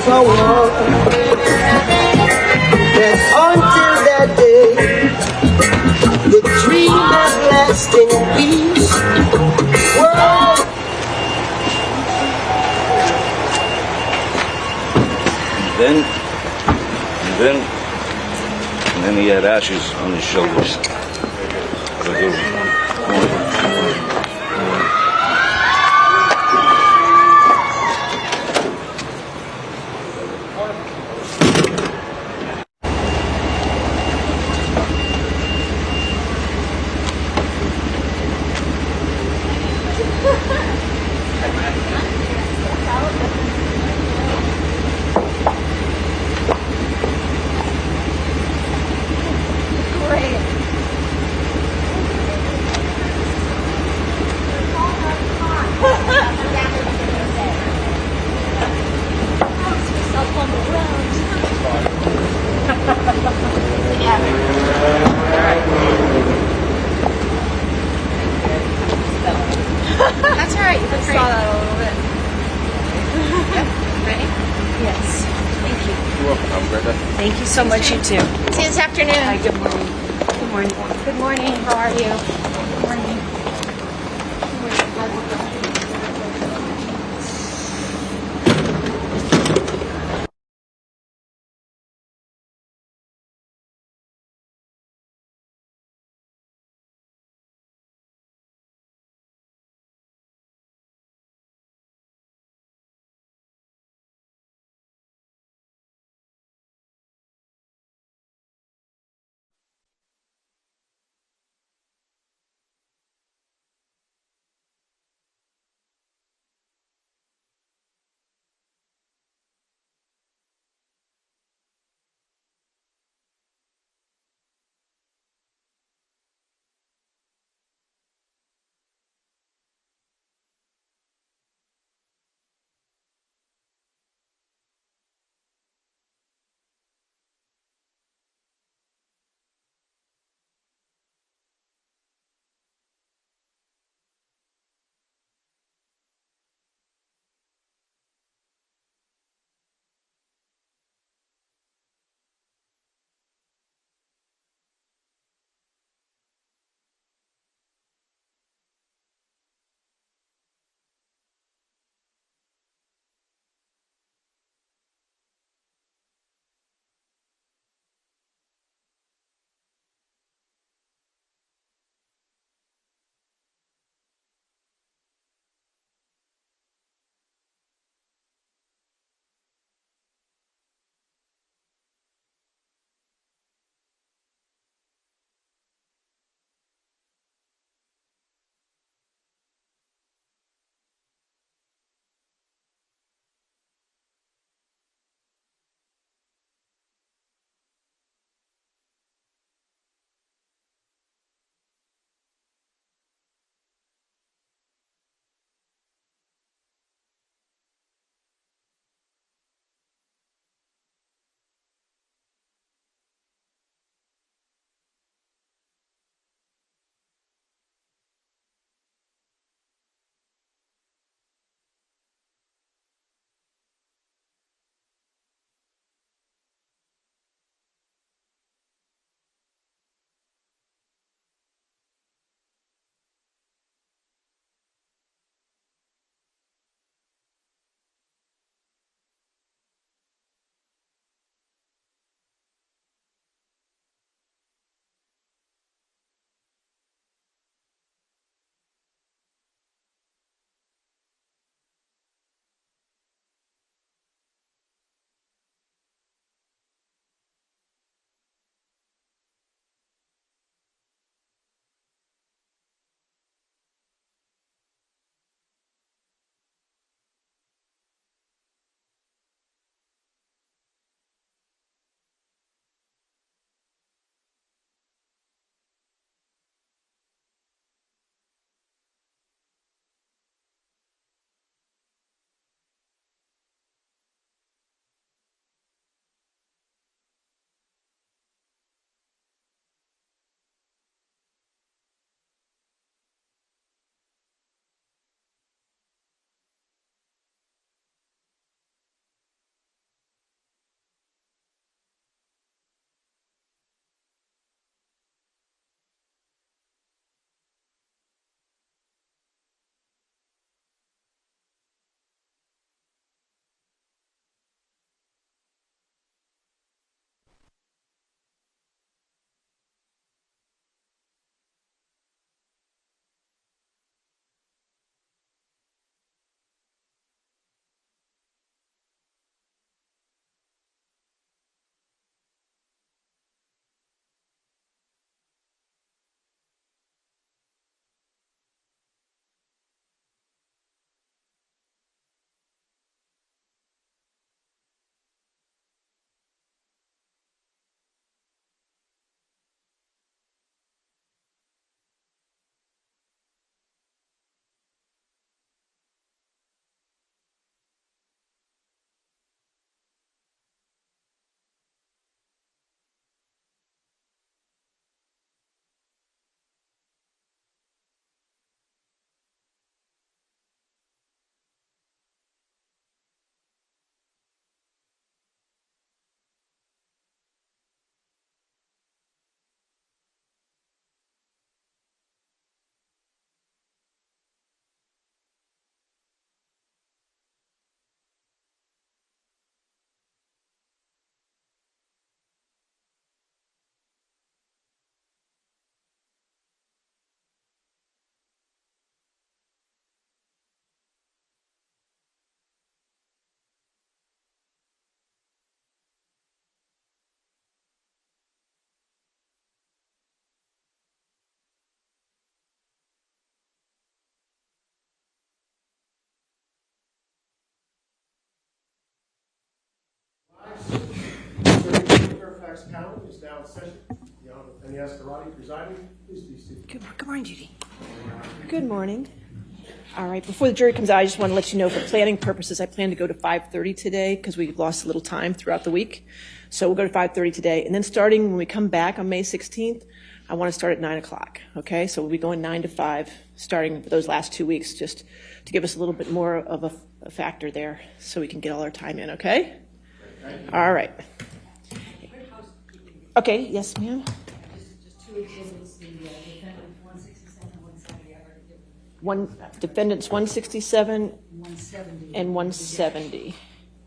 was a war that until that day, the dream of lasting peace was. And then he had ashes on his shoulders. That's all right. You look great. Saw that a little bit. Yep. Ready? Yes. Thank you. You're welcome, Brenda. Thank you so much. You too. See you this afternoon. Hi, good morning. Good morning. Good morning. How are you? Good morning. Next panel is now in session. The Honorable Penny Escarati presiding. Please be seated. Good morning, Judy. Good morning. All right, before the jury comes out, I just want to let you know for planning purposes, I plan to go to 5:30 today because we've lost a little time throughout the week. So we'll go to 5:30 today. And then starting when we come back on May 16th, I want to start at 9 o'clock, okay? So we'll be going 9 to 5 starting those last 2 weeks just to give us a little bit more of a factor there so we can get all our time in, okay? All right. Okay, yes, ma'am. Just 2 exhibits, the defendant 167 and 170. I already given One defendants 167 170. and 170.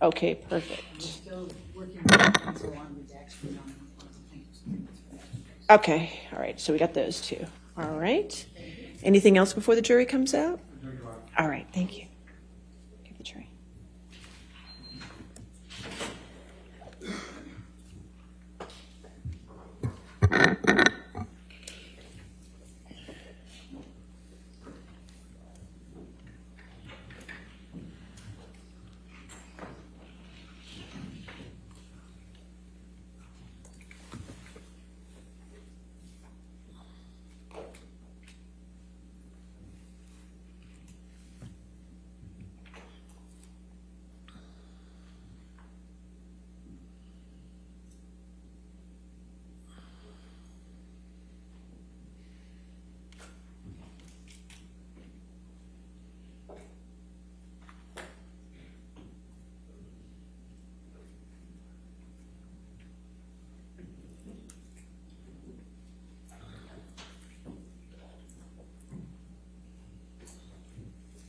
Okay, perfect. We're still working on pencil on the decks for Okay, all right, so we got those two. All right. Anything else before the jury comes out? All right, thank you. Give the jury.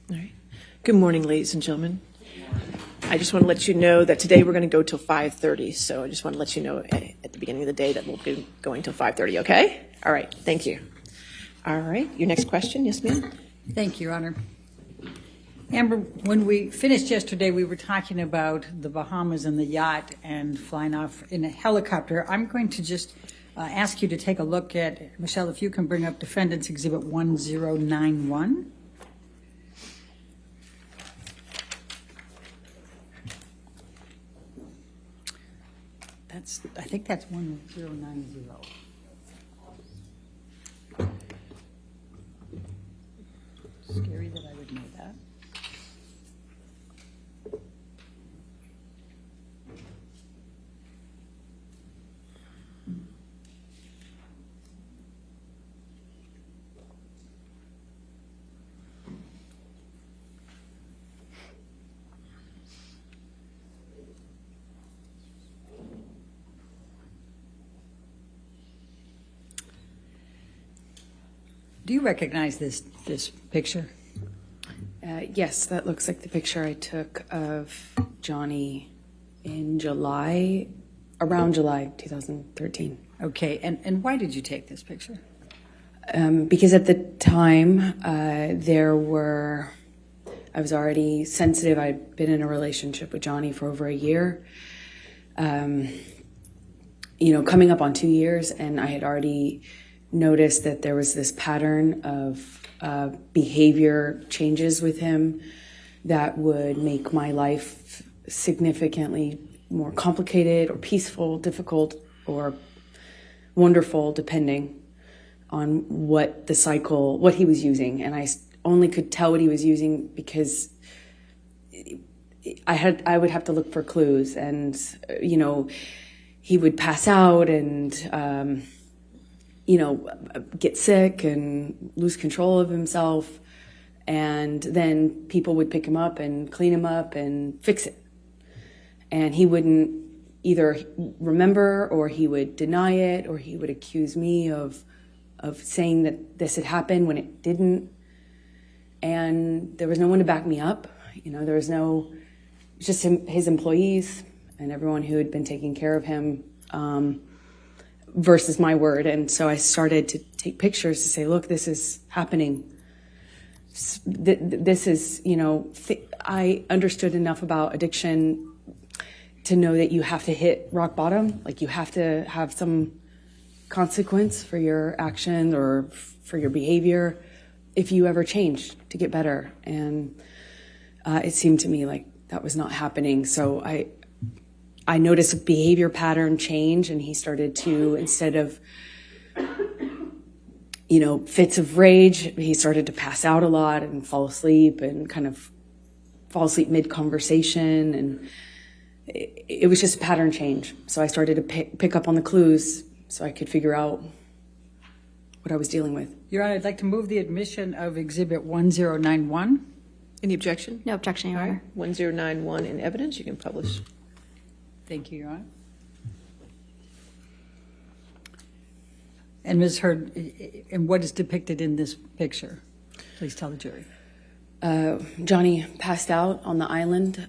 All right. Good morning, ladies and gentlemen. I just want to let you know that today we're going to go till 5:30. So I just want to let you know at the beginning of the day that we'll be going till 5:30. Okay? All right. Thank you. All right. Your next question, yes, ma'am. Thank you, Your Honor. Amber, when we finished yesterday, we were talking about the Bahamas and the yacht and flying off in a helicopter. I'm going to just ask you to take a look at, Michelle, if you can bring up Defendant's Exhibit 1091. I think that's 1090. Scary that I would know that. Do you recognize this picture? Yes, that looks like the picture I took of Johnny in July, around July 2013. Okay, and why did you take this picture? Because at the time, I was already sensitive. I'd been in a relationship with Johnny for over a year, coming up on 2 years, and I had already noticed that there was this pattern of behavior changes with him that would make my life significantly more complicated or peaceful, difficult, or wonderful, depending on what he was using. And I only could tell what he was using because I would have to look for clues, and, he would pass out and, get sick and lose control of himself. And then people would pick him up and clean him up and fix it. And he wouldn't either remember, or he would deny it, or he would accuse me of saying that this had happened when it didn't. And there was no one to back me up. There was just his employees and everyone who had been taking care of him, versus my word. And so I started to take pictures to say, look, this is happening. This is, I understood enough about addiction to know that you have to hit rock bottom. Like, you have to have some consequence for your action or for your behavior if you ever change to get better. And it seemed to me like that was not happening. So I noticed a behavior pattern change, and he started to, instead of, fits of rage, he started to pass out a lot and fall asleep and kind of fall asleep mid-conversation. And it was just a pattern change. So I started to pick up on the clues so I could figure out what I was dealing with. Your Honor, I'd like to move the admission of Exhibit 1091. Any objection? No objection, Your All Honor. right, 1091 in evidence, you can publish. Thank you, Your Honor. And Ms. Heard, and what is depicted in this picture? Please tell the jury. Johnny passed out on the island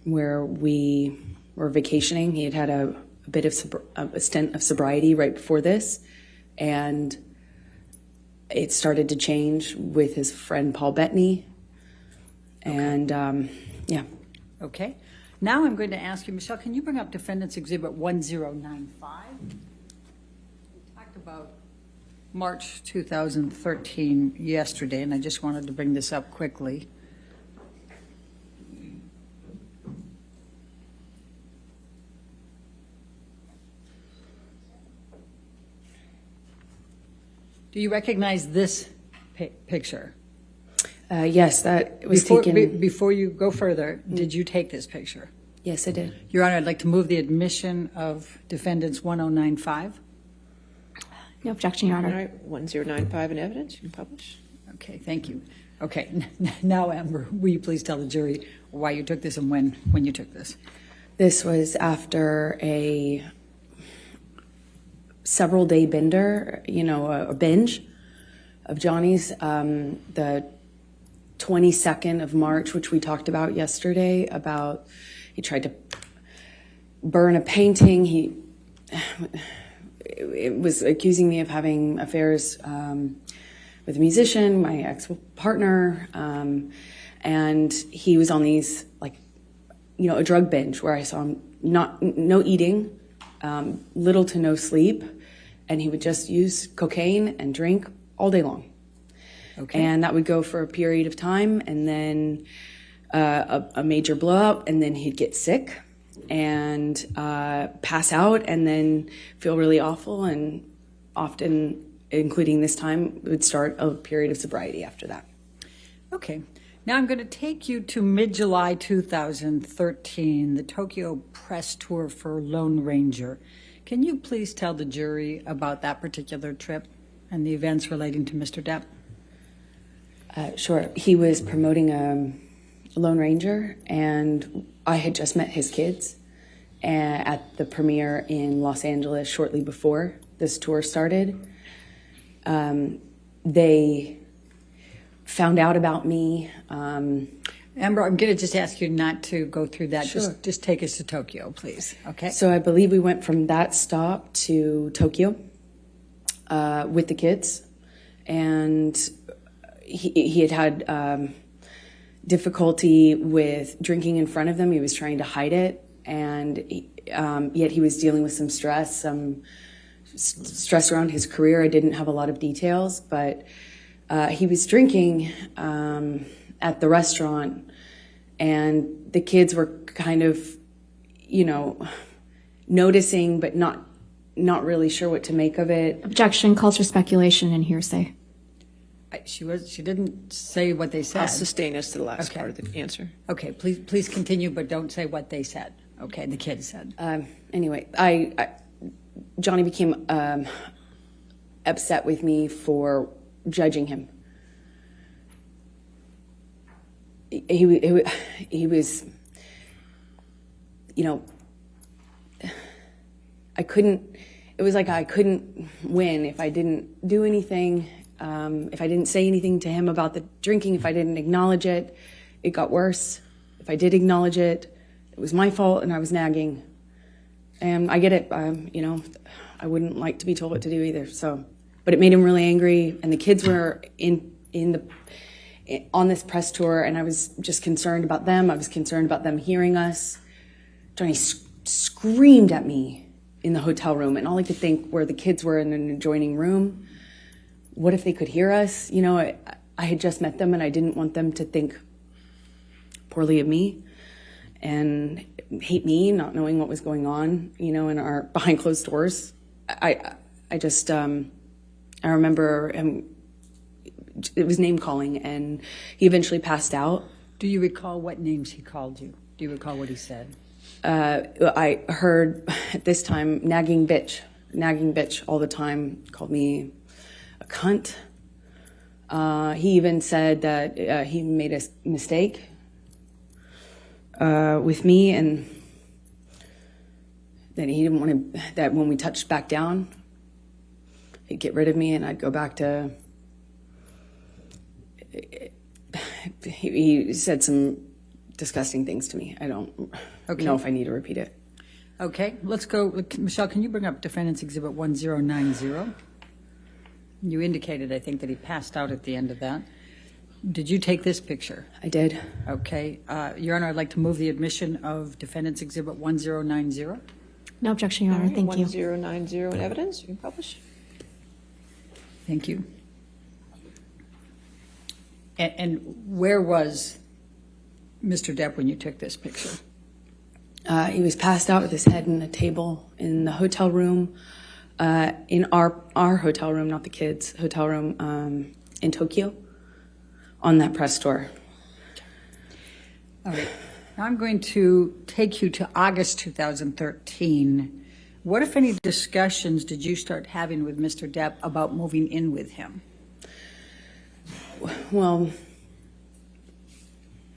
where we were vacationing. He had a bit of a stint of sobriety right before this, and it started to change with his friend Paul Bettany. And yeah. Okay. Now I'm going to ask you, Michelle, can you bring up Defendant's Exhibit 1095? We talked about March 2013 yesterday, and I just wanted to bring this up quickly. Do you recognize this picture? Yes, that was taken. Before you go further, did you take this picture? Yes, I did. Your Honor, I'd like to move the admission of Defendants 1095. No objection, Your All Honor. right, 1095 in evidence, you can publish. Okay, thank you. Okay, now, Amber, will you please tell the jury why you took this and when you took this? This was after a several-day bender, a binge of Johnny's. The 22nd of March, which we talked about yesterday, about he tried to burn a painting. It was accusing me of having affairs with a musician, my ex-partner, and he was on these, a drug binge where I saw him no eating, little to no sleep, and he would just use cocaine and drink all day long. Okay. And that would go for a period of time, and then a major blowout, and then he'd get sick and pass out, and then feel really awful, and often, including this time, would start a period of sobriety after that. Okay. Now I'm going to take you to mid-July 2013, the Tokyo press tour for Lone Ranger. Can you please tell the jury about that particular trip and the events relating to Mr. Depp? Sure. He was promoting a Lone Ranger, and I had just met his kids at the premiere in Los Angeles shortly before this tour started. They found out about me. Amber, I'm going to just ask you not to go through that. Sure. Just take us to Tokyo, please. Okay. So I believe we went from that stop to Tokyo with the kids, and he had difficulty with drinking in front of them. He was trying to hide it, and yet he was dealing with some stress around his career. I didn't have a lot of details, but he was drinking at the restaurant, and the kids were kind of, noticing, but not really sure what to make of it. Objection calls for speculation and hearsay. She didn't say what they said. I'll sustain us to the last Okay. part of the answer. Okay, please continue, but don't say what they said. Okay, the kids said. Anyway, Johnny became upset with me for judging him. He was, it was like I couldn't win if I didn't do anything, if I didn't say anything to him about the drinking, if I didn't acknowledge it, it got worse. If I did acknowledge it, it was my fault and I was nagging. And I get it, I wouldn't like to be told what to do either, but it made him really angry, and the kids were on this press tour, and I was just concerned about them. I was concerned about them hearing us. Johnny screamed at me in the hotel room, and all I could think were the kids were in an adjoining room. What if they could hear us? I had just met them, and I didn't want them to think poorly of me. And hate me, not knowing what was going on, in our behind closed doors. I remember it was name calling, and he eventually passed out. Do you recall what names he called you? Do you recall what he said? I heard at this time nagging bitch all the time. Called me a cunt. He even said that he made a mistake with me, and that he didn't want to, that when we touched back down, he'd get rid of me and I'd go back to, he said some disgusting things to me. I don't know if I need to repeat it. Okay, let's go. Michelle, can you bring up Defendant's Exhibit 1090? You indicated, I think, that he passed out at the end of that. Did you take this picture? I did. Okay. Your Honor, I'd like to move the admission of Defendant's Exhibit 1090. No objection, Your Honor. Thank you. 1090 in evidence. You can publish. Thank you. And where was Mr. Depp when you took this picture? He was passed out with his head in a table in the hotel room, in our hotel room, not the kids' hotel room, in Tokyo, on that press tour. All right. Now I'm going to take you to August 2013. What, if any, discussions did you start having with Mr. Depp about moving in with him? Well,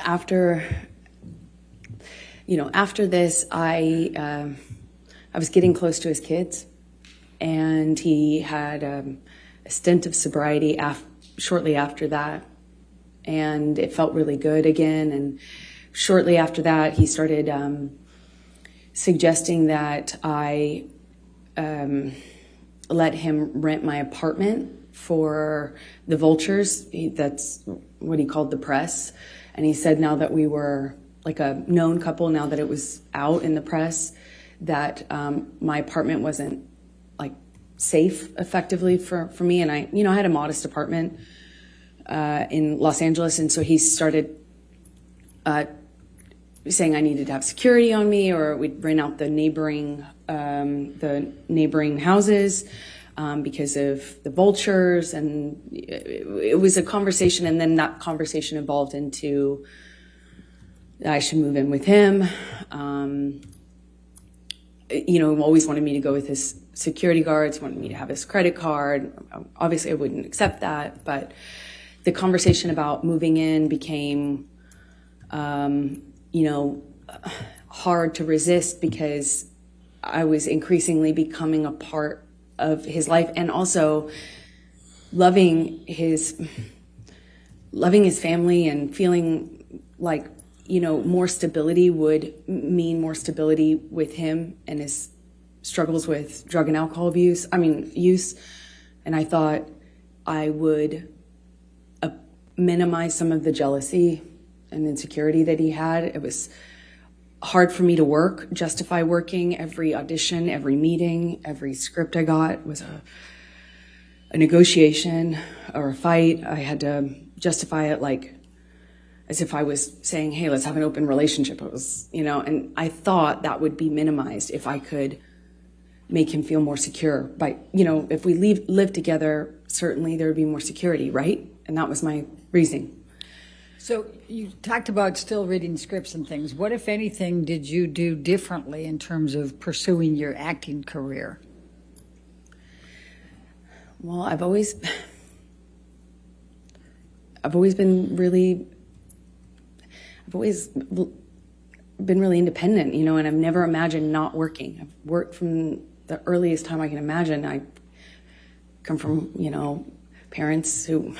after this, I was getting close to his kids, and he had a stint of sobriety shortly after that, and it felt really good again. And shortly after that, he started suggesting that I let him rent my apartment for the vultures. That's what he called the press. And he said now that we were like a known couple, now that it was out in the press, that my apartment wasn't like safe effectively for me. And I had a modest apartment in Los Angeles. And so he started saying I needed to have security on me, or we'd rent out the neighboring houses because of the vultures. And it was a conversation, and then that conversation evolved into I should move in with him. Always wanted me to go with his security guards, wanted me to have his credit card. Obviously, I wouldn't accept that, but the conversation about moving in became, hard to resist, because I was increasingly becoming a part of his life, and also loving his family, and feeling like, more stability would mean more stability with him and his struggles with drug and alcohol use. And I thought I would minimize some of the jealousy and insecurity that he had. It was hard for me to justify working. Every audition, every meeting, every script I got was a negotiation or a fight. I had to justify it like as if I was saying, hey, let's have an open relationship. It was, and I thought that would be minimized if I could make him feel more secure. By, if we live together, certainly there would be more security, right? And that was my reasoning. So you talked about still reading scripts and things. What, if anything, did you do differently in terms of pursuing your acting career? Well, I've always been really independent, and I've never imagined not working. I've worked from the earliest time I can imagine. I come from, parents who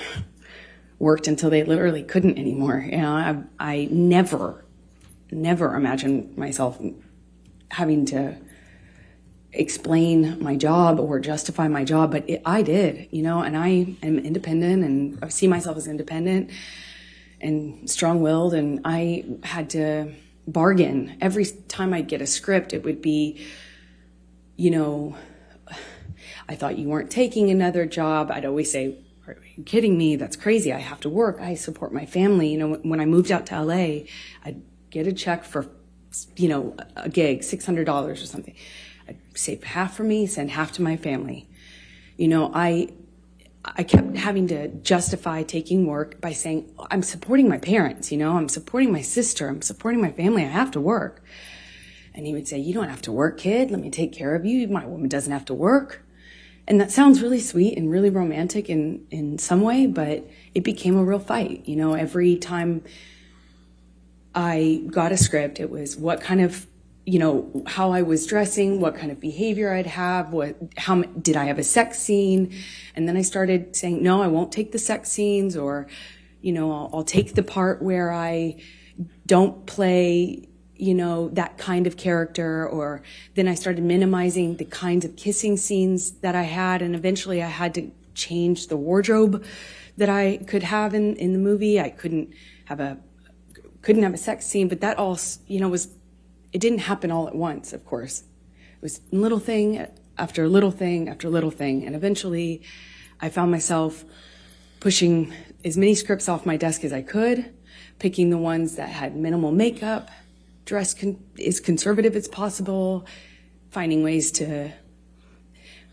worked until they literally couldn't anymore. I never imagined myself having to explain my job or justify my job, but I did, and I am independent, and I see myself as independent and strong-willed, and I had to bargain. Every time I'd get a script, it would be, I thought you weren't taking another job. I'd always say, are you kidding me? That's crazy. I have to work. I support my family. When I moved out to LA, I'd get a check for a gig, $600 or something. I'd save half for me, send half to my family. I kept having to justify taking work by saying, I'm supporting my parents, I'm supporting my sister, I'm supporting my family, I have to work. And he would say, you don't have to work, kid, let me take care of you, my woman doesn't have to work. And that sounds really sweet and really romantic in some way, but it became a real fight. Every time I got a script, it was what kind of, how I was dressing, what kind of behavior I'd have, how did I have a sex scene? And then I started saying, no, I won't take the sex scenes, or, I'll take the part where I don't play, that kind of character. Or then I started minimizing the kinds of kissing scenes that I had. And eventually I had to change the wardrobe that I could have in the movie. I couldn't have a sex scene, but that all, it didn't happen all at once, of course. It was little thing after little thing after little thing. And eventually I found myself pushing as many scripts off my desk as I could, picking the ones that had minimal makeup, dress as conservative as possible, finding ways to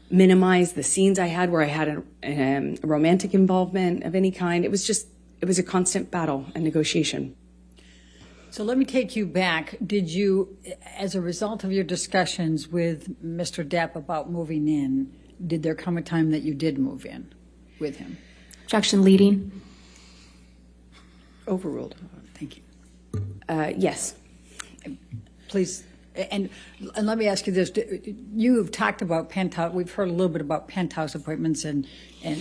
minimize the scenes I had where I had a romantic involvement of any kind. It was a constant battle and negotiation. So let me take you back. Did you, as a result of your discussions with Mr. Depp about moving in, did there come a time that you did move in with him? Objection leading. Overruled. Thank you. Yes. Please, and let me ask you this. You've talked about penthouse, we've heard a little bit about penthouse appointments and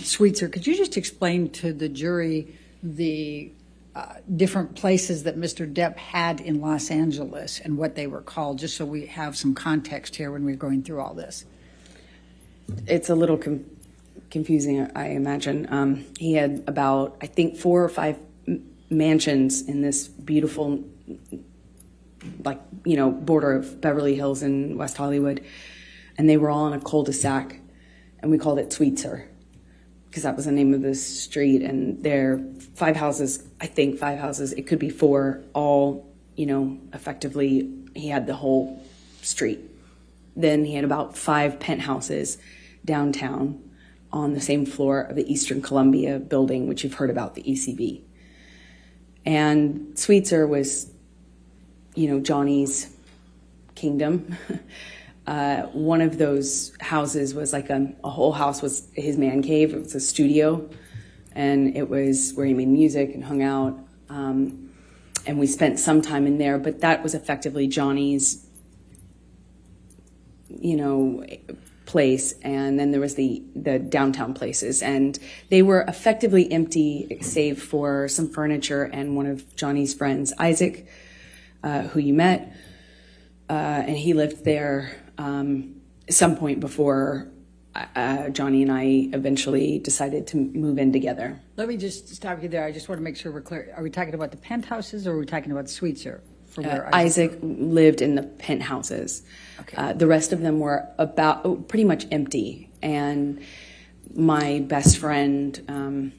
suites. Could you just explain to the jury the different places that Mr. Depp had in Los Angeles and what they were called, just so we have some context here when we're going through all this? It's a little confusing, I imagine. He had about, I think, 4 or 5 mansions in this beautiful, border of Beverly Hills and West Hollywood. And they were all in a cul-de-sac, and we called it Sweetser, because that was the name of the street. And there are 5 houses, I think 5 houses, it could be 4, all, effectively, he had the whole street. Then he had about 5 penthouses downtown on the same floor of the Eastern Columbia building, which you've heard about, the ECB. And Sweetser was, Johnny's kingdom. One of those houses was like a whole house was his man cave. It was a studio, and it was where he made music and hung out. And we spent some time in there, but that was effectively Johnny's, place. And then there was the downtown places, and they were effectively empty save for some furniture and one of Johnny's friends, Isaac, who you met. And he lived there some point before Johnny and I eventually decided to move in together. Let me just stop you there. I just want to make sure we're clear. Are we talking about the penthouses, or are we talking about Sweetser? Isaac lived in the penthouses. Okay. The rest of them were pretty much empty. And my best friend,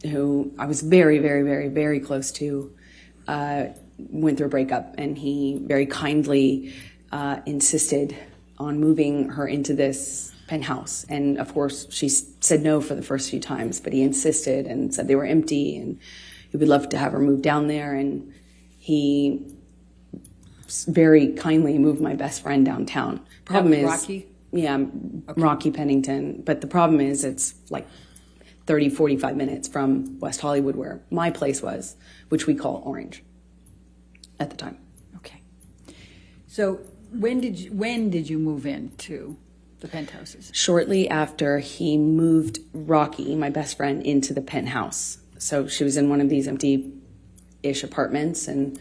who I was very, very, very, very close to, went through a breakup, and he very kindly insisted on moving her into this penthouse. And of course, she said no for the first few times, but he insisted and said they were empty, and he would love to have her move down there. And he very kindly moved my best friend downtown. Problem is, Rocky? Yeah, okay. Rocky Pennington. But the problem is it's like 30, 45 minutes from West Hollywood, where my place was, which we call Orange at the time. Okay. So when did you move into the penthouses? Shortly after he moved Rocky, my best friend, into the penthouse. So she was in one of these empty-ish apartments, and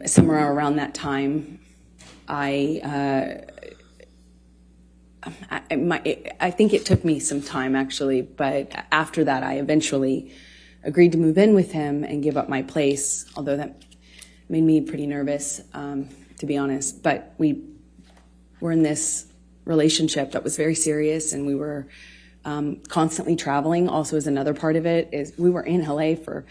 somewhere around that time, I think it took me some time, actually, but after that, I eventually agreed to move in with him and give up my place, although that made me pretty nervous, to be honest. But we were in this relationship that was very serious, and we were Constantly traveling also is another part of it. Is we were in LA for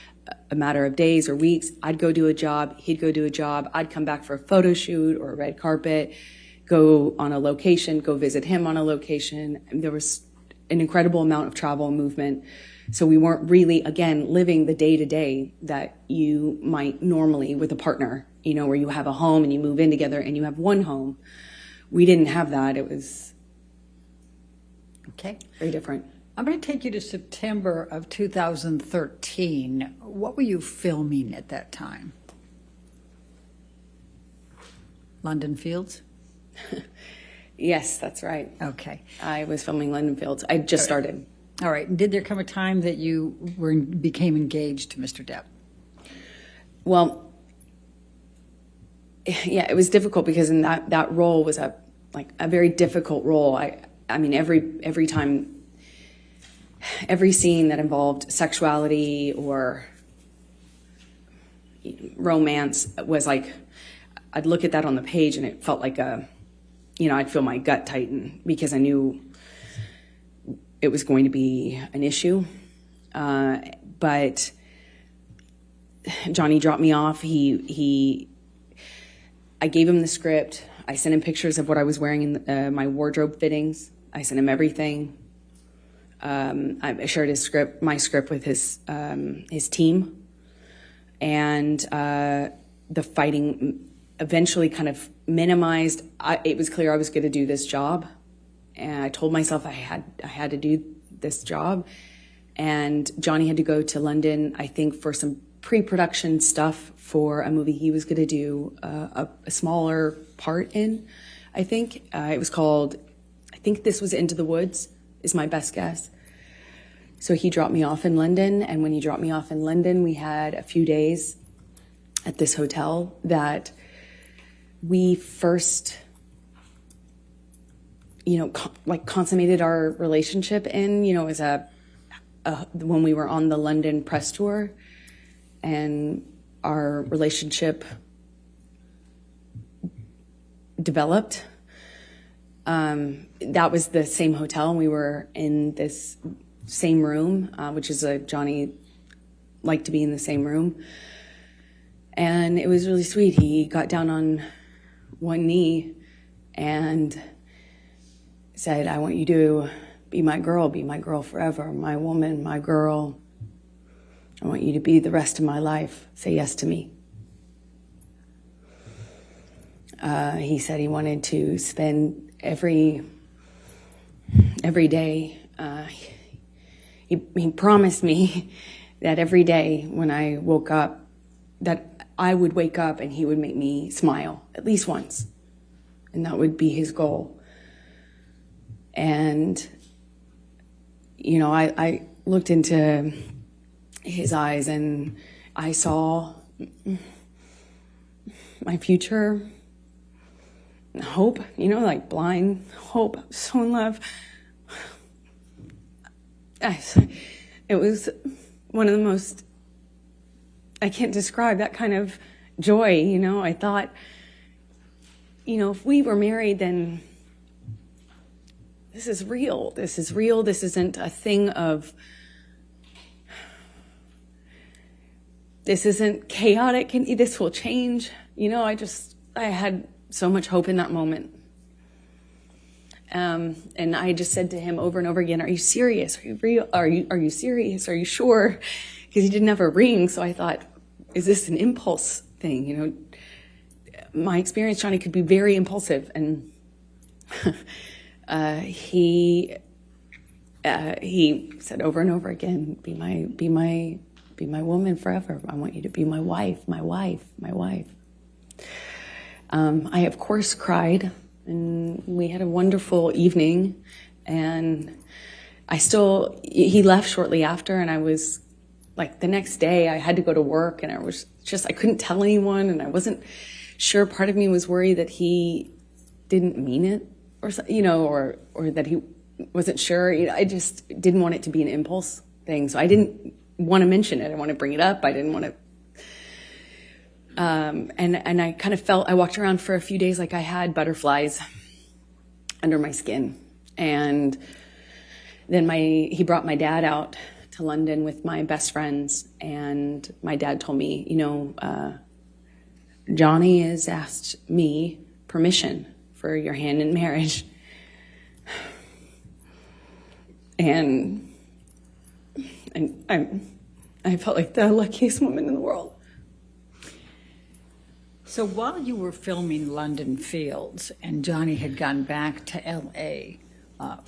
a matter of days or weeks. I'd go do a job, he'd go do a job, I'd come back for a photo shoot or a red carpet, go on a location, go visit him on a location. And there was an incredible amount of travel and movement. So we weren't really, again, living the day-to-day that you might normally with a partner, you know, where you have a home and you move in together and you have one home. We didn't have that. It was Okay. very different. I'm going to take you to September of 2013. What were you filming at that time? London Fields? Yes, that's right. Okay. I was filming London Fields. I just started. All right. And did there come a time that you became engaged to Mr. Depp? Well, yeah, it was difficult because in that role was a very difficult role. I mean, every time, every scene that involved sexuality or romance was like, I'd look at that on the page and it felt like I'd feel my gut tighten because I knew it was going to be an issue. But Johnny dropped me off. I gave him the script. I sent him pictures of what I was wearing in my wardrobe fittings. I sent him everything. I shared my script with his team, and the fighting eventually kind of minimized. It was clear I was going to do this job, and I told myself I had to do this job. And Johnny had to go to London, I think, for some pre-production stuff for a movie he was going to do a smaller part in. I think it was called. I think this was Into the Woods, is my best guess. So he dropped me off in London, and when he dropped me off in London, we had a few days at this hotel that we first, consummated our relationship in. It was when we were on the London press tour, and our relationship developed. That was the same hotel, and we were in this same room, which is Johnny liked to be in the same room. And it was really sweet. He got down on one knee and said, "I want you to be my girl forever, my woman, my girl. I want you to be the rest of my life. Say yes to me." He said he wanted to spend every day. He promised me that every day when I woke up, that I would wake up and he would make me smile at least once, and that would be his goal. And I looked into his eyes and I saw my future. Hope, like blind hope, so in love. It was one of the most, I can't describe that kind of joy, I thought, if we were married, then this is real. This is real. This isn't a thing of, this isn't chaotic, and this will change. I had so much hope in that moment. And I just said to him over and over again, "Are you serious? Are you real? Are you serious? Are you sure?" Because he didn't have a ring. So I thought, is this an impulse thing? My experience, Johnny, could be very impulsive. And he said over and over again, be my woman forever. I want you to be my wife, my wife, my wife. I, of course, cried, and we had a wonderful evening, and he left shortly after, and I was, the next day I had to go to work, and I couldn't tell anyone, and I wasn't sure. Part of me was worried that he didn't mean it, or that he wasn't sure. I just didn't want it to be an impulse thing, so I didn't want to mention it. I want to bring it up. I didn't want to. And I kind of I walked around for a few days like I had butterflies under my skin. And then he brought my dad out to London with my best friends, and my dad told me, Johnny has asked me permission for your hand in marriage. And I felt like the luckiest woman in the world. So while you were filming London Fields and Johnny had gone back to L.A.,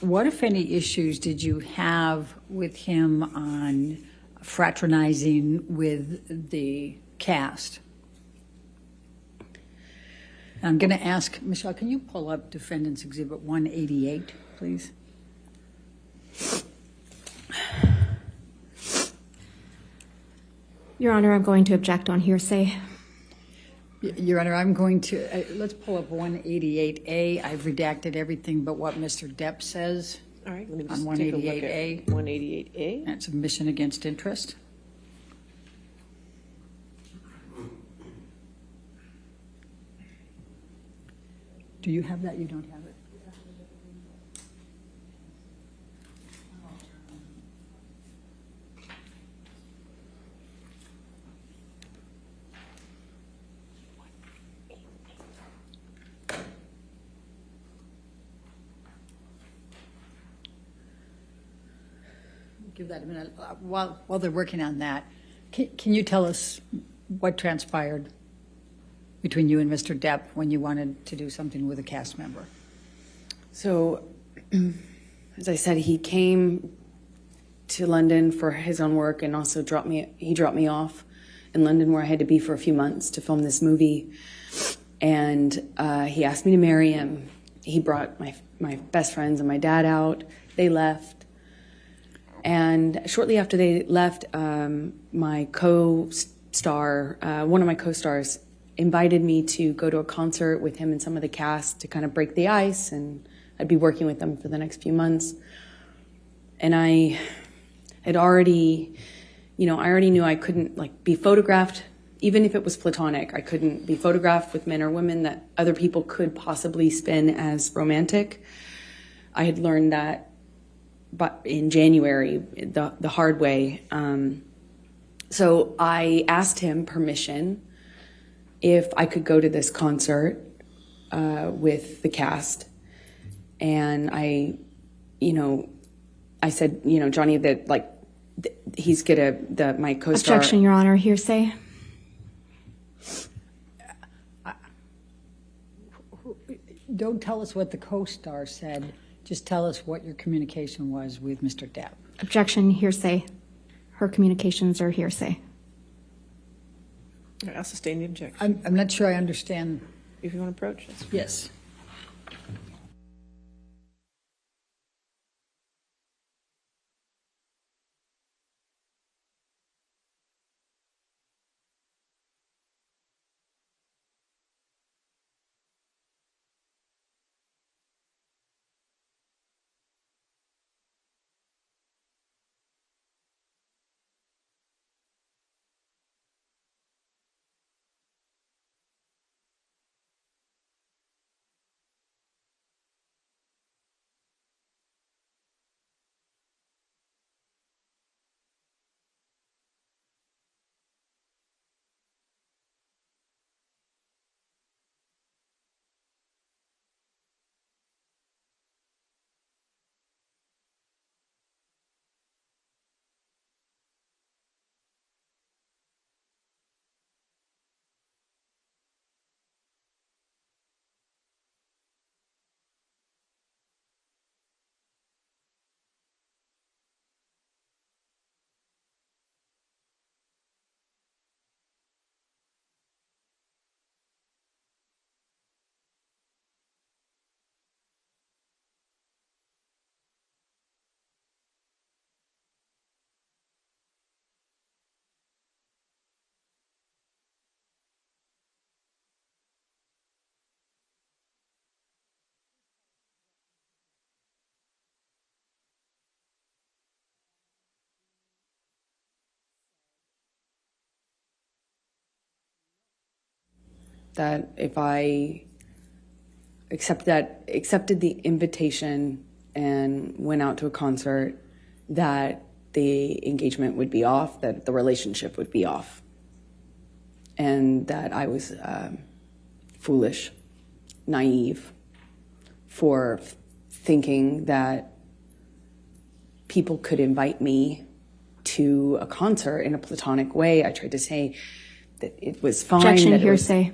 what, if any, issues did you have with him on fraternizing with the cast? I'm going to ask, Michelle, can you pull up Defendant's Exhibit 188, please? Your Honor, I'm going to object on hearsay. Your Honor, I'm going to, let's pull up 188A. I've redacted everything but what Mr. Depp says. All right, let me On just take a look 188A. at 188A. That's submission against interest. Do you have that? You don't have it? Give that a minute. While they're working on that, can you tell us what transpired between you and Mr. Depp when you wanted to do something with a cast member? So, as I said, he came to London for his own work, and also dropped me off in London, where I had to be for a few months to film this movie. And he asked me to marry him. He brought my best friends and my dad out. They left. And shortly after they left, my co-star, one of my co-stars, invited me to go to a concert with him and some of the cast to kind of break the ice, and I'd be working with them for the next few months. And I had already, I already knew I couldn't be photographed, even if it was platonic. I couldn't be photographed with men or women that other people could possibly spin as romantic. I had learned that but in January, the hard way. So I asked him permission if I could go to this concert with the cast. And I said, Johnny, that he's my co-star. Objection, Your Honor, hearsay. Don't tell us what the co-star said. Just tell us what your communication was with Mr. Depp. Objection, hearsay. Her communications are hearsay. All right, I'll sustain the objection. I'm not sure I understand. If you want to approach this. Yes. That if I accepted the invitation and went out to a concert, that the engagement would be off, that the relationship would be off, and that I was foolish, naive, for thinking that people could invite me to a concert in a platonic way. I tried to say that it was fine. Objection, that hearsay.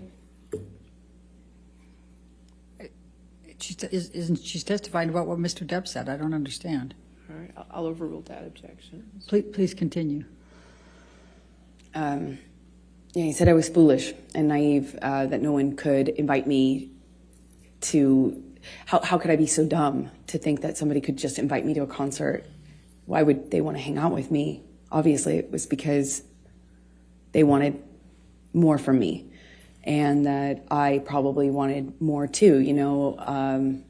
She's testifying about what Mr. Depp said. I don't understand. All right, I'll overrule that objection. Please continue. Yeah, he said I was foolish and naive, that no one could invite me to. How could I be so dumb to think that somebody could just invite me to a concert? Why would they want to hang out with me? Obviously, it was because they wanted more from me, and that I probably wanted more too. You know,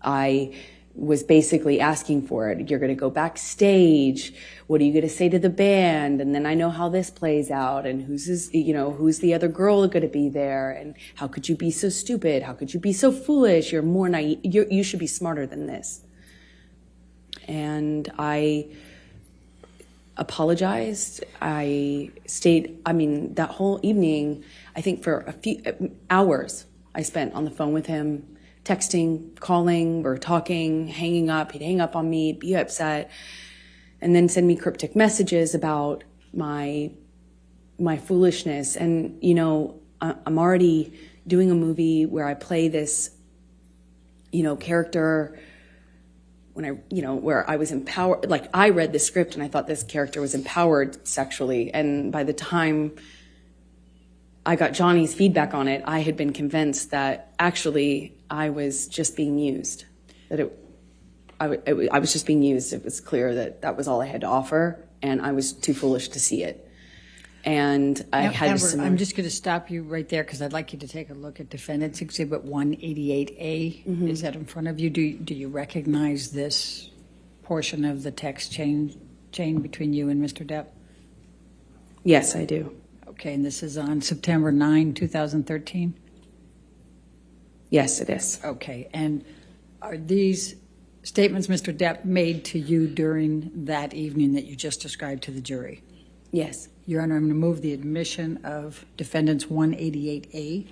I was basically asking for it. You're going to go backstage. What are you going to say to the band? And then I know how this plays out, and who's the other girl going to be there? And how could you be so stupid? How could you be so foolish? You're more naive. You should be smarter than this. And I apologized. I stayed, that whole evening, I think for a few hours I spent on the phone with him, texting, calling, or talking, hanging up. He'd hang up on me, be upset, and then send me cryptic messages about my foolishness. And, you know, I'm already doing a movie where I play this, character where I was empowered. Like, I read the script and I thought this character was empowered sexually. And by the time I got Johnny's feedback on it, I had been convinced that actually I was just being used. That I was just being used. It was clear that that was all I had to offer, and I was too foolish to see it. And I had Amber, I'm just going to stop you right there because I'd like you to take a look at Defendant's Exhibit 188A. Mm-hmm. Is that in front of you? Do you recognize this portion of the text chain between you and Mr. Depp? Yes, I do. Okay, and this is on September 9, 2013? Yes, it is. Okay, and are these statements Mr. Depp made to you during that evening that you just described to the jury? Yes. Your Honor, I'm going to move the admission of Defendant's 188A.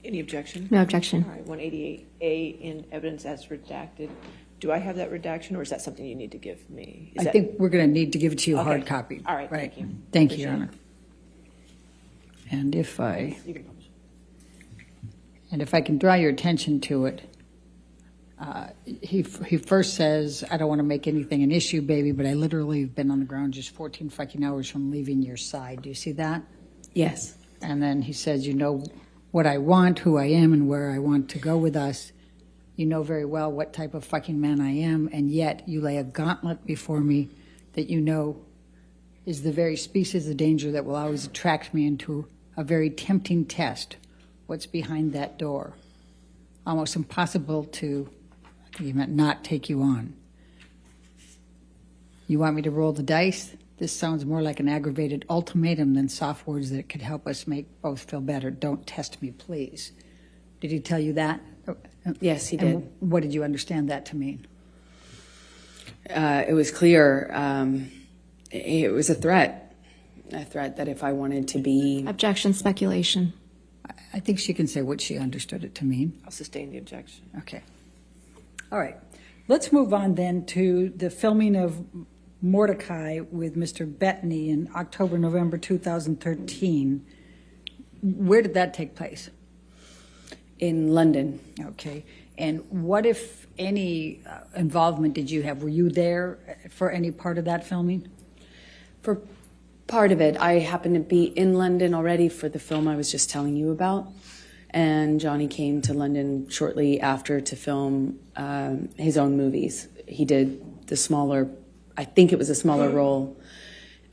Any objection? No objection. All right, 188A in evidence as redacted. Do I have that redaction, or is that something you need to give me? I think we're going to need to give it to you a hard Okay. copy. All right, thank you. Thank you, Your Appreciate Honor. And if I You can publish. can draw your attention to it, he first says, I don't want to make anything an issue, baby, but I literally have been on the ground just 14 fucking hours from leaving your side. Do you see that? Yes. And then he says, you know what I want, who I am, and where I want to go with us. You know very well what type of fucking man I am, and yet you lay a gauntlet before me that you know is the very species of danger that will always attract me into a very tempting test. What's behind that door? Almost impossible to, I think he meant not take you on. You want me to roll the dice? This sounds more like an aggravated ultimatum than soft words that could help us make both feel better. Don't test me, please. Did he tell you that? Yes, he And did. what did you understand that to mean? It was clear. It was a threat that if I wanted to be. Objection, speculation. I think she can say what she understood it to mean. I'll sustain the objection. Okay. All right. Let's move on then to the filming of Mordecai with Mr. Bettany in October, November 2013. Where did that take place? In London. Okay. And what, if any, involvement did you have? Were you there for any part of that filming? For part of it, I happened to be in London already for the film I was just telling you about. And Johnny came to London shortly after to film his own movies. He did the smaller, I think it was a smaller role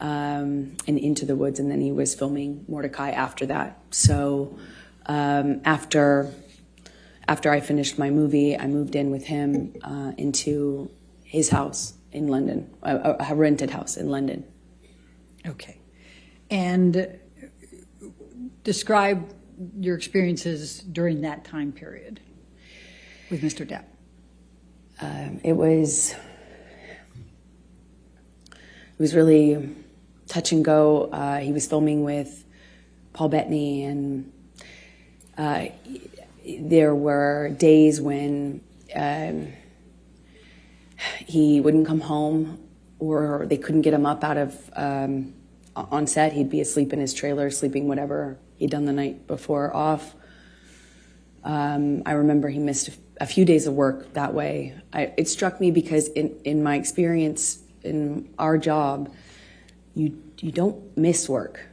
in Into the Woods, and then he was filming Mordecai after that. So after I finished my movie, I moved in with him into his house in London, a rented house in London. Okay. And describe your experiences during that time period with Mr. Depp. It was really touch and go. He was filming with Paul Bettany, and there were days when he wouldn't come home, or they couldn't get him up out of on set. He'd be asleep in his trailer, sleeping whatever he'd done the night before off. I remember he missed a few days of work that way. It struck me because in my experience in our job, you don't miss work.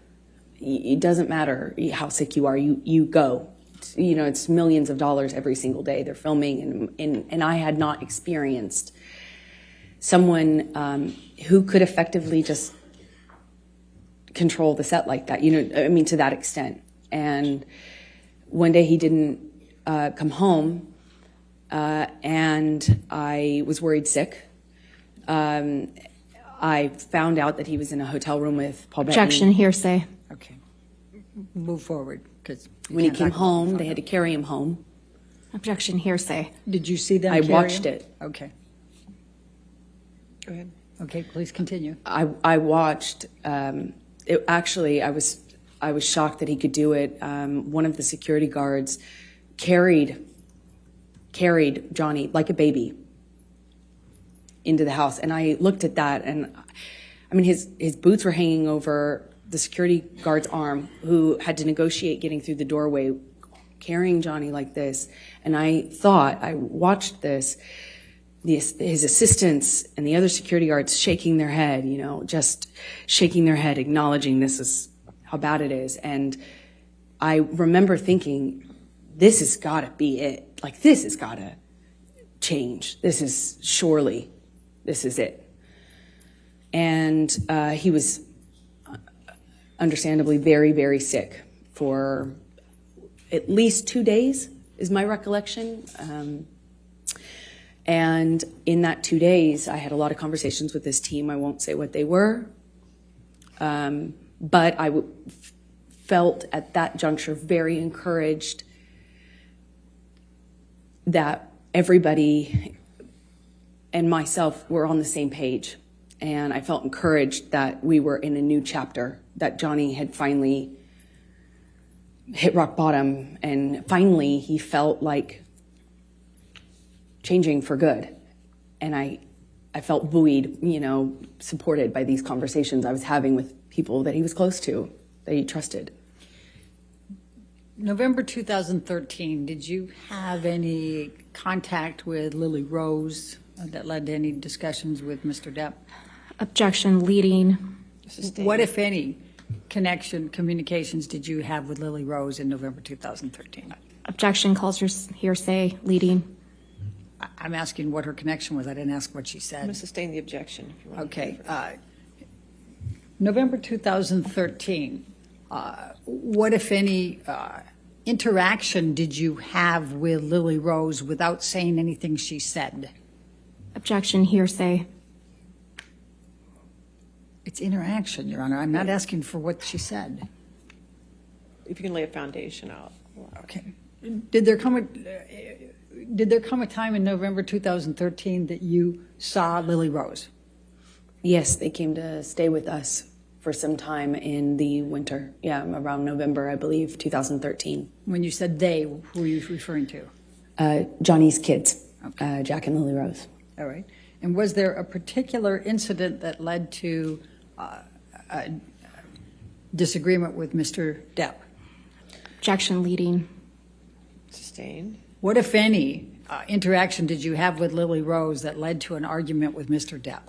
It doesn't matter how sick you are, you go. It's millions of dollars every single day they're filming, and I had not experienced someone who could effectively just control the set like that, to that extent. And one day he didn't come home, and I was worried sick. I found out that he was in a hotel room with Paul Bettany. Objection, hearsay. Okay. Move forward, because When he came home, they had to carry him home. Objection, hearsay. Did you see them? I carry watched him? it. Okay. Go ahead. Okay, please continue. I watched. Actually, I was shocked that he could do it. One of the security guards carried Johnny like a baby into the house, and I looked at that, and his boots were hanging over the security guard's arm, who had to negotiate getting through the doorway, carrying Johnny like this. And I watched this. His assistants and the other security guards shaking their head, just shaking their head, acknowledging this is how bad it is. And I remember thinking, this has got to be it. Like, this has got to change. This is it. And he was understandably very, very sick for at least 2 days, is my recollection. And in that 2 days, I had a lot of conversations with this team. I won't say what they were. But I felt at that juncture very encouraged that everybody and myself were on the same page. And I felt encouraged that we were in a new chapter, that Johnny had finally hit rock bottom, and finally he felt like changing for good. And I felt buoyed, supported by these conversations I was having with people that he was close to, that he trusted. November 2013, did you have any contact with Lily Rose that led to any discussions with Mr. Depp? Objection, leading. What, if any, communications did you have with Lily Rose in November 2013? Objection, calls hearsay, leading. I'm asking what her connection was. I didn't ask what she I'm said. going to sustain the objection. If you want. Okay. November 2013, what, if any, interaction did you have with Lily Rose without saying anything she said? Objection, hearsay. It's interaction, Your Honor. I'm not asking for what she said. If you can lay a foundation out. Okay. Did there come a time in November 2013 that you saw Lily Rose? Yes, they came to stay with us for some time in the winter. Yeah, around November, I believe, 2013. When you said they, who were you referring to? Johnny's kids, Okay. Jack and Lily Rose. All right. And was there a particular incident that led to a disagreement with Mr. Depp? Objection, leading. Sustained. What, if any, interaction did you have with Lily Rose that led to an argument with Mr. Depp?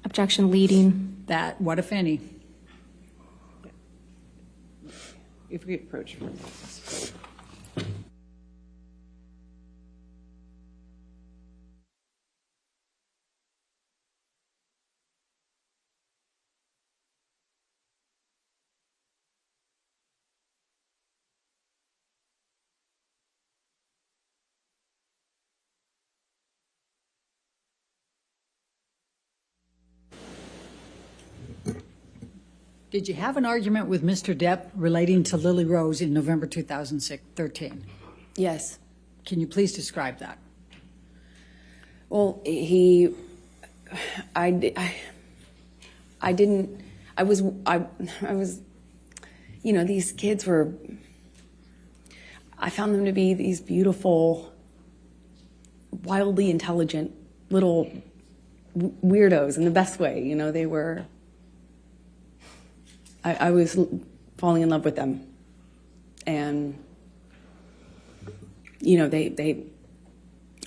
Objection, leading. That, what, if any? If we approach from this. Did you have an argument with Mr. Depp relating to Lily Rose in November 2013? Yes. Can you please describe that? Well, I was, these kids were, I found them to be these beautiful, wildly intelligent little weirdos in the best way. They were, I was falling in love with them. And, they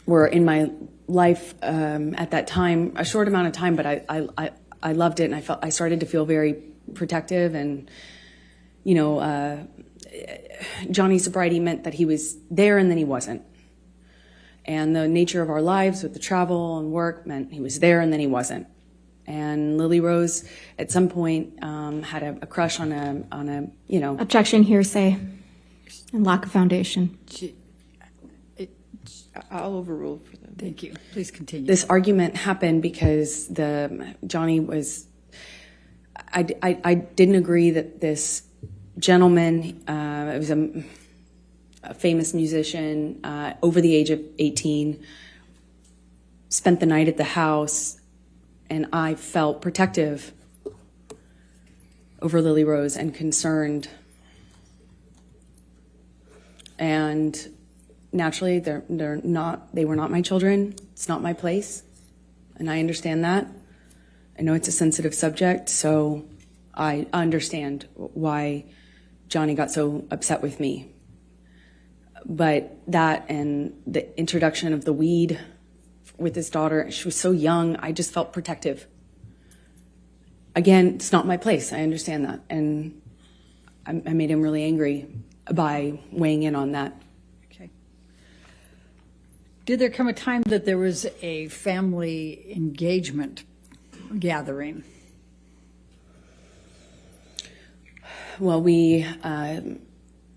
were in my life at that time, a short amount of time, but I loved it, and I started to feel very protective, and Johnny's sobriety meant that he was there and then he wasn't, and the nature of our lives with the travel and work meant he was there and then he wasn't. And Lily Rose at some point had a crush on a Objection, hearsay, and lack of foundation. I'll overrule for them. Thank you. Please continue. This argument happened because Johnny was, I didn't agree that this gentleman, it was a famous musician, over the age of 18, spent the night at the house, and I felt protective over Lily Rose and concerned. And naturally, they were not my children. It's not my place, and I understand that. I know it's a sensitive subject, so I understand why Johnny got so upset with me. But that and the introduction of the weed with his daughter, she was so young, I just felt protective. Again, it's not my place. I understand that, and I made him really angry by weighing in on that. Did there come a time that there was a family engagement gathering? Well, we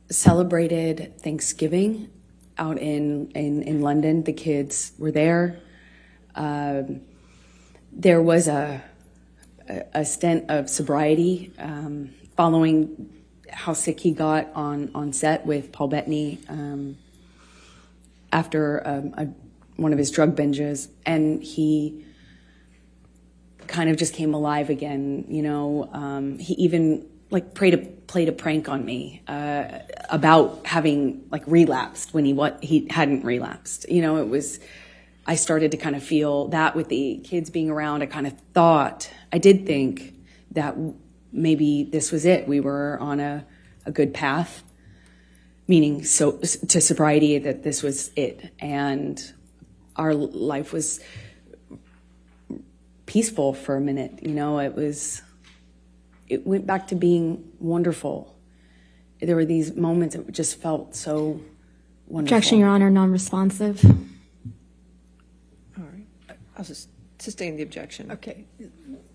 celebrated Thanksgiving out in London. The kids were there. There was a stint of sobriety following how sick he got on set with Paul Bettany. After one of his drug binges, and he kind of just came alive again. He even played a prank on me about having relapsed when he hadn't relapsed. I started to kind of feel that with the kids being around. I did think that maybe this was it. We were on a good path. Meaning to sobriety, that this was it. And our life was peaceful for a minute. It went back to being wonderful. There were these moments that just felt so wonderful. Objection, Your Honor, non-responsive. All right. I'll just sustain the objection. Okay.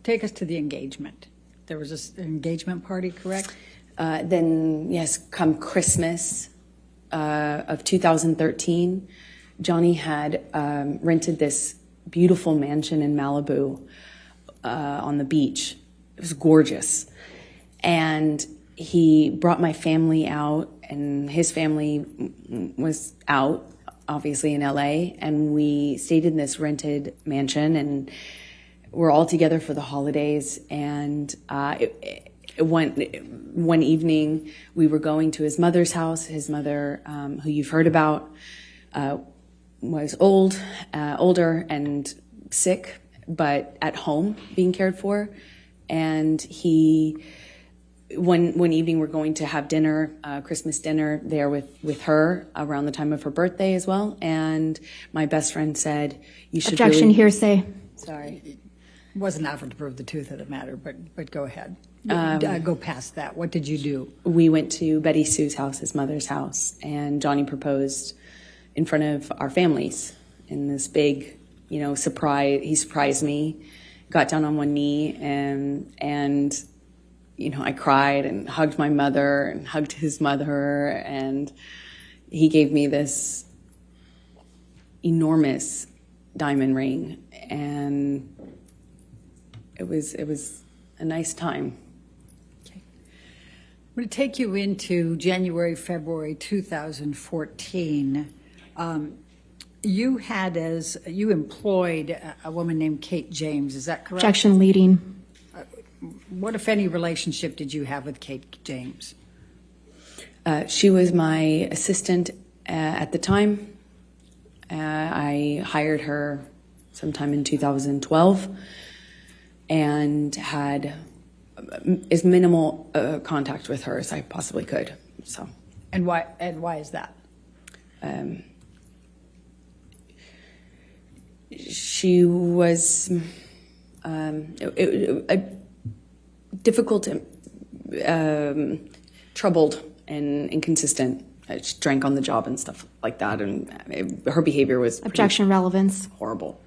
Take us to the engagement. There was an engagement party, correct? Then, yes, come Christmas of 2013, Johnny had rented this beautiful mansion in Malibu on the beach. It was gorgeous. And he brought my family out, and his family was out, obviously, in LA. And we stayed in this rented mansion, and we're all together for the holidays. And one evening, we were going to his mother's house. His mother, who you've heard about, was older and sick, but at home being cared for. And one evening, we're going to have dinner, Christmas dinner there with her around the time of her birthday as well. And my best friend said, "You should." Objection, hearsay. Sorry. Wasn't offered to prove the truth of the matter, but go ahead. Go past that. What did you do? We went to Betty Sue's house, his mother's house, and Johnny proposed in front of our families in this big, surprise. He surprised me, got down on one knee, and I cried and hugged my mother and hugged his mother, and he gave me this enormous diamond ring, and it was a nice time. I'm going to take you into January, February 2014. You employed a woman named Kate James, is that correct? Objection leading. What, if any, relationship did you have with Kate James? She was my assistant at the time. I hired her sometime in 2012 and had as minimal contact with her as I possibly could. So. And why is that? She was difficult, troubled, and inconsistent. She drank on the job and stuff like that, and her behavior was Objection relevance. horrible.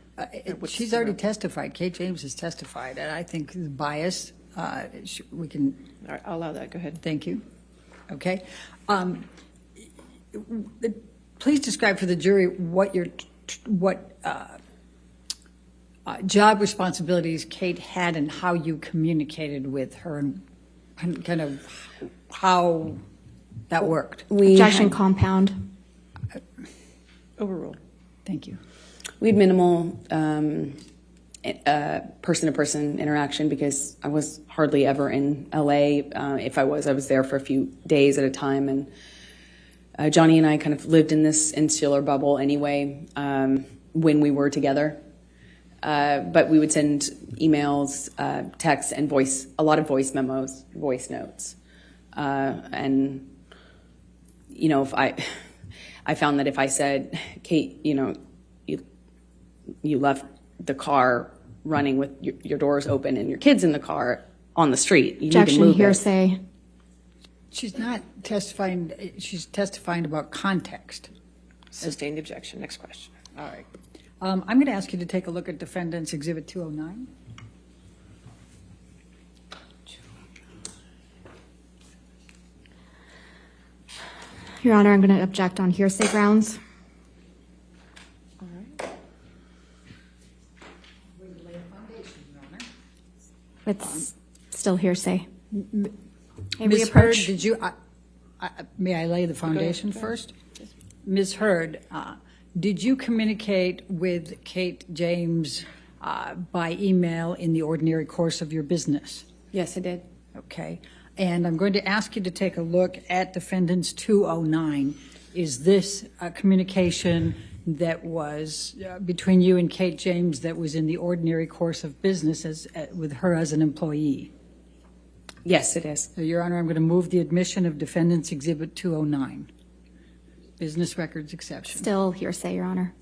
She's already testified. Kate James has testified, and I think the bias, we can... All right, I'll allow that. Go ahead. Thank you. Okay. Please describe for the jury what job responsibilities Kate had and how you communicated with her and kind of how that worked. Objection compound. Overruled. Thank you. We had minimal person-to-person interaction because I was hardly ever in LA. If I was there for a few days at a time. And Johnny and I kind of lived in this insular bubble anyway when we were together. But we would send emails, texts, and a lot of voice memos, voice notes. And, you know, if I found that if I said, Kate, you know, you left the car running with your doors open and your kids in the car on the street. You Objection need to move hearsay. it. She's not testifying. She's testifying about context. Sustained objection. Next question. All right. I'm going to ask you to take a look at Defendant's Exhibit 209. Your Honor, I'm going to object on hearsay grounds. All right. It's still hearsay. May we Ms. Hurd, approach? did you, may I lay the foundation first? Ms. Hurd, did you communicate with Kate James by email in the ordinary course of your business? Yes, I did. Okay. And I'm going to ask you to take a look at Defendant's 209. Is this a communication that was between you and Kate James that was in the ordinary course of business with her as an employee? Yes, it is. So, Your Honor, I'm going to move the admission of Defendant's Exhibit 209. Business records exception. Still hearsay, Your Honor.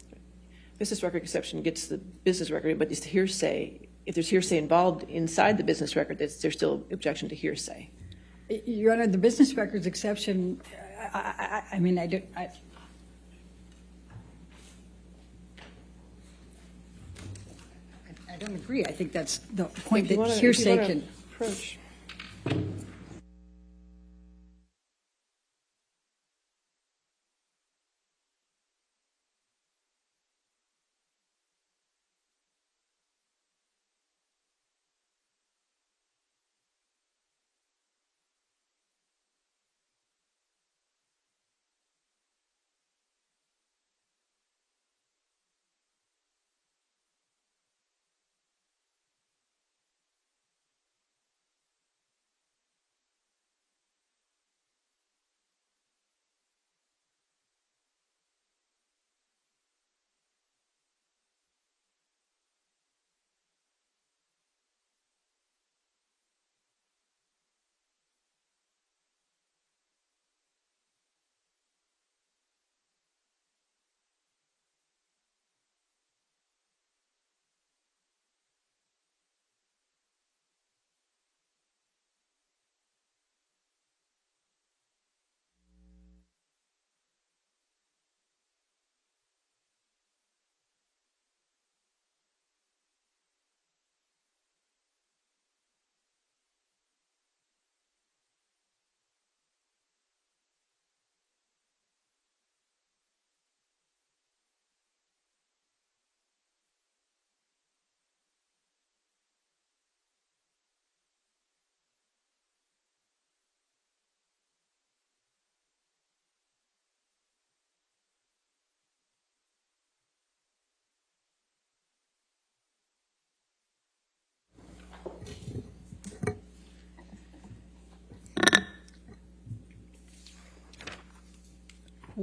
Business record exception gets the business record, but it's hearsay. If there's hearsay involved inside the business record, there's still objection to hearsay. Your Honor, the business records exception, I mean, I don't agree. I think that's the point that hearsay can... Approach.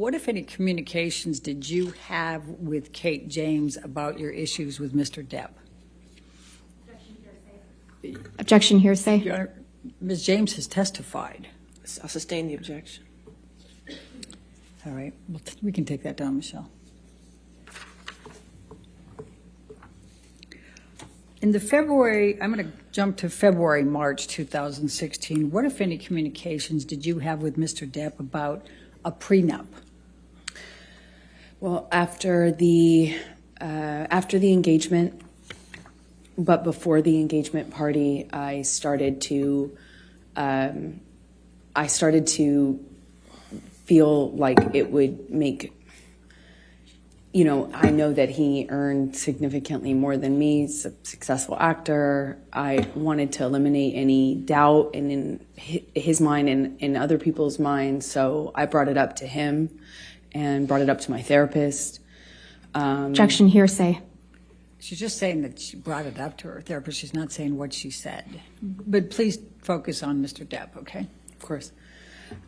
What, if any, communications did you have with Kate James about your issues with Mr. Depp? Objection hearsay. Your Honor, Ms. James has testified. I'll sustain the objection. All right, well, we can take that down, Michelle. In the February, I'm going to jump to February, March 2016. What, if any, communications did you have with Mr. Depp about a prenup? Well, after the engagement, but before the engagement party, I started to feel like it would make, I know that he earned significantly more than me. He's a successful actor. I wanted to eliminate any doubt in his mind and in other people's minds. So I brought it up to him and brought it up to my therapist. Objection hearsay. She's just saying that she brought it up to her therapist. She's not saying what she said. But please focus on Mr. Depp, okay? Of course.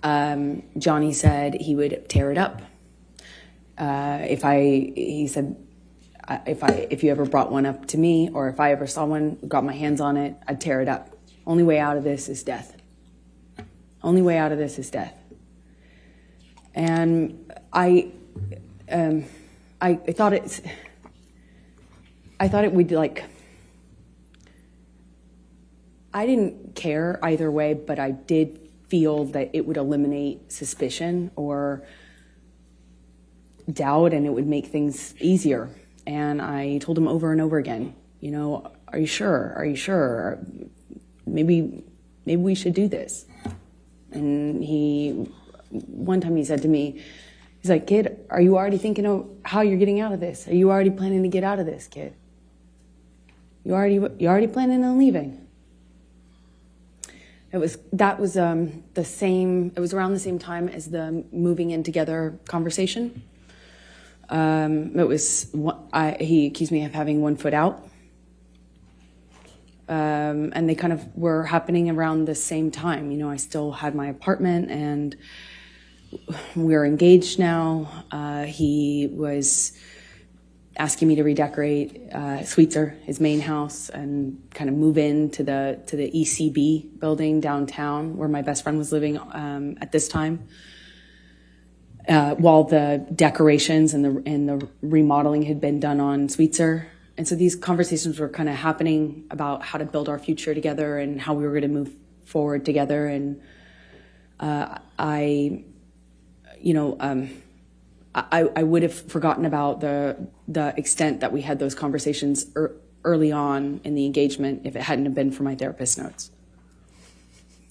Johnny said he would tear it up. He said, if you ever brought one up to me, or if I ever saw one, got my hands on it, I'd tear it up. Only way out of this is death. Only way out of this is death. And I thought it would, like, I didn't care either way, but I did feel that it would eliminate suspicion or doubt, and it would make things easier. And I told him over and over again, are you sure? Are you sure? Maybe we should do this. And one time he said to me, he's like, kid, are you already thinking of how you're getting out of this? Are you already planning to get out of this, kid? You already planning on leaving? It was around the same time as the moving in together conversation. He accused me of having 1 foot out. And they kind of were happening around the same time. I still had my apartment and we're engaged now. He was asking me to redecorate Sweetser, his main house, and kind of move into the ECB building downtown where my best friend was living at this time. While the decorations and the remodeling had been done on Sweetser. And so these conversations were kind of happening about how to build our future together and how we were going to move forward together. And I would have forgotten about the extent that we had those conversations early on in the engagement if it hadn't have been for my therapist's notes.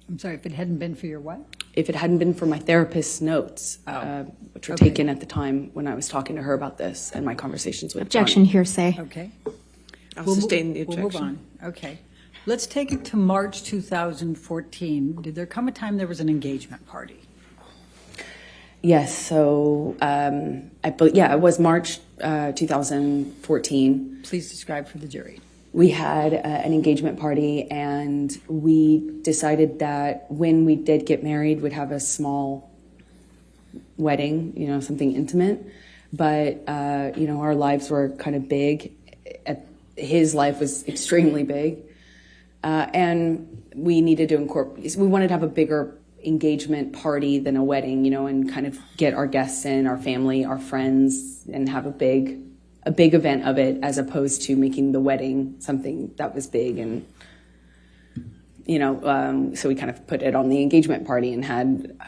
I'm sorry, if it hadn't been for your what? If it hadn't been for my therapist's notes, which were taken at the time when I was talking to her about this and my conversations with Objection Johnny. hearsay. Okay. I'll sustain the objection. We'll move on. Okay. Let's take it to March 2014. Did there come a time there was an engagement party? Yes, so it was March 2014. Please describe for the jury. We had an engagement party, and we decided that when we did get married, we'd have a small wedding, something intimate. But, our lives were kind of big. His life was extremely big. And we needed to we wanted to have a bigger engagement party than a wedding, and kind of get our guests in, our family, our friends, and have a big event of it, as opposed to making the wedding something that was big. And, so we kind of put it on the engagement party and had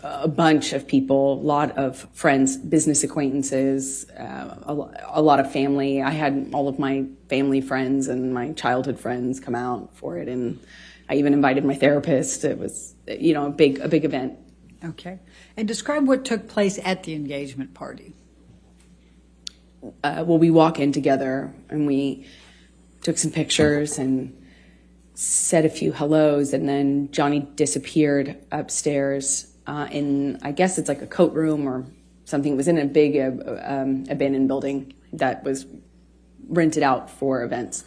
a bunch of people, a lot of friends, business acquaintances, a lot of family. I had all of my family friends and my childhood friends come out for it. And I even invited my therapist. It was, a big event. Okay. And describe what took place at the engagement party. We walk in together and we took some pictures and said a few hellos, and then Johnny disappeared upstairs in, I guess it's like a coat room or something. It was in a big abandoned building that was rented out for events.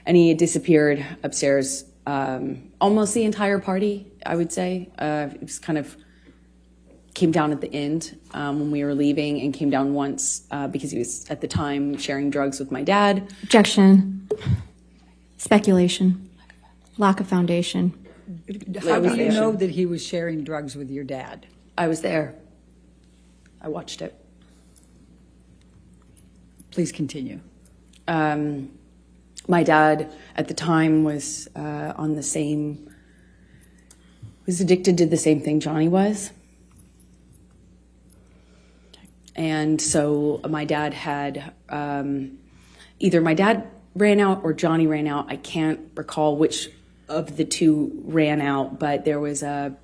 And he had disappeared upstairs almost the entire party, I would say. It was kind of came down at the end when we were leaving, and came down once because he was at the time sharing drugs with my dad. Objection. Speculation. Lack of foundation. How do you know that he was sharing drugs with your dad? I was there. I watched it. Please continue. My dad at the time was was addicted to the same thing Johnny was. And so my dad had, either my dad ran out or Johnny ran out. I can't recall which of the two ran out, but there was they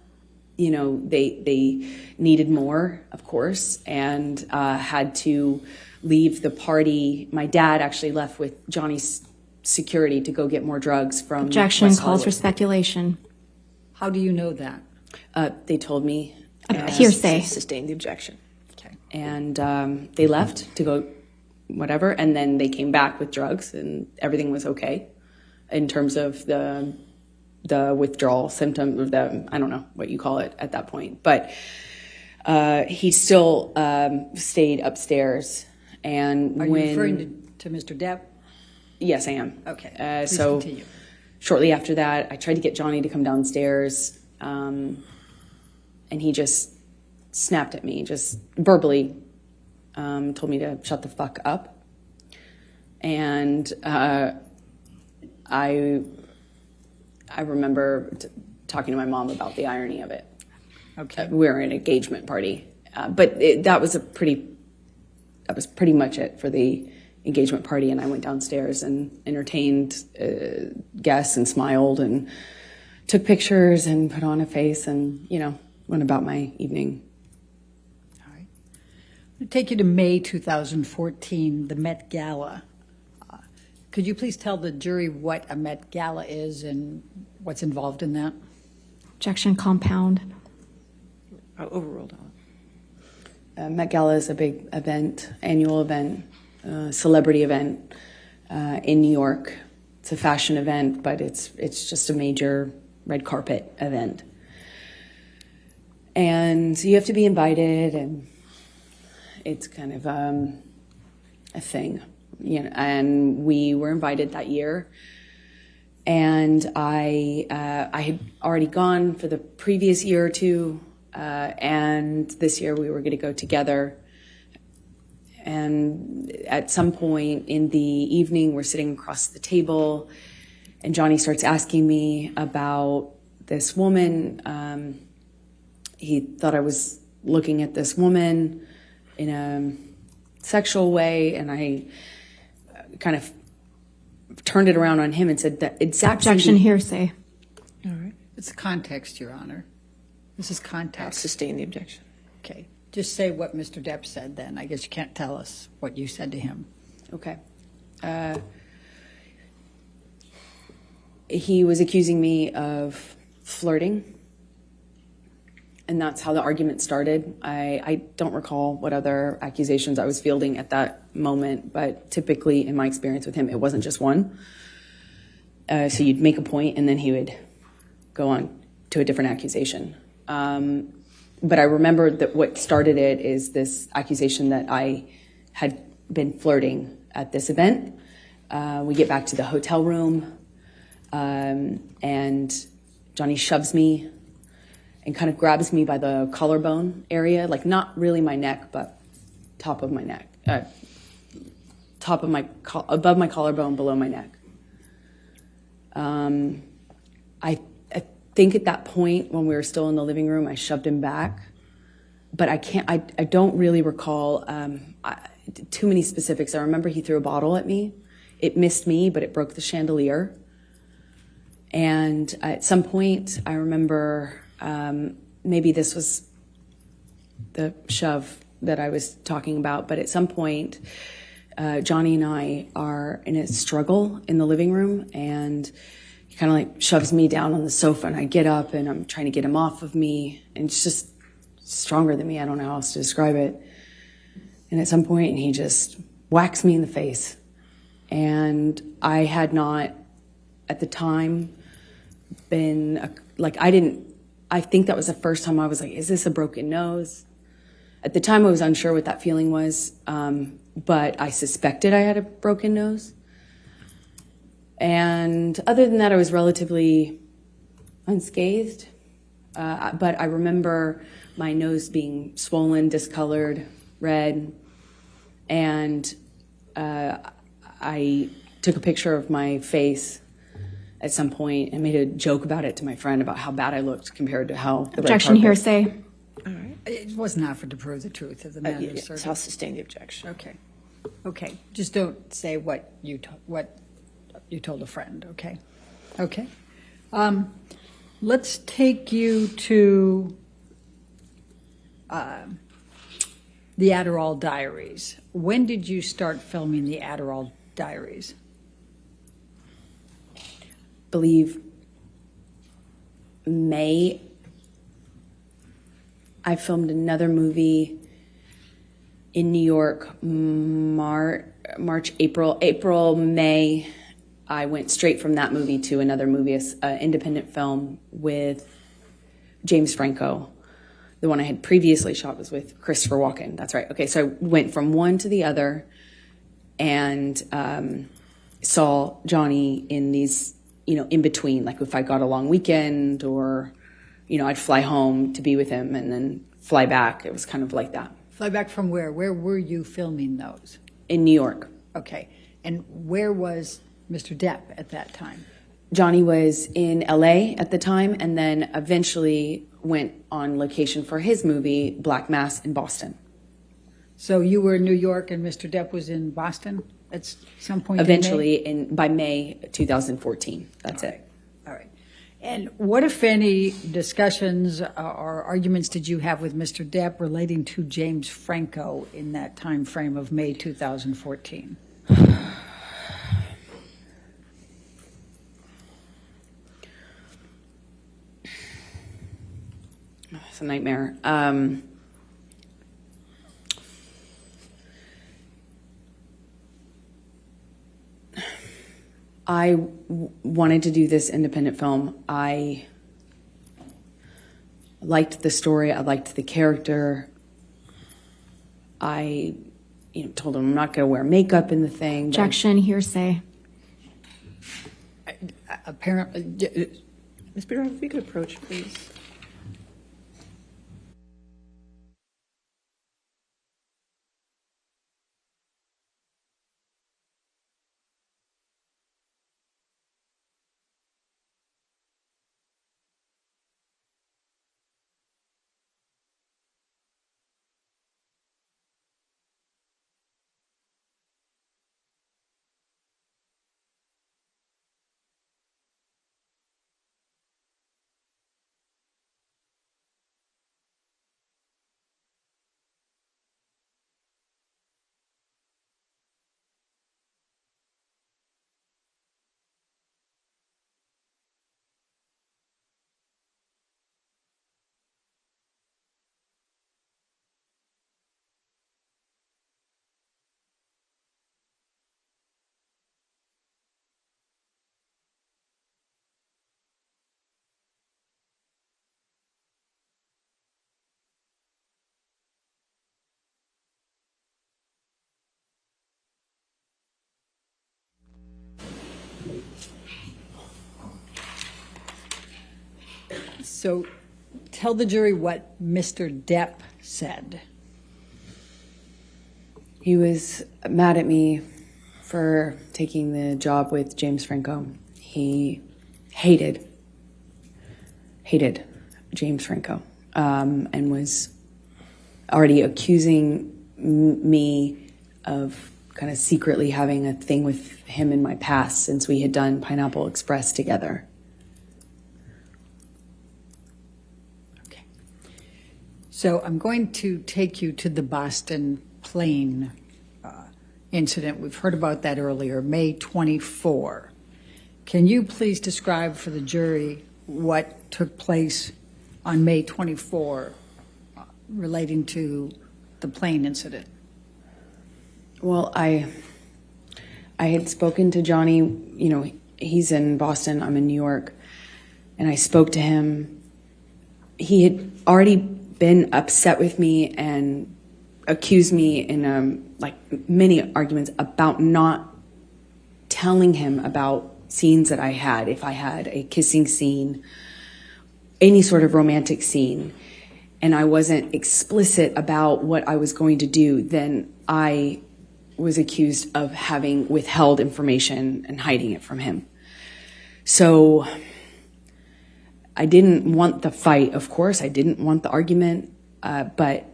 needed more, of course, and had to leave the party. My dad actually left with Johnny's security to go get more drugs from Objection. West Calls for Hollywood. speculation. How do you know that? They told me. Hearsay. Sustain the objection. Okay. And they left to go whatever, and then they came back with drugs, and everything was okay in terms of the withdrawal symptom, or I don't know what you call it at that point. But he still stayed upstairs. And Are you referring to Mr. Depp? Yes, I am. Okay. Please So continue. shortly after that, I tried to get Johnny to come downstairs, and he just snapped at me, just verbally told me to shut the fuck up. And I remember talking to my mom about the irony of it. Okay. We were in an engagement party, but that was pretty much it for the engagement party. And I went downstairs and entertained guests and smiled and took pictures and put on a face and, went about my evening. All right. I'm going to take you to May 2014, the Met Gala. Could you please tell the jury what a Met Gala is and what's involved in that? Objection. Compound. Overruled. Met Gala is a big event, annual event, celebrity event in New York. It's a fashion event, but it's just a major red carpet event. And you have to be invited, and it's kind of a thing, and we were invited that year. And I had already gone for the previous year or two, and this year we were going to go together. And at some point in the evening, we're sitting across the table, and Johnny starts asking me about this woman. He thought I was looking at this woman in a sexual way, and I kind of turned it around on him and said that exactly. Objection. Hearsay. All right. It's context, Your Honor. This is context. Sustain the objection. Okay. Just say what Mr. Depp said then. I guess you can't tell us what you said to him. Okay. He was accusing me of flirting, and that's how the argument started. I don't recall what other accusations I was fielding at that moment, but typically in my experience with him, it wasn't just one. So you'd make a point, and then he would go on to a different accusation. But I remember that what started it is this accusation that I had been flirting at this event. We get back to the hotel room, and Johnny shoves me and kind of grabs me by the collarbone area, like not really my neck, but top of my neck, above my collarbone, below my neck. I think at that point, when we were still in the living room, I shoved him back, but I don't really recall too many specifics. I remember he threw a bottle at me. It missed me, but it broke the chandelier. And at some point, I remember maybe this was the shove that I was talking about, but at some point, Johnny and I are in a struggle in the living room, and he kind of like shoves me down on the sofa, and I get up and I'm trying to get him off of me, and it's just stronger than me. I don't know how else to describe it. And at some point, he just whacks me in the face. And I had not, at the time, been, I didn't I think that was the first time I was like, is this a broken nose? At the time, I was unsure what that feeling was, but I suspected I had a broken nose. And other than that, I was relatively unscathed. But I remember my nose being swollen, discolored, red. And I took a picture of my face at some point and made a joke about it to my friend about how bad I looked compared to how the Objection, red carpet. hearsay. It wasn't offered to prove the truth of the matter, sir. I'll sustain the objection. Okay. Okay. Just don't say what you told a friend, okay? Okay. Let's take you to the Adderall Diaries. When did you start filming the Adderall Diaries? Believe May. I filmed another movie in New York, March, April, May. I went straight from that movie to another movie, an independent film with James Franco. The one I had previously shot was with Christopher Walken. That's right. Okay, so I went from one to the other and saw Johnny in these, in between. Like if I got a long weekend or, I'd fly home to be with him and then fly back. It was kind of like that. Fly back from where? Where were you filming those? In New York. Okay. And where was Mr. Depp at that time? Johnny was in LA at the time and then eventually went on location for his movie, Black Mass, in Boston. So you were in New York and Mr. Depp was in Boston at some point? Eventually, by May 2014. That's it. All right. And what, if any, discussions or arguments did you have with Mr. Depp relating to James Franco in that time frame of May 2014? It's a nightmare. I wanted to do this independent film. I liked the story. I liked the character. I told him I'm not going to wear makeup in the thing. Objection, hearsay. Apparently, Ms. Bitter, if we could approach, please. so tell the jury what Mr. Depp said. He was mad at me for taking the job with James Franco. He hated James Franco and was already accusing me of kind of secretly having a thing with him in my past since we had done Pineapple Express together. Okay. So I'm going to take you to the Boston plane incident. We've heard about that earlier, May 24. Can you please describe for the jury what took place on May 24 relating to the plane incident? Well, I had spoken to Johnny, he's in Boston, I'm in New York, and I spoke to him he had already been upset with me and accused me in like many arguments about not telling him about scenes that I had. If I had a kissing scene, any sort of romantic scene, and I wasn't explicit about what I was going to do, then I was accused of having withheld information and hiding it from him. So I didn't want the fight, of course. I didn't want the argument, but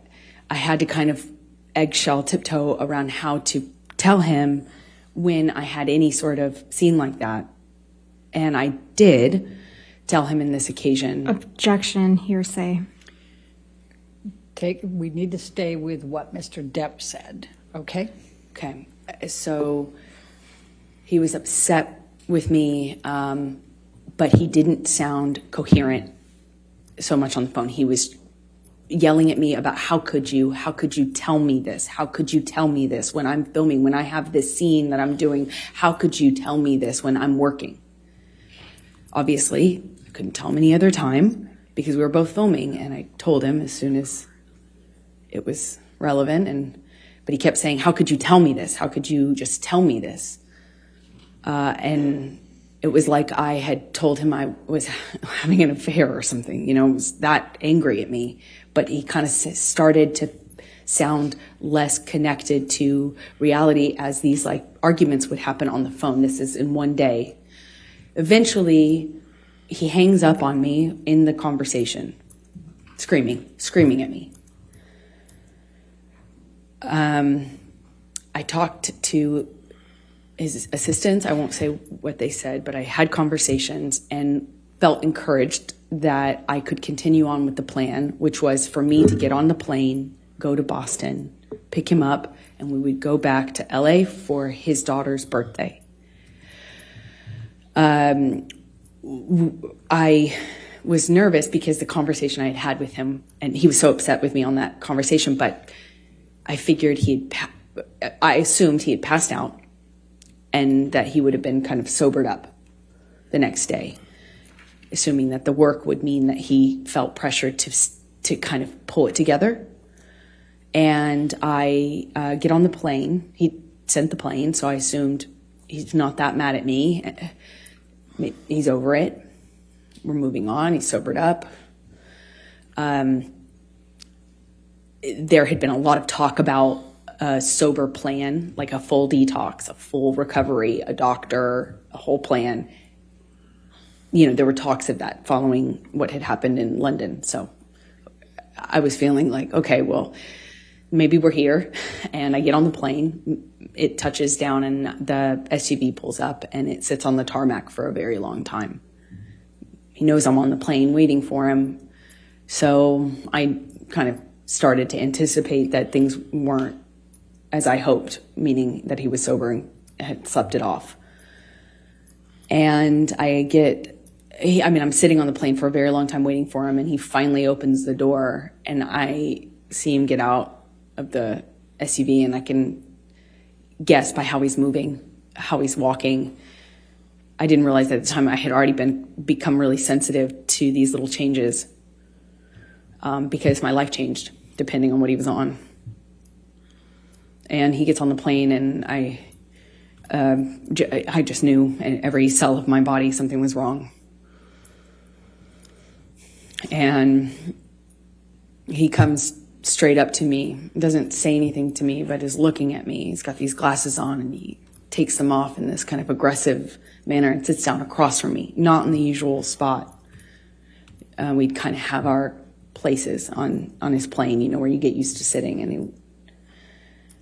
I had to kind of eggshell tiptoe around how to tell him when I had any sort of scene like that. And I did tell him in this occasion. Objection, hearsay. We need to stay with what Mr. Depp said, okay? Okay, so he was upset with me, but he didn't sound coherent so much on the phone. He was yelling at me about how could you tell me this? How could you tell me this when I'm filming, when I have this scene that I'm doing? How could you tell me this when I'm working? Obviously, I couldn't tell him any other time because we were both filming, and I told him as soon as it was relevant, but he kept saying, how could you tell me this? How could you just tell me this? And it was like I had told him I was having an affair or something, you know, it was that angry at me. But he kind of started to sound less connected to reality as these like arguments would happen on the phone. This is in one day. Eventually, he hangs up on me in the conversation, screaming at me. I talked to his assistants. I won't say what they said, but I had conversations and felt encouraged that I could continue on with the plan, which was for me to get on the plane, go to Boston, pick him up, and we would go back to LA for his daughter's birthday. I was nervous because the conversation I had had with him, and he was so upset with me on that conversation, but I figured I assumed he had passed out and that he would have been kind of sobered up the next day, assuming that the work would mean that he felt pressure to kind of pull it together. And I get on the plane. He sent the plane, so I assumed he's not that mad at me. He's over it. We're moving on. He's sobered up. There had been a lot of talk about a sober plan, like a full detox, a full recovery, a doctor, a whole plan. You know, there were talks of that following what had happened in London. So I was feeling like, okay, well, maybe we're here. And I get on the plane. It touches down and the SUV pulls up and it sits on the tarmac for a very long time. He knows I'm on the plane waiting for him. So I kind of started to anticipate that things weren't as I hoped, meaning that he was sober and had slept it off. And I'm sitting on the plane for a very long time waiting for him, and he finally opens the door, and I see him get out of the SUV, and I can guess by how he's moving, how he's walking. I didn't realize at the time I had already become really sensitive to these little changes because my life changed depending on what he was on. And he gets on the plane, and I just knew in every cell of my body something was wrong. And he comes straight up to me, doesn't say anything to me, but is looking at me. He's got these glasses on, and he takes them off in this kind of aggressive manner and sits down across from me, not in the usual spot. We'd kind of have our places on his plane, you know, where you get used to sitting. And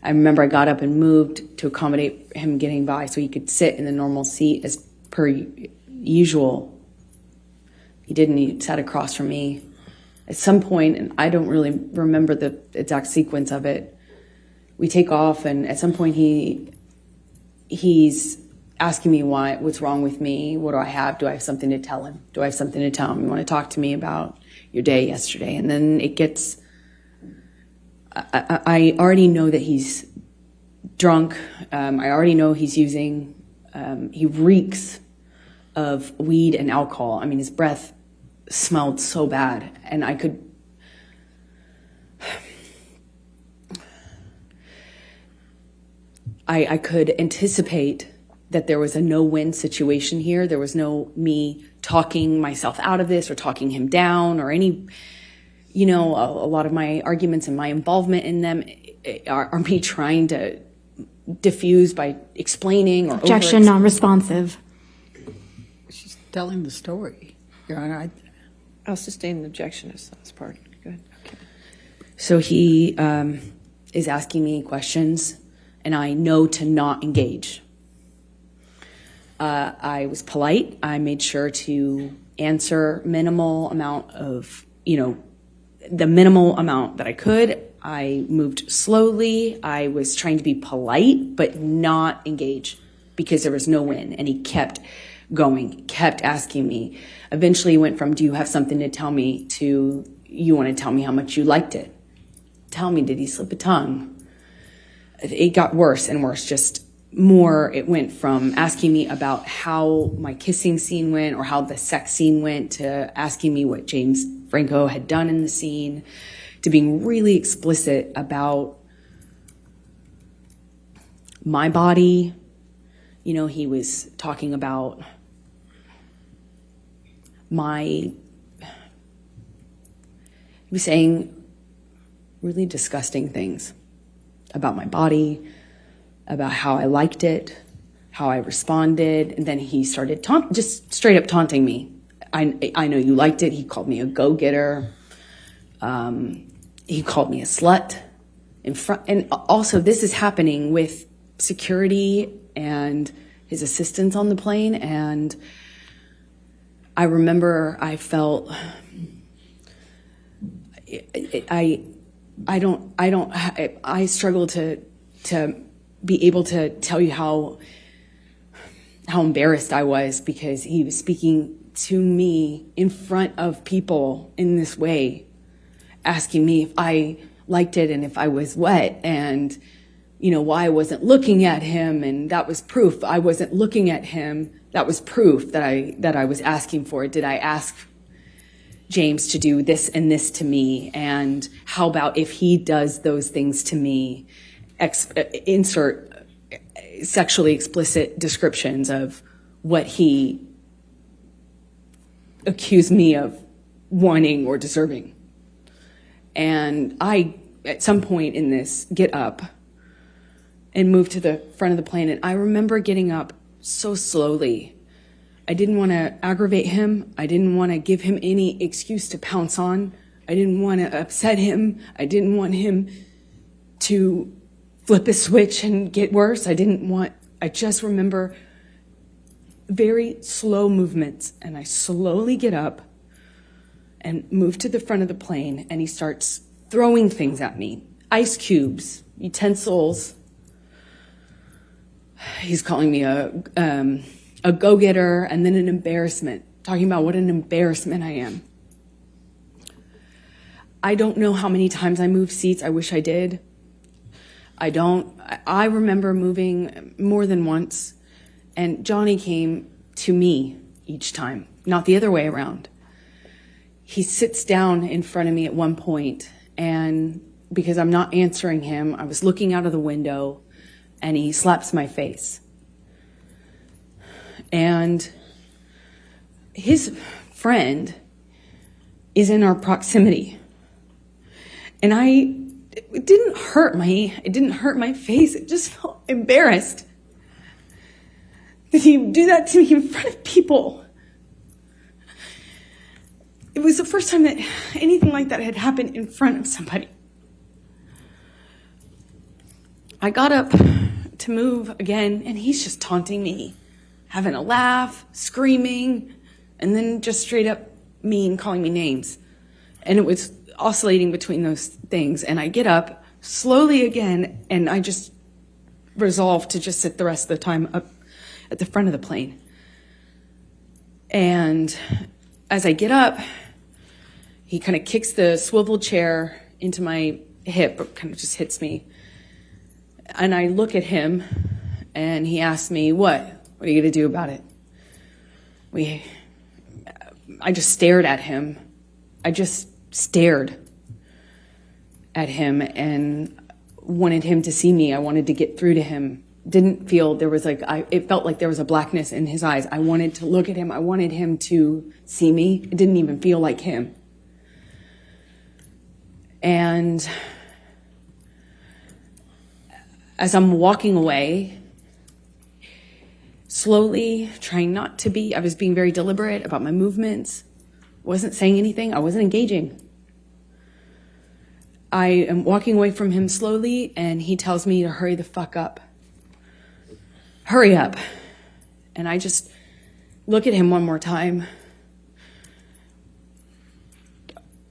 I remember I got up and moved to accommodate him getting by so he could sit in the normal seat as per usual. He didn't. He sat across from me. At some point, and I don't really remember the exact sequence of it, we take off, and at some point he's asking me what's wrong with me. What do I have? Do I have something to tell him? Do I have something to tell him? You want to talk to me about your day yesterday? And then it gets, I already know that he's drunk. I already know he's using, he reeks of weed and alcohol. I mean, his breath smelled so bad, and I could anticipate that there was a no-win situation here. There was no me talking myself out of this or talking him down or any, a lot of my arguments and my involvement in them are me trying to diffuse by explaining or Objection, non-responsive. She's telling the story, Your Honor. I'll sustain the objection as part. Go ahead. Okay. So he is asking me questions, and I know to not engage. I was polite. I made sure to answer minimal amount of, the minimal amount that I could. I moved slowly. I was trying to be polite, but not engage because there was no win. And he kept going, kept asking me. Eventually went from, do you have something to tell me, to, you want to tell me how much you liked it? Tell me, did he slip a tongue? It got worse and worse, just more. It went from asking me about how my kissing scene went or how the sex scene went to asking me what James Franco had done in the scene, to being really explicit about my body. He was talking about he was saying really disgusting things about my body, about how I liked it, how I responded, and then he started just straight up taunting me. I know you liked it. He called me a go-getter. He called me a slut in front, and also this is happening with security and his assistants on the plane. And I remember I felt I struggle to be able to tell you how embarrassed I was, because he was speaking to me in front of people in this way, asking me if I liked it and if I was wet, and why I wasn't looking at him, and that was proof I wasn't looking at him. That was proof that I was asking for. Did I ask James to do this and this to me? And how about if he does those things to me? Insert sexually explicit descriptions of what he accused me of wanting or deserving. And I, at some point in this, get up and move to the front of the plane. And I remember getting up so slowly. I didn't want to aggravate him. I didn't want to give him any excuse to pounce on. I didn't want to upset him. I didn't want him to flip a switch and get worse. I just remember very slow movements, and I slowly get up and move to the front of the plane, and he starts throwing things at me. Ice cubes, utensils. He's calling me a go-getter, and then an embarrassment, talking about what an embarrassment I am. I don't know how many times I moved seats. I wish I did. I remember moving more than once, and Johnny came to me each time, not the other way around. He sits down in front of me at one point, and because I'm not answering him, I was looking out of the window, and he slaps my face. And his friend is in our proximity. And it didn't hurt my face. It just felt embarrassed. Did he do that to me in front of people? It was the first time that anything like that had happened in front of somebody. I got up to move again, and he's just taunting me, having a laugh, screaming, and then just straight up mean, calling me names. And it was oscillating between those things. And I get up slowly again, and I just resolve to just sit the rest of the time up at the front of the plane. And as I get up, he kind of kicks the swivel chair into my hip, or kind of just hits me. And I look at him, and he asks me, what are you going to do about it? I just stared at him. I just stared at him and wanted him to see me. I wanted to get through to him. Didn't feel there was it felt like there was a blackness in his eyes. I wanted to look at him. I wanted him to see me. It didn't even feel like him. And as I'm walking away, slowly, trying not to be, I was being very deliberate about my movements, wasn't saying anything, I wasn't engaging. I am walking away from him slowly, and he tells me to hurry the fuck up. Hurry up. And I just look at him one more time,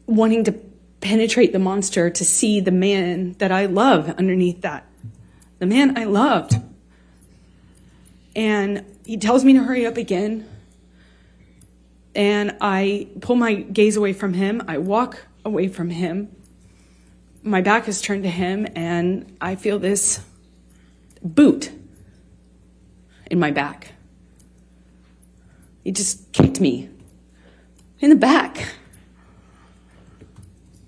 wanting to penetrate the monster to see the man that I love underneath that. The man I loved. And he tells me to hurry up again. And I pull my gaze away from him. I walk away from him. My back is turned to him, and I feel this boot in my back. He just kicked me in the back.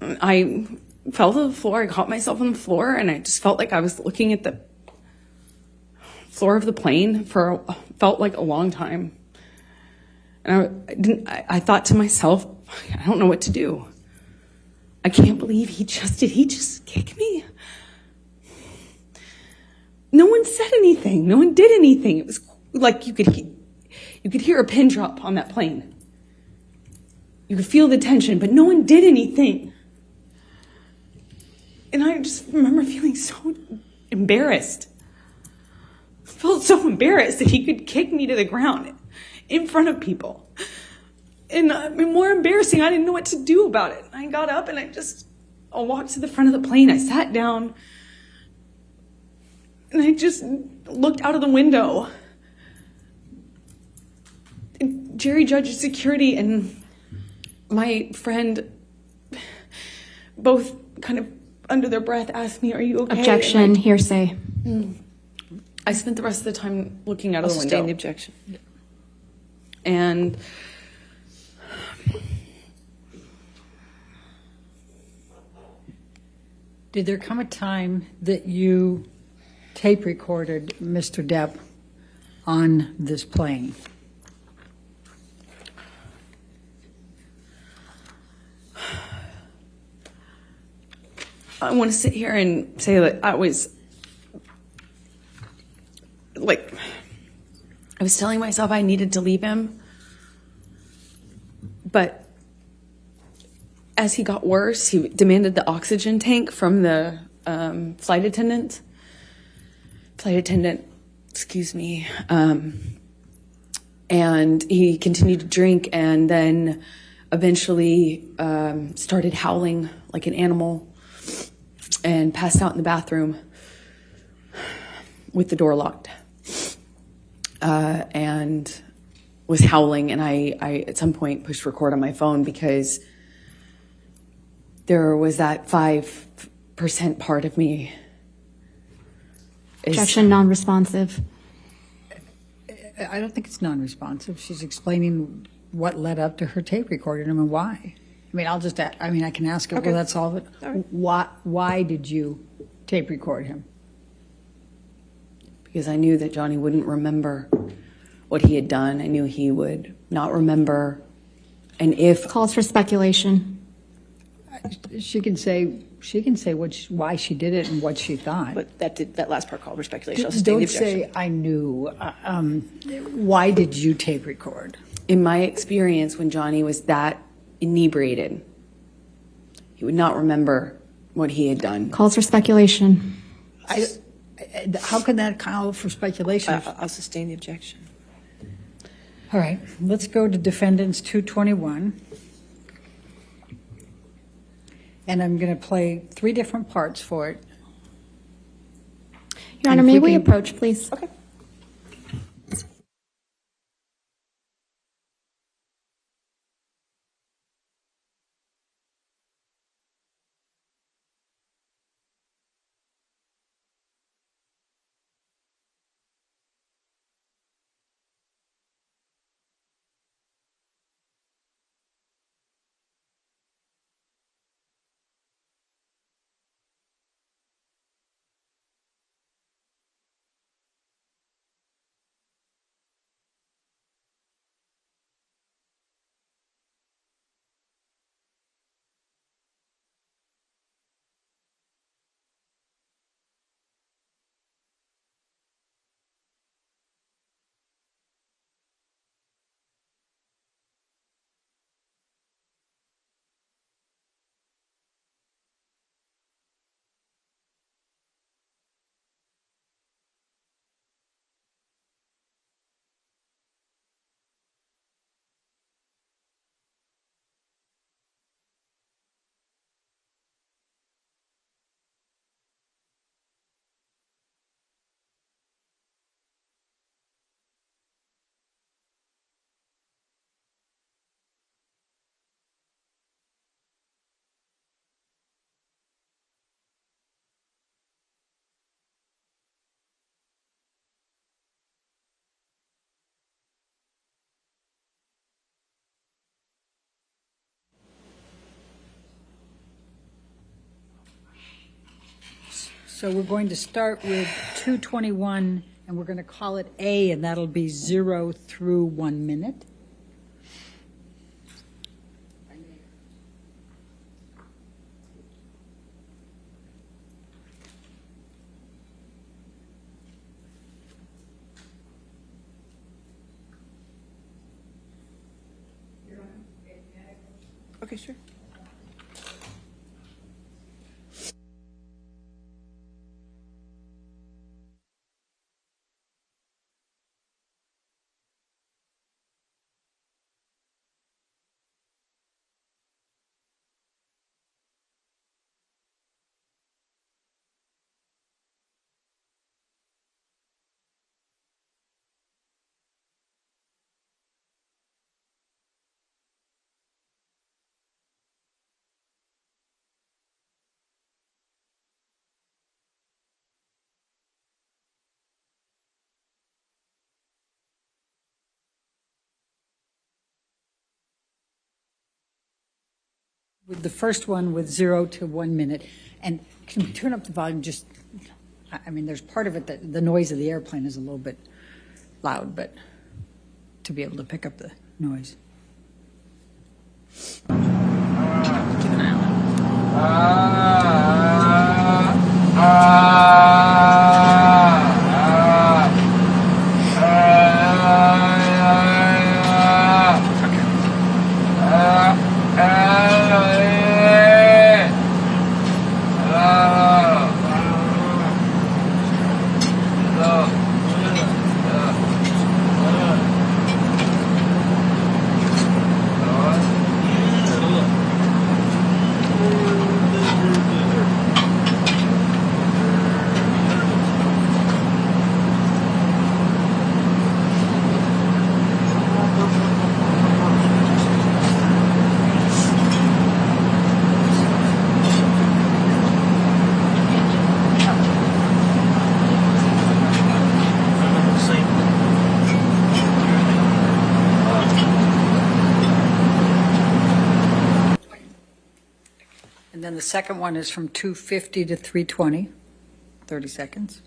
I fell to the floor. I caught myself on the floor, and I just felt like I was looking at the floor of the plane felt like a long time. And I thought to myself, I don't know what to do. I can't believe he just kick me? No one said anything. No one did anything. It was like you could hear a pin drop on that plane. You could feel the tension, but no one did anything. And I just remember feeling so embarrassed. I felt so embarrassed that he could kick me to the ground in front of people. And more embarrassing, I didn't know what to do about it. I got up and I walked to the front of the plane. I sat down and I just looked out of the window. And Jerry Judge's security and my friend both kind of under their breath asked me, "Are you okay?" Objection, hearsay. I spent the rest of the time looking out of the window. Sustain the objection. And Did there come a time that you tape recorded Mr. Depp on this plane? I want to sit here and say that I was telling myself I needed to leave him. But as he got worse, he demanded the oxygen tank from the flight attendant, excuse me. And he continued to drink and then eventually started howling like an animal and passed out in the bathroom with the door locked. And was howling, and I at some point pushed record on my phone because there was that 5% part of me. Objection, non-responsive. I don't think it's non-responsive. She's explaining what led up to her tape recording him and why. I mean, I can ask her, Okay. well, that's all of it. All right. Why did you tape record him? Because I knew that Johnny wouldn't remember what he had done. I knew he would not remember. And if Calls for speculation. She can say why she did it and what she thought. But that last part called for speculation. I'll sustain the Don't objection. say I knew. Why did you tape record? in my experience, when Johnny was that inebriated, he would not remember what he had done. Calls for speculation. How can that call for speculation? I'll sustain the objection. All right, let's go to defendants 221. And I'm going to play 3 different parts for it. Your Honor, And if may we we can- approach, please? Okay. So we're going to start with 221, and we're going to call it A, and that'll be 0 through 1 minute. Okay, sure. With the first one with 0 to 1 minute. And can we turn up the volume just, I mean, there's part of it that the noise of the airplane is a little bit loud, but to be able to pick up the noise. And then the second one is from 2:50 to 3:20, 30 seconds.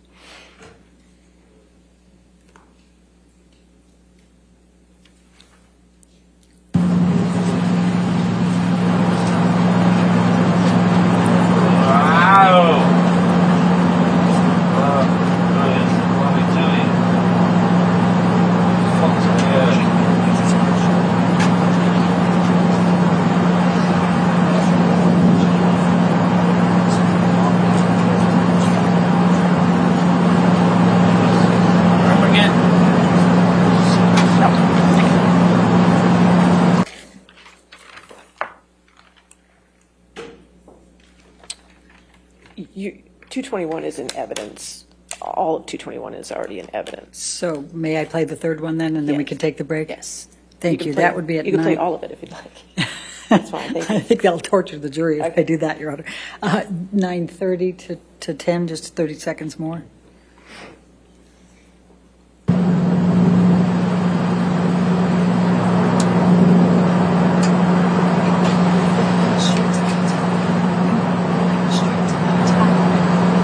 You, 221 is in evidence. All of 221 is already in evidence. So may I play the third one then, and then we Yes. can take the break? Yes. Thank can you. play- That would be at You can play 9. all of it if you'd like. That's fine, thank you. I think that'll torture the jury if Okay. I do that, Your Honor. 9:30 to 10, just 30 seconds more.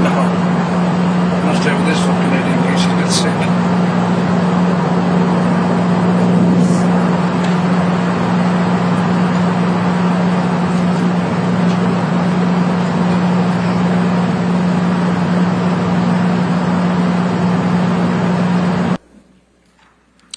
I'm not staying with this fucking lady in case she gets sick.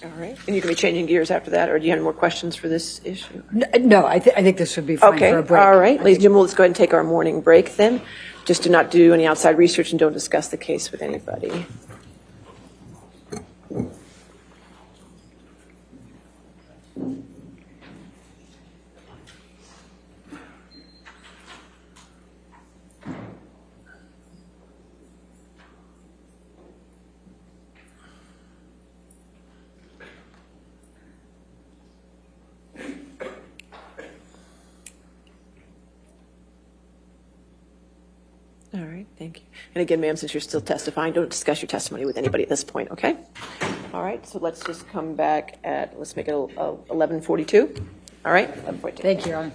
All right. And you can be changing gears after that, or do you have any more questions for this issue? No, I think this would be fine Okay, for a break. all right. I Ladies and think- gentlemen, let's go ahead and take our morning break then. Just do not do any outside research and don't discuss the case with anybody. All right, thank you. And again, ma'am, since you're still testifying, don't discuss your testimony with anybody at this point, okay? All right, so let's just come back at, let's make it 11:42. All right, 11:42. Thank you, Your Honor.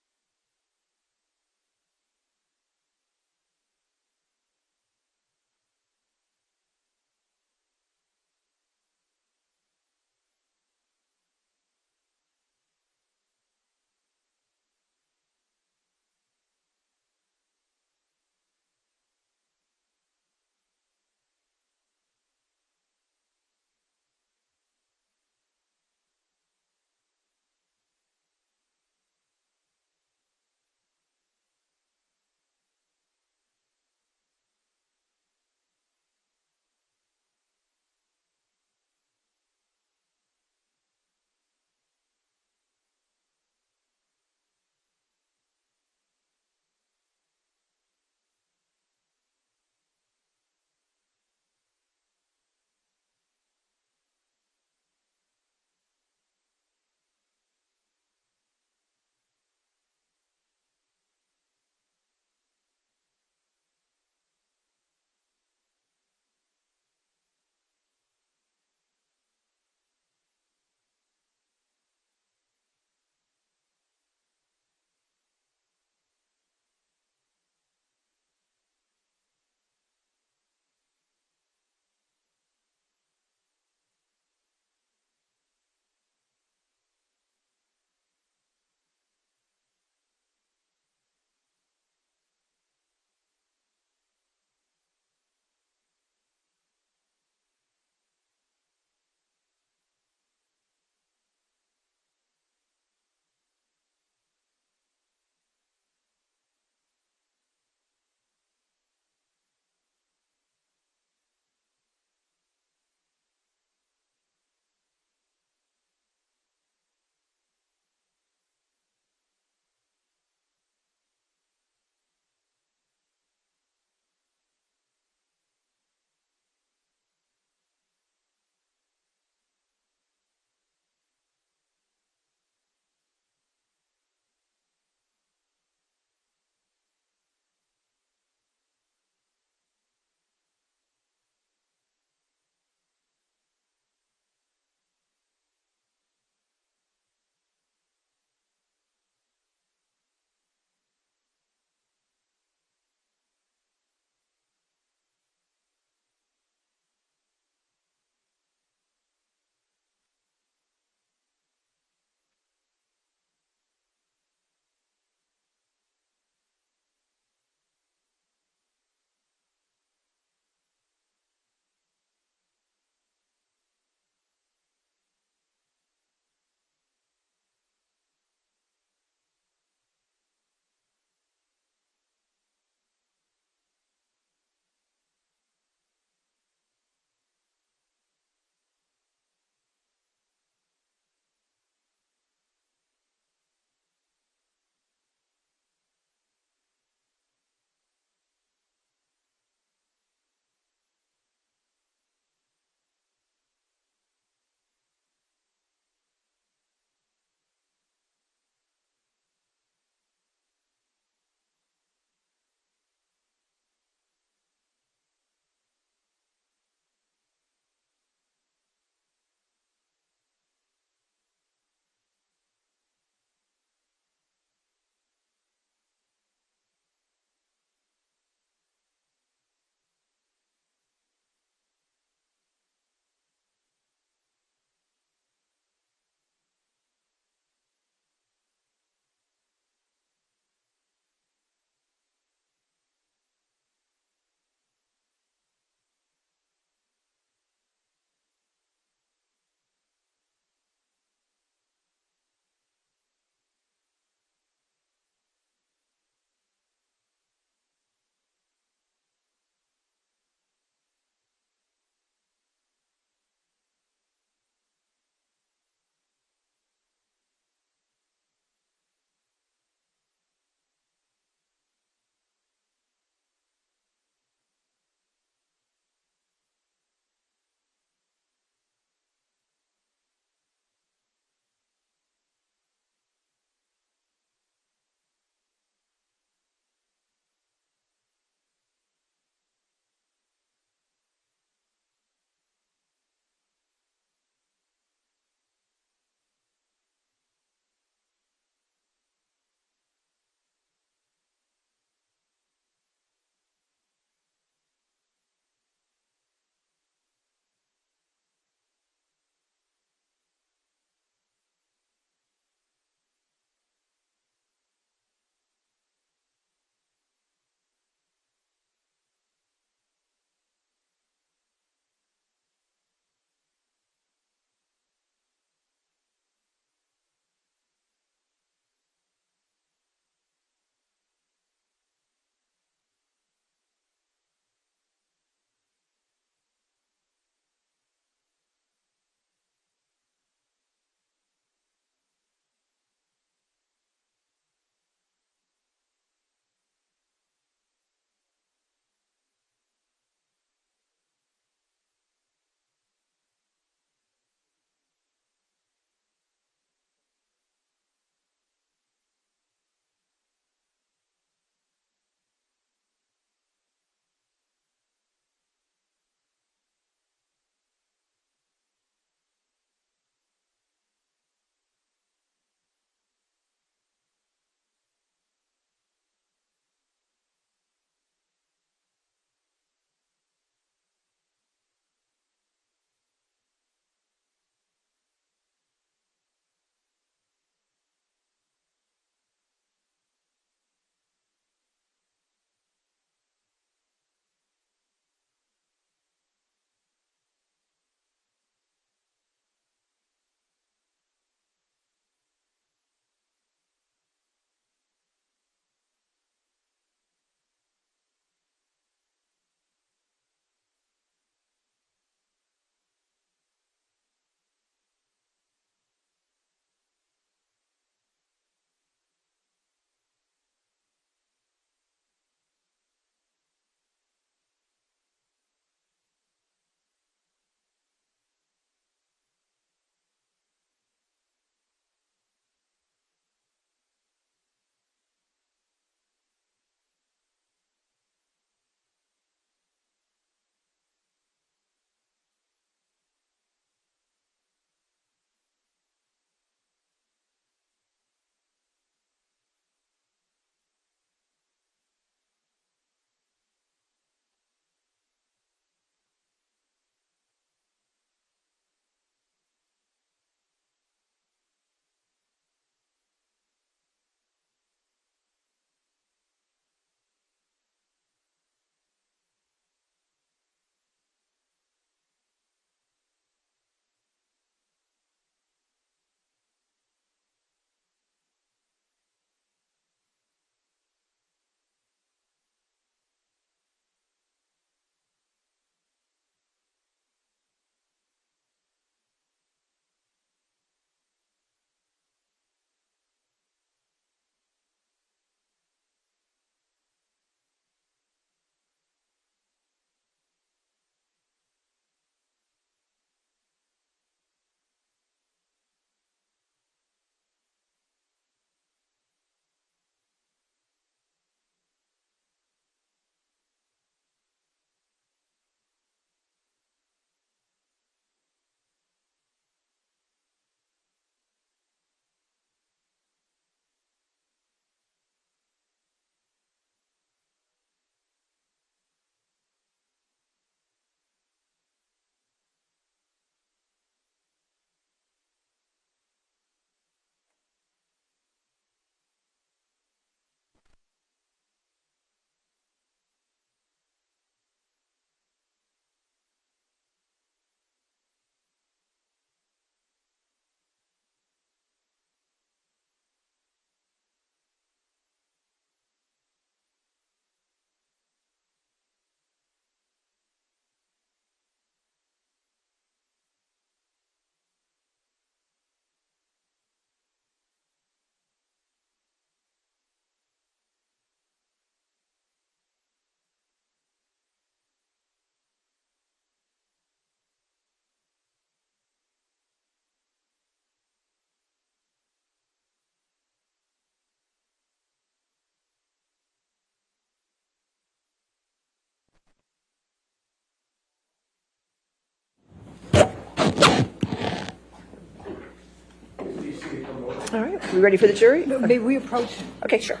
All right, we ready for the jury? May we approach? Okay, sure.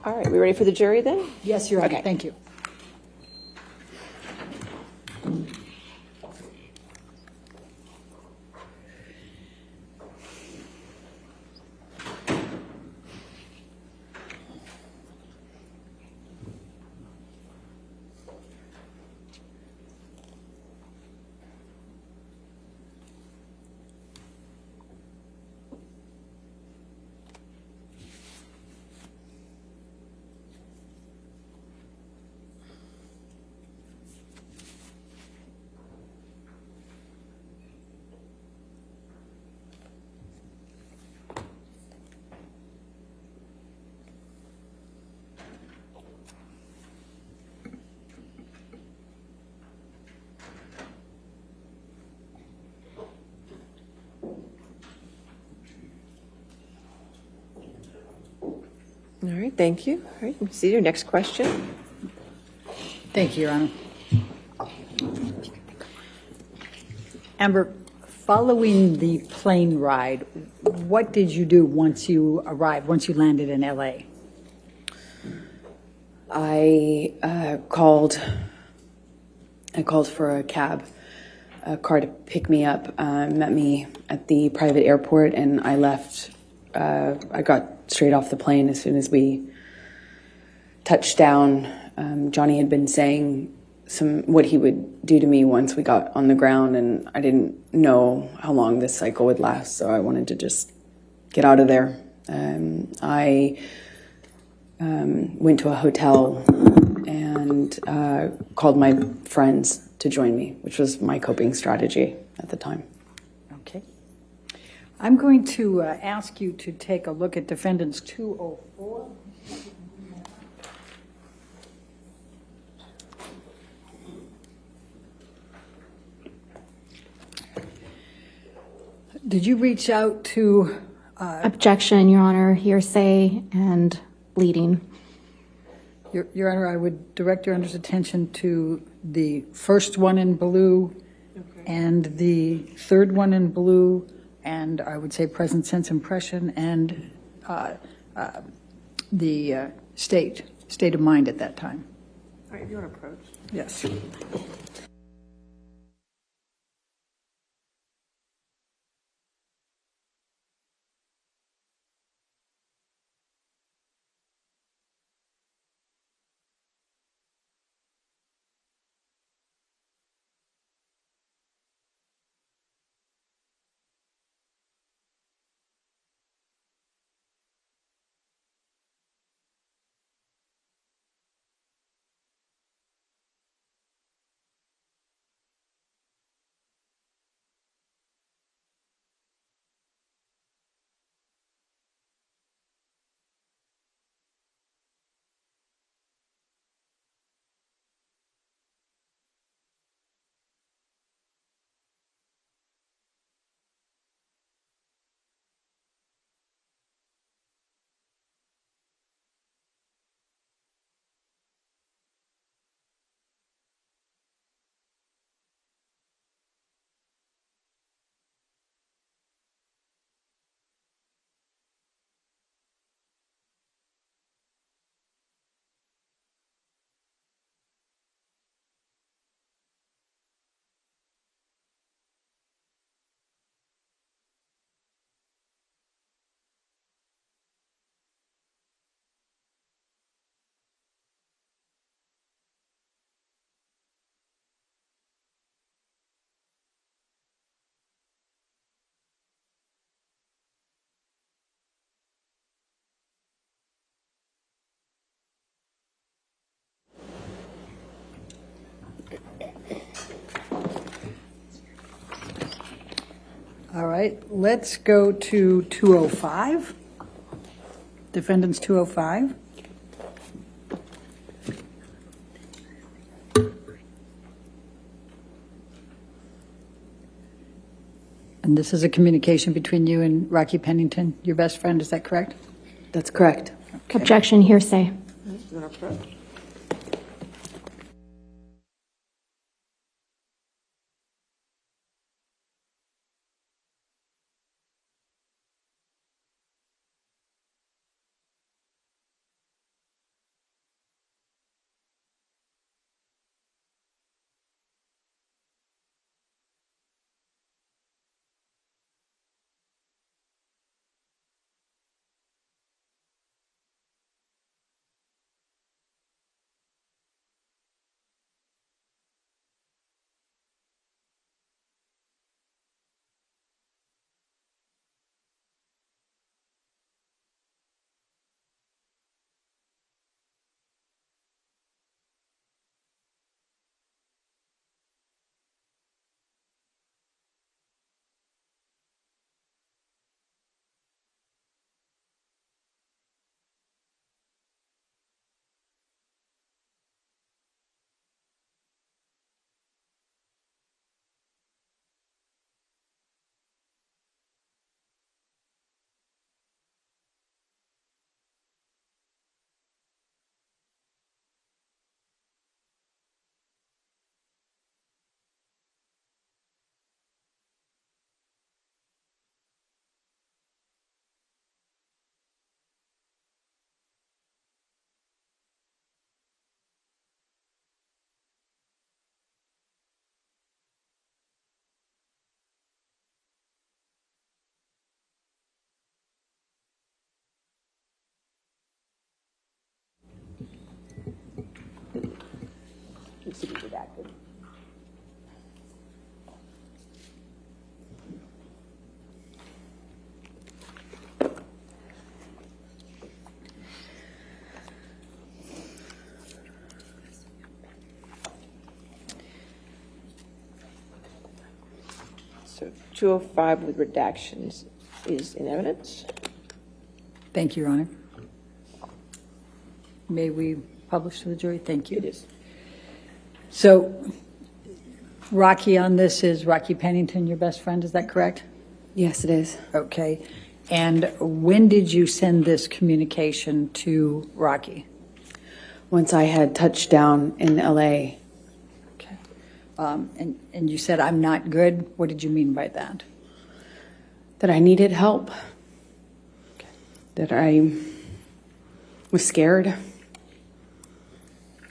All right, we ready for the jury then? Yes, Your Honor. Okay. Thank you. All right, thank you. All right, see your next question. Thank you, Your Honor. Amber, following the plane ride, what did you do once you arrived, once you landed in L.A.? I called for a cab, a car to pick me up, met me at the private airport, and I left. I got straight off the plane as soon as we touched down. Johnny had been saying what he would do to me once we got on the ground, and I didn't know how long this cycle would last, so I wanted to just get out of there. I went to a hotel and called my friends to join me, which was my coping strategy at the time. Okay. I'm going to ask you to take a look at Defendants 204. Did you reach out to... Objection, Your Honor, hearsay and bleeding. Your Honor, I would direct Your Honor's attention to the first one in blue and the third one in blue, and I would say present sense impression and the state of mind at that time. All right, if you want to approach. Yes. All right, let's go to 205. Defendants 205. And this is a communication between you and Rocky Pennington, your best friend, is that correct? That's correct. Objection, hearsay. Needs to be redacted. So 205 with redactions is in evidence. Thank you, Your Honor. May we publish to the jury? Thank you. It is. So, Rocky on this is Rocky Pennington, your best friend, is that correct? Yes, it is. Okay. And when did you send this communication to Rocky? Once I had touched down in LA, Okay. And you said, I'm not good. What did you mean by that? that I needed help, that I was scared.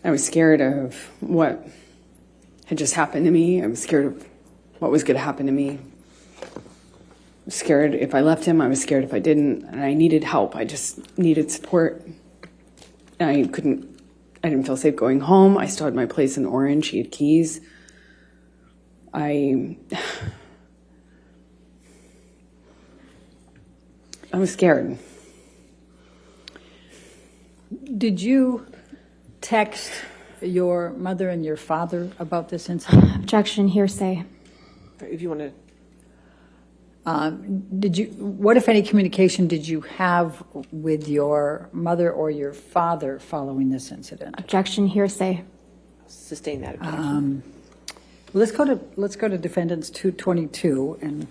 I was scared of what had just happened to me. I was scared of what was going to happen to me. I was scared if I left him. I was scared if I didn't. And I needed help. I just needed support. I didn't feel safe going home. I still had my place in Orange. He had keys. I was scared. Did you text your mother and your father about this incident? Objection, hearsay. If you want to. What, if any, communication did you have with your mother or your father following this incident? Objection, hearsay. Sustain that objection. Let's go to defendants 222, and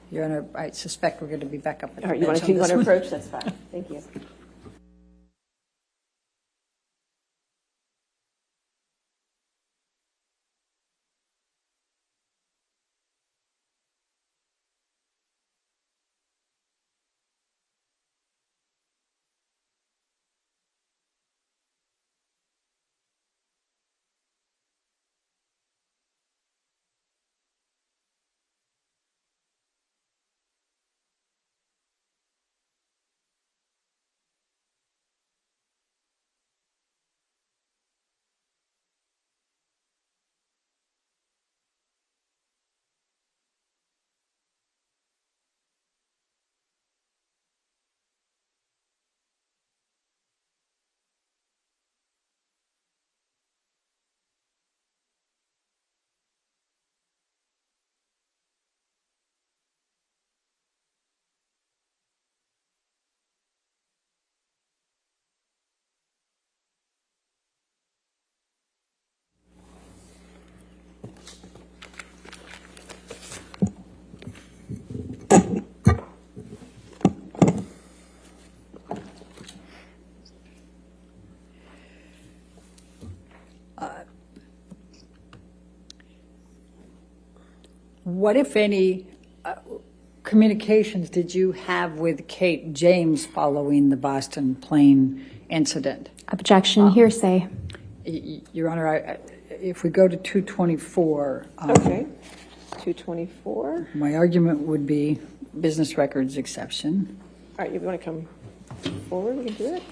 Your Honor, I suspect we're going to be back up at the All right, you bench want to keep on this on one. approach? That's fine. Thank you. What, if any, communications did you have with Kate James following the Boston plane incident? Objection, hearsay. Your Honor, if we go to 224. Okay. 224. My argument would be business records exception. All right, you want to come forward? We can do it.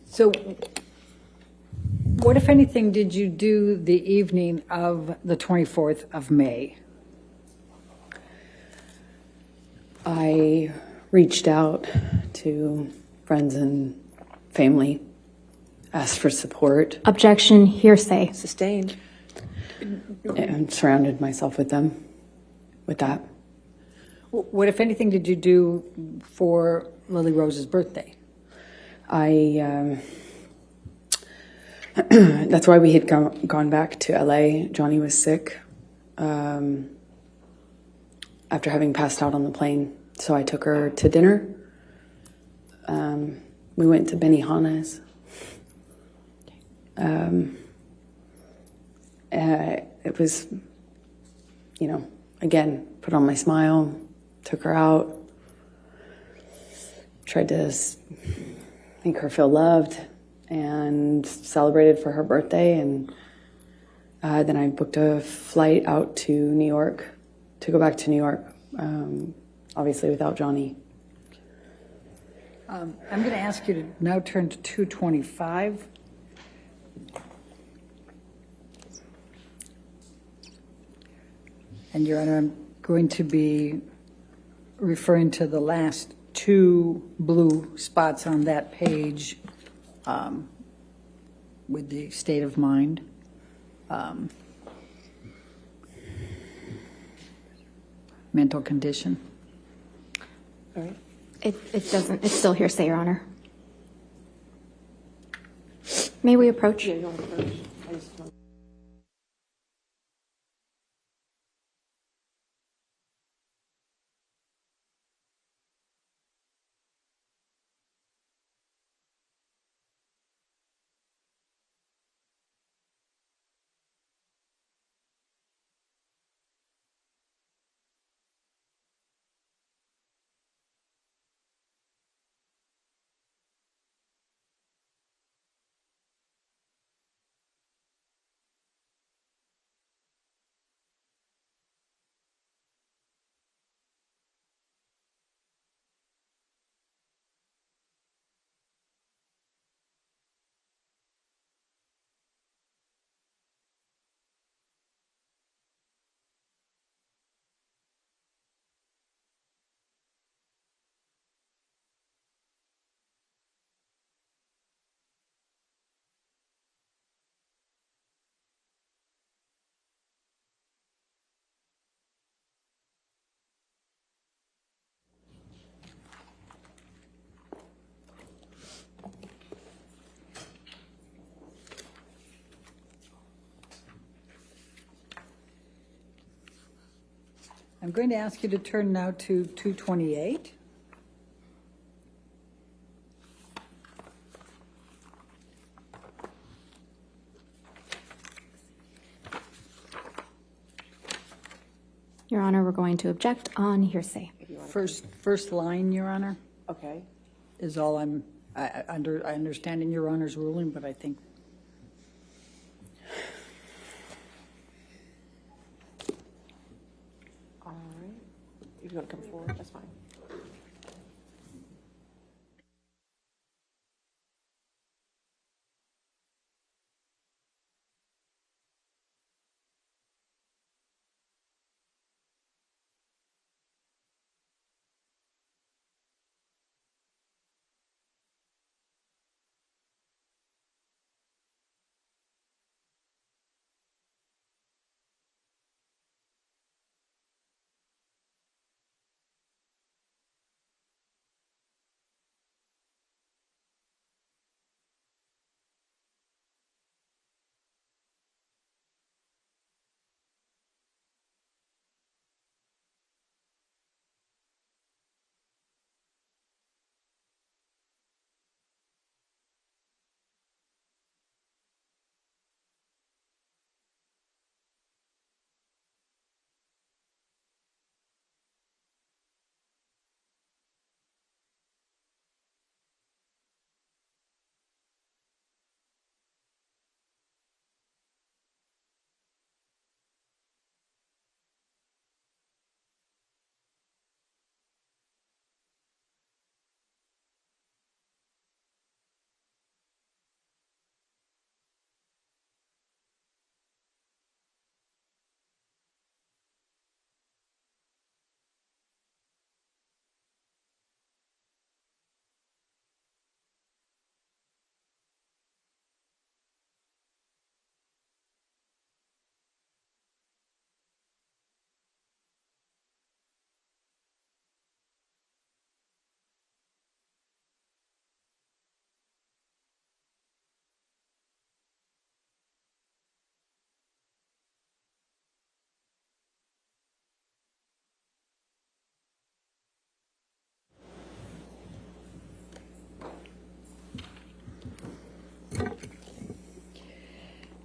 So what, if anything, did you do the evening of the 24th of May? I reached out to friends and family, asked for support, Objection, hearsay. Sustained. and surrounded myself with them with that. What, if anything, did you do for Lily Rose's birthday? That's why we had gone back to LA. Johnny was sick after having passed out on the plane. So I took her to dinner. We went to Benihana's. It was, again, put on my smile, took her out, tried to make her feel loved, and celebrated for her birthday. And then I booked a flight out to New York to go back to New York, obviously without Johnny. I'm going to ask you to now turn to 225. And Your Honor, I'm going to be referring to the last two blue spots on that page with the state of mind. Mental condition. All right. It doesn't, it's still hearsay, Your Honor. May we approach? Yeah, you want to approach? I just want- I'm going to ask you to turn now to 228. Your Honor, we're going to object on hearsay. First line, Your Honor, Okay. is all I understand in Your Honor's ruling, but I think. All right. If you want to come forward, that's fine.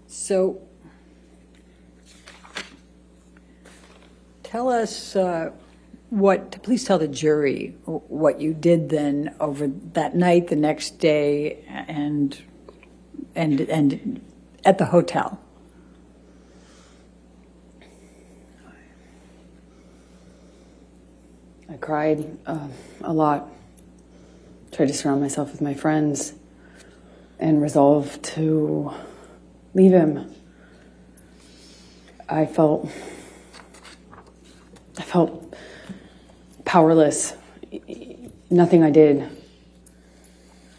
So tell us please tell the jury what you did then over that night, the next day, and at the hotel. I cried a lot, tried to surround myself with my friends, and resolved to leave him. I felt powerless. Nothing I did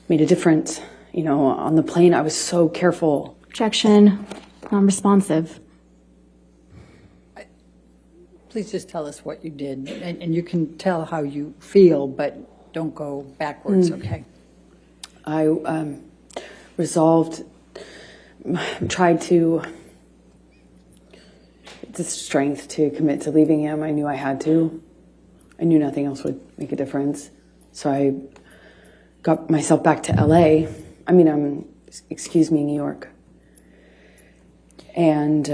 made a difference. You know, on the plane, I was so careful. Objection, non-responsive. Please just tell us what you did, and you can tell how you feel, but don't go backwards, okay? I resolved, tried to, the strength to commit to leaving him. I knew I had to. I knew nothing else would make a difference. So I got myself back to LA. New York. And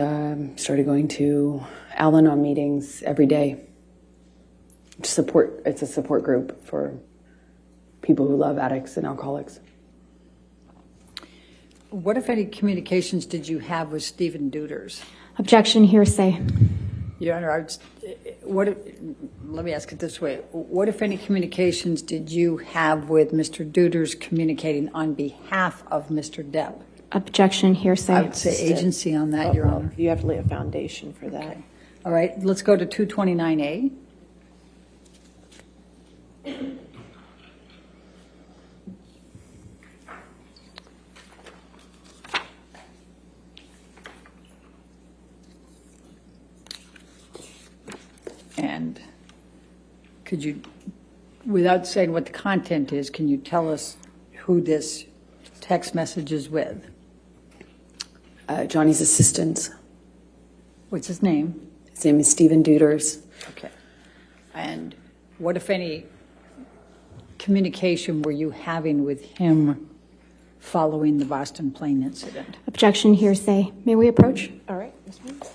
started going to Al-Anon meetings every day. It's a support group for people who love addicts and alcoholics. What, if any, communications did you have with Stephen Deuters? Objection, hearsay. Your Honor, let me ask it this way. What, if any, communications did you have with Mr. Deuters communicating on behalf of Mr. Depp? Objection, hearsay. I would say agency on that, Your Honor. You have to lay a foundation for that. Okay. All right, let's go to 229A. And could you, without saying what the content is, can you tell us who this text message is with? Johnny's assistant, What's his name? His name is Stephen Duders. Okay. And what, if any, communication were you having with him following the Boston plane incident? Objection, hearsay. May we approach? All right, Ms. Mills.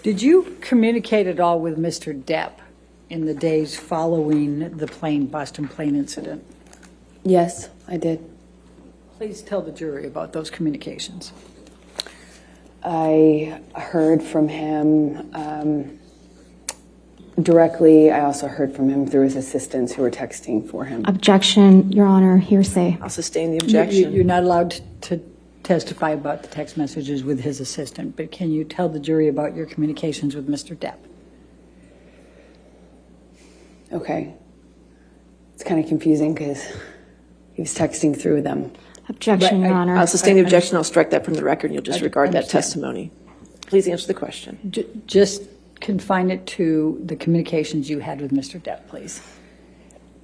Did you communicate at all with Mr. Depp in the days following the Boston plane incident? Yes, I did. Please tell the jury about those communications. I heard from him directly. I also heard from him through his assistants who were texting for him. Objection, Your Honor, hearsay. I'll sustain the objection. You're not allowed to testify about the text messages with his assistant, but can you tell the jury about your communications with Mr. Depp? Okay. It's kind of confusing because he was texting through them. Objection, Your Honor. I'll sustain the objection. I'll strike that from the record, and you'll I disregard that understand. testimony. Please answer the question. Just confine it to the communications you had with Mr. Depp, please.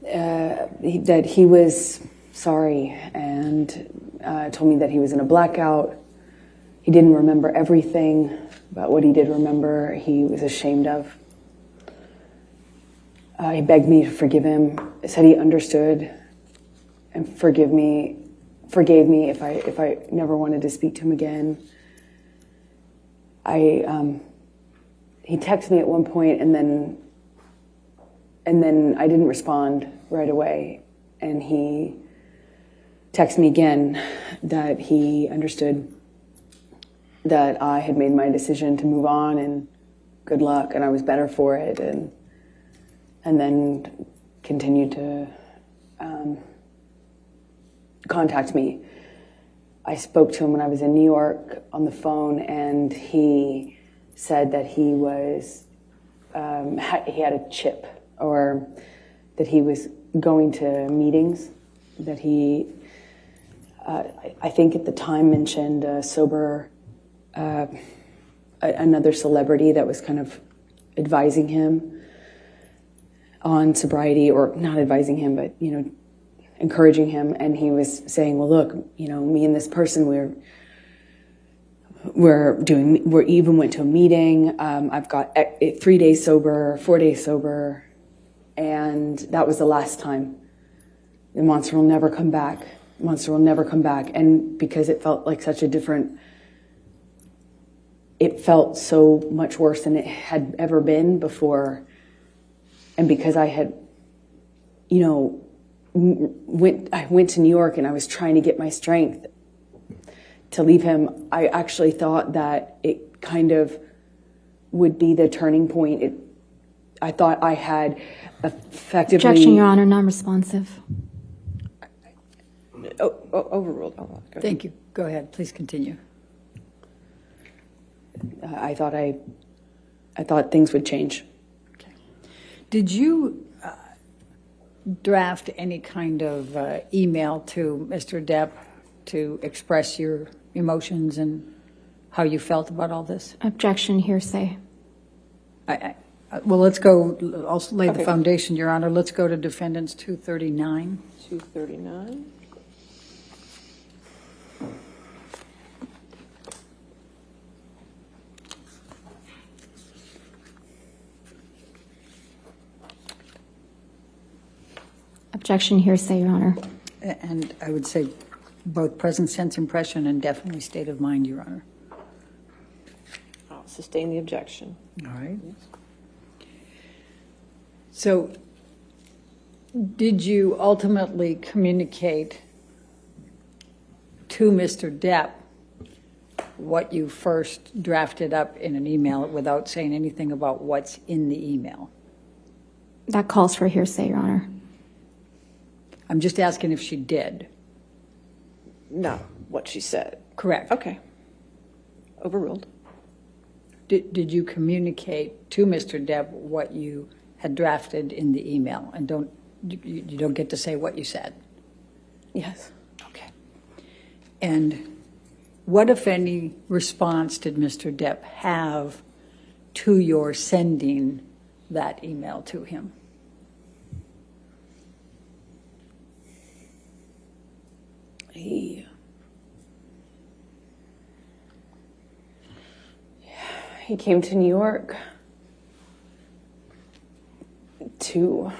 That he was sorry and told me that he was in a blackout. He didn't remember everything, but what he did remember, he was ashamed of. He begged me to forgive him, said he understood and forgave me if I never wanted to speak to him again. He texted me at one point and then I didn't respond right away, and he texted me again that he understood that I had made my decision to move on and good luck, and I was better for it, and then continued to contact me. I spoke to him when I was in New York on the phone, and he said that he was he had a chip, or that he was going to meetings, that he I think at the time mentioned another celebrity that was kind of advising him on sobriety, or not advising him, but, encouraging him. And he was saying, well, look, me and this person, we even went to a meeting. I've got 3 days sober, 4 days sober. And that was the last time. The monster will never come back. Monster will never come back. And because it felt like it felt so much worse than it had ever been before. And because I had, I went to New York and I was trying to get my strength to leave him, I actually thought that it kind of would be the turning point. I thought I had effectively... Objection, Your Honor, non-responsive. Overruled. Thank you. Go ahead. Please continue. I thought things would change. Okay. Did you draft any kind of email to Mr. Depp to express your emotions and how you felt about all this? Objection, hearsay. Well, let's go. I'll lay the foundation, Your Honor. Let's go to Defendants 239. 239. Objection, hearsay, Your Honor. And I would say both present sense impression and definitely state of mind, Your Honor. I'll sustain the objection. All right. So did you ultimately communicate to Mr. Depp what you first drafted up in an email without saying anything about what's in the email? That calls for hearsay, Your Honor. I'm just asking if she did. No, what she said. Correct. Okay. Overruled. Did you communicate to Mr. Depp what you had drafted in the email? And you don't get to say what you said? Yes. Okay. And what, if any, response did Mr. Depp have to your sending that email to him? He came to New York to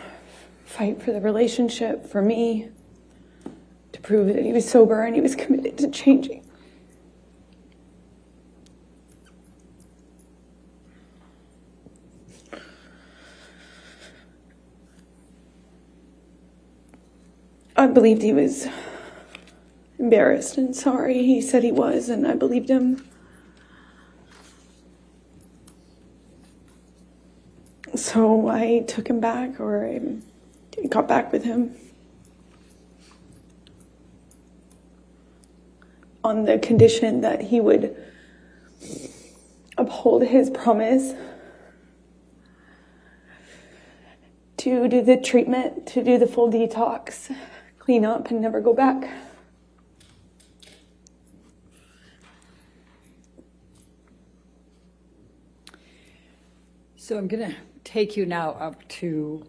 fight for the relationship, for me, to prove that he was sober and he was committed to changing. I believed he was embarrassed and sorry. He said he was, and I believed him. So I took him back, or I got back with him on the condition that he would uphold his promise to do the treatment, to do the full detox, clean up, and never go back. So I'm going to take you now up to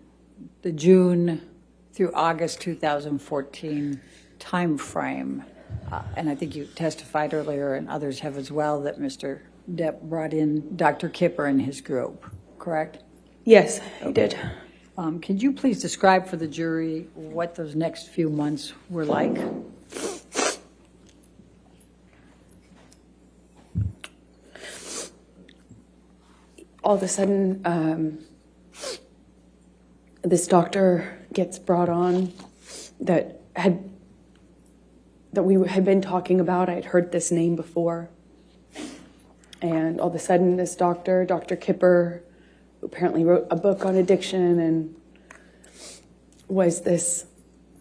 the June through August 2014 time frame. And I think you testified earlier, and others have as well, that Mr. Depp brought in Dr. Kipper and his group, correct? Yes, I did. Could you please describe for the jury what those next few months were like? All of a sudden, this doctor gets brought on that we had been talking about. I'd heard this name before. And all of a sudden, this doctor, Dr. Kipper, who apparently wrote a book on addiction and was this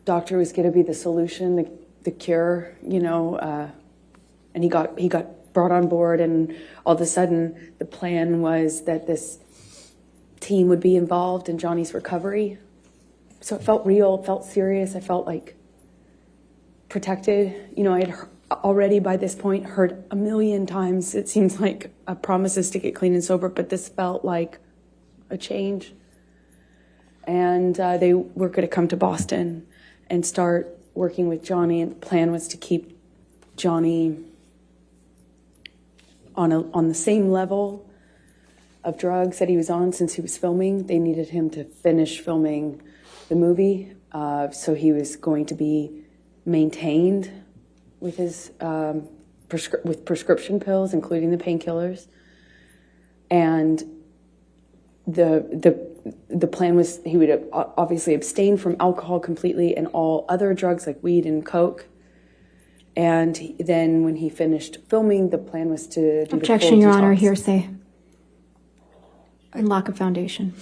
doctor was going to be the solution, the cure, and he got brought on board, and all of a sudden the plan was that this team would be involved in Johnny's recovery. So it felt real, it felt serious, I felt like protected. I had already by this point heard a million times, it seems like, promises to get clean and sober, but this felt like a change. And they were going to come to Boston and start working with Johnny, and the plan was to keep Johnny on the same level of drugs that he was on since he was filming. They needed him to finish filming the movie, so he was going to be maintained with his with prescription pills, including the painkillers, and the plan was he would obviously abstain from alcohol completely and all other drugs like weed and coke. And then when he finished filming, the plan was to do Objection, the full Your Honor, detox. hearsay. And lack of foundation.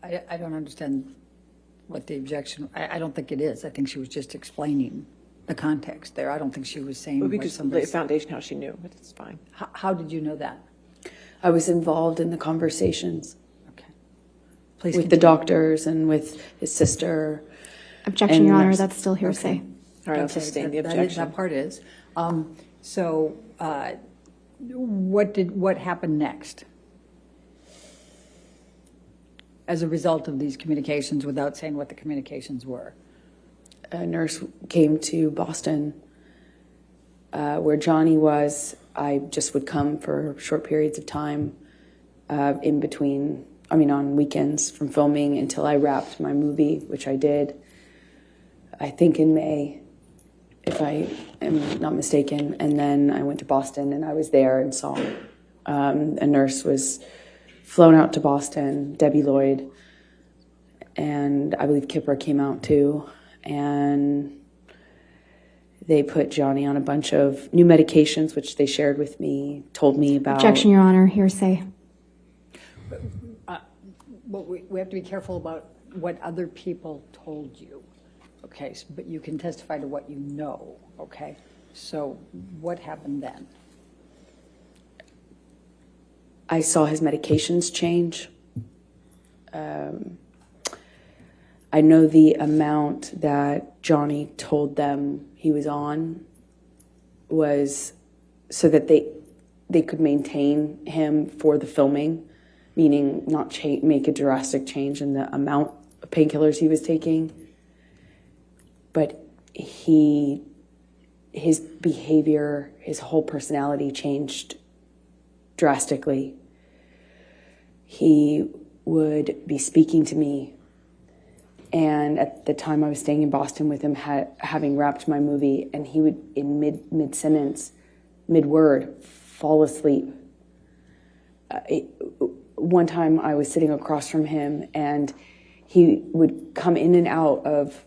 I don't understand what the objection, I don't think it is. I think she was just explaining the context there. I don't think she was saying Well, we what could lay a somebody's... foundation how she knew, but it's fine. How did you know that? I was involved in the conversations Okay. Please with the continue. doctors and with his sister. Objection, And Your Honor, nurse. that's still hearsay. All right, I'll Okay, sustain the that objection. part is. So what happened next? As a result of these communications, without saying what the communications were? A nurse came to Boston where Johnny was. I just would come for short periods of time in between, on weekends from filming until I wrapped my movie, which I did, I think in May, if I am not mistaken. And then I went to Boston and I was there and saw a nurse was flown out to Boston, Debbie Lloyd, and I believe Kipper came out too. And they put Johnny on a bunch of new medications, which they shared with me, told me about. Objection, Your Honor, hearsay. Well, we have to be careful about what other people told you, okay? But you can testify to what you know, okay? So what happened then? I saw his medications change. I know the amount that Johnny told them he was on was so that they could maintain him for the filming, meaning not make a drastic change in the amount of painkillers he was taking. But his behavior, his whole personality changed drastically. He would be speaking to me, and at the time I was staying in Boston with him, having wrapped my movie, and he would, in mid-sentence, mid-word, fall asleep. One time I was sitting across from him, and he would come in and out of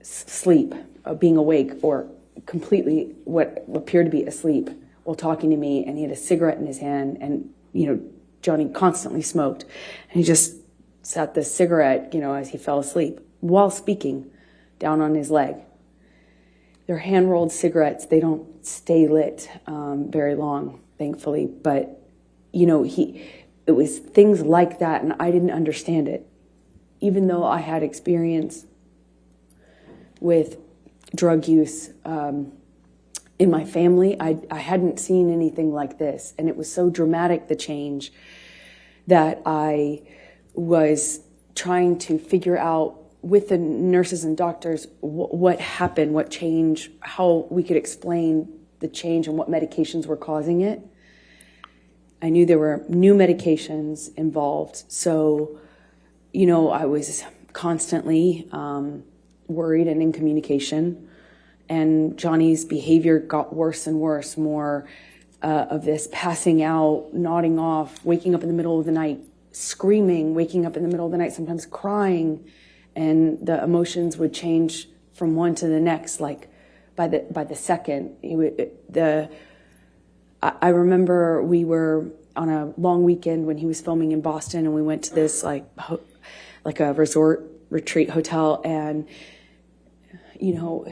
sleep, being awake, or completely what appeared to be asleep while talking to me, and he had a cigarette in his hand, and, Johnny constantly smoked, and he just sat the cigarette, as he fell asleep, while speaking, down on his leg. They're hand-rolled cigarettes. They don't stay lit very long, thankfully, but, it was things like that, and I didn't understand it. Even though I had experience with drug use in my family, I hadn't seen anything like this. And it was so dramatic, the change, that I was trying to figure out with the nurses and doctors what happened, what changed, how we could explain the change and what medications were causing it. I knew there were new medications involved. So, I was constantly worried and in communication. And Johnny's behavior got worse and worse, more of this passing out, nodding off, waking up in the middle of the night, screaming, waking up in the middle of the night, sometimes crying. And the emotions would change from one to the next, like by the second. I remember we were on a long weekend when he was filming in Boston, and we went to this like a resort retreat hotel, and you know,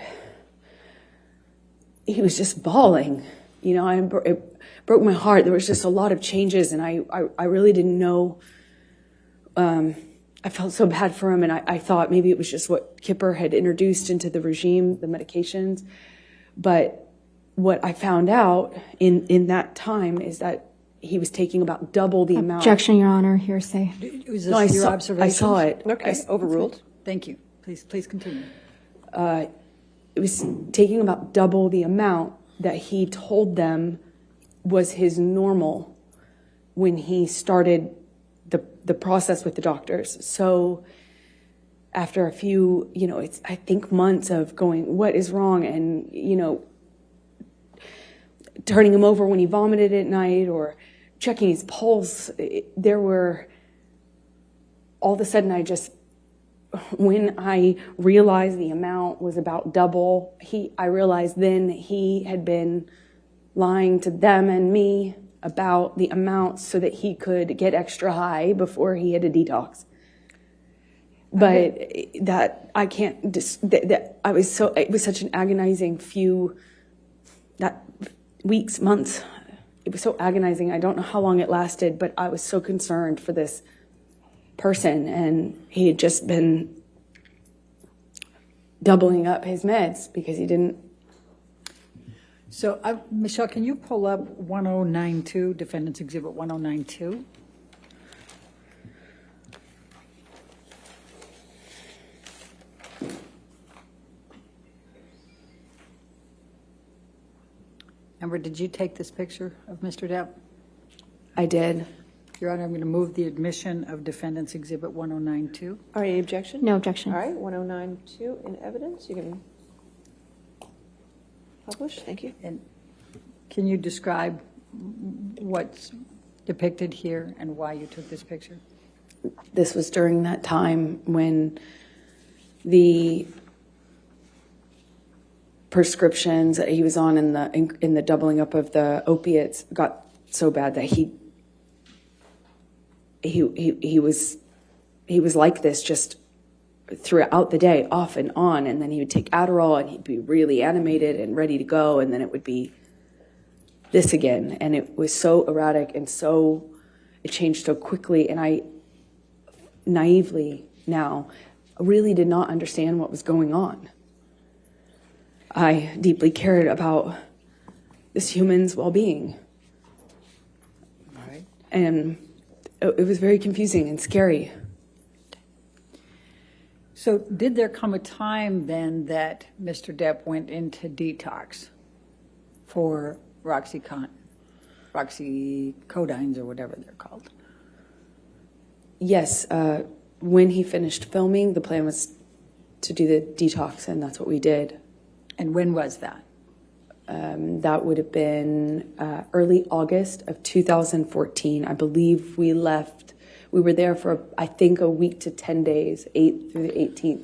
he was just bawling. You know, it broke my heart. There was just a lot of changes, and I really didn't know. I felt so bad for him, and I thought maybe it was just what Kipper had introduced into the regime, the medications. But what I found out in that time is that he was taking about double the amount. Objection, Your Honor. Hearsay. Was this No, your observation? I saw it. Okay, overruled. Thank you. Please continue. It was taking about double the amount that he told them was his normal when he started the process with the doctors. So after a few, you know, I think months of going, what is wrong? And, you know, turning him over when he vomited at night or checking his pulse, there were, all of a sudden when I realized the amount was about double, I realized then he had been lying to them and me about the amount so that he could get extra high before he had a detox. But that I can't, it was such an agonizing weeks, months. It was so agonizing. I don't know how long it lasted, but I was so concerned for this person, and he had just been doubling up his meds because he didn't. So, Michelle, can you pull up 1092, Defendant's Exhibit 1092? Amber, did you take this picture of Mr. Depp? I did. Your Honor, I'm going to move the admission of Defendant's Exhibit 1092. All right, any objection? No objection. All right, 1092 in evidence. You can publish. Thank you. And can you describe what's depicted here and why you took this picture? This was during that time when the prescriptions that he was on in the doubling up of the opiates got so bad that he was like this just throughout the day, off and on, and then he would take Adderall and he'd be really animated and ready to go, and then it would be this again, and it was so erratic and it changed so quickly, and I naively now really did not understand what was going on. I deeply cared about this human's well-being. All right. And it was very confusing and scary. So did there come a time then that Mr. Depp went into detox for oxycodines or whatever they're called? Yes, when he finished filming, the plan was to do the detox, and that's what we did. And when was that? That would have been early August of 2014. I believe we were there for, I think, a week to 10 days, 8th through the 18th,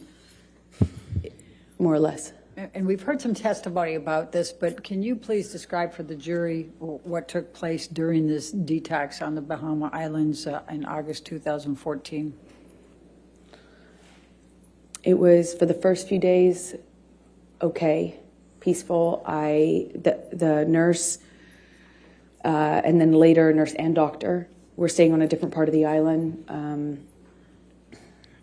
more or less. And we've heard some testimony about this, but can you please describe for the jury what took place during this detox on the Bahama Islands in August 2014? It was, for the first few days, okay, peaceful. The nurse, and then later nurse and doctor were staying on a different part of the island,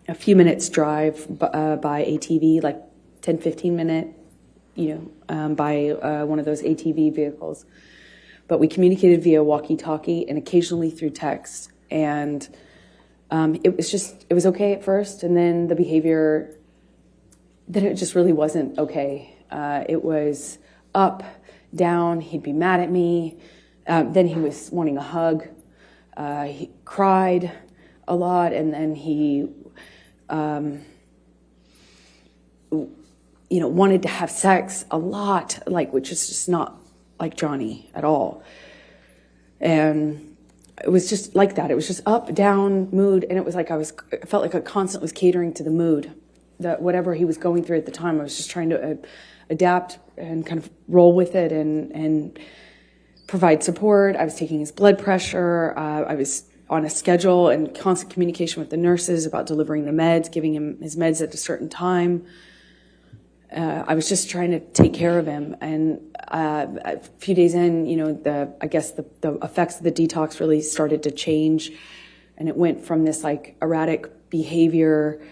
a few minutes drive by ATV, like 10, 15 minute, by one of those ATV vehicles. But we communicated via walkie-talkie and occasionally through text. And it was okay at first, and then the behavior, then it just really wasn't okay. It was up, down, he'd be mad at me. Then he was wanting a hug. He cried a lot, and then he, wanted to have sex a lot, which is just not like Johnny at all. And it was just like that. It was just up, down, mood, and it was like I felt like I constantly was catering to the mood, that whatever he was going through at the time. I was just trying to adapt and kind of roll with it and provide support. I was taking his blood pressure. I was on a schedule and constant communication with the nurses about delivering the meds, giving him his meds at a certain time. I was just trying to take care of him. And a few days in, I guess the effects of the detox really started to change. And it went from this like erratic behavior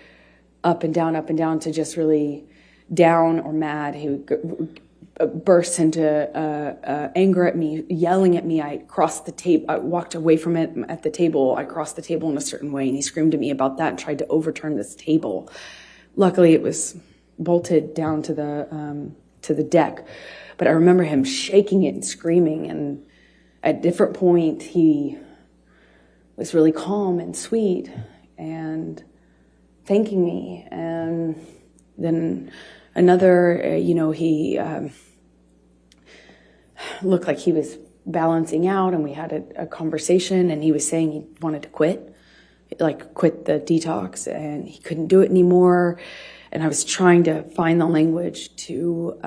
up and down to just really down or mad. He would burst into anger at me, yelling at me. I crossed the table. I walked away from it at the table. I crossed the table in a certain way, and he screamed at me about that and tried to overturn this table. Luckily, it was bolted down to the deck, but I remember him shaking it and screaming. And at a different point, he was really calm and sweet and thanking me. And then another, he looked like he was balancing out, and we had a conversation, and he was saying he wanted to quit the detox, and he couldn't do it anymore. And I was trying to find the language to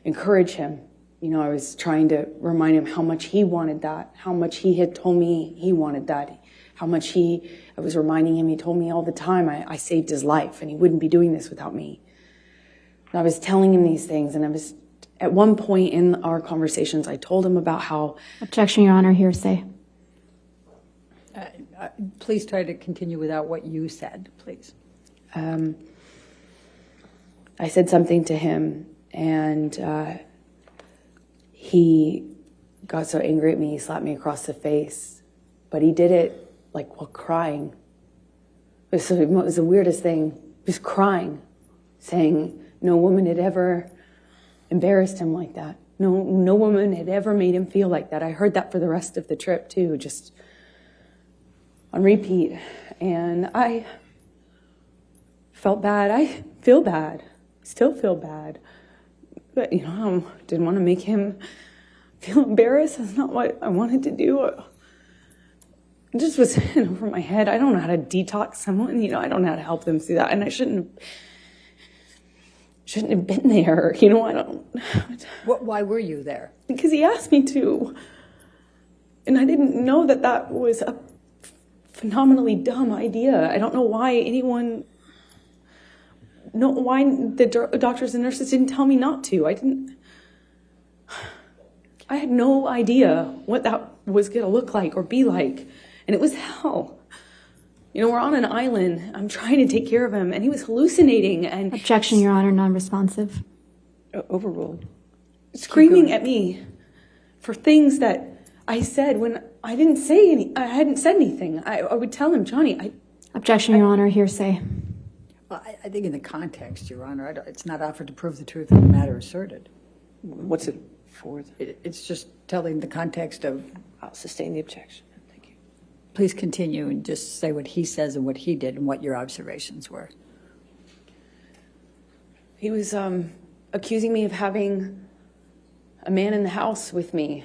encourage him. I was trying to remind him how much he wanted that, how much he had told me he wanted that, how much I was reminding him, he told me all the time, I saved his life, and he wouldn't be doing this without me. And I was telling him these things, and at one point in our conversations, I told him about how... Objection, Your Honor, hearsay. Please try to continue without what you said, please. I said something to him, and he got so angry at me, he slapped me across the face. But he did it, while crying. It was the weirdest thing. He was crying, saying no woman had ever embarrassed him like that. No woman had ever made him feel like that. I heard that for the rest of the trip, too, just on repeat. And I felt bad. I feel bad. Still feel bad. But, I didn't want to make him feel embarrassed. That's not what I wanted to do. It just was in over my head. I don't know how to detox someone. I don't know how to help them through that. And I shouldn't have been there. I don't... Why were you there? Because he asked me to. And I didn't know that was a phenomenally dumb idea. I don't know why why the doctors and nurses didn't tell me not to. I had no idea what that was going to look like or be like. And it was hell. We're on an island. I'm trying to take care of him, and he was hallucinating. And Objection, Your Honor, non-responsive. Overruled. Screaming at me for things that I said when I didn't say any. I hadn't said anything. I would tell him, Johnny. Objection, Your Honor, hearsay. Well, I think in the context, Your Honor, it's not offered to prove the truth of the matter asserted. What's it for? It's just telling the context of... I'll sustain the objection. Thank you. Please continue and just say what he says and what he did and what your observations were. He was accusing me of having a man in the house with me.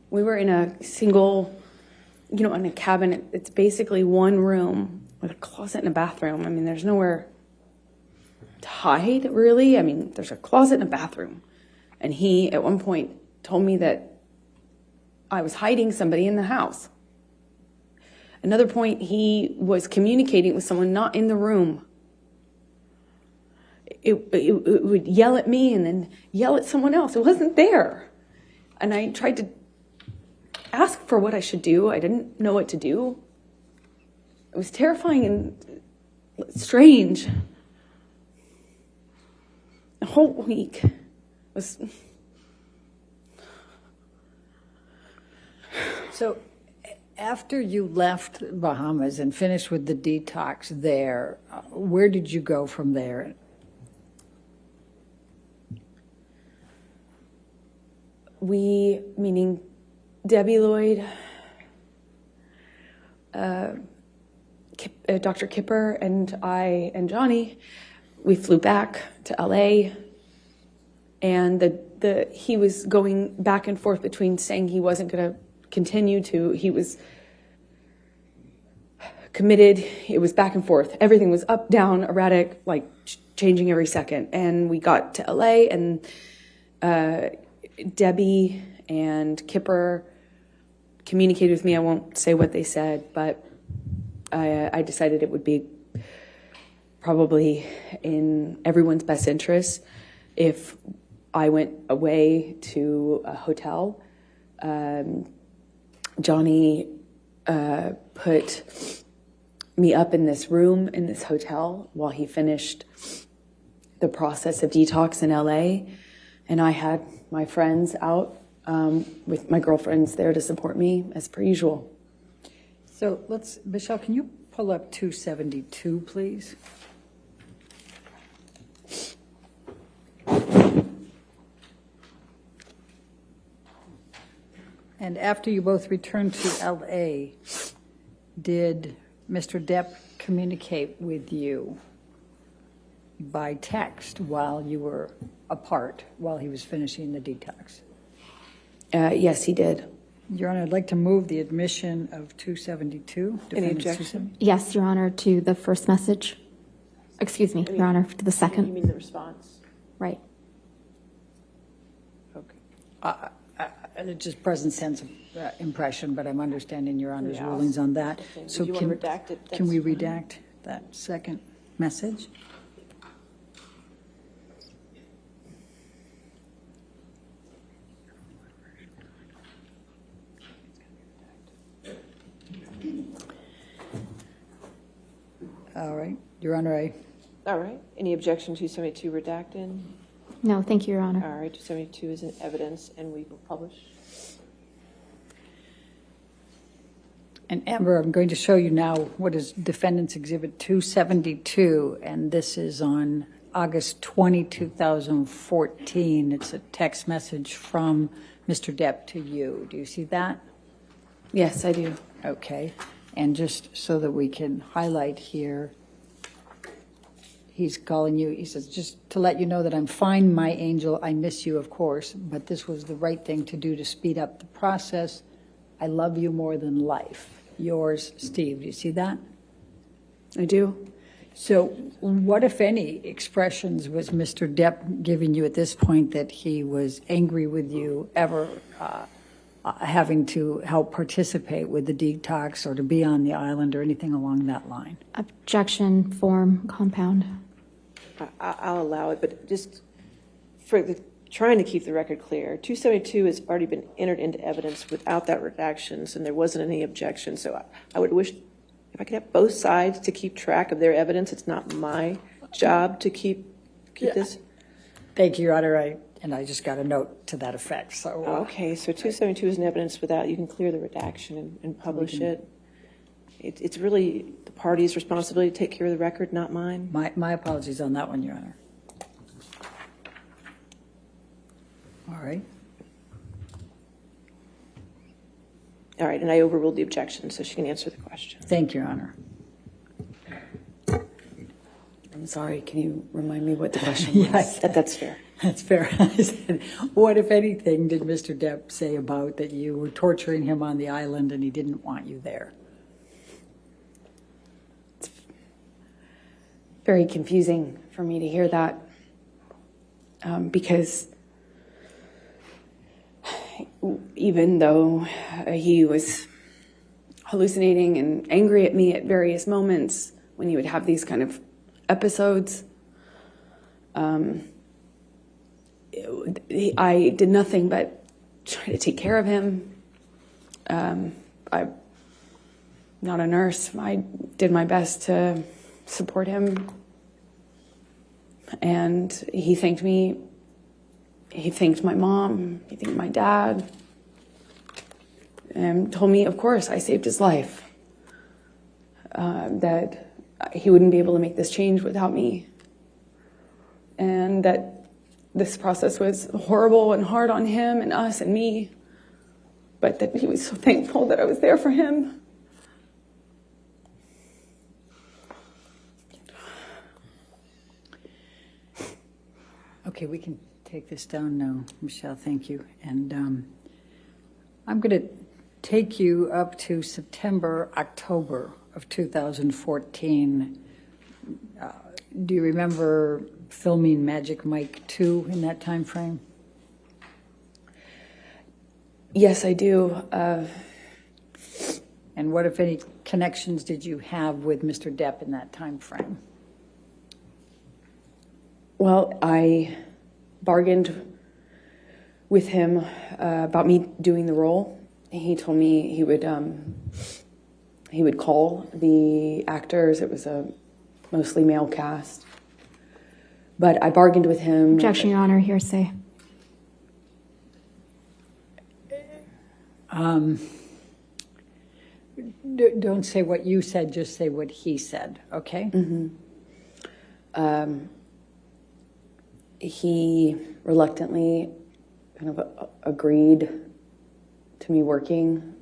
We were in a single, in a cabin. It's basically one room with a closet and a bathroom. I mean, there's nowhere to hide, really. I mean, there's a closet and a bathroom. And he, at one point, told me that I was hiding somebody in the house. Another point, he was communicating with someone not in the room. It would yell at me and then yell at someone else. It wasn't there. And I tried to ask for what I should do. I didn't know what to do. It was terrifying and strange. The whole week was... So after you left Bahamas and finished with the detox there, where did you go from there? We, meaning Debbie Lloyd, Dr. Kipper, and I and Johnny, we flew back to LA, and he was going back and forth between saying he wasn't going to continue to, he was committed. It was back and forth. Everything was up, down, erratic, changing every second. And we got to LA, and Debbie and Kipper communicated with me. I won't say what they said, but I decided it would be probably in everyone's best interest if I went away to a hotel. Johnny put me up in this room in this hotel while he finished the process of detox in LA, and I had my friends out with my girlfriends there to support me as per usual. So Michelle, can you pull up 272, please? And after you both returned to LA, did Mr. Depp communicate with you by text while you were apart, while he was finishing the detox? Yes, he did. Your Honor, I'd like to move the admission of 272. Any Defendant's objection? Yes, Your Honor, to the first message. Excuse me, Your Honor, to the You second. mean the response? Right. Okay. It's just present sense of impression, but I'm understanding Your Honor's Yeah. rulings on that. If So you want to redact it, can we that's fine. redact that second message? All right, Your Honor, All right. Any objection to 272 redacted? No, thank you, Your Honor. All right, 272 is in evidence, and we will publish. and Amber, I'm going to show you now what is Defendant's Exhibit 272, and this is on August 20, 2014. It's a text message from Mr. Depp to you. Do you see that? Yes, I do. Okay. And just so that we can highlight here, he's calling you, he says, just to let you know that I'm fine, my angel. I miss you, of course, but this was the right thing to do to speed up the process. I love you more than life. Yours, Steve. Do you see that? I do. So what, if any, expressions was Mr. Depp giving you at this point that he was angry with you ever having to help participate with the detox or to be on the island or anything along that line? Objection, form, compound. I'll allow it, but just for trying to keep the record clear, 272 has already been entered into evidence without that redactions, and there wasn't any objection. So I would wish if I could have both sides to keep track of their evidence. It's not my job to keep this. Thank you, Your Honor. I just got a note to that effect. So Okay, so 272 is in evidence without, you can clear the redaction and publish it. It's really the party's responsibility to take care of the record, not mine. my apologies on that one, Your Honor. All right. All right, and I overruled the objection, so she can answer the question. Thank you, Your Honor. I'm sorry, can you remind me what the question was? Yes, That's fair. that's fair. I said, what, if anything, did Mr. Depp say about that you were torturing him on the island and he didn't want you there? Very confusing for me to hear that because even though he was hallucinating and angry at me at various moments when he would have these kind of episodes, I did nothing but try to take care of him. I'm not a nurse. I did my best to support him. And he thanked me. He thanked my mom. He thanked my dad. And told me, of course, I saved his life. That he wouldn't be able to make this change without me. And that this process was horrible and hard on him and us and me. But that he was so thankful that I was there for him. Okay, we can take this down now, Michelle, thank you. And I'm going to take you up to September, October of 2014. Do you remember filming Magic Mike 2 in that time frame? Yes, I do. And what, if any, connections did you have with Mr. Depp in that time frame? Well, I bargained with him about me doing the role. He told me he would call the actors. It was a mostly male cast. But I bargained with him. Objection, Your Honor, hearsay. Don't say what you said, just say what he said, okay? He reluctantly kind of agreed to me working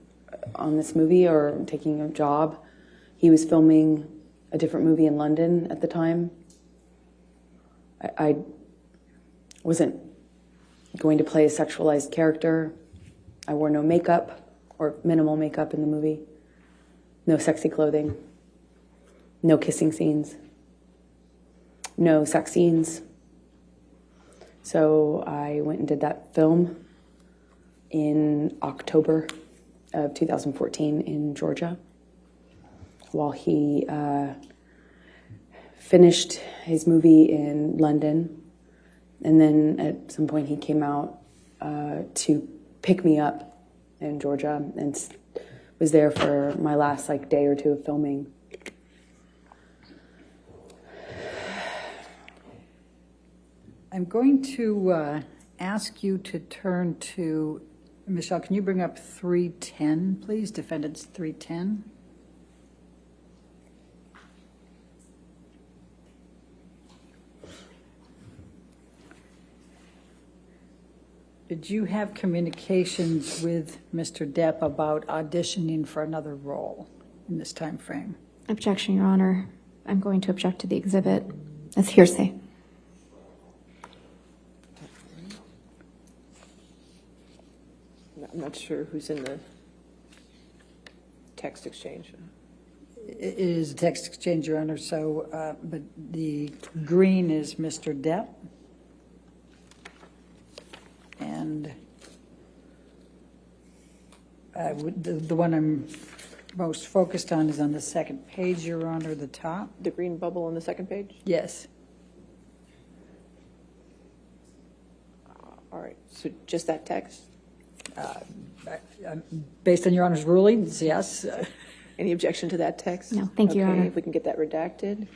on this movie or taking a job. He was filming a different movie in London at the time. I wasn't going to play a sexualized character. I wore no makeup or minimal makeup in the movie. No sexy clothing. No kissing scenes. No sex scenes. So I went and did that film in October of 2014 in Georgia while he finished his movie in London. And then at some point he came out to pick me up in Georgia and was there for my last day or two of filming. I'm going to ask you to turn to, Michelle, can you bring up 310, please? Defendants 310. Did you have communications with Mr. Depp about auditioning for another role in this time frame? Objection, Your Honor. I'm going to object to the exhibit. That's hearsay. I'm not sure who's in the text exchange. It is a text exchange, Your Honor, so, but the green is Mr. Depp. And the one I'm most focused on is on the second page, Your Honor, the top. The green bubble on the second page? Yes. All right, so just that text? Based on Your Honor's rulings, yes. Any objection to that text? No, thank you, Your Okay, Honor. if we can get that redacted.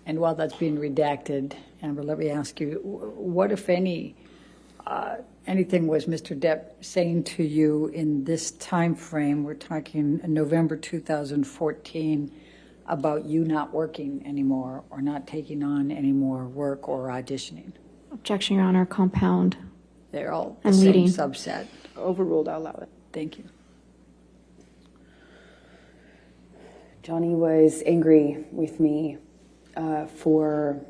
And while that's being redacted, Amber, let me ask you, what, if any, anything was Mr. Depp saying to you in this time frame, we're talking November 2014, about you not working anymore or not taking on any more work or auditioning? Objection, Your Honor. Compound. They're all the And same leading. subset. Overruled, I'll allow it. Thank you. Johnny was angry with me for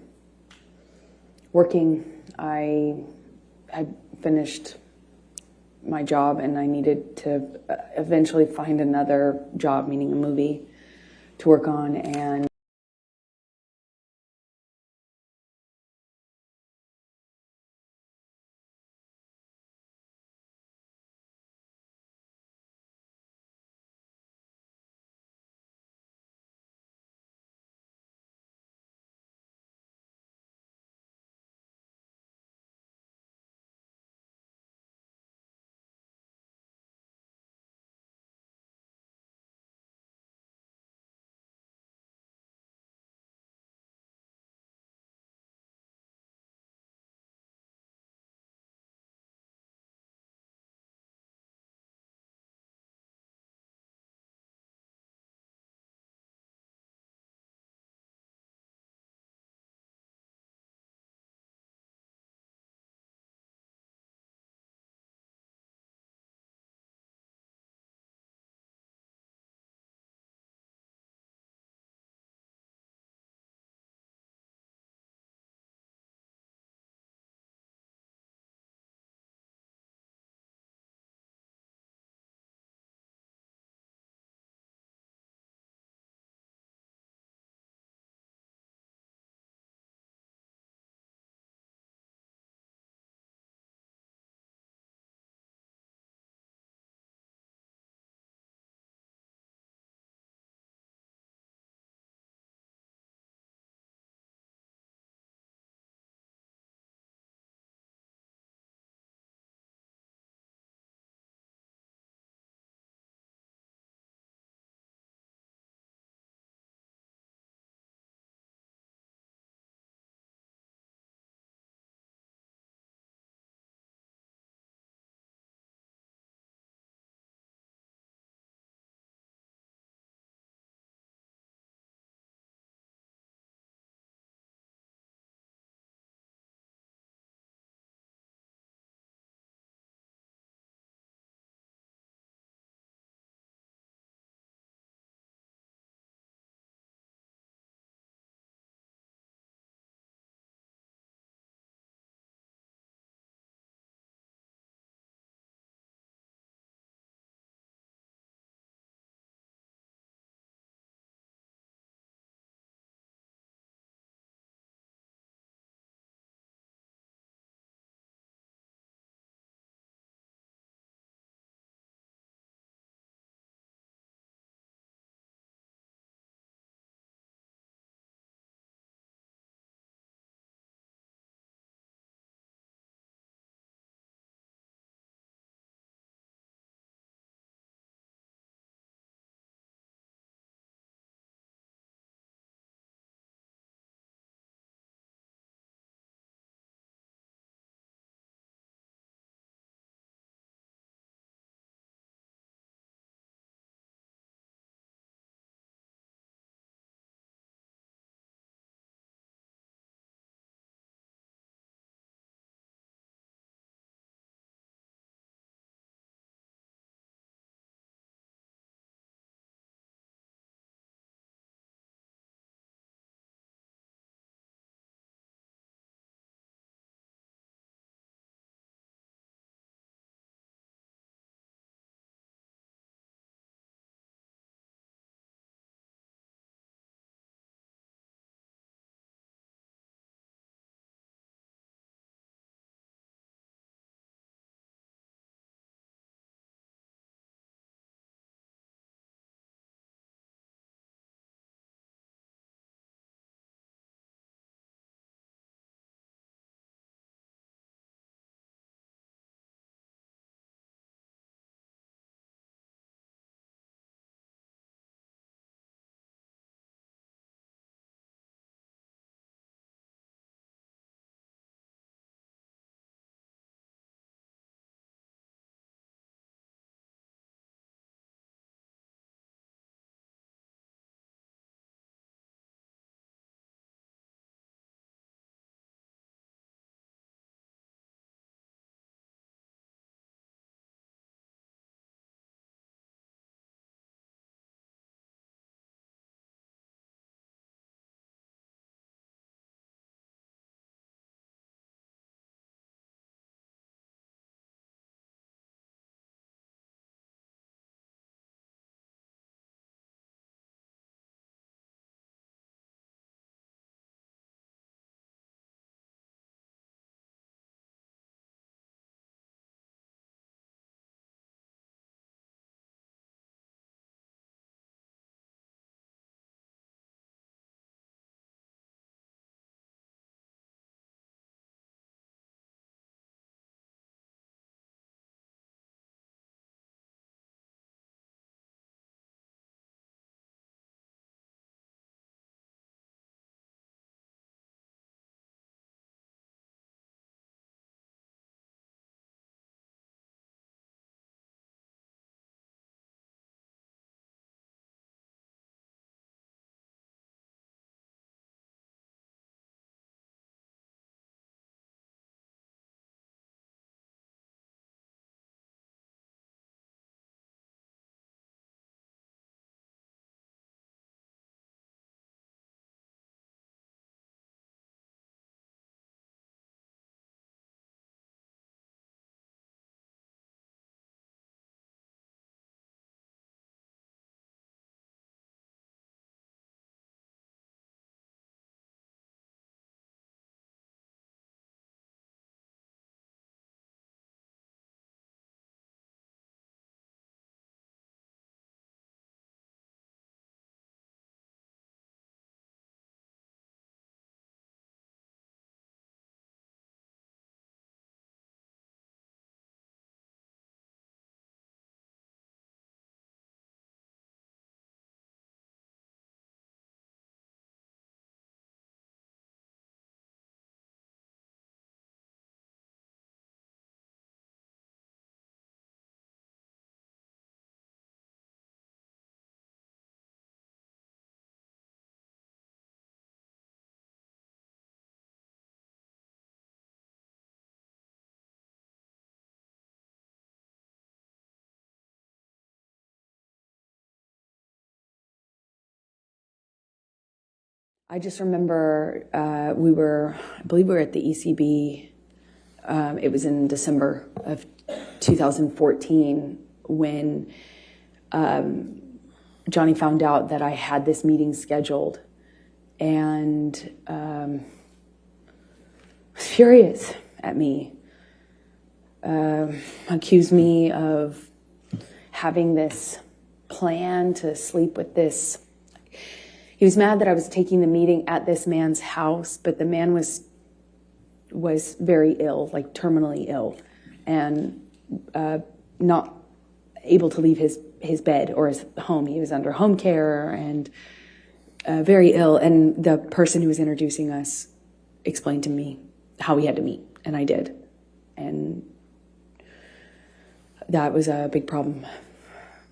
working. I had finished my job and I needed to eventually find another job, meaning a movie, to work on, and I just remember I believe we were at the ECB. It was in December of 2014 when Johnny found out that I had this meeting scheduled, and was furious at me. Accused me of having this plan to sleep with this. He was mad that I was taking the meeting at this man's house, but the man was very ill, like terminally ill, and not able to leave his bed or his home. He was under home care and very ill. And the person who was introducing us explained to me how we had to meet, and I did. And that was a big problem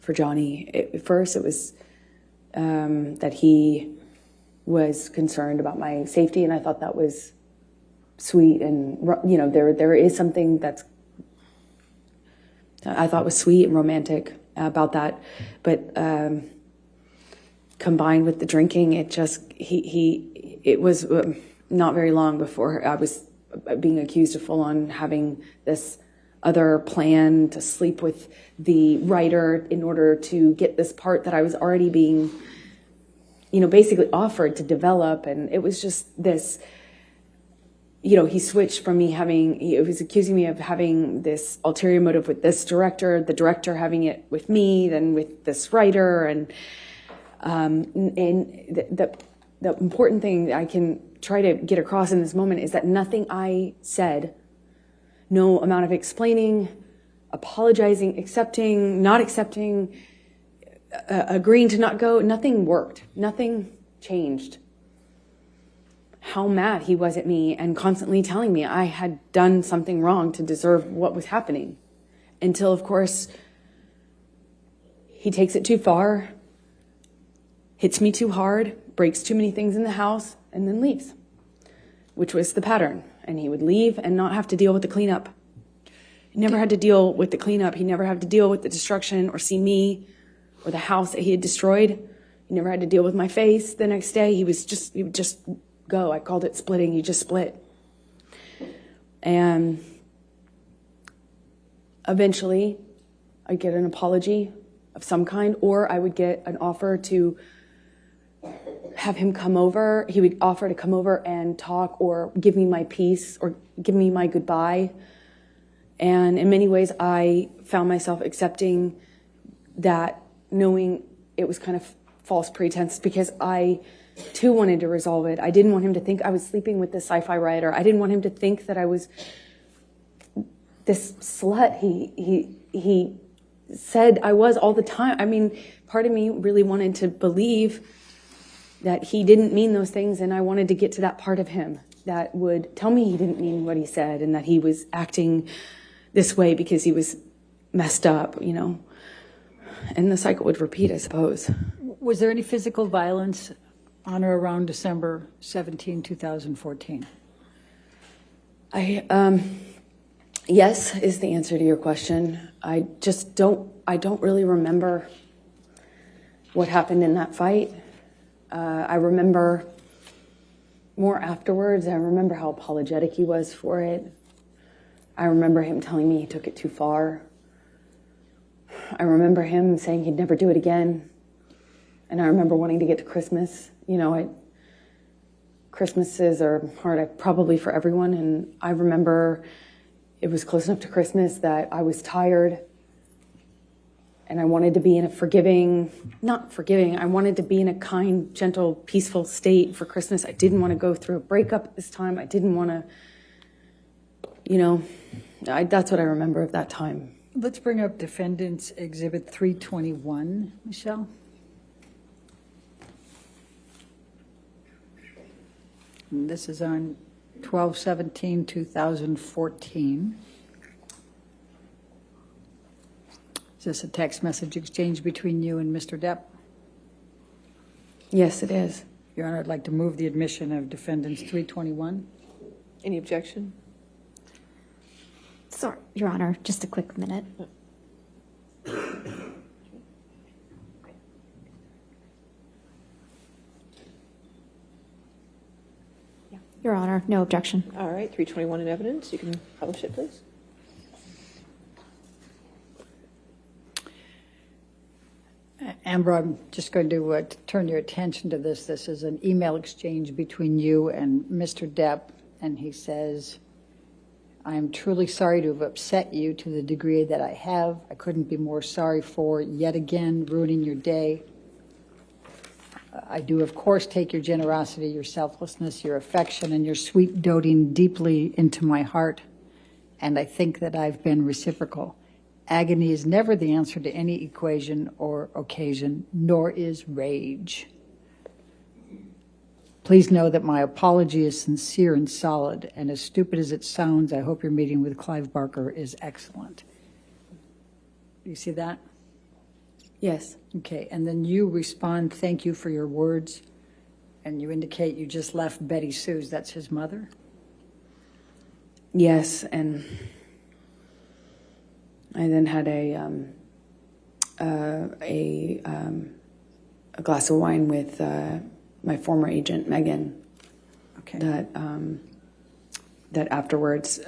for Johnny. At first, it was that he was concerned about my safety, and I thought that was sweet. And, you know, there is something that I thought was sweet and romantic about that. But combined with the drinking, it was not very long before I was being accused of full on having this other plan to sleep with the writer in order to get this part that I was already being, you know, basically offered to develop. And it was just this, you know, he switched from he was accusing me of having this ulterior motive with this director, the director having it with me, then with this writer. And the important thing I can try to get across in this moment is that nothing I said, no amount of explaining, apologizing, accepting, not accepting, agreeing to not go, nothing worked. Nothing changed. How mad he was at me and constantly telling me I had done something wrong to deserve what was happening. Until, of course, he takes it too far, hits me too hard, breaks too many things in the house, and then leaves, which was the pattern. And he would leave and not have to deal with the cleanup. He never had to deal with the cleanup. He never had to deal with the destruction or see me or the house that he had destroyed. He never had to deal with my face the next day. He would just go. I called it splitting. He just split. And eventually I'd get an apology of some kind, or I would get an offer to have him come over. He would offer to come over and talk or give me my peace or give me my goodbye. And in many ways, I found myself accepting that, knowing it was kind of false pretense, because I too wanted to resolve it. I didn't want him to think I was sleeping with this sci-fi writer. I didn't want him to think that I was this slut he said I was all the time. I mean, part of me really wanted to believe that he didn't mean those things, and I wanted to get to that part of him that would tell me he didn't mean what he said and that he was acting this way because he was messed up, you know. And the cycle would repeat, I suppose. Was there any physical violence on or around December 17, 2014? Yes is the answer to your question. I don't really remember what happened in that fight. I remember more afterwards. I remember how apologetic he was for it. I remember him telling me he took it too far. I remember him saying he'd never do it again. And I remember wanting to get to Christmas. You know, Christmases are hard, probably for everyone. And I remember it was close enough to Christmas that I was tired. And I wanted to be in a I wanted to be in a kind, gentle, peaceful state for Christmas. I didn't want to go through a breakup at this time. I didn't want to, you know, that's what I remember of that time. Let's bring up Defendant's Exhibit 321, Michelle. And this is on 12/17/2014. Is this a text message exchange between you and Mr. Depp? Yes, it is. Your Honor, I'd like to move the admission of Defendant's 321. Any objection? Sorry, Your Honor, just a quick minute. Your Honor, no objection. All right, 321 in evidence. You can publish it, please. Amber, I'm just going to turn your attention to this. This is an email exchange between you and Mr. Depp, and he says, I am truly sorry to have upset you to the degree that I have. I couldn't be more sorry for yet again ruining your day. I do, of course, take your generosity, your selflessness, your affection, and your sweet doting deeply into my heart, and I think that I've been reciprocal. Agony is never the answer to any equation or occasion, nor is rage. Please know that my apology is sincere and solid, and as stupid as it sounds, I hope your meeting with Clive Barker is excellent. Do you see that? Yes. Okay, and then you respond, thank you for your words, and you indicate you just left Betty Sue's, that's his mother? Yes, and I then had a glass of wine with my former agent, Megan. Okay. That afterwards,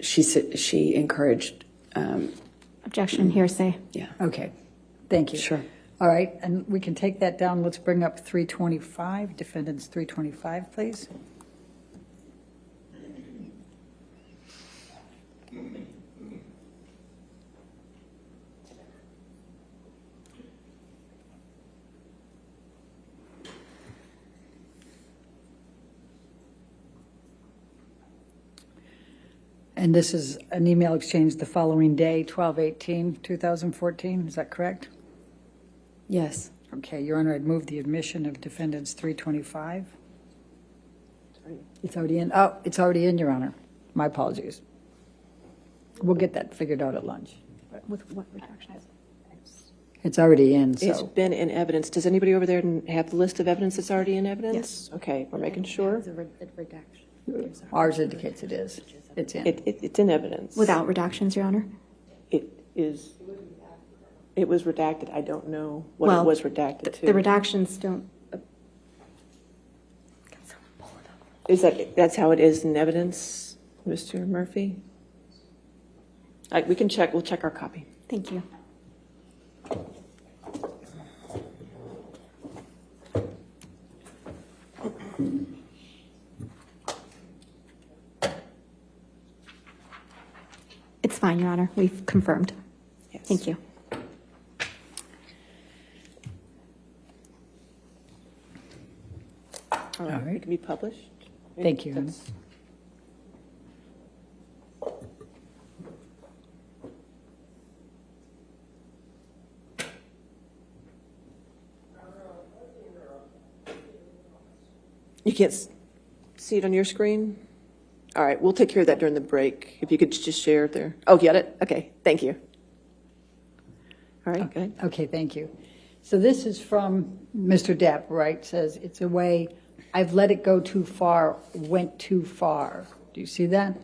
she encouraged. Objection, hearsay. Yeah. Okay, thank you. Sure. All right, and we can take that down. Let's bring up 325, defendants 325, please. And this is an email exchange the following day, 12/18/2014, is that correct? Yes. Okay, Your Honor, I'd move the admission of defendants 325. It's already in. Oh, it's already in, Your Honor. My apologies. We'll get that figured out at lunch. With what redaction is it? It's already in, It's so. been in evidence. Does anybody over there have the list of evidence that's already in evidence? Yes. Okay, we're making sure. Ours indicates it is. It's in. It's in evidence. Without redactions, Your Honor? It is. It was redacted. I don't know what Well, it was redacted to. The redactions don't. Is that's how it is in evidence, Mr. Murphy? We can check. We'll check our copy. Thank you. It's fine, Your Honor. We've confirmed. Yes. Thank you. All All right. It can be published. Thank you. That's- You can't see it on your screen? All right, we'll take care of that during the break. If you could just share it there. Oh, get it? Okay, thank you. All right, go ahead. Okay, thank you. So this is from Mr. Depp, right? Says, it's a way, I've let it go too far, went too far. Do you see that?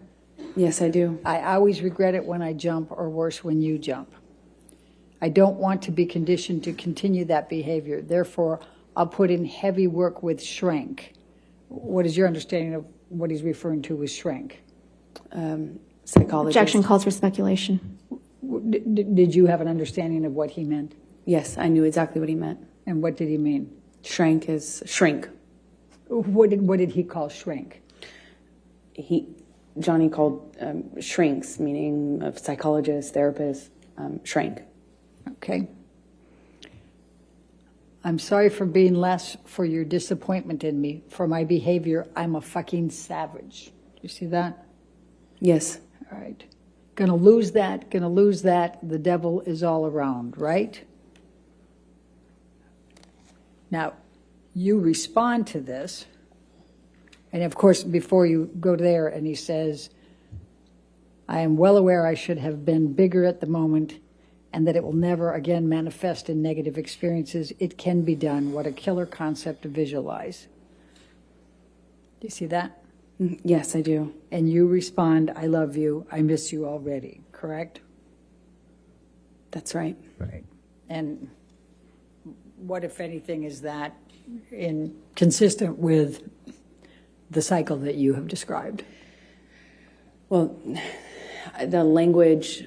Yes, I do. I always regret it when I jump, or worse, when you jump. I don't want to be conditioned to continue that behavior. Therefore, I'll put in heavy work with shrink. What is your understanding of what he's referring to as shrink? Psychologist. Objection calls for speculation. Did you have an understanding of what he meant? Yes, I knew exactly what he meant. And what did he mean? Shrink is shrink. What did he call shrink? Johnny called shrinks, meaning of psychologist, therapist, shrink. Okay. I'm sorry for being less, for your disappointment in me, for my behavior. I'm a fucking savage. You see that? Yes. All right. Gonna lose that, gonna lose that. The devil is all around, right? Now, you respond to this, and of course, before you go there, and he says, I am well aware I should have been bigger at the moment, and that it will never again manifest in negative experiences. It can be done. What a killer concept to visualize. Do you see that? Yes, I do. And you respond, I love you, I miss you already, correct? That's right. Right. And what, if anything, is that consistent with the cycle that you have described? Well, the language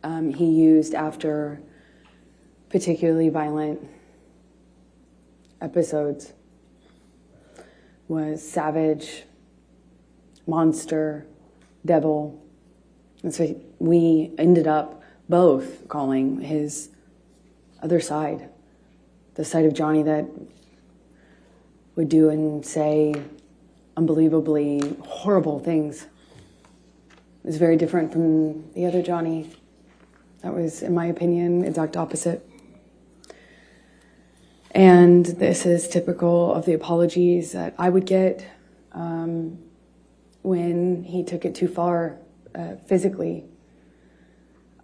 he used after particularly violent episodes was savage, monster, devil. And so we ended up both calling his other side, the side of Johnny that would do and say unbelievably horrible things. It was very different from the other Johnny. That was, in my opinion, exact opposite. And this is typical of the apologies that I would get when he took it too far physically.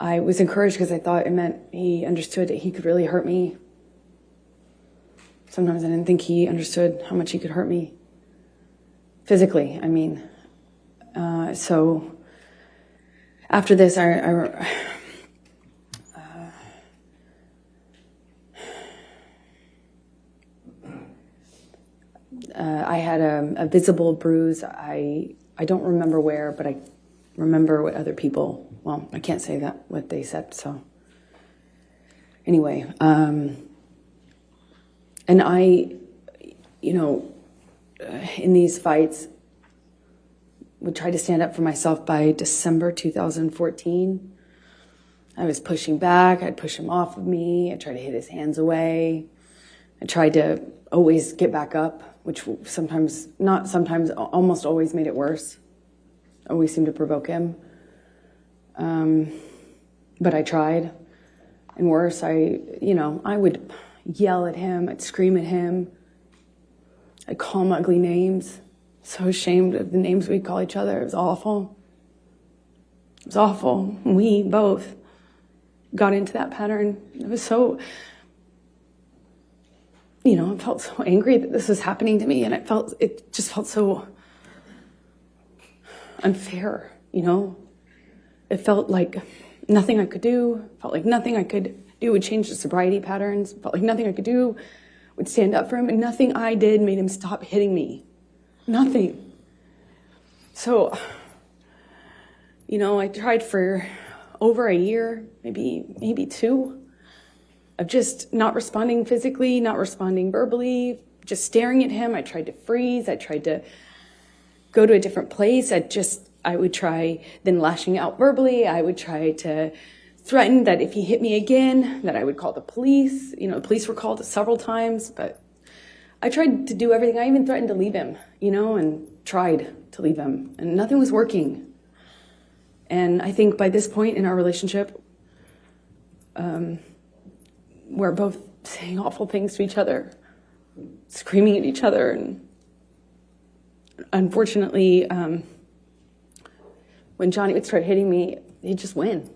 I was encouraged because I thought it meant he understood that he could really hurt me. Sometimes I didn't think he understood how much he could hurt me. Physically, I mean. So after this, I had a visible bruise. I don't remember where, but I remember what other people, well, I can't say that, what they said, so. Anyway, and I, in these fights, would try to stand up for myself. By December 2014. I was pushing back. I'd push him off of me. I'd try to hit his hands away. I tried to always get back up, which sometimes, not sometimes, almost always made it worse. Always seemed to provoke him. But I tried. And worse, I would yell at him. I'd scream at him. I'd call him ugly names. So ashamed of the names we'd call each other. It was awful. It was awful. We both got into that pattern. It was so, I felt so angry that this was happening to me, and it just felt so unfair, It felt like nothing I could do. Felt like nothing I could do would change the sobriety patterns. Felt like nothing I could do would stand up for him, and nothing I did made him stop hitting me. Nothing. So, I tried for over a year, maybe two, of just not responding physically, not responding verbally, just staring at him. I tried to freeze. I tried to go to a different place. I would try then lashing out verbally. I would try to threaten that if he hit me again, that I would call the police. The police were called several times, but I tried to do everything. I even threatened to leave him, and tried to leave him, and nothing was working. And I think by this point in our relationship, we're both saying awful things to each other, screaming at each other, and unfortunately, when Johnny would start hitting me, he'd just win.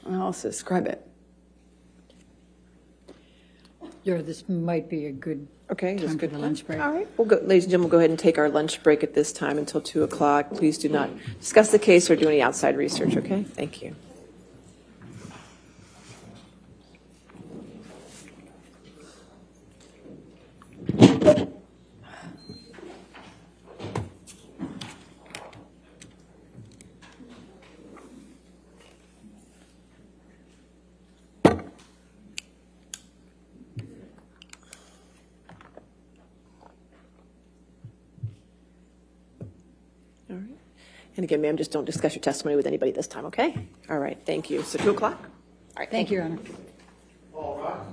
I'll also describe it. This might be a good time for the lunch break. All right. Ladies and gentlemen, we'll go ahead and take our lunch break at this time until 2 o'clock. Please do not discuss the case or do any outside research, okay? Thank you. All right. And again, ma'am, just don't discuss your testimony with anybody this time, okay? All right, thank you. So 2 o'clock? All right. Thank you, Your Honor. All rise.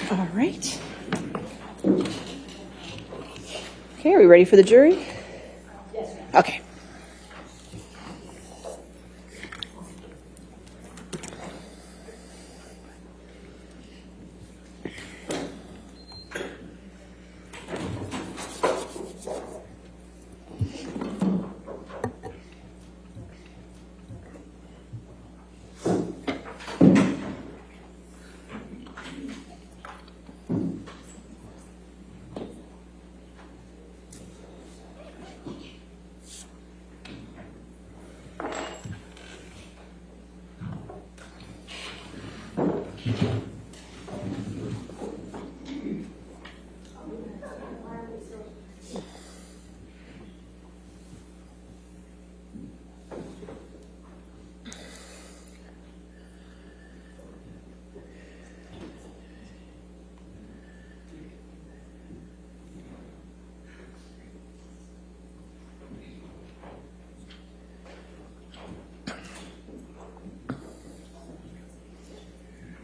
All right. Okay, are we ready for the jury? Yes. Okay.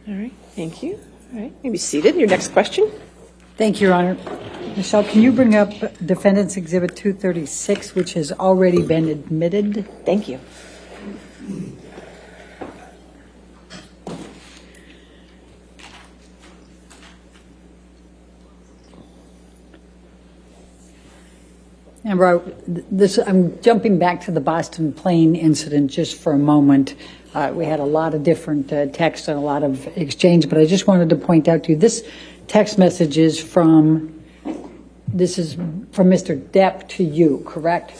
All right, thank you. All right, maybe seated. Your next question. Thank you, Your Honor. Michelle, can you bring up Defendant's Exhibit 236, which has already been admitted? Thank you. Amber, I'm jumping back to the Boston plane incident just for a moment. We had a lot of different text and a lot of exchange, but I just wanted to point out to you, this text message is from Mr. Depp to you, correct?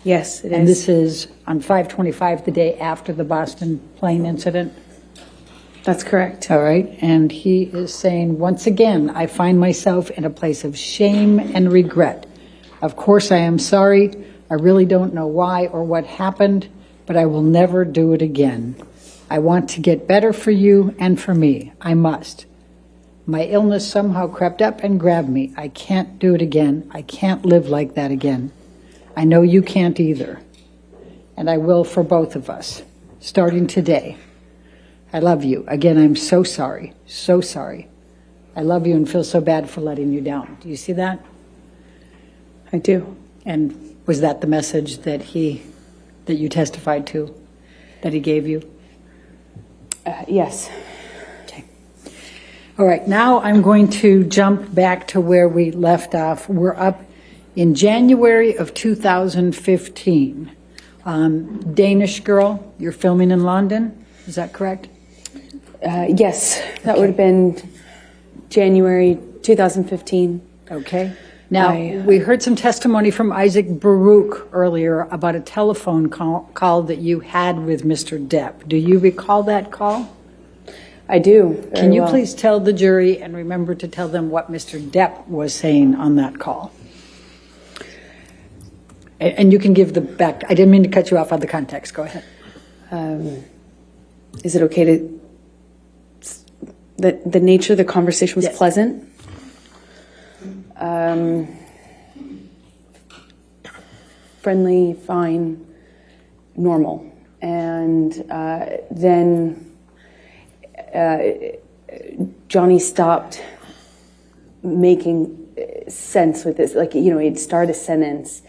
Yes, it is. And this is on 5/25, the day after the Boston plane incident? That's correct. All right. And he is saying, once again, I find myself in a place of shame and regret. Of course, I am sorry. I really don't know why or what happened, but I will never do it again. I want to get better for you and for me. I must. My illness somehow crept up and grabbed me. I can't do it again. I can't live like that again. I know you can't either. And I will for both of us, starting today. I love you. Again, I'm so sorry. So sorry. I love you and feel so bad for letting you down. Do you see that? I do. And was that the message that you testified to, that he gave you? Yes. Okay. All right, now I'm going to jump back to where we left off. We're up in January of 2015. Danish girl, you're filming in London, is that correct? Yes, that would have been January 2015. Okay. Now, we heard some testimony from Isaac Baruch earlier about a telephone call that you had with Mr. Depp. Do you recall that call? I do. Can you please tell the jury, and remember to tell them what Mr. Depp was saying on that call? And you can give the back. I didn't mean to cut you off on the context. Go ahead. Is it okay to... The nature of the conversation was pleasant? Friendly, fine, normal. And then Johnny stopped making sense with this. Like, you know, he'd start a sentence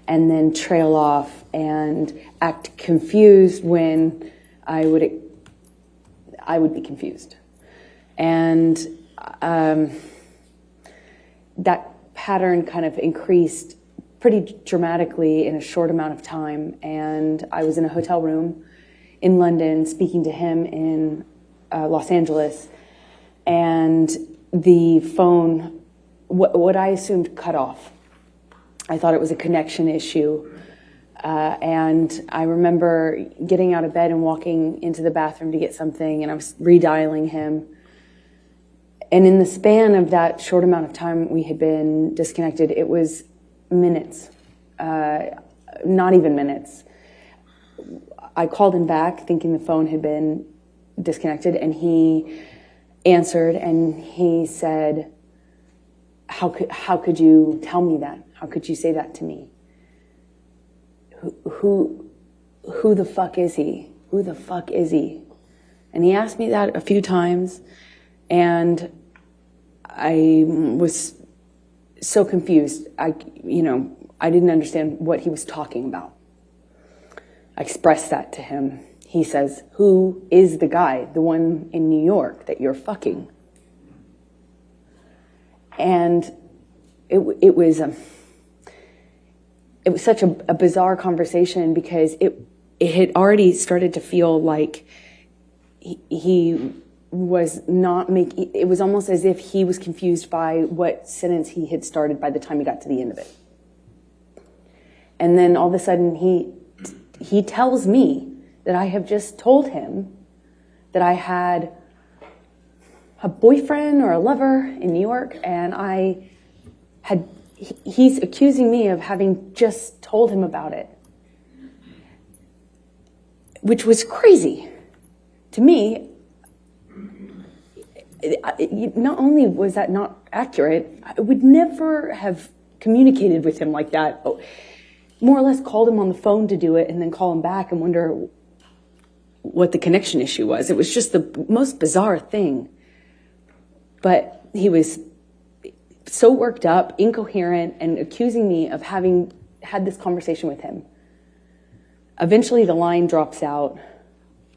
and then trail off and act confused when I would be confused. And that pattern kind of increased pretty dramatically in a short amount of time. And I was in a hotel room in London speaking to him in Los Angeles. And the phone, what I assumed, cut off. I thought it was a connection issue. And I remember getting out of bed and walking into the bathroom to get something, and I was redialing him. And in the span of that short amount of time we had been disconnected, it was minutes, not even minutes. I called him back thinking the phone had been disconnected, and he answered and he said, how could you tell me that? How could you say that to me? Who the fuck is he? Who the fuck is he? And he asked me that a few times, and I was so confused. I didn't understand what he was talking about. I expressed that to him. He says, "Who is the guy, the one in New York that you're fucking?" And it was such a bizarre conversation because it had already started to feel like he was not making, it was almost as if he was confused by what sentence he had started by the time he got to the end of it. And then all of a sudden he tells me that I have just told him that I had a boyfriend or a lover in New York, and he's accusing me of having just told him about it, which was crazy to me. Not only was that not accurate, I would never have communicated with him like that. More or less called him on the phone to do it and then call him back and wonder what the connection issue was. It was just the most bizarre thing. But he was so worked up, incoherent, and accusing me of having had this conversation with him. Eventually the line drops out,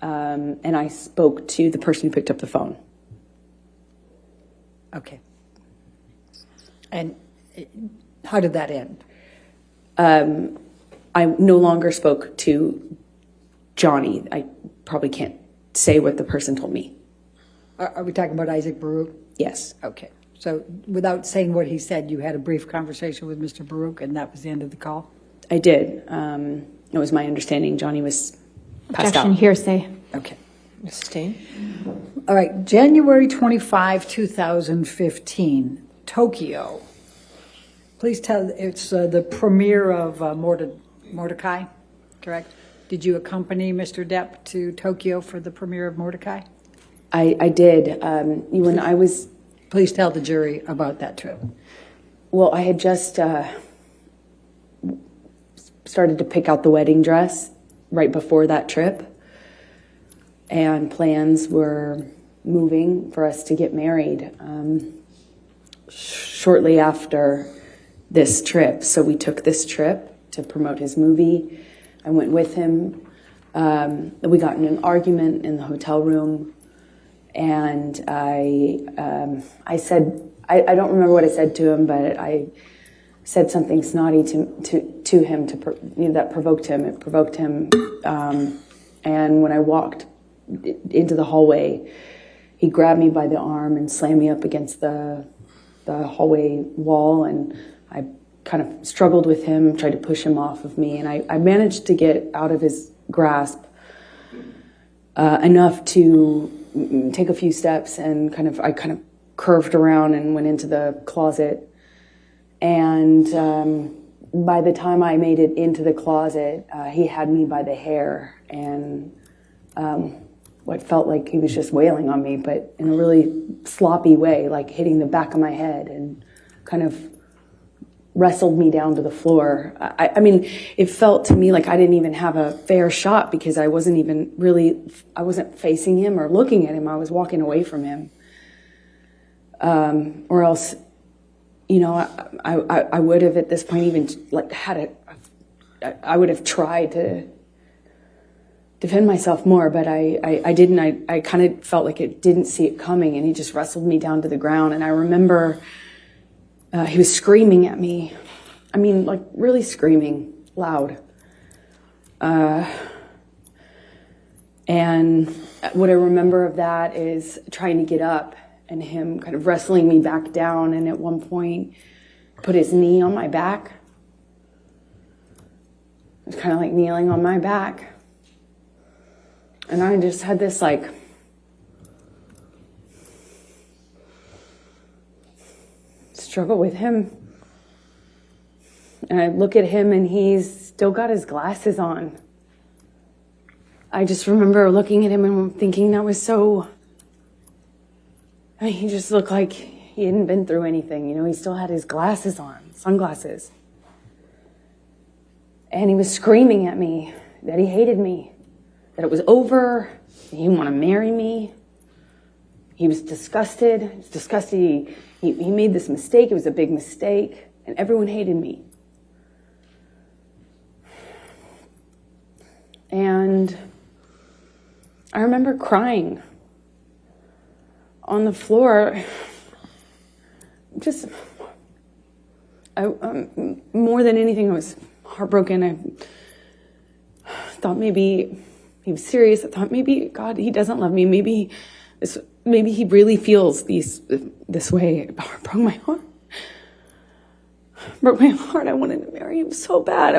and I spoke to the person who picked up the phone. Okay. And how did that end? I no longer spoke to Johnny. I probably can't say what the person told me. Are we talking about Isaac Baruch? Yes. Okay. So without saying what he said, you had a brief conversation with Mr. Baruch, and that was the end of the call? I did. It was my understanding Johnny was passed Objection, out. hearsay. Okay. Sustain. All right. January 25, 2015, Tokyo. Please tell, it's the premiere of Mordecai, correct? Did you accompany Mr. Depp to Tokyo for the premiere of Mordecai? I did. When I was... Please tell the jury about that trip. Well, I had just started to pick out the wedding dress right before that trip. And plans were moving for us to get married shortly after this trip. So we took this trip to promote his movie. I went with him. We got in an argument in the hotel room. And I said, I don't remember what I said to him, but I said something snotty to him that provoked him. It provoked him. And when I walked into the hallway, he grabbed me by the arm and slammed me up against the hallway wall, and I kind of struggled with him, tried to push him off of me, and I managed to get out of his grasp enough to take a few steps, and I kind of curved around and went into the closet. And by the time I made it into the closet, he had me by the hair, and what felt like he was just wailing on me, but in a really sloppy way, like hitting the back of my head, and kind of wrestled me down to the floor. I mean, it felt to me like I didn't even have a fair shot because I wasn't facing him or looking at him. I was walking away from him. Or else, I would have at this point even I would have tried to defend myself more, but I didn't. I kind of felt like it didn't see it coming, and he just wrestled me down to the ground. And I remember he was screaming at me. I mean, like really screaming loud. And what I remember of that is trying to get up and him kind of wrestling me back down, and at one point put his knee on my back. It was kind of like kneeling on my back. And I just had this struggle with him. And I look at him and he's still got his glasses on. I just remember looking at him and thinking that was so... he just looked like he hadn't been through anything. He still had his glasses on, sunglasses. And he was screaming at me that he hated me, that it was over, that he didn't want to marry me. he was disgusted. He was disgusted. He made this mistake. It was a big mistake. And everyone hated me. And I remember crying on the floor. Just, more than anything, I was heartbroken. I thought maybe he was serious. I thought maybe, God, he doesn't love me. Maybe he really feels this way. It broke my heart. Broke my heart. I wanted to marry him so bad.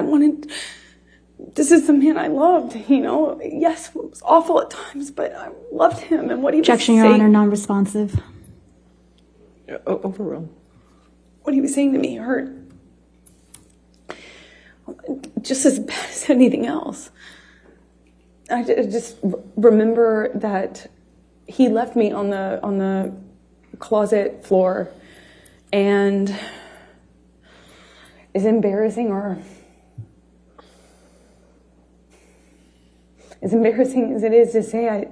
This is the man I loved, you know. Yes, it was awful at times, but I loved him and what he was saying. Objection, Your Honor, non-responsive. Overruled. What he was saying to me hurt just as bad as anything else. I just remember that he left me on the closet floor, and as embarrassing as it is to say,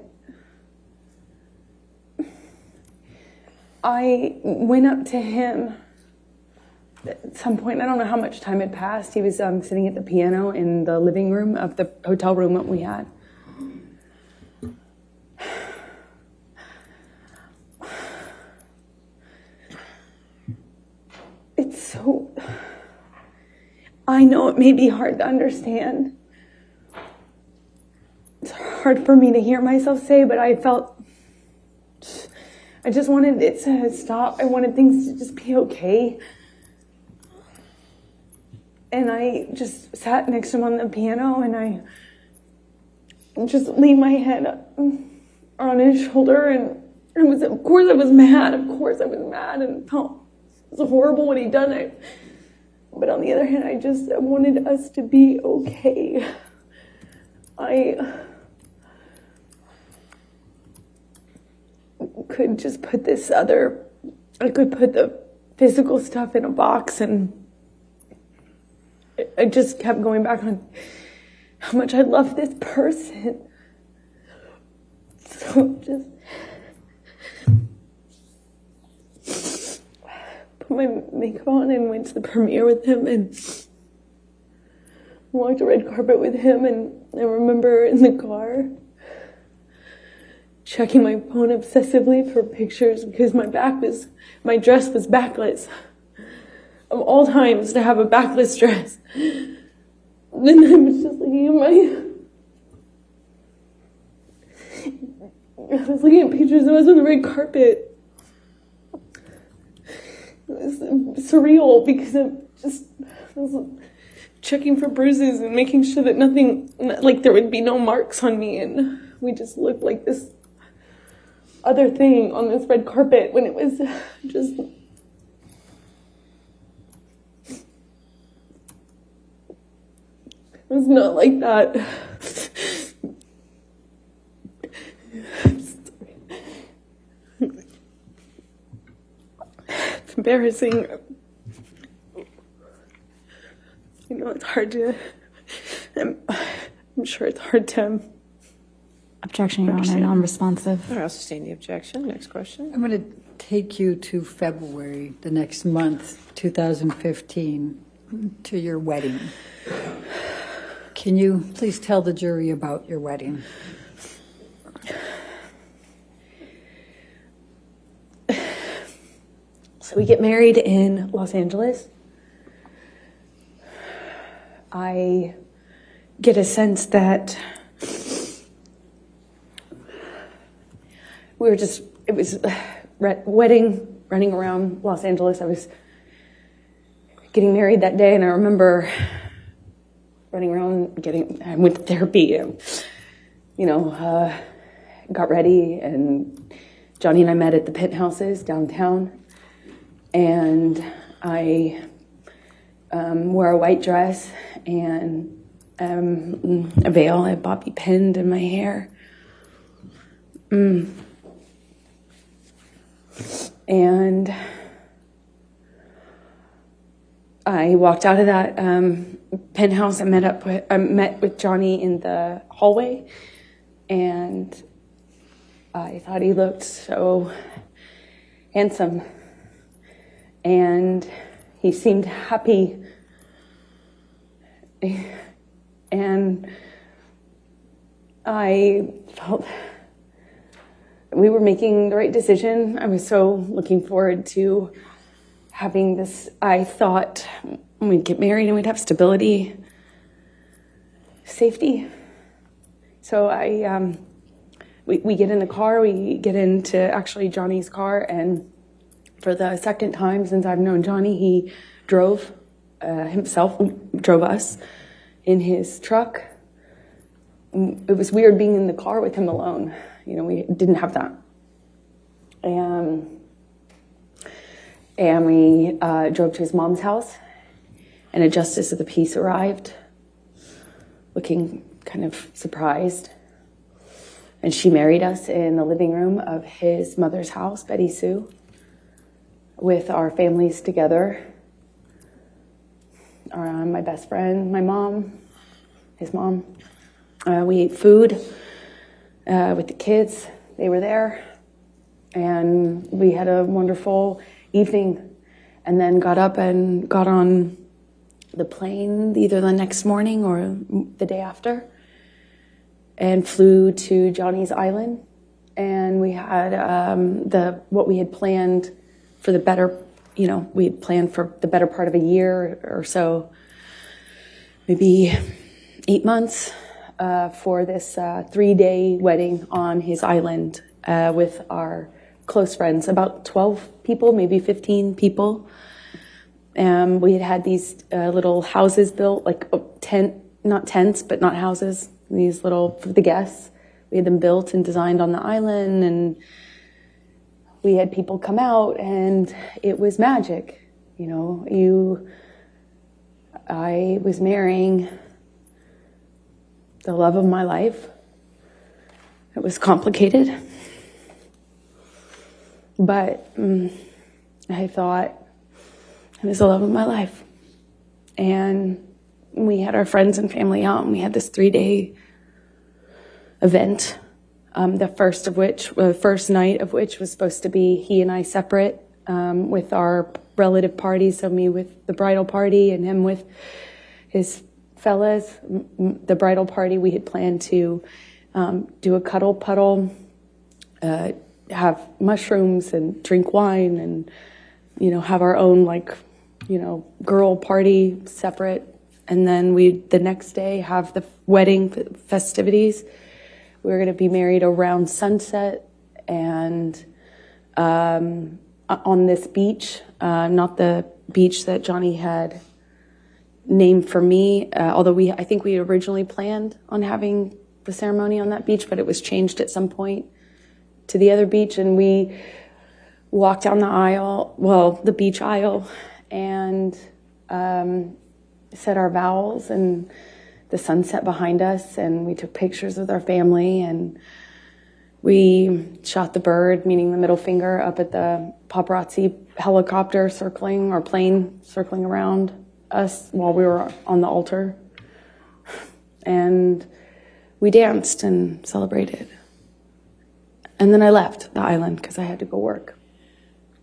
I went up to him at some point. I don't know how much time had passed. He was sitting at the piano in the living room of the hotel room that we had. I know it may be hard to understand. It's hard for me to hear myself say, but I just wanted it to stop. I wanted things to just be okay. And I just sat next to him on the piano, and I just leaned my head on his shoulder, and of course I was mad, and felt it was horrible what he'd done. But on the other hand, I wanted us to be okay. I could just put I could put the physical stuff in a box, and I just kept going back on how much I love this person. So just put my makeup on and went to the premiere with him and walked the red carpet with him. And I remember in the car checking my phone obsessively for pictures because my dress was backless. Of all times to have a backless dress. Then I was just looking at pictures of us on the red carpet. It was surreal because I was checking for bruises and making sure that nothing, like there would be no marks on me, and we just looked like this other thing on this red carpet when it was just... It was not like that. It's embarrassing. You know, it's hard to... I'm sure it's hard to... Objection, Your Honor, non-responsive. All right, I'll sustain the objection. Next question. I'm going to take you to February, the next month, 2015, to your wedding. Can you please tell the jury about your wedding? So we get married in Los Angeles. I get a sense that it was wedding, running around Los Angeles. I was getting married that day, and I remember running around I went to therapy and, got ready, and Johnny and I met at the penthouses downtown, and I wore a white dress and a veil. I had bobby pinned in my hair. And I walked out of that penthouse. I met with Johnny in the hallway, and I thought he looked so handsome, and he seemed happy, and I felt we were making the right decision. I was so looking forward to having this. I thought we'd get married and we'd have stability, safety. So we get in the car, we get into actually Johnny's car, and for the second time since I've known Johnny, he drove drove us in his truck. It was weird being in the car with him alone. You know, we didn't have that. And we drove to his mom's house, and a justice of the peace arrived, looking kind of surprised. And she married us in the living room of his mother's house, Betty Sue, with our families together. My best friend, my mom, his mom. We ate food with the kids. They were there. And we had a wonderful evening, and then got up and got on the plane either the next morning or the day after, and flew to Johnny's Island. And we had what we had planned for the better, we had planned for the better part of a year or so, maybe 8 months, for this 3-day wedding on his island with our close friends, about 12 people, maybe 15 people. We had these little houses built, like not tents, but not houses, these little, for the guests. We had them built and designed on the island, and we had people come out, and it was magic. I was marrying the love of my life. It was complicated, but I thought it was the love of my life. And we had our friends and family out, and we had this 3-day event. The first night of which was supposed to be he and I separate, with our relative party. So me with the bridal party and him with his fellas. The bridal party, we had planned to do a cuddle puddle, have mushrooms and drink wine, and have our own girl party separate. And then the next day have the wedding festivities. We were going to be married around sunset, and on this beach, not the beach that Johnny had named for me, although I think we originally planned on having the ceremony on that beach, but it was changed at some point to the other beach. And we walked down the beach aisle, and said our vows, and the sunset behind us, and we took pictures with our family, and we shot the bird, meaning the middle finger, up at the paparazzi helicopter plane circling around us while we were on the altar. And we danced and celebrated. And then I left the island because I had to go work.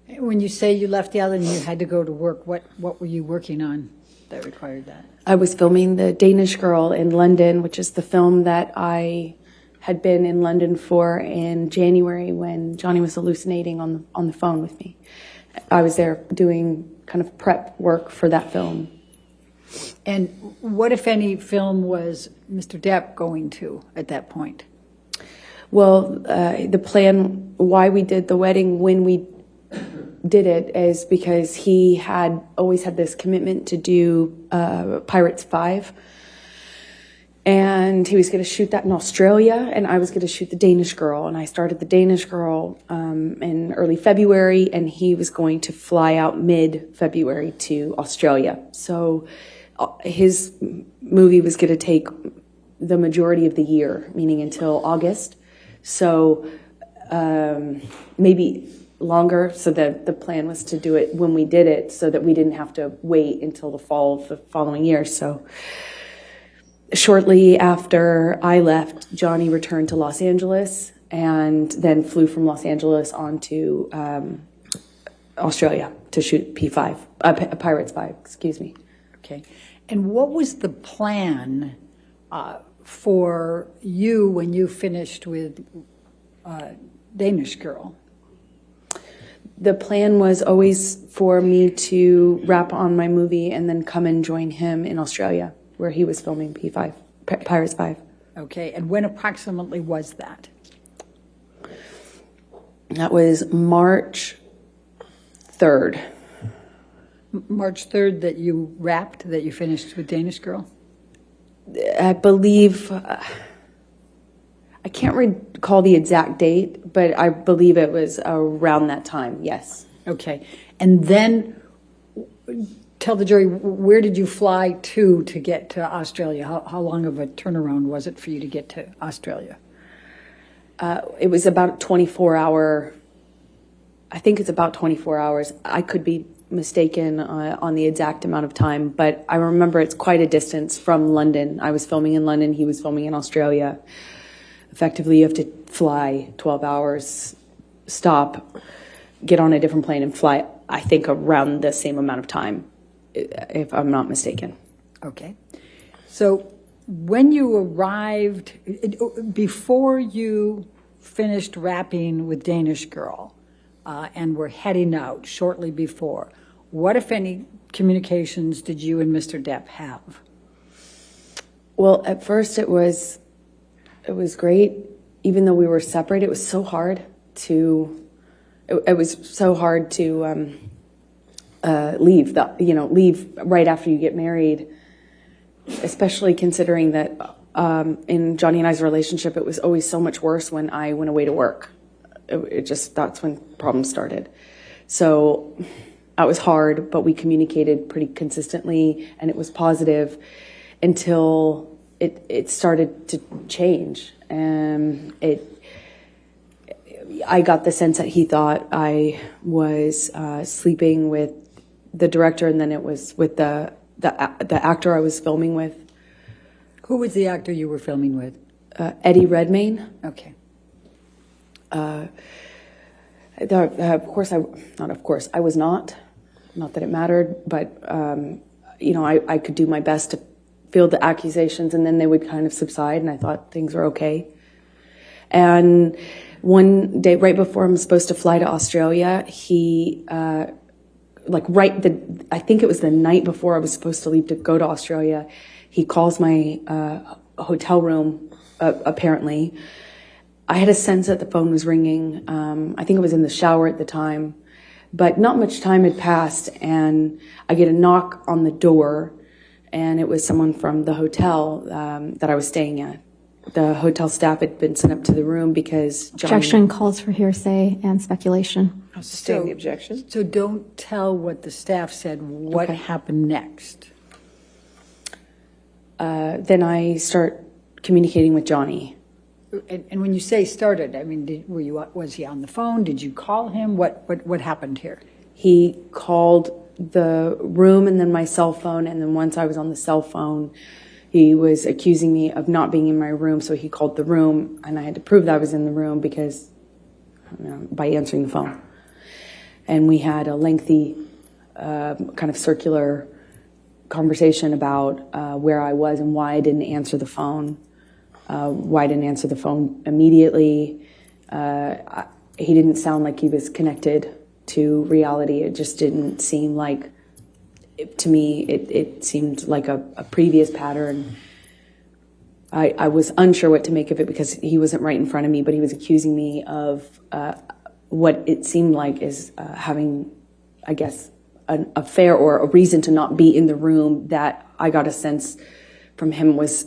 When you say you left the island and you had to go to work, what were you working on that required that? I was filming The Danish Girl in London, which is the film that I had been in London for in January when Johnny was hallucinating on the phone with me. I was there doing kind of prep work for that film. And what, if any, film was Mr. Depp going to at that point? Well, the plan, why we did the wedding when we did it, is because he had always had this commitment to do Pirates 5. And he was going to shoot that in Australia, and I was going to shoot The Danish Girl. And I started The Danish Girl in early February, and he was going to fly out mid-February to Australia. So his movie was going to take the majority of the year, meaning until August. So maybe longer. So the plan was to do it when we did it, so that we didn't have to wait until the fall of the following year. So shortly after I left, Johnny returned to Los Angeles, and then flew from Los Angeles on to Australia to shoot Pirates 5, excuse me. Okay. And what was the plan for you when you finished with Danish Girl? The plan was always for me to wrap on my movie and then come and join him in Australia, where he was filming Pirates 5. Okay, and when approximately was that? That was March 3rd. March 3rd that you wrapped, that you finished with Danish Girl? I believe, I can't recall the exact date, but I believe it was around that time, yes. Okay, and then tell the jury, where did you fly to get to Australia? How long of a turnaround was it for you to get to Australia? It was about 24-hour, I think it's about 24 hours. I could be mistaken on the exact amount of time, but I remember it's quite a distance from London. I was filming in London, he was filming in Australia. Effectively, you have to fly 12 hours, stop, get on a different plane and fly, I think, around the same amount of time, if I'm not mistaken. Okay. So when you arrived, before you finished wrapping with Danish Girl and were heading out shortly before, what, if any, communications did you and Mr. Depp have? Well, at first it was great. Even though we were separated, it was so hard to leave right after you get married, especially considering that in Johnny and I's relationship, it was always so much worse when I went away to work. That's when problems started. So that was hard, but we communicated pretty consistently, and it was positive until it started to change. I got the sense that he thought I was sleeping with the director, and then it was with the actor I was filming with. Who was the actor you were filming with? Eddie Redmayne. Okay. I was not that it mattered, but I could do my best to field the accusations, and then they would kind of subside, and I thought things were okay. And one day, right before I'm supposed to fly to Australia, he, I think it was the night before I was supposed to leave to go to Australia, he calls my hotel room, apparently. I had a sense that the phone was ringing. I think I was in the shower at the time, but not much time had passed, and I get a knock on the door, and it was someone from the hotel that I was staying at. The hotel staff had been sent up to the room because Johnny... Objection calls for hearsay and speculation. I'll sustain the objection. So don't tell what the staff said. What happened next? Then I start communicating with Johnny. And when you say started, I mean, was he on the phone? Did you call him? What happened here? He called the room and then my cell phone, and then once I was on the cell phone, he was accusing me of not being in my room, so he called the room, and I had to prove that I was in the room because by answering the phone. And we had a lengthy kind of circular conversation about where I was and why I didn't answer the phone. Why I didn't answer the phone immediately. He didn't sound like he was connected to reality. It just didn't seem like, to me, it seemed like a previous pattern. I was unsure what to make of it because he wasn't right in front of me, but he was accusing me of what it seemed like is having, I guess, an affair or a reason to not be in the room that I got a sense from him was,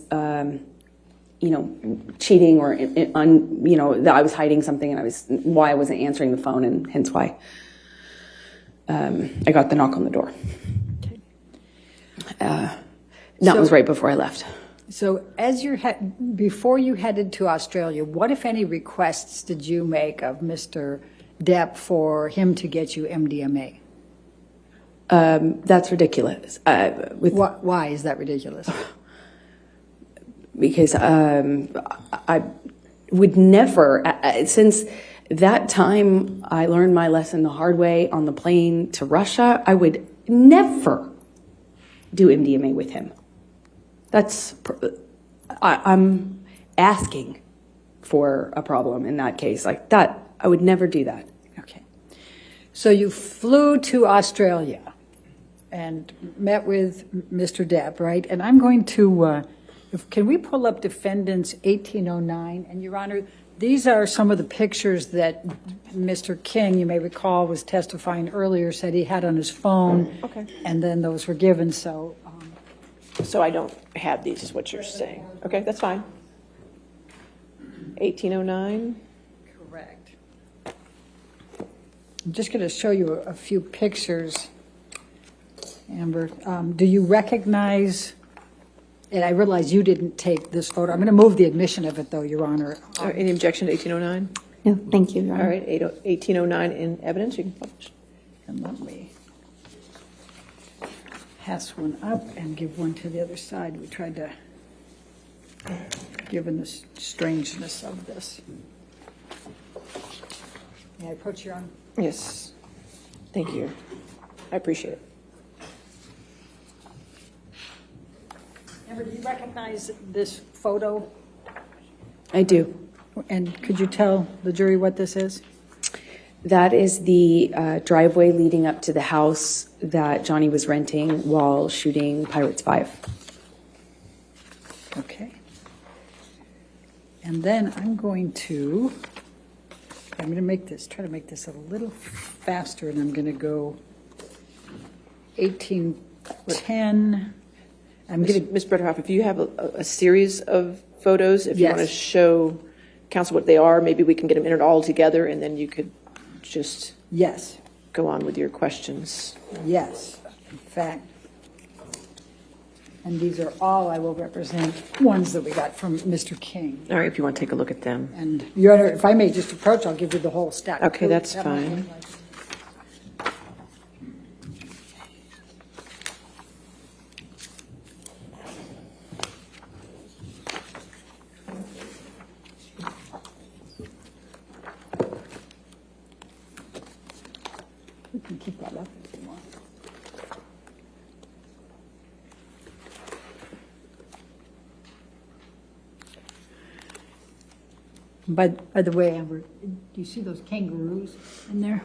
cheating or, that I was hiding something and why I wasn't answering the phone, and hence why I got the knock on the door. That was right before I left. So before you headed to Australia, what, if any, requests did you make of Mr. Depp for him to get you MDMA? That's ridiculous. Why is that ridiculous? Because would never, since that time I learned my lesson the hard way on the plane to Russia, I would never do MDMA with him. I'm asking for a problem in that case. Like that, I would never do that. Okay. So you flew to Australia and met with Mr. Depp, right? And I'm going to, can we pull up defendants 1809? And Your Honor, these are some of the pictures that Mr. King, you may recall, was testifying earlier, said he had on his phone. Okay. And then those were given, so. So I don't have these, is what you're saying. Okay, that's fine. 1809. Correct. I'm just going to show you a few pictures, Amber. Do you recognize, and I realize you didn't take this photo. I'm going to move the admission of it, though, Your Honor. Any objection to 1809? No, thank you, Your Honor. All right, 1809 in evidence, you can publish. And let me pass one up and give one to the other side. We tried to, given the strangeness of this. May I approach Your Honor? Yes. Thank you. I appreciate it. Amber, do you recognize this photo? I do. And could you tell the jury what this is? That is the driveway leading up to the house that Johnny was renting while shooting Pirates 5. Okay. And then I'm going to try to make this a little faster, and I'm going to go 1810. Ms. Bretterhoff, if you have a series of photos, if you Yes. want to show counsel what they are, maybe we can get them entered all together, and then you could just Yes, go on with your questions. yes, in fact. And these are all, I will represent, ones that we got from Mr. King. All right, if you want to take a look at them. And Your Honor, if I may just approach, I'll give you the whole stack. Okay, that's That might fine. look like- We can keep that up if you want. By the way, Amber, do you see those kangaroos in there?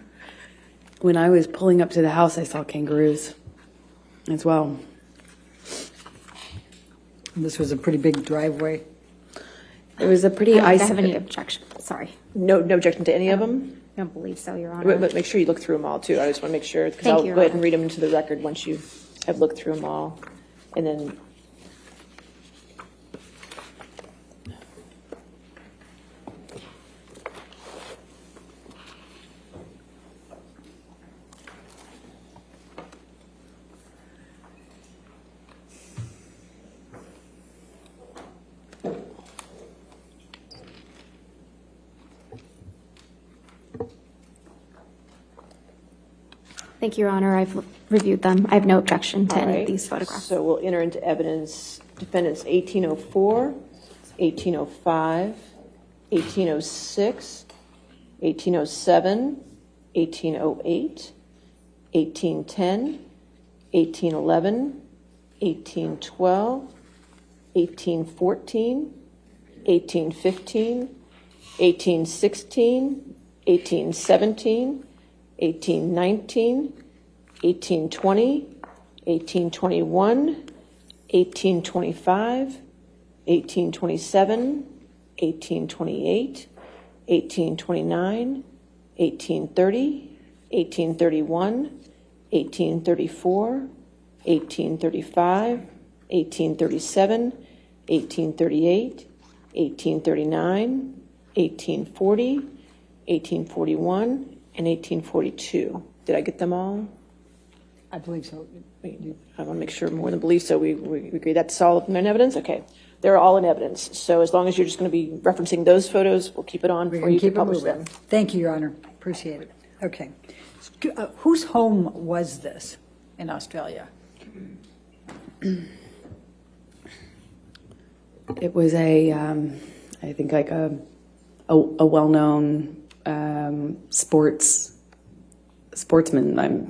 When I was pulling up to the house, I saw kangaroos as well. This was a pretty big driveway. It was a pretty I don't icy. have any objection. Sorry. No objection to any of them? I don't believe so, Your Honor. But make sure you look through them all, too. I just want to make sure, because Thank I'll you, go ahead Your and read them into the record once you have looked through them all. And then Thank you, Your Honor. I've reviewed them. I have no objection to All any right. of these photographs. So we'll enter into evidence defendants 1804, 1805, 1806, 1807, 1808, 1810, 1811, 1812, 1814, 1815, 1816, 1817, 1819, 1820, 1821, 1825, 1827, 1828, 1829, 1830, 1831, 1834, 1835, 1837, 1838, 1839, 1840, 1841, and 1842. Did I get them all? I believe so. I want to make sure more than believe, so we agree that's all in evidence? Okay. They're all in evidence. So as long as you're just going to be referencing those photos, we'll keep it on We're before going you to can keep it publish moving. them. Thank you, Your Honor. Appreciate it. Okay. Whose home was this in Australia? It was I think like a a well-known sportsman,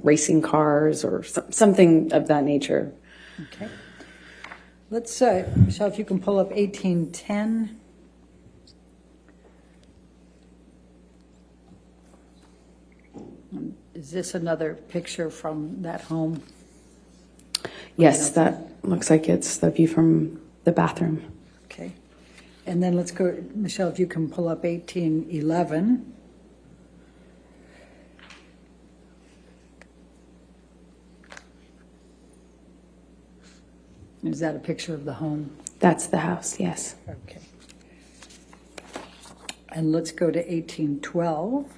racing cars or something of that nature. Okay. Let's, Michelle, if you can pull up 1810. Is this another picture from that home? Yes, that looks like it's the view from the bathroom. Okay. And then let's go, Michelle, if you can pull up 1811. Is that a picture of the home? That's the house, yes. Okay. And let's go to 1812.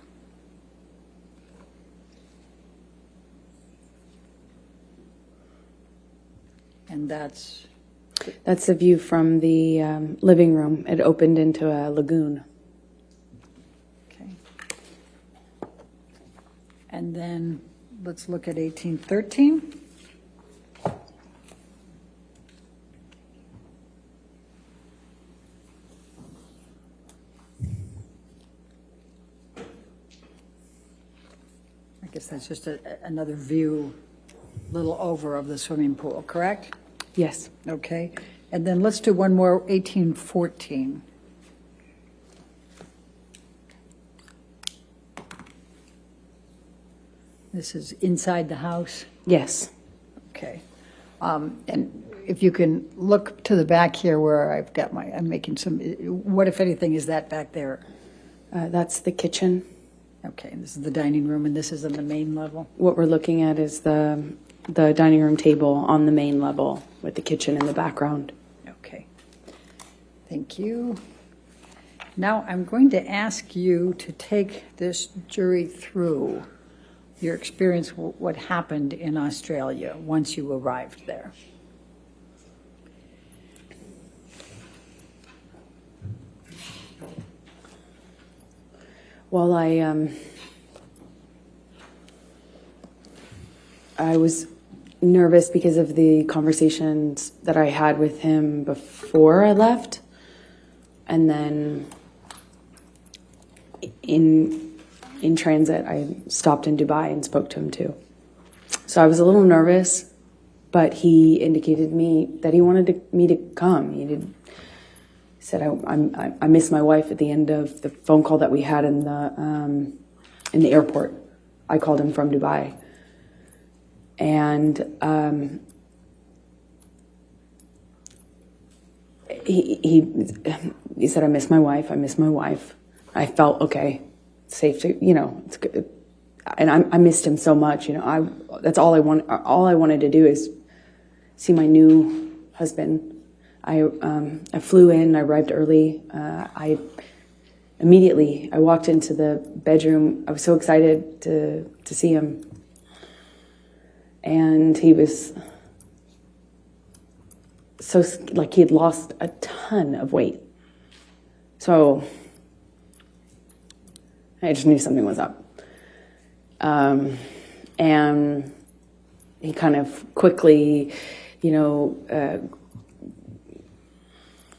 And that's the view from the living room. It opened into a lagoon. okay. And then let's look at 1813. I guess that's just another view, little over of the swimming pool, correct? Yes. Okay. And then let's do one more, 1814. This is inside the house? Yes. Okay. And if you can look to the back here where I've got I'm making some, what if anything is that back there? That's the kitchen. Okay, and this is the dining room, and this is on the main level? What we're looking at is the dining room table on the main level with the kitchen in the background. Okay. Thank you. Now I'm going to ask you to take this jury through your experience, what happened in Australia once you arrived there. Well, I was nervous because of the conversations that I had with him before I left, and then in transit, I stopped in Dubai and spoke to him too. So I was a little nervous, but he indicated me that he wanted me to come. He said, I miss my wife at the end of the phone call that we had in the airport. I called him from Dubai. And he said, I miss my wife. I felt, okay, safe to, it's good. And I missed him so much, that's all I wanted to do is see my new husband. I flew in, I arrived early. I walked into the bedroom. I was so excited to see him. And he was so, like, he had lost a ton of weight. So I just knew something was up. And he kind of quickly,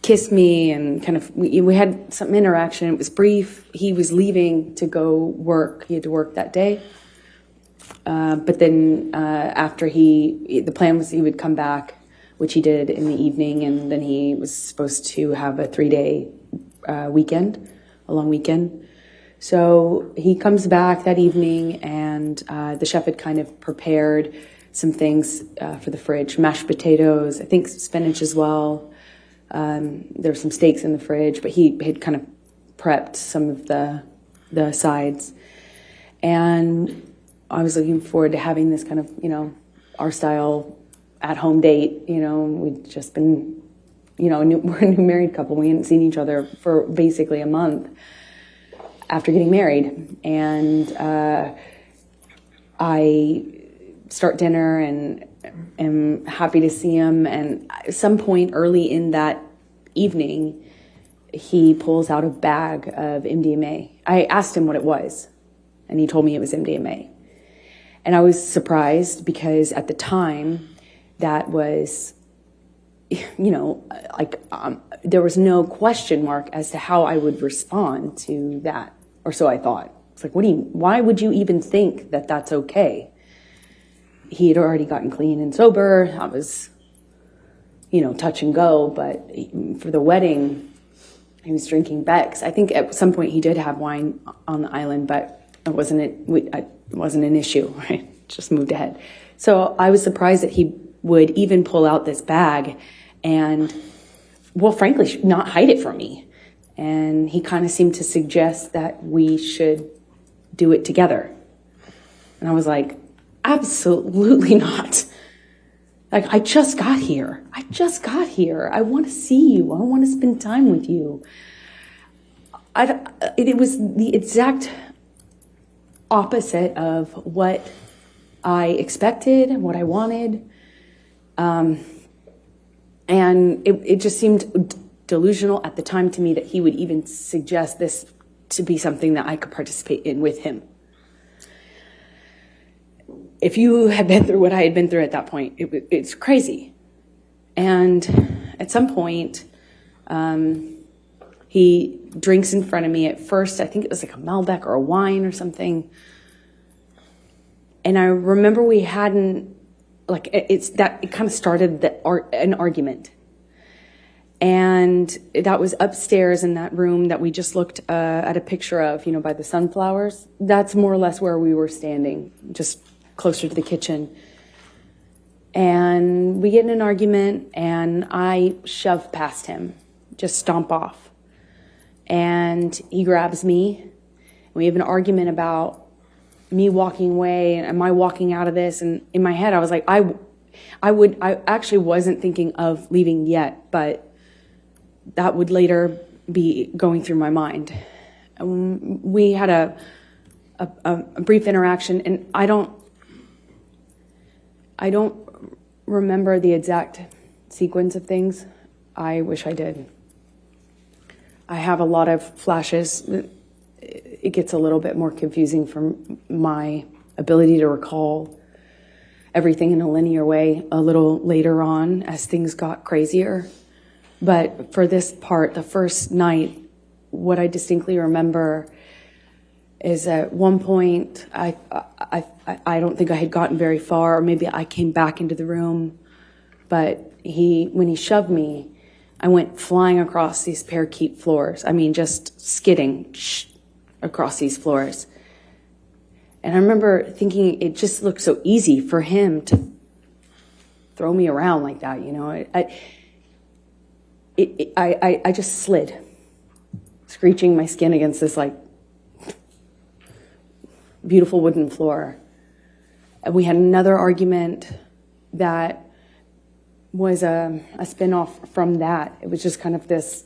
kissed me and kind of, we had some interaction. It was brief. He was leaving to go work. He had to work that day. But then after the plan was he would come back, which he did in the evening, and then he was supposed to have a 3-day weekend, a long weekend. So he comes back that evening, and the chef had kind of prepared some things for the fridge, mashed potatoes, I think spinach as well. There were some steaks in the fridge, but he had kind of prepped some of the sides. And I was looking forward to having this kind of, our style at-home date. We'd just been, we're a new married couple. We hadn't seen each other for basically a month after getting married. And I start dinner and am happy to see him. And at some point early in that evening, he pulls out a bag of MDMA. I asked him what it was, and he told me it was MDMA. And I was surprised because at the time, that was, there was no question mark as to how I would respond to that, or so I thought. It's like, why would you even think that that's okay? He had already gotten clean and sober. I was, touch and go, but for the wedding, he was drinking Beck's. I think at some point he did have wine on the island, but it wasn't an issue, right? Just moved ahead. So I was surprised that he would even pull out this bag and, well, frankly, not hide it from me. And he kind of seemed to suggest that we should do it together. And I was like, absolutely not. Like, I just got here. I want to see you. I want to spend time with you. It was the exact opposite of what I expected, what I wanted. And it just seemed delusional at the time to me that he would even suggest this to be something that I could participate in with him. If you had been through what I had been through at that point, it's crazy. And at some point, he drinks in front of me. At first, I think it was like a Malbec or a wine or something. And I remember we hadn't, it kind of started an argument. And that was upstairs in that room that we just looked at a picture of, by the sunflowers. That's more or less where we were standing, just closer to the kitchen. And we get in an argument, and I shove past him, just stomp off. And he grabs me, and we have an argument about me walking away, and am I walking out of this? And in my head, I was like, I actually wasn't thinking of leaving yet, but that would later be going through my mind. We had a brief interaction, and I don't remember the exact sequence of things. I wish I did. I have a lot of flashes. It gets a little bit more confusing from my ability to recall everything in a linear way a little later on as things got crazier. But for this part, the first night, what I distinctly remember is at one point, I don't think I had gotten very far, or maybe I came back into the room, but when he shoved me, I went flying across these parakeet floors. I mean, just skidding across these floors. And I remember thinking it just looked so easy for him to throw me around like that, I just slid, screeching my skin against this beautiful wooden floor. And we had another argument that was a spin-off from that. It was just kind of this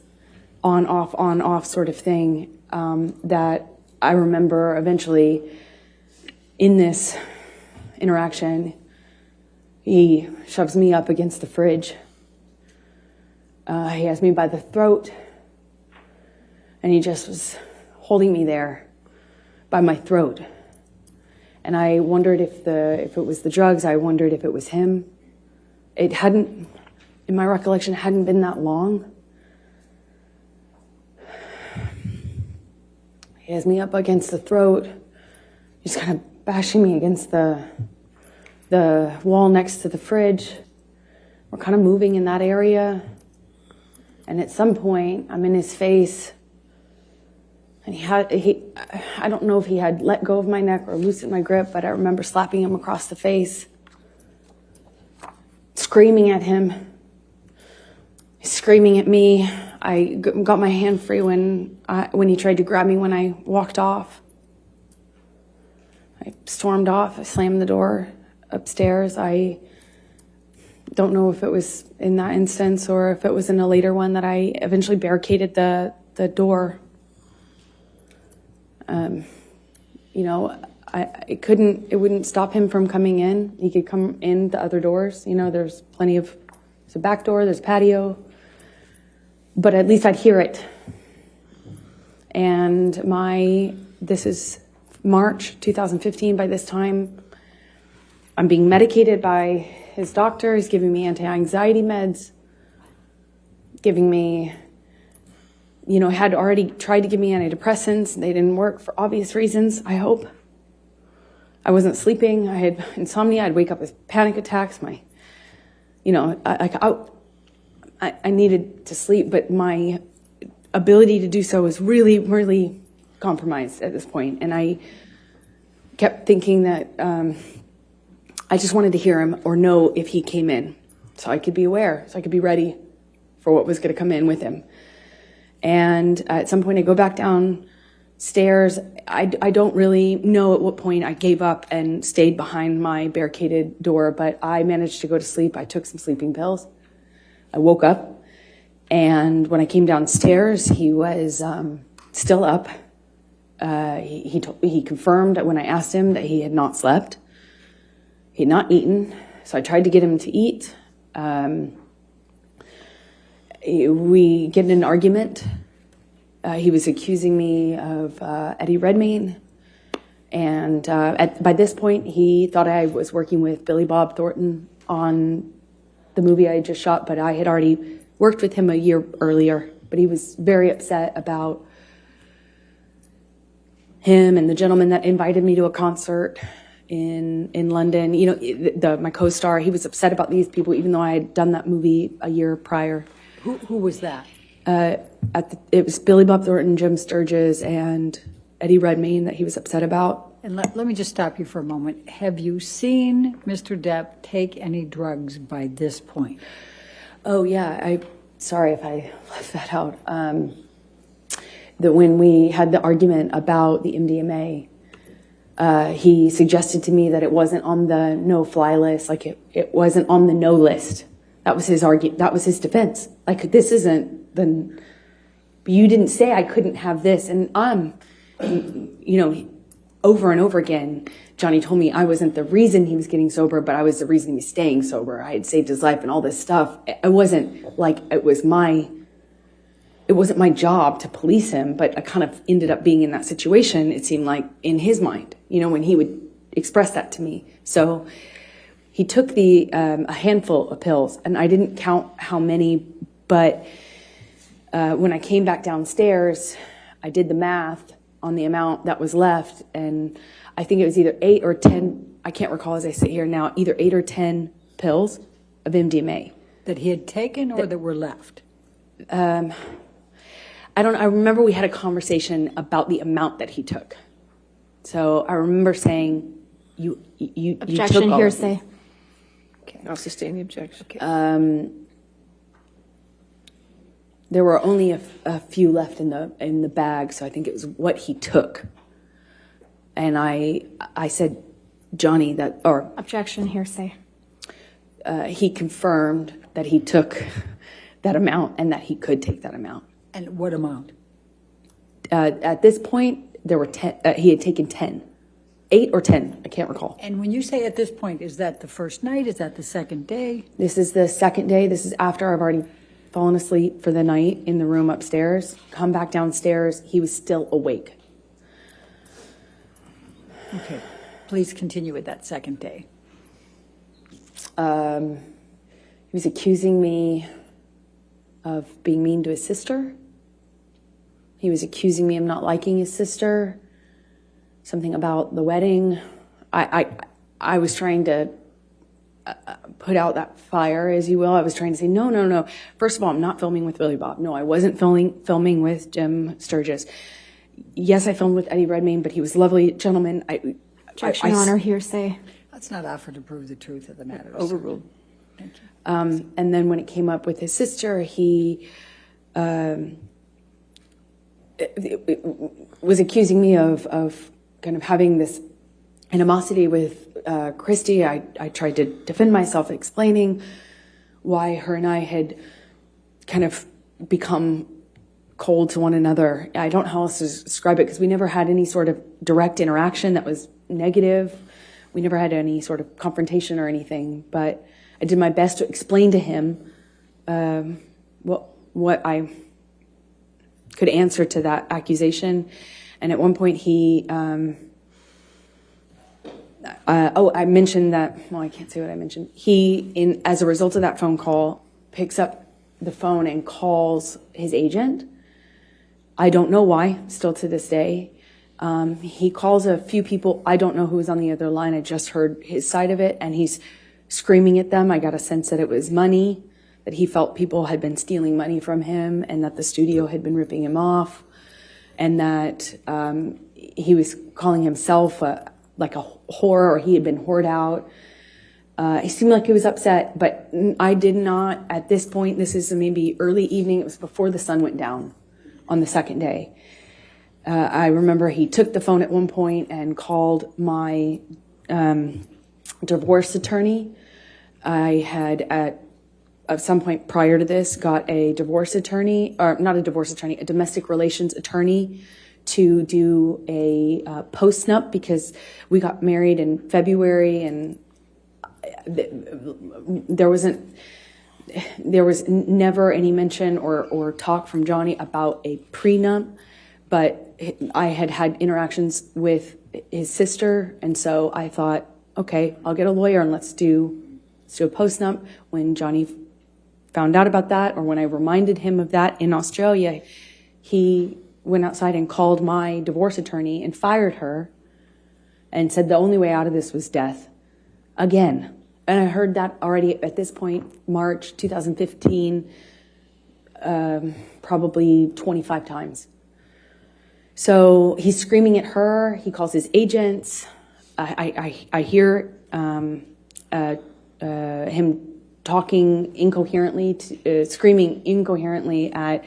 on-off sort of thing that I remember eventually in this interaction, he shoves me up against the fridge. He has me by the throat, and he just was holding me there by my throat. And I wondered if it was the drugs. I wondered if it was him. It hadn't, in my recollection, hadn't been that long. He has me up against the throat. He's kind of bashing me against the wall next to the fridge. We're kind of moving in that area. And at some point, I'm in his face. And I don't know if he had let go of my neck or loosened my grip, but I remember slapping him across the face, screaming at him. He's screaming at me. I got my hand free when he tried to grab me when I walked off. I stormed off. I slammed the door upstairs. I don't know if it was in that instance or if it was in a later one that I eventually barricaded the door. It wouldn't stop him from coming in. He could come in the other doors. There's a back door, there's a patio, but at least I'd hear it. And this is March 2015 by this time. I'm being medicated by his doctor. He's giving me anti-anxiety meds. giving me, had already tried to give me antidepressants. They didn't work for obvious reasons, I hope. I wasn't sleeping. I had insomnia. I'd wake up with panic attacks. I needed to sleep, but my ability to do so was really, really compromised at this point. And I kept thinking that I just wanted to hear him or know if he came in so I could be aware, so I could be ready for what was going to come in with him. And at some point I go back downstairs. I don't really know at what point I gave up and stayed behind my barricaded door, but I managed to go to sleep. I took some sleeping pills. I woke up, and when I came downstairs, he was still up. He confirmed when I asked him that he had not slept. He had not eaten, so I tried to get him to eat. We get in an argument. He was accusing me of Eddie Redmayne, and by this point, he thought I was working with Billy Bob Thornton on the movie I had just shot, but I had already worked with him a year earlier. But he was very upset about him and the gentleman that invited me to a concert in London. My co-star, he was upset about these people, even though I had done that movie a year prior. Who was that? It was Billy Bob Thornton, Jim Sturgis, and Eddie Redmayne that he was upset about. And let me just stop you for a moment. Have you seen Mr. Depp take any drugs by this point? Oh, yeah. Sorry if I left that out. That when we had the argument about the MDMA, he suggested to me that it wasn't on the no-fly list, like it wasn't on the no list. That was his that was his defense. Like, this isn't the. You didn't say I couldn't have this, and over and over again, Johnny told me I wasn't the reason he was getting sober, but I was the reason he was staying sober. I had saved his life and all this stuff. It wasn't like it wasn't my job to police him, but I kind of ended up being in that situation, it seemed like, in his mind, when he would express that to me. So he took a handful of pills, and I didn't count how many, but when I came back downstairs, I did the math on the amount that was left, and I think it was either 8 or 10, I can't recall as I sit here now, either 8 or 10 pills of MDMA. That he had taken or that were left? I remember we had a conversation about the amount that he took. So I remember saying, you Objection, took all hearsay. of them. Okay, I'll sustain the objection. Okay. There were only a few left in the bag, so I think it was what he took. And I said, Johnny, Objection, hearsay. He confirmed that he took that amount and that he could take that amount. And what amount? At this point, there were 10. He had taken 10, 8 or 10. I can't recall. And when you say at this point, is that the first night? Is that the second day? This is the second day. This is after I've already fallen asleep for the night in the room upstairs. Come back downstairs. He was still awake. Okay. Please continue with that second day. He was accusing me of being mean to his sister. He was accusing me of not liking his sister. Something about the wedding. I was trying to put out that fire, as you will. I was trying to say, no. First of all, I'm not filming with Billy Bob. No, I wasn't filming with Jim Sturgis. Yes, I filmed with Eddie Redmayne, but he was a lovely gentleman. Objection, Your Honor, hearsay. Let's not offer to prove the truth of the matter. Overruled. Thank you. And then when it came up with his sister, he was accusing me of kind of having this animosity with Christy. I tried to defend myself, explaining why her and I had kind of become cold to one another. I don't know how else to describe it, because we never had any sort of direct interaction that was negative. We never had any sort of confrontation or anything, but I did my best to explain to him what I could answer to that accusation. And at one point he, I mentioned that, well, I can't say what I mentioned. He, as a result of that phone call, picks up the phone and calls his agent. I don't know why, still to this day. He calls a few people. I don't know who was on the other line. I just heard his side of it, and he's screaming at them. I got a sense that it was money, that he felt people had been stealing money from him, and that the studio had been ripping him off, and that he was calling himself like a whore, or he had been whored out. He seemed like he was upset, but I did not, at this point, this is maybe early evening, it was before the sun went down on the second day. I remember he took the phone at one point and called my divorce attorney. I had at some point prior to this got a divorce attorney, or not a divorce attorney, a domestic relations attorney to do a post-nup, because we got married in February, and there was never any mention or talk from Johnny about a prenup, but I had had interactions with his sister, and so I thought, okay, I'll get a lawyer and let's do a post-nup. When Johnny found out about that, or when I reminded him of that in Australia, he went outside and called my divorce attorney and fired her and said the only way out of this was death. Again. And I heard that already at this point, March 2015, probably 25 times. So he's screaming at her. He calls his agents. I hear him talking incoherently, screaming incoherently at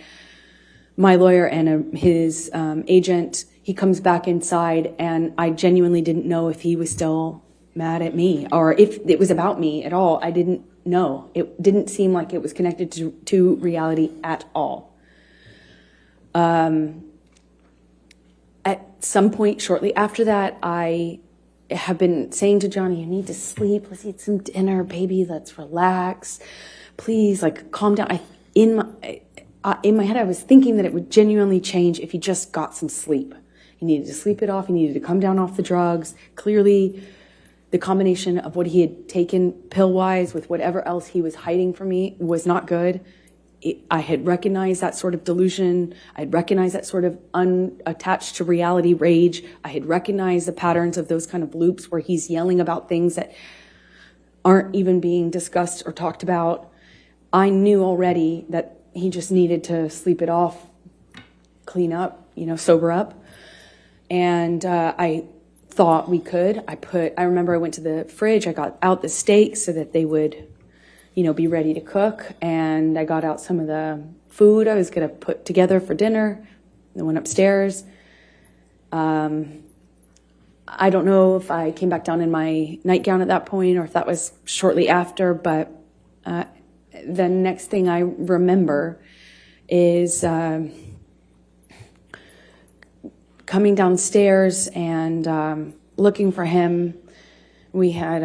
my lawyer and his agent. He comes back inside, and I genuinely didn't know if he was still mad at me or if it was about me at all. I didn't know. It didn't seem like it was connected to reality at all. At some point shortly after that, I have been saying to Johnny, you need to sleep. Let's eat some dinner, baby. Let's relax. Please, like, calm down. In my head, I was thinking that it would genuinely change if he just got some sleep. He needed to sleep it off. He needed to come down off the drugs. Clearly, the combination of what he had taken pill-wise with whatever else he was hiding from me was not good. I had recognized that sort of delusion. I had recognized that sort of unattached to reality rage. I had recognized the patterns of those kind of loops where he's yelling about things that aren't even being discussed or talked about. I knew already that he just needed to sleep it off, clean up, sober up. And I thought we could. I remember I went to the fridge. I got out the steaks so that they would be ready to cook. And I got out some of the food I was going to put together for dinner. I went upstairs. I don't know if I came back down in my nightgown at that point or if that was shortly after, but the next thing I remember is coming downstairs and looking for him. We had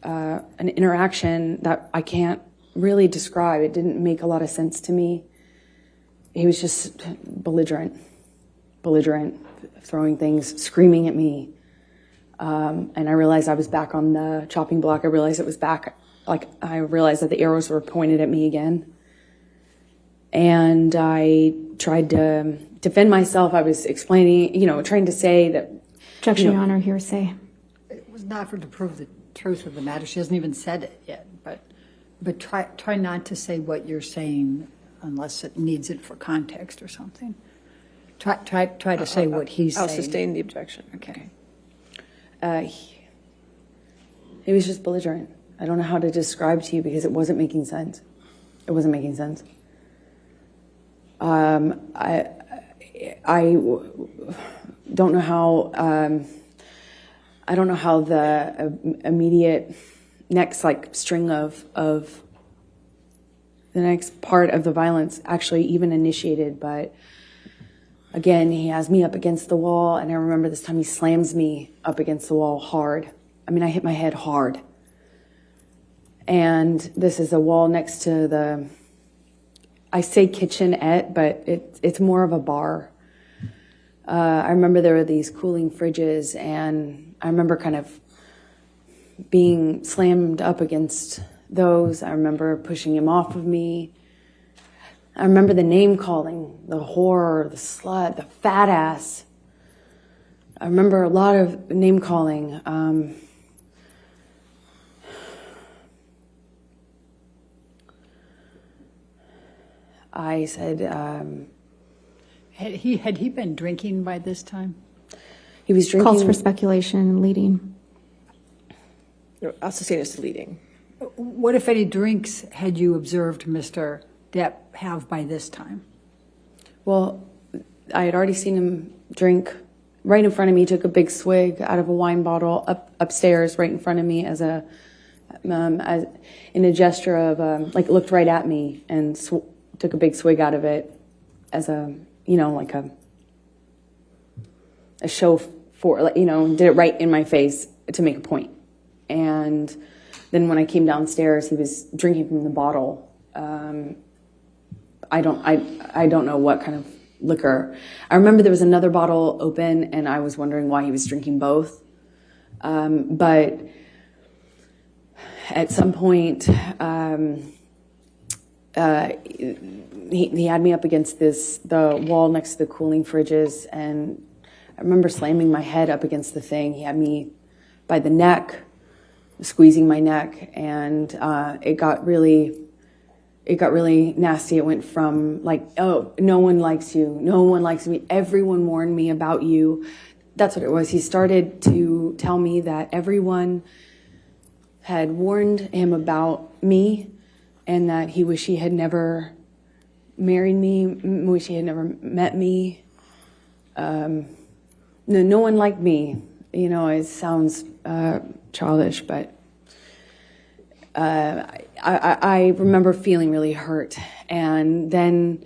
an interaction that I can't really describe. It didn't make a lot of sense to me. He was just belligerent, throwing things, screaming at me. And I realized I was back on the chopping block. I realized it was back, I realized that the arrows were pointed at me again. And I tried to defend myself. I was explaining, trying to say that... Objection, Your Honor, hearsay. It was not for to prove the truth of the matter. She hasn't even said it yet, but try not to say what you're saying unless it needs it for context or something. Try to say what he's saying. I'll sustain the objection. Okay. He was just belligerent. I don't know how to describe to you because it wasn't making sense. It wasn't making sense. I don't know how. I don't know how the immediate next string of the next part of the violence actually even initiated, but again, he has me up against the wall, and I remember this time he slams me up against the wall hard. I mean, I hit my head hard. And this is a wall next to the, I say kitchenette, but it's more of a bar. I remember there were these cooling fridges, and I remember kind of being slammed up against those. I remember pushing him off of me. I remember the name calling, the whore, the slut, the fat ass. I remember a lot of name calling. I said, Had he been drinking by this time? he was drinking. Calls for speculation and leading. I'll sustain as leading. What, if any, drinks had you observed Mr. Depp have by this time? Well, I had already seen him drink right in front of me. He took a big swig out of a wine bottle upstairs right in front of me as in a gesture of like looked right at me and took a big swig out of it as a, like a show for, like, did it right in my face to make a point. And then when I came downstairs, he was drinking from the bottle. I don't know what kind of liquor. I remember there was another bottle open, and I was wondering why he was drinking both. But at some point, he had me up against the wall next to the cooling fridges, and I remember slamming my head up against the thing. He had me by the neck, squeezing my neck, and it got really nasty. It went from like, oh, no one likes you, no one likes me, everyone warned me about you. That's what it was. He started to tell me that everyone had warned him about me, and that he wished he had never married me, wish he had never met me. No one liked me. It sounds childish, but I remember feeling really hurt. And then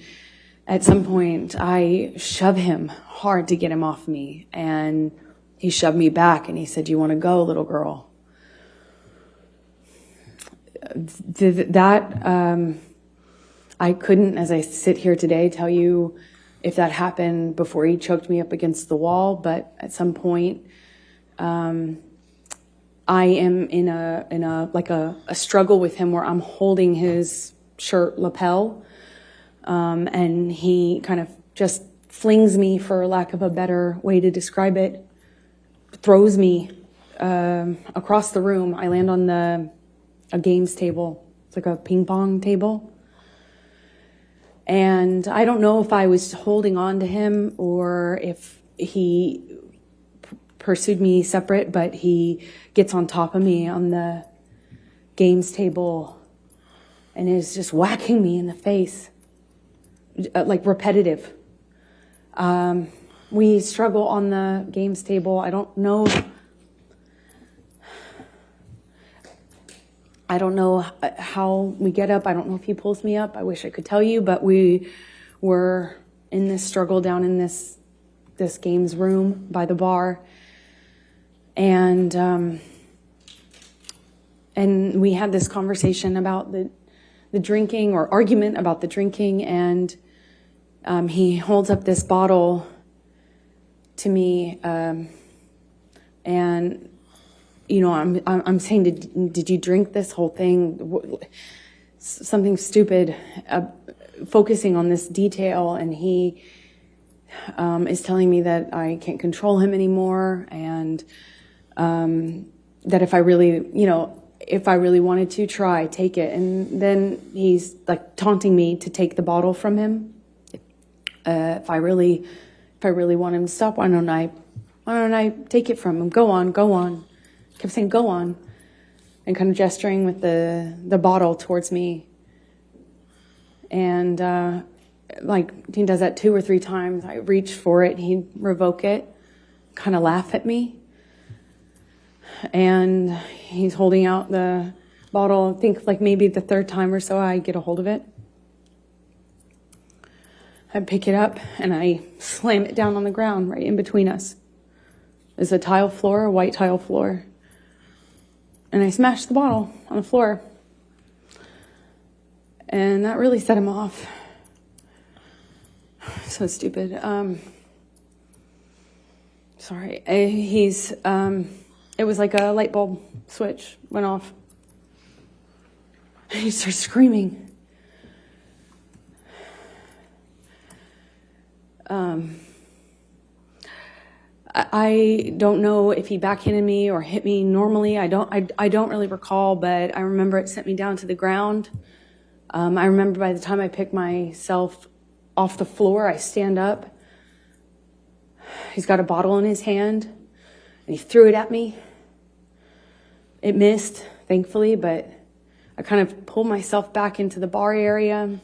at some point, I shoved him hard to get him off me. And he shoved me back, and he said, "You want to go, little girl?" I couldn't, as I sit here today, tell you if that happened before he choked me up against the wall, but at some point, I am in a struggle with him where I'm holding his shirt lapel, and he kind of just flings me, for lack of a better way to describe it, throws me across the room. I land on a games table. It's like a ping pong table. And I don't know if I was holding on to him or if he pursued me separate, but he gets on top of me on the games table and is just whacking me in the face, like repetitive. We struggle on the games table. I don't know how we get up. I don't know if he pulls me up. I wish I could tell you, but we were in this struggle down in this games room by the bar. And we had this conversation about the drinking, or argument about the drinking, and he holds up this bottle to me, and I'm saying, did you drink this whole thing? Something stupid, focusing on this detail, and he is telling me that I can't control him anymore, and that if I really wanted to try, take it. And then he's like taunting me to take the bottle from him. If I really want him to stop, why don't I take it from him? Go on. Kept saying, go on, and kind of gesturing with the bottle towards me. And he does that 2 or 3 times. I reach for it, he'd revoke it, kind of laugh at me. And he's holding out the bottle. I think like maybe the 3rd time or so I get a hold of it. I pick it up and I slam it down on the ground right in between us. There's a white tile floor. And I smashed the bottle on the floor. And that really set him off. So stupid. Sorry. It was like a light bulb switch went off. And he started screaming. I don't know if he backhanded me or hit me normally. I don't really recall, but I remember it sent me down to the ground. I remember by the time I picked myself off the floor, I stand up. He's got a bottle in his hand, and he threw it at me. It missed, thankfully, but I kind of pulled myself back into the bar area.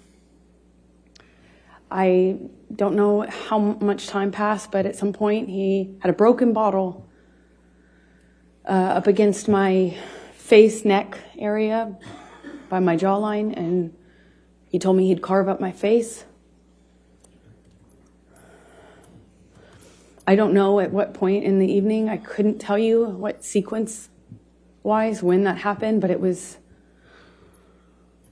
I don't know how much time passed, but at some point he had a broken bottle up against my face, neck area by my jawline, and he told me he'd carve up my face. I don't know at what point in the evening. I couldn't tell you what sequence-wise when that happened, but it was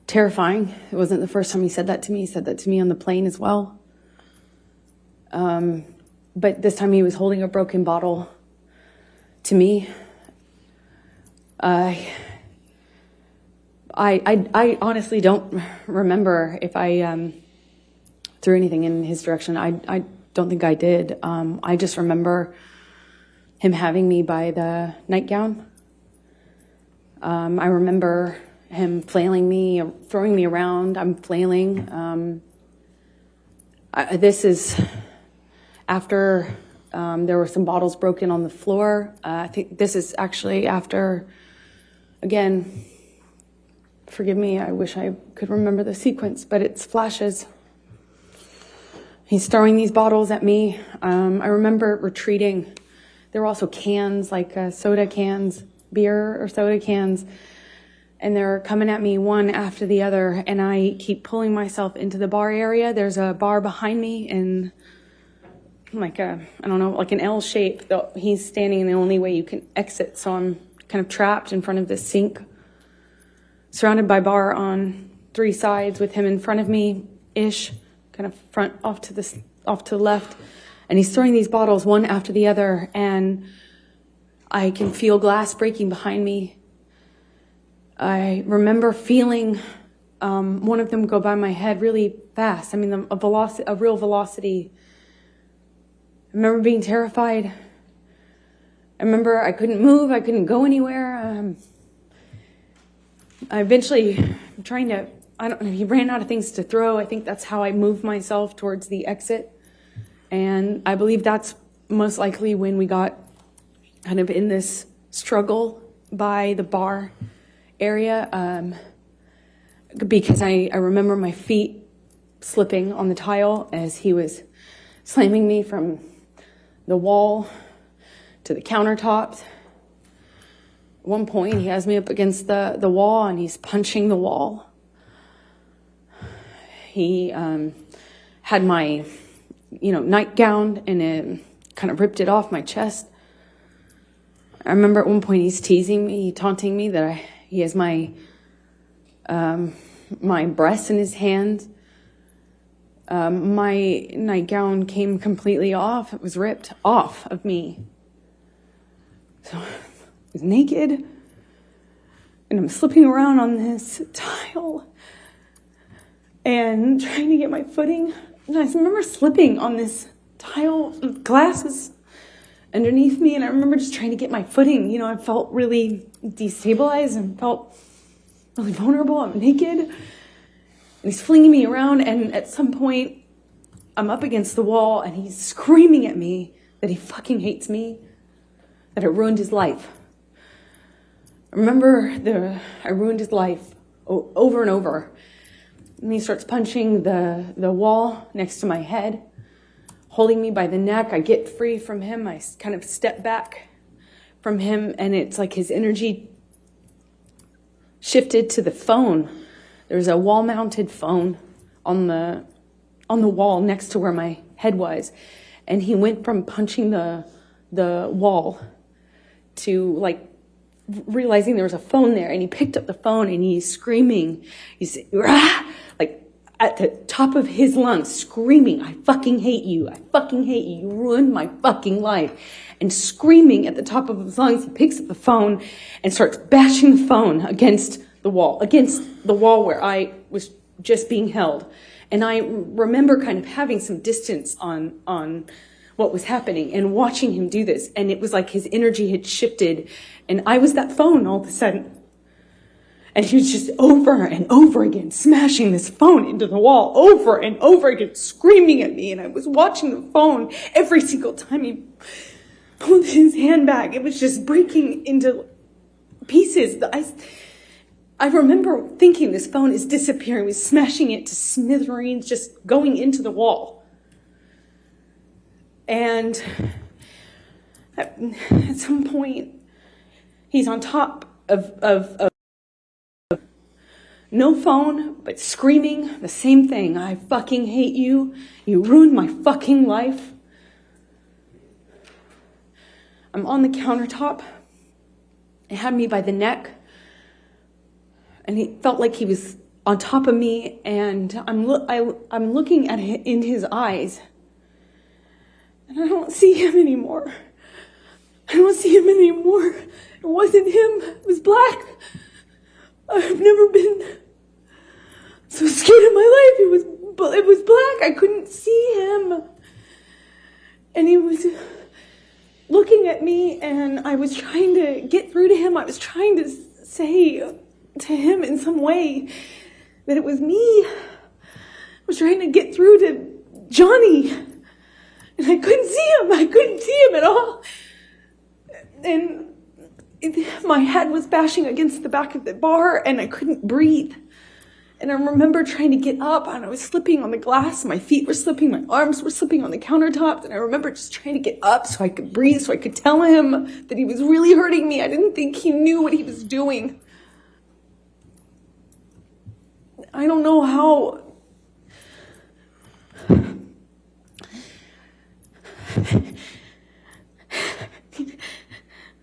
terrifying. It wasn't the first time he said that to me. He said that to me on the plane as well. But this time he was holding a broken bottle to me. I honestly don't remember if I threw anything in his direction. I don't think I did. I just remember him having me by the nightgown. I remember him flailing me, throwing me around. I'm flailing. This is after there were some bottles broken on the floor. I think this is actually after, again, forgive me, I wish I could remember the sequence, but it's flashes. He's throwing these bottles at me. I remember retreating. There were also cans, like soda cans, beer or soda cans, and they're coming at me one after the other, and I keep pulling myself into the bar area. There's a bar behind me in like I don't know, like an L shape. He's standing in the only way you can exit, so I'm kind of trapped in front of this sink, surrounded by bar on three sides with him in front of me-ish, kind of front off to the left, and he's throwing these bottles one after the other, and I can feel glass breaking behind me. I remember feeling one of them go by my head really fast. I mean, a real velocity. I remember being terrified. I remember I couldn't move. I couldn't go anywhere. I eventually, he ran out of things to throw. I think that's how I moved myself towards the exit. And I believe that's most likely when we got kind of in this struggle by the bar area, because I remember my feet slipping on the tile as he was slamming me from the wall to the countertops. At one point, he has me up against the wall, and he's punching the wall. He had my, nightgown, and it kind of ripped it off my chest. I remember at one point he's teasing me, taunting me that he has my breasts in his hand. My nightgown came completely off. It was ripped off of me. So I was naked, and I'm slipping around on this tile and trying to get my footing. And I remember slipping on this tile, glasses underneath me, and I remember just trying to get my footing. I felt really destabilized and felt really vulnerable. I'm naked, and he's flinging me around, and at some point, I'm up against the wall, and he's screaming at me that he fucking hates me, that I ruined his life. I remember I ruined his life over and over. And he starts punching the wall next to my head, holding me by the neck. I get free from him. I kind of step back from him, and it's like his energy shifted to the phone. There's a wall-mounted phone on the wall next to where my head was, and he went from punching the wall to realizing there was a phone there, and he picked up the phone and he's screaming. He's like at the top of his lungs, screaming, "I fucking hate you. I fucking hate you. You ruined my fucking life." And screaming at the top of his lungs, he picks up the phone and starts bashing the phone against the wall where I was just being held. And I remember kind of having some distance on what was happening and watching him do this. And it was like his energy had shifted, and I was that phone all of a sudden. And he was just over and over again smashing this phone into the wall, over and over again, screaming at me. And I was watching the phone every single time he pulled his hand back. It was just breaking into pieces. I remember thinking this phone is disappearing. He was smashing it to smithereens, just going into the wall. And at some point, he's on top of no phone, but screaming the same thing. I fucking hate you. You ruined my fucking life. I'm on the countertop. It had me by the neck. And he felt like he was on top of me. And I'm looking at it in his eyes. And I don't see him anymore. I don't see him anymore. It wasn't him. It was black. I've never been so scared in my life. It was black. I couldn't see him. And he was looking at me, and I was trying to get through to him. I was trying to say to him in some way that it was me. I was trying to get through to Johnny, and I couldn't see him. I couldn't see him at all. And my head was bashing against the back of the bar, and I couldn't breathe. And I remember trying to get up, and I was slipping on the glass. My feet were slipping. My arms were slipping on the countertops. And I remember just trying to get up so I could breathe, so I could tell him that he was really hurting me. I didn't think he knew what he was doing. I don't know how...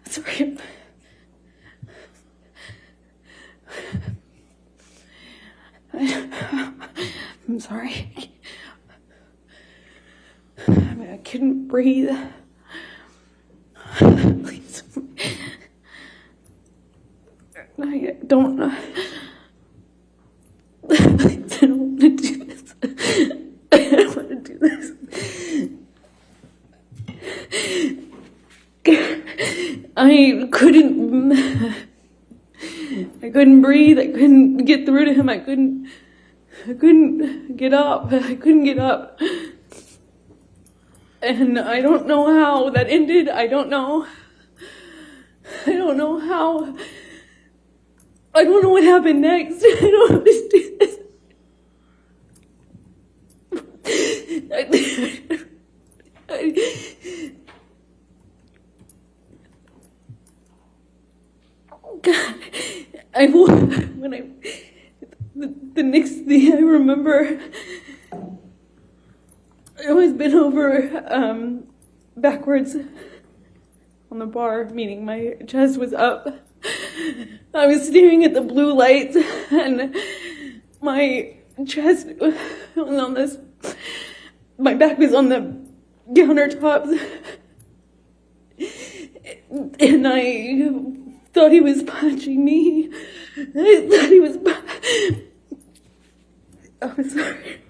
Sorry. I'm sorry. I couldn't breathe. Please. I don't know. Please, I don't want to do this. I don't want to do this. I couldn't breathe. I couldn't get through to him. I couldn't get up. I couldn't get up. And I don't know how that ended. I don't know how. I don't know what happened next. I don't understand this. The next thing I remember, I was bent over backwards on the bar, meaning my chest was up. I was staring at the blue lights, and my chest was on this, my back was on the countertops, and I thought he was punching me. I thought he was I'm sorry.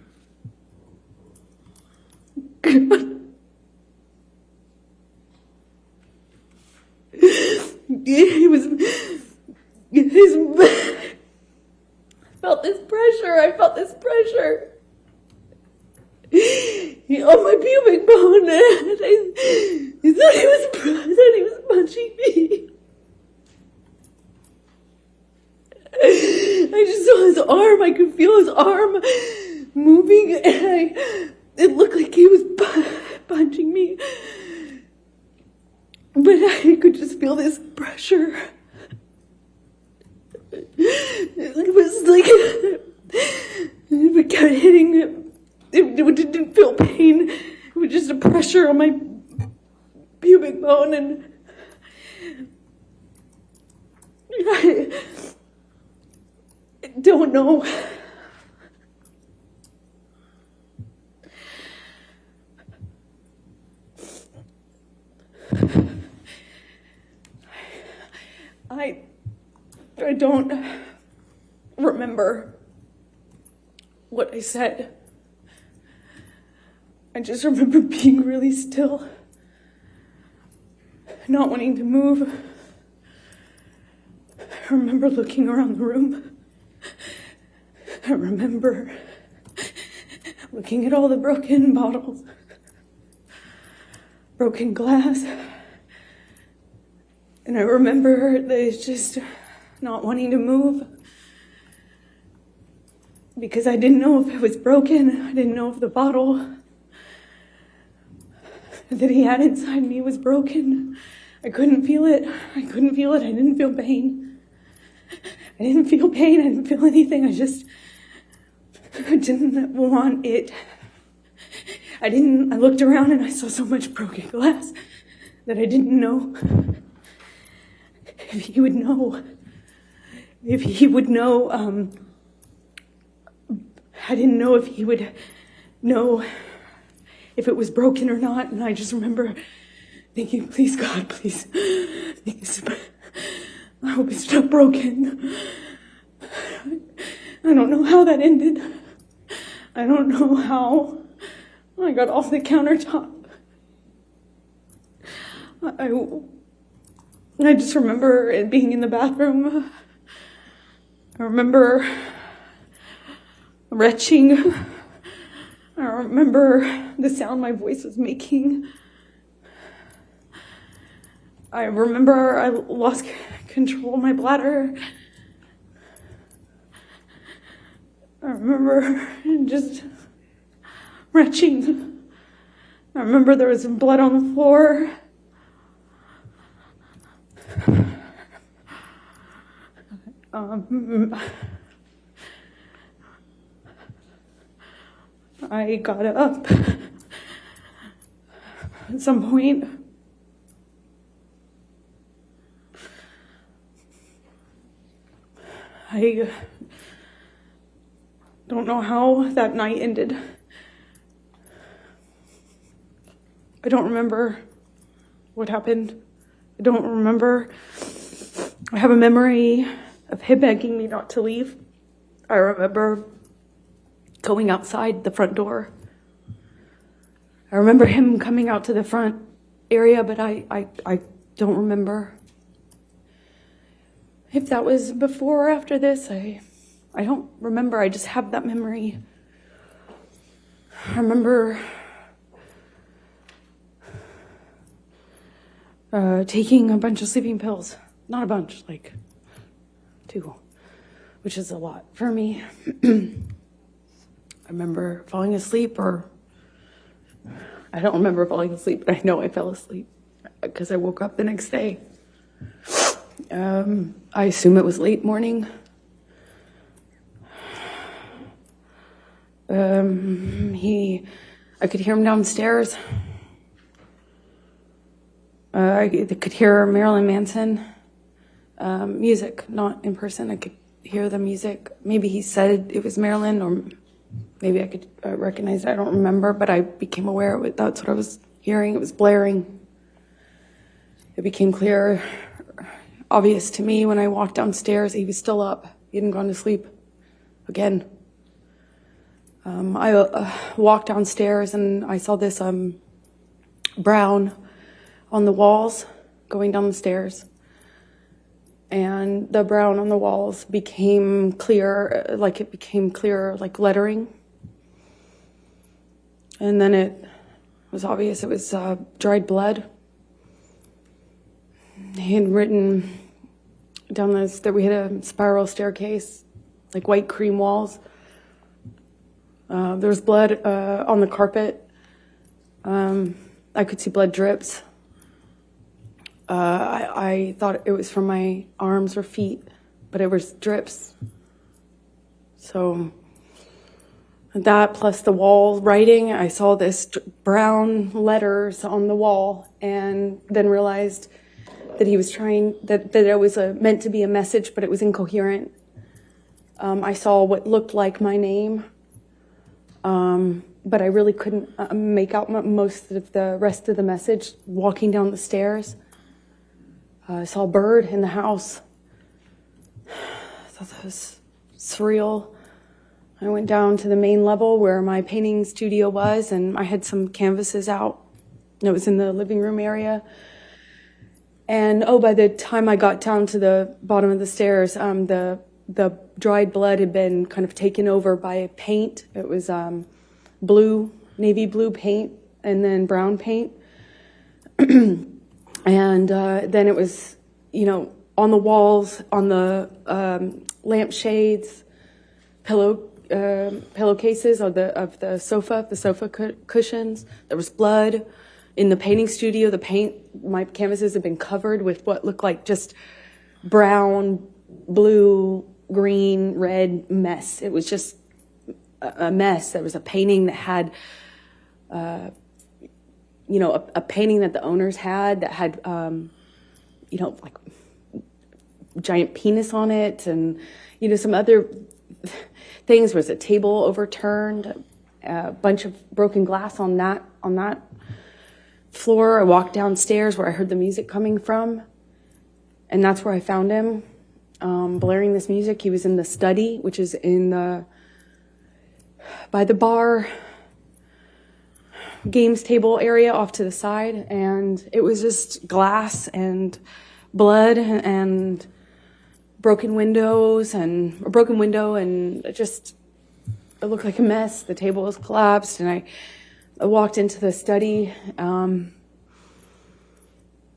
I felt this pressure. On my pubic bone. He thought he was punching me. I just saw his arm. I could feel his arm moving, and it looked like he was punching me. But I could just feel this pressure. It was like it kept hitting him. It didn't feel pain. It was just a pressure on my pubic bone, and I don't know. I don't remember what I said. I just remember being really still, not wanting to move. I remember looking around the room. I remember looking at all the broken bottles, broken glass. And I remember that it's just not wanting to move because I didn't know if it was broken. I didn't know if the bottle that he had inside me was broken. I couldn't feel it. I couldn't feel it. I didn't feel pain. I didn't feel pain. I didn't feel anything. I didn't want it. I looked around and I saw so much broken glass that I didn't know if he would know. If he would know, I didn't know if he would know if it was broken or not. And I just remember thinking, please, God, please, I hope it's not broken. I don't know how that ended. I don't know how I got off the countertop. I just remember it being in the bathroom. I remember retching. I remember the sound my voice was making. I remember I lost control of my bladder. I remember just retching. I remember there was blood on the floor. I got up at some point. I don't know how that night ended. I don't remember what happened. I don't remember. I have a memory of him begging me not to leave. I remember going outside the front door. I remember him coming out to the front area, but I don't remember if that was before or after this. I don't remember. I just have that memory. I remember taking a bunch of sleeping pills. Not a bunch, like 2, which is a lot for me. I remember falling asleep, or I don't remember falling asleep, but I know I fell asleep because I woke up the next day. I assume it was late morning. I could hear him downstairs. I could hear Marilyn Manson music, not in person. I could hear the music. Maybe he said it was Marilyn, or maybe I could recognize it. I don't remember, but I became aware of it. That's what I was hearing. It was blaring. It became clear, obvious to me when I walked downstairs. He was still up. He hadn't gone to sleep again. I walked downstairs and I saw this brown on the walls going down the stairs. And the brown on the walls became clear, like lettering. And then it was obvious it was dried blood. He had written down this that we had a spiral staircase, like white cream walls. There was blood on the carpet. I could see blood drips. I thought it was from my arms or feet, but it was drips. So that plus the wall writing, I saw this brown letters on the wall, and then realized that he was trying, that it was meant to be a message, but it was incoherent. I saw what looked like my name, but I really couldn't make out most of the rest of the message. Walking down the stairs, I saw a bird in the house. I thought that was surreal. I went down to the main level where my painting studio was, and I had some canvases out. It was in the living room area. And by the time I got down to the bottom of the stairs, the dried blood had been kind of taken over by paint. It was blue, navy blue paint, and then brown paint. And then it was, on the walls, on the lampshades, pillowcases of the sofa cushions. There was blood. In the painting studio, my canvases had been covered with what looked like just brown, blue, green, red mess. It was just a mess. There was a painting that had, a painting that the owners had that had, like giant penis on it, and some other things. There was a table overturned, a bunch of broken glass on that floor. I walked downstairs where I heard the music coming from, and that's where I found him, blaring this music. He was in the study, which is by the bar games table area off to the side, and it was just glass and blood and broken window, and just, it looked like a mess. The table was collapsed, and I walked into the study. There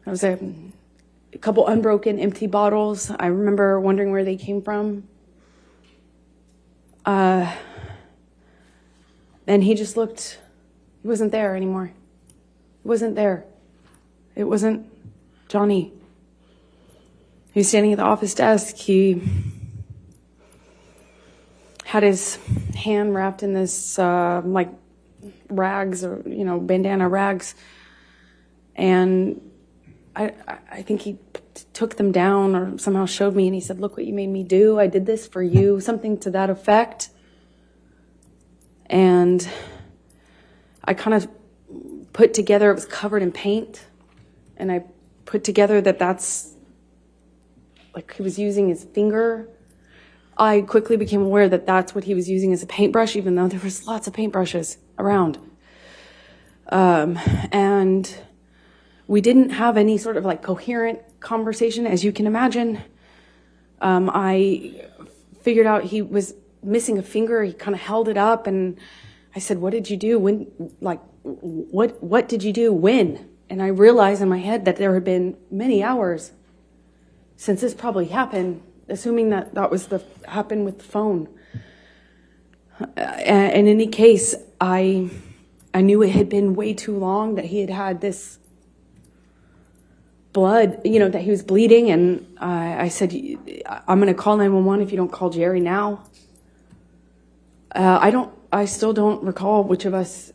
was a couple unbroken empty bottles. I remember wondering where they came from. And he just looked, he wasn't there anymore. He wasn't there. It wasn't Johnny. He was standing at the office desk. He had his hand wrapped in this, rags, or bandana rags, and I think he took them down or somehow showed me, and he said, "Look what you made me do. I did this for you," something to that effect. And I kind of put together, it was covered in paint, and I put together that's like he was using his finger. I quickly became aware that that's what he was using as a paintbrush, even though there was lots of paintbrushes around. And we didn't have any sort of coherent conversation, as you can imagine. I figured out he was missing a finger. He kind of held it up, and I said, "What did you do? When? What did you do? When?" And I realized in my head that there had been many hours since this probably happened, assuming that was happened with the phone. And in any case, I knew it had been way too long, that he had this blood, that he was bleeding. And I said, "I'm going to call 911 if you don't call Jerry now." I still don't recall which of us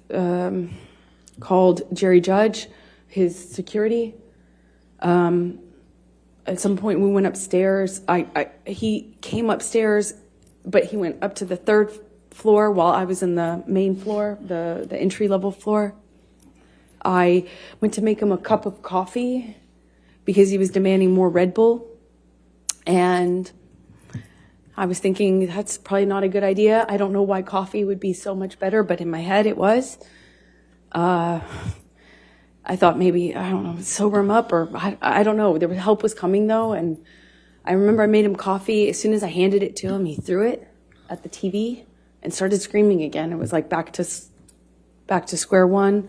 called Jerry Judge, his security. At some point we went upstairs. He came upstairs, but he went up to the third floor while I was in the main floor, the entry-level floor. I went to make him a cup of coffee because he was demanding more Red Bull. And I was thinking, that's probably not a good idea. I don't know why coffee would be so much better, but in my head it was. I thought maybe, I don't know, sober him up, or I don't know. Help was coming, though, and I remember I made him coffee. As soon as I handed it to him, he threw it at the TV and started screaming again. It was like back to square one.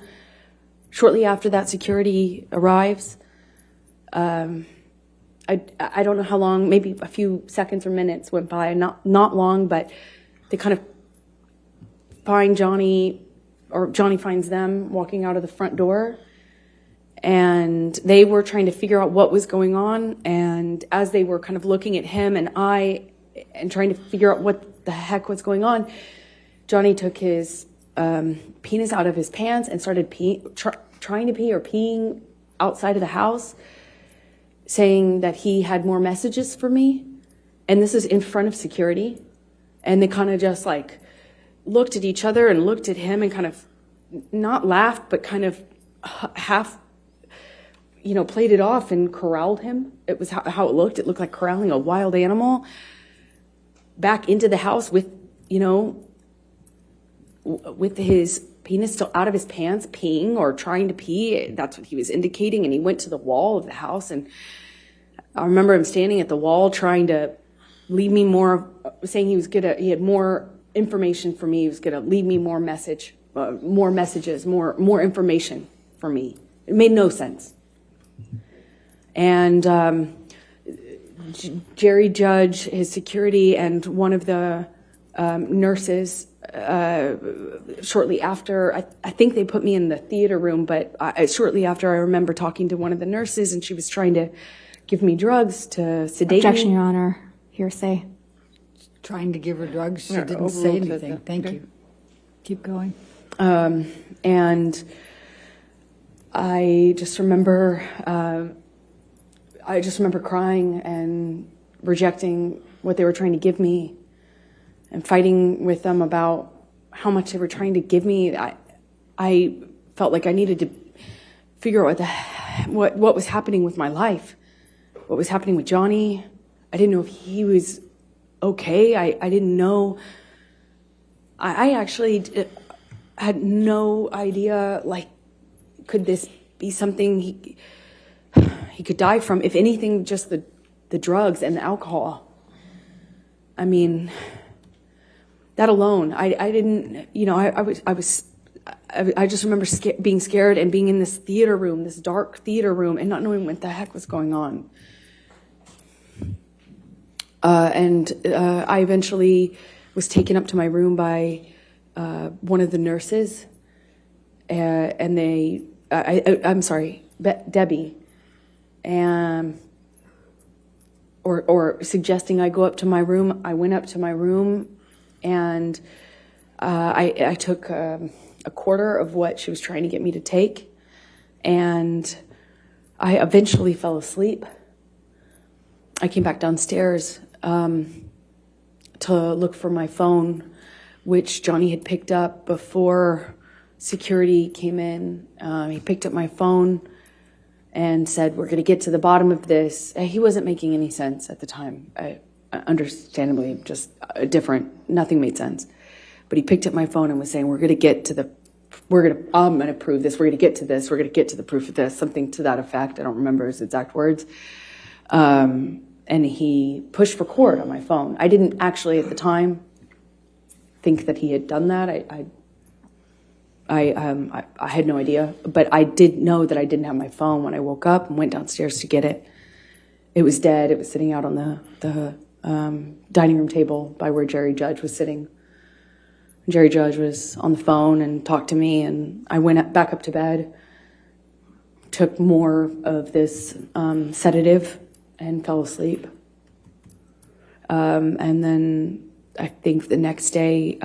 Shortly after that, security arrives. I don't know how long, maybe a few seconds or minutes went by, not long, but they kind of find Johnny, or Johnny finds them walking out of the front door. And they were trying to figure out what was going on. And as they were kind of looking at him and trying to figure out what the heck was going on, Johnny took his penis out of his pants and started trying to pee or peeing outside of the house, saying that he had more messages for me. And this is in front of security. And they kind of just looked at each other and looked at him and kind of not laughed, but kind of half, played it off and corralled him. It was how it looked. It looked like corralling a wild animal back into the house with, with his penis still out of his pants, peeing or trying to pee. That's what he was indicating. And he went to the wall of the house. And I remember him standing at the wall trying to leave me more, saying he had more information for me. He was going to leave me more messages, more information for me. It made no sense. And Jerry Judge, his security, and one of the nurses, shortly after, I think they put me in the theater room, but shortly after I remember talking to one of the nurses, and she was trying to give me drugs to sedate Objection, me. Your Honor. Hearsay. Trying to give her drugs. She didn't say anything. Thank you. Keep going. And I just remember crying and rejecting what they were trying to give me and fighting with them about how much they were trying to give me. I felt like I needed to figure out what was happening with my life, what was happening with Johnny. I didn't know if he was okay. I didn't know. I actually had no idea, like, could this be something he could die from? If anything, just the drugs and the alcohol. I mean, that alone, I didn't, I just remember being scared and being in this theater room, this dark theater room, and not knowing what the heck was going on. And I eventually was taken up to my room by one of the nurses, and I'm sorry, Debbie, and or suggesting I go up to my room. I went up to my room, and I took a quarter of what she was trying to get me to take, and I eventually fell asleep. I came back downstairs to look for my phone, which Johnny had picked up before security came in. He picked up my phone and said, "We're going to get to the bottom of this." He wasn't making any sense at the time. Understandably, just different. Nothing made sense. But he picked up my phone and was saying, I'm going to prove this. We're going to get to this. We're going to get to the proof of this. Something to that effect. I don't remember his exact words. And he pushed record on my phone. I didn't actually at the time think that he had done that. I had no idea, but I did know that I didn't have my phone when I woke up and went downstairs to get it. It was dead. It was sitting out on the dining room table by where Jerry Judge was sitting. Jerry Judge was on the phone and talked to me, and I went back up to bed, took more of this sedative, and fell asleep. And then I think the next day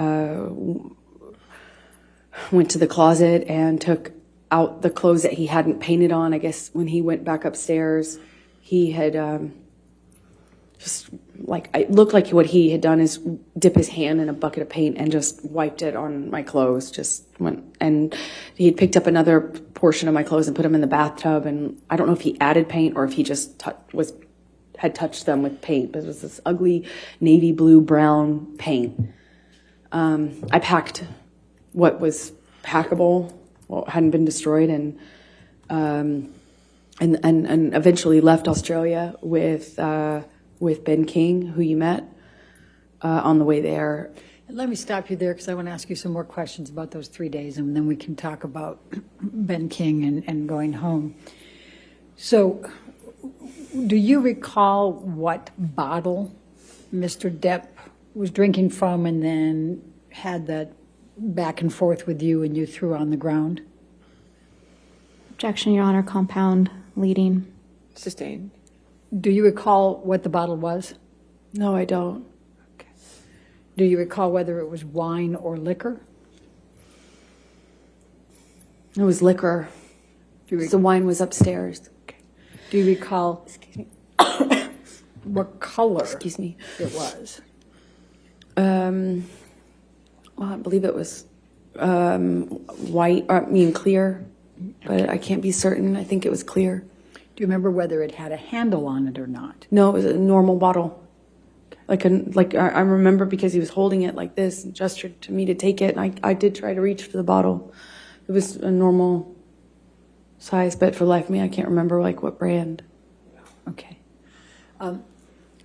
went to the closet and took out the clothes that he hadn't painted on. I guess when he went back upstairs, he had just like, it looked like what he had done is dip his hand in a bucket of paint and just wiped it on my clothes. Just went, and he had picked up another portion of my clothes and put them in the bathtub. And I don't know if he added paint or if he just had touched them with paint, but it was this ugly navy blue brown paint. I packed what was packable, what hadn't been destroyed, and eventually left Australia with Ben King, who you met on the way there. Let me stop you there because I want to ask you some more questions about those 3 days, and then we can talk about Ben King and going home. So, do you recall what bottle Mr. Depp was drinking from and then had that back and forth with you and you threw on the ground? Objection, Your Honor. Compound leading. Sustained. Do you recall what the bottle was? No, I don't. Okay. Do you recall whether it was wine or liquor? It was liquor. The wine was upstairs. Okay. Do you recall Excuse me. what color Excuse me. it was? Well, I believe it was white, clear, but I can't be certain. I think it was clear. Do you remember whether it had a handle on it or not? No, it was a normal bottle. Okay. I remember because he was holding it like this and gestured to me to take it. And I did try to reach for the bottle. It was a normal size, but for the life of me, I can't remember like what brand. Okay.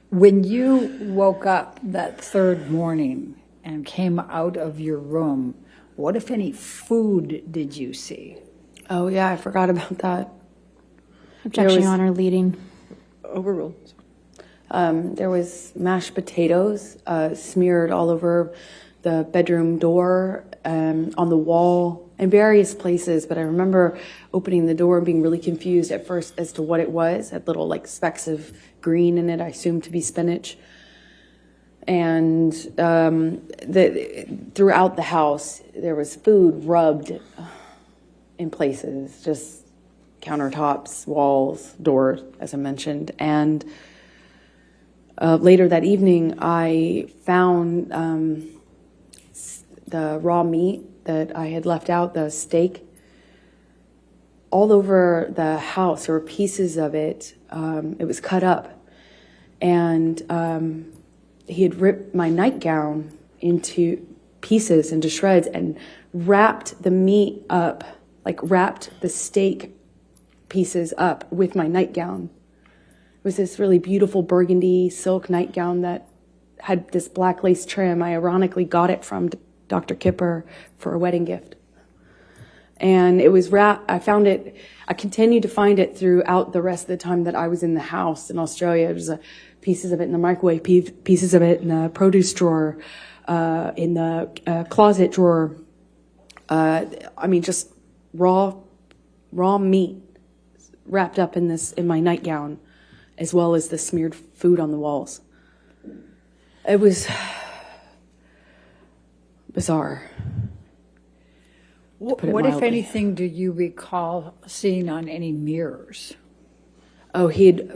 When you woke up that third morning and came out of your room, what, if any, food did you see? Oh, yeah, I forgot about that. Objection, Your Honor, leading. Overruled. There was mashed potatoes smeared all over the bedroom door, on the wall, in various places. But I remember opening the door and being really confused at first as to what it was. It had little like specks of green in it, I assumed to be spinach. And throughout the house, there was food rubbed in places, just countertops, walls, doors, as I mentioned. And later that evening, I found the raw meat that I had left out, the steak, all over the house. There were pieces of it. It was cut up. And he had ripped my nightgown into pieces, into shreds, and wrapped the meat up, like wrapped the steak pieces up with my nightgown. It was this really beautiful burgundy silk nightgown that had this black lace trim. I ironically got it from Dr. Kipper for a wedding gift. And it was wrapped, I found it, I continued to find it throughout the rest of the time that I was in the house in Australia. There was pieces of it in the microwave, pieces of it in the produce drawer, in the closet drawer. I mean, just raw meat wrapped up in my nightgown, as well as the smeared food on the walls. It was bizarre. What, if anything, do you recall seeing on any mirrors? Oh, he had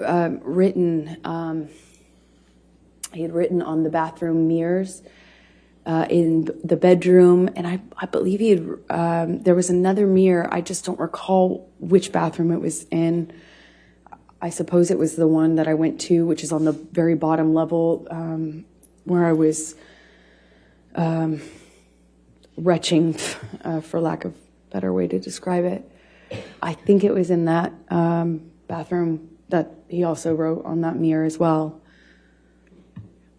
written on the bathroom mirrors in the bedroom, and I believe he had. There was another mirror. I just don't recall which bathroom it was in. I suppose it was the one that I went to, which is on the very bottom level, where I was retching, for lack of a better way to describe it. I think it was in that bathroom that he also wrote on that mirror as well.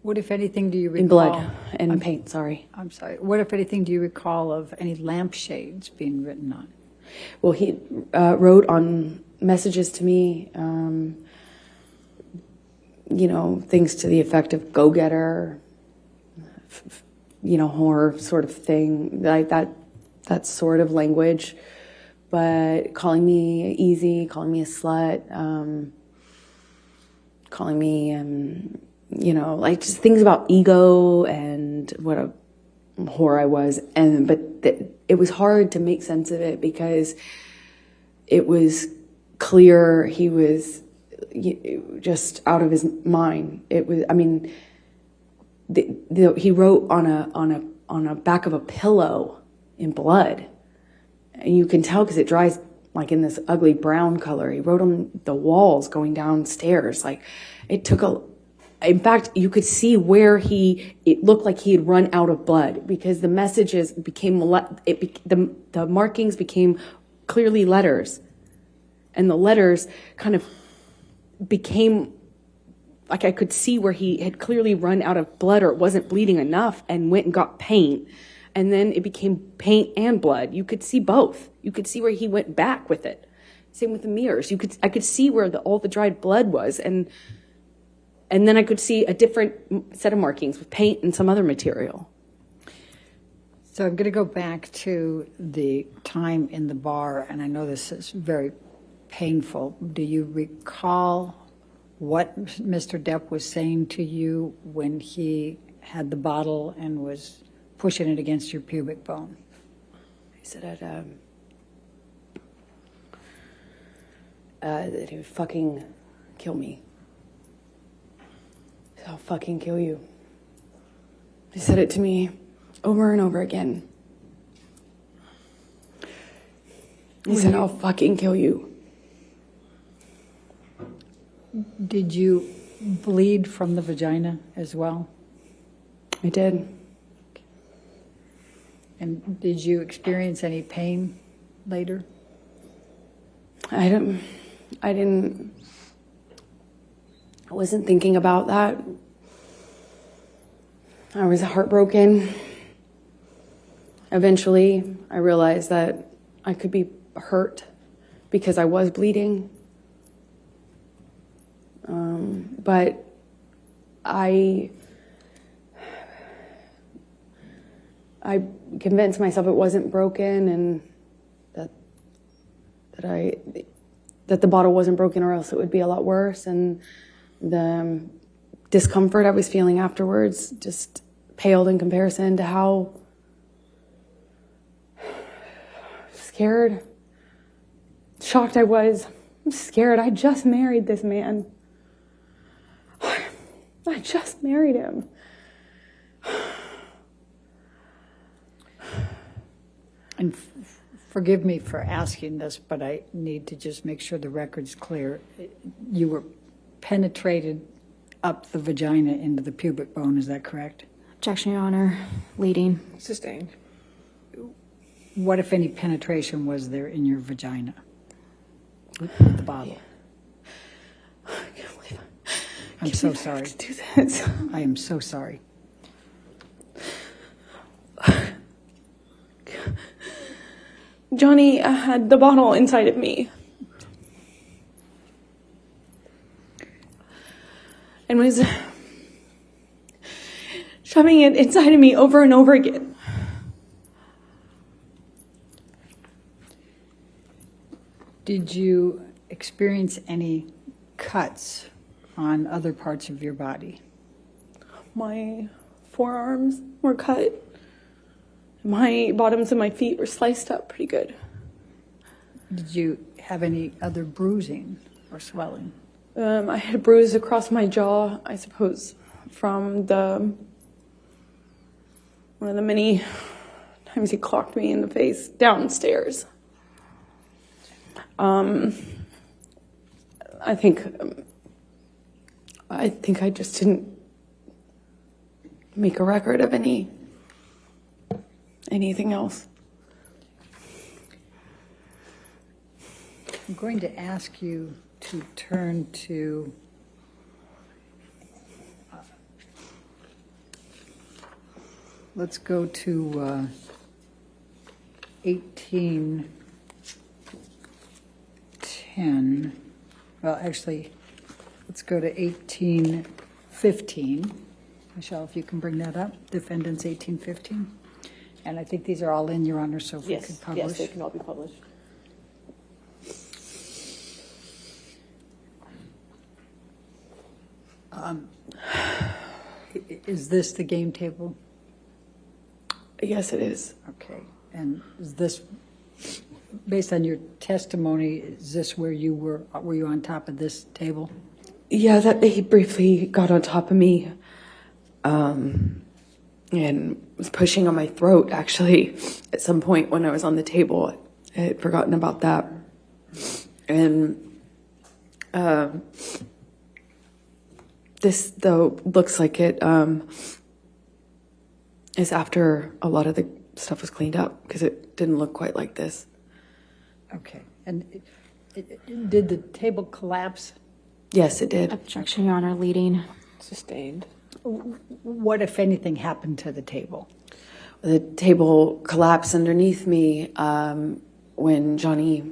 What, if anything, do you recall? In blood and paint, sorry. I'm sorry. What, if anything, do you recall of any lampshades being written on? Well, he wrote on messages to me, things to the effect of go-getter, horror sort of thing, like that sort of language. But calling me easy, calling me a slut, calling me, like just things about ego and what a whore I was. But it was hard to make sense of it because it was clear he was just out of his mind. It was, he wrote on a back of a pillow in blood, and you can tell because it dries like in this ugly brown color. He wrote on the walls going downstairs. Like it took in fact, you could see where it looked like he had run out of blood because the messages became, the markings became clearly letters, and the letters kind of became like I could see where he had clearly run out of blood or it wasn't bleeding enough and went and got paint. And then it became paint and blood. You could see both. You could see where he went back with it. Same with the mirrors. I could see where all the dried blood was. And then I could see a different set of markings with paint and some other material. So I'm going to go back to the time in the bar, and I know this is very painful. Do you recall what Mr. Depp was saying to you when he had the bottle and was pushing it against your pubic bone? He said that he would fucking kill me. He said, I'll fucking kill you. He said it to me over and over again. He said, I'll fucking kill you. Did you bleed from the vagina as well? I did. And did you experience any pain later? I wasn't thinking about that. I was heartbroken. Eventually, I realized that I could be hurt because I was bleeding. But I convinced myself it wasn't broken and that the bottle wasn't broken, or else it would be a lot worse. And the discomfort I was feeling afterwards just paled in comparison to how scared, shocked I was. I'm scared. I just married this man. I just married him. And forgive me for asking this, but I need to just make sure the record's clear. You were penetrated up the vagina into the pubic bone, is that correct? Objection, Your Honor. Leading. Sustained. What, if any, penetration was there in your vagina with the bottle? I can't believe it. I'm so sorry. Do this. I am so sorry. Johnny had the bottle inside of me and was shoving it inside of me over and over again. Did you experience any cuts on other parts of your body? My forearms were cut. My bottoms of my feet were sliced up pretty good. Did you have any other bruising or swelling? I had a bruise across my jaw, I suppose, from one of the many times he clocked me in the face downstairs. I think I just didn't make a record of anything else. I'm going to ask you to turn to let's go to 1810. Well, actually, let's go to 1815. Michelle, if you can bring that up. Defendants 1815. And I think these are all in, Your Honor, so if we could publish. Yes, they can all be published. Is this the game table? Yes, it is. Okay. And is this, based on your testimony, is this where you were you on top of this table? Yeah, that he briefly got on top of me and was pushing on my throat, actually, at some point when I was on the table. I had forgotten about that. And this, though, looks like it is after a lot of the stuff was cleaned up, because it didn't look quite like this. Okay. And did the table collapse? Yes, it did. Objection, Your Honor. Leading. Sustained. What, if anything, happened to the table? The table collapsed underneath me when Johnny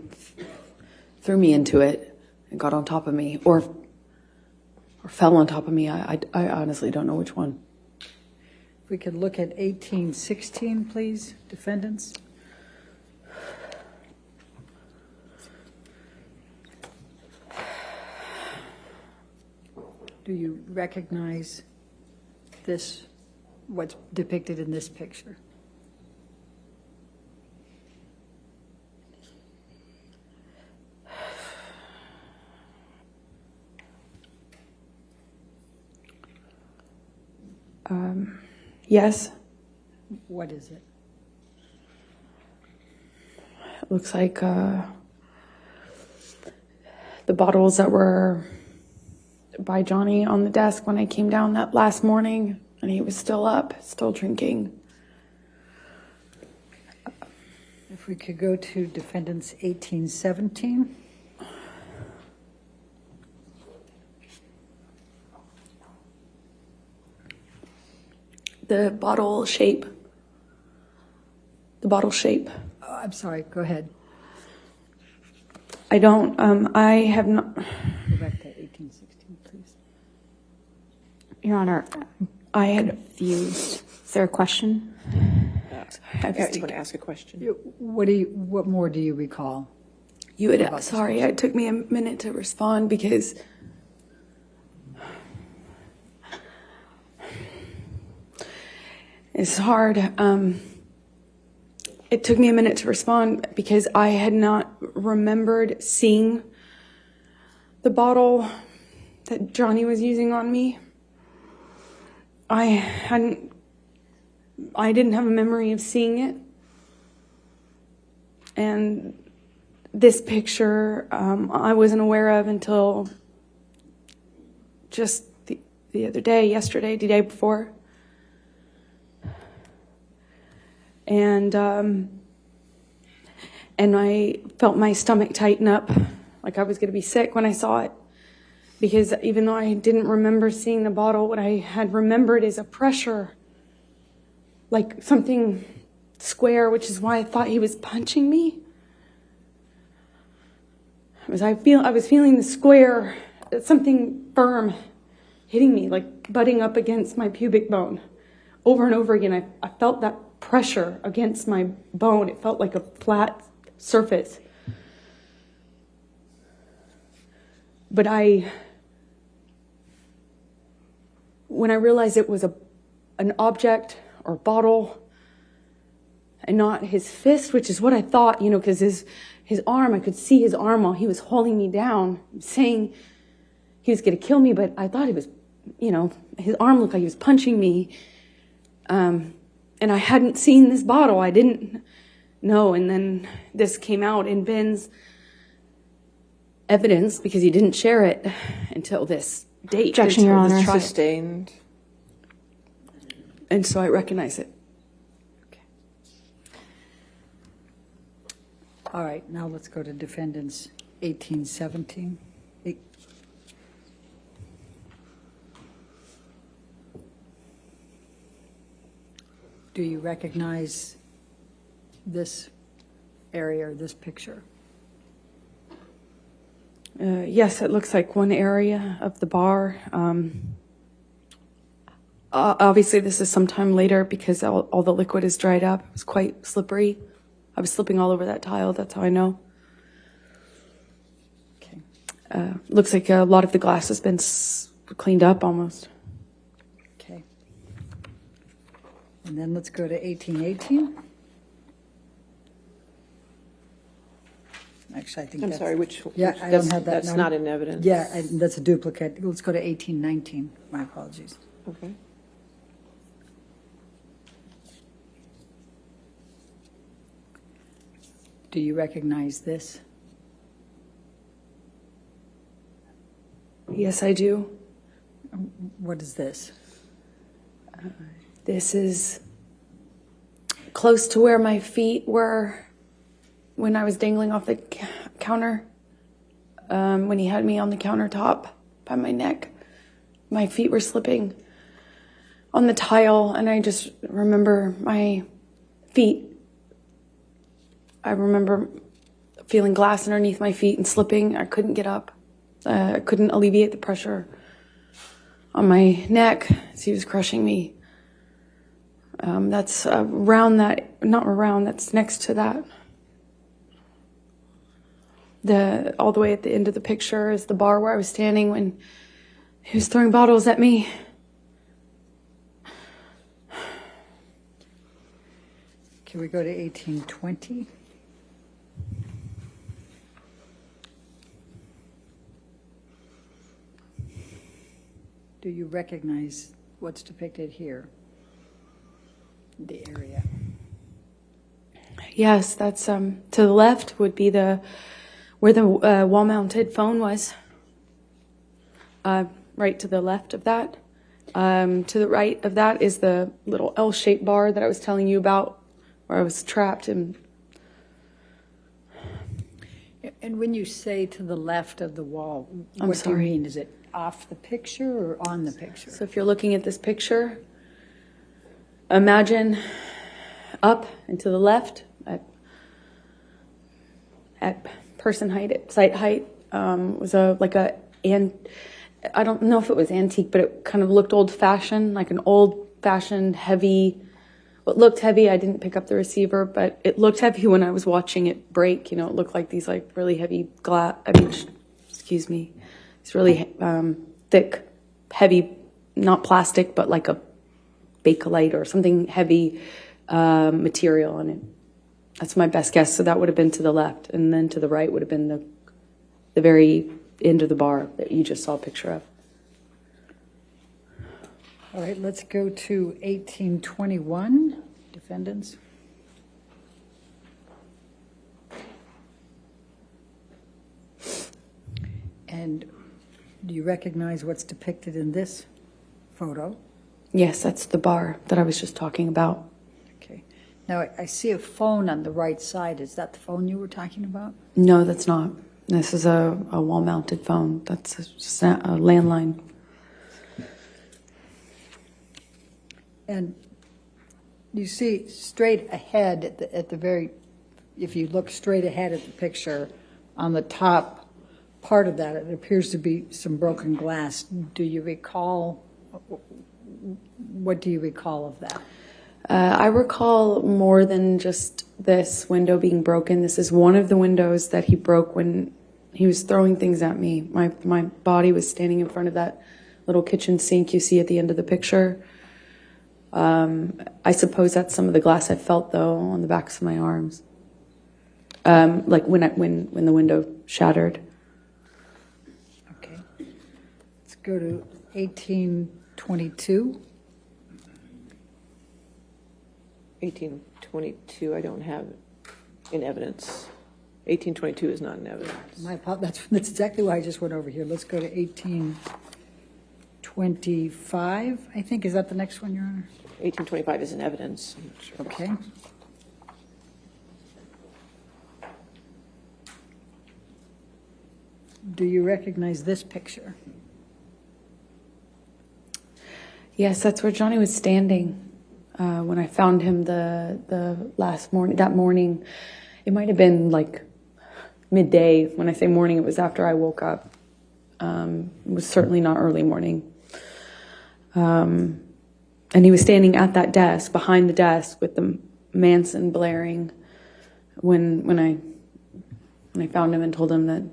threw me into it and got on top of me, or fell on top of me. I honestly don't know which one. If we could look at 1816, please, defendants. Do you recognize this, what's depicted in this picture? Yes. What is it? It looks like the bottles that were by Johnny on the desk when I came down that last morning, and he was still up, still drinking. If we could go to defendants 1817. The bottle shape. The bottle shape. Oh, I'm sorry, go ahead. I don't, I have not. Go back to 1816, please. Your Honor, I had. confused. Is there a question? I was going to ask a question. What more do you recall? You had, sorry, it took me a minute to respond because it's hard. It took me a minute to respond because I had not remembered seeing the bottle that Johnny was using on me. I didn't have a memory of seeing it. And this picture, I wasn't aware of until just the other day, yesterday, the day before. And I felt my stomach tighten up, like I was going to be sick when I saw it. Because even though I didn't remember seeing the bottle, what I had remembered is a pressure, like something square, which is why I thought he was punching me. I was feeling the square, something firm hitting me, like butting up against my pubic bone. Over and over again, I felt that pressure against my bone. It felt like a flat surface. But when I realized it was an object or bottle and not his fist, which is what I thought, because his arm, I could see his arm while he was holding me down, saying he was going to kill me, but I thought he was, his arm looked like he was punching me. And I hadn't seen this bottle. I didn't know. And then this came out in Ben's evidence because he didn't share it until this date. Objection, Your Honor. Sustained. And so I recognize it. Okay. All right, now let's go to defendants 1817. Do you recognize this area or this picture? Yes, it looks like one area of the bar. Obviously, this is sometime later because all the liquid is dried up. It was quite slippery. I was slipping all over that tile. That's how I know. Okay. Looks like a lot of the glass has been cleaned up almost. Okay. And then let's go to 1818. Actually, I think I'm that's... sorry, which? Yeah, I don't have that. That's not in evidence. Yeah, that's a duplicate. Let's go to 1819. My apologies. Okay. Do you recognize this? Yes, I do. What is this? This is close to where my feet were when I was dangling off the counter. When he had me on the countertop by my neck, my feet were slipping on the tile, and I just remember my feet. I remember feeling glass underneath my feet and slipping. I couldn't get up. I couldn't alleviate the pressure on my neck as he was crushing me. That's around that, not around, that's next to that. All the way at the end of the picture is the bar where I was standing when he was throwing bottles at me. Can we go to 1820? Do you recognize what's depicted here? The area. Yes, that's to the left would be where the wall-mounted phone was. right to the left of that. To the right of that is the little L-shaped bar that I was telling you about, where I was trapped. And when you say to the left of the wall, I'm what do you sorry. mean? Is it off the picture or on the picture? So if you're looking at this picture, imagine up and to the left at person height, at site height, was I don't know if it was antique, but it kind of looked old-fashioned, like an old-fashioned heavy. It looked heavy. I didn't pick up the receiver, but it looked heavy when I was watching it break. You know, it looked like these like really heavy excuse me, it's really thick, heavy, not plastic, but like a Bakelite or something heavy material on it. That's my best guess. So that would have been to the left, and then to the right would have been the very end of the bar that you just saw a picture of. All right, let's go to 1821, defendants. And do you recognize what's depicted in this photo? Yes, that's the bar that I was just talking about. Okay. Now, I see a phone on the right side. Is that the phone you were talking about? No, that's not. This is a wall-mounted phone. That's just a landline. And you see straight ahead at the very, if you look straight ahead at the picture, on the top part of that, it appears to be some broken glass. Do you recall, what do you recall of that? I recall more than just this window being broken. This is one of the windows that he broke when he was throwing things at me. My body was standing in front of that little kitchen sink you see at the end of the picture. I suppose that's some of the glass I felt, though, on the backs of my arms. Like when the window shattered. Okay. Let's go to 1822. 1822, I don't have in evidence. 1822 is not in evidence. That's exactly why I just went over here. Let's go to 1825, I think. Is that the next one, Your Honor? 1825 is in evidence. I'm not sure. Okay. Do you recognize this picture? Yes, that's where Johnny was standing when I found him the last morning. That morning, it might have been like midday. When I say morning, it was after I woke up. It was certainly not early morning. And he was standing at that desk, behind the desk, with the Manson blaring. When I found him and told him that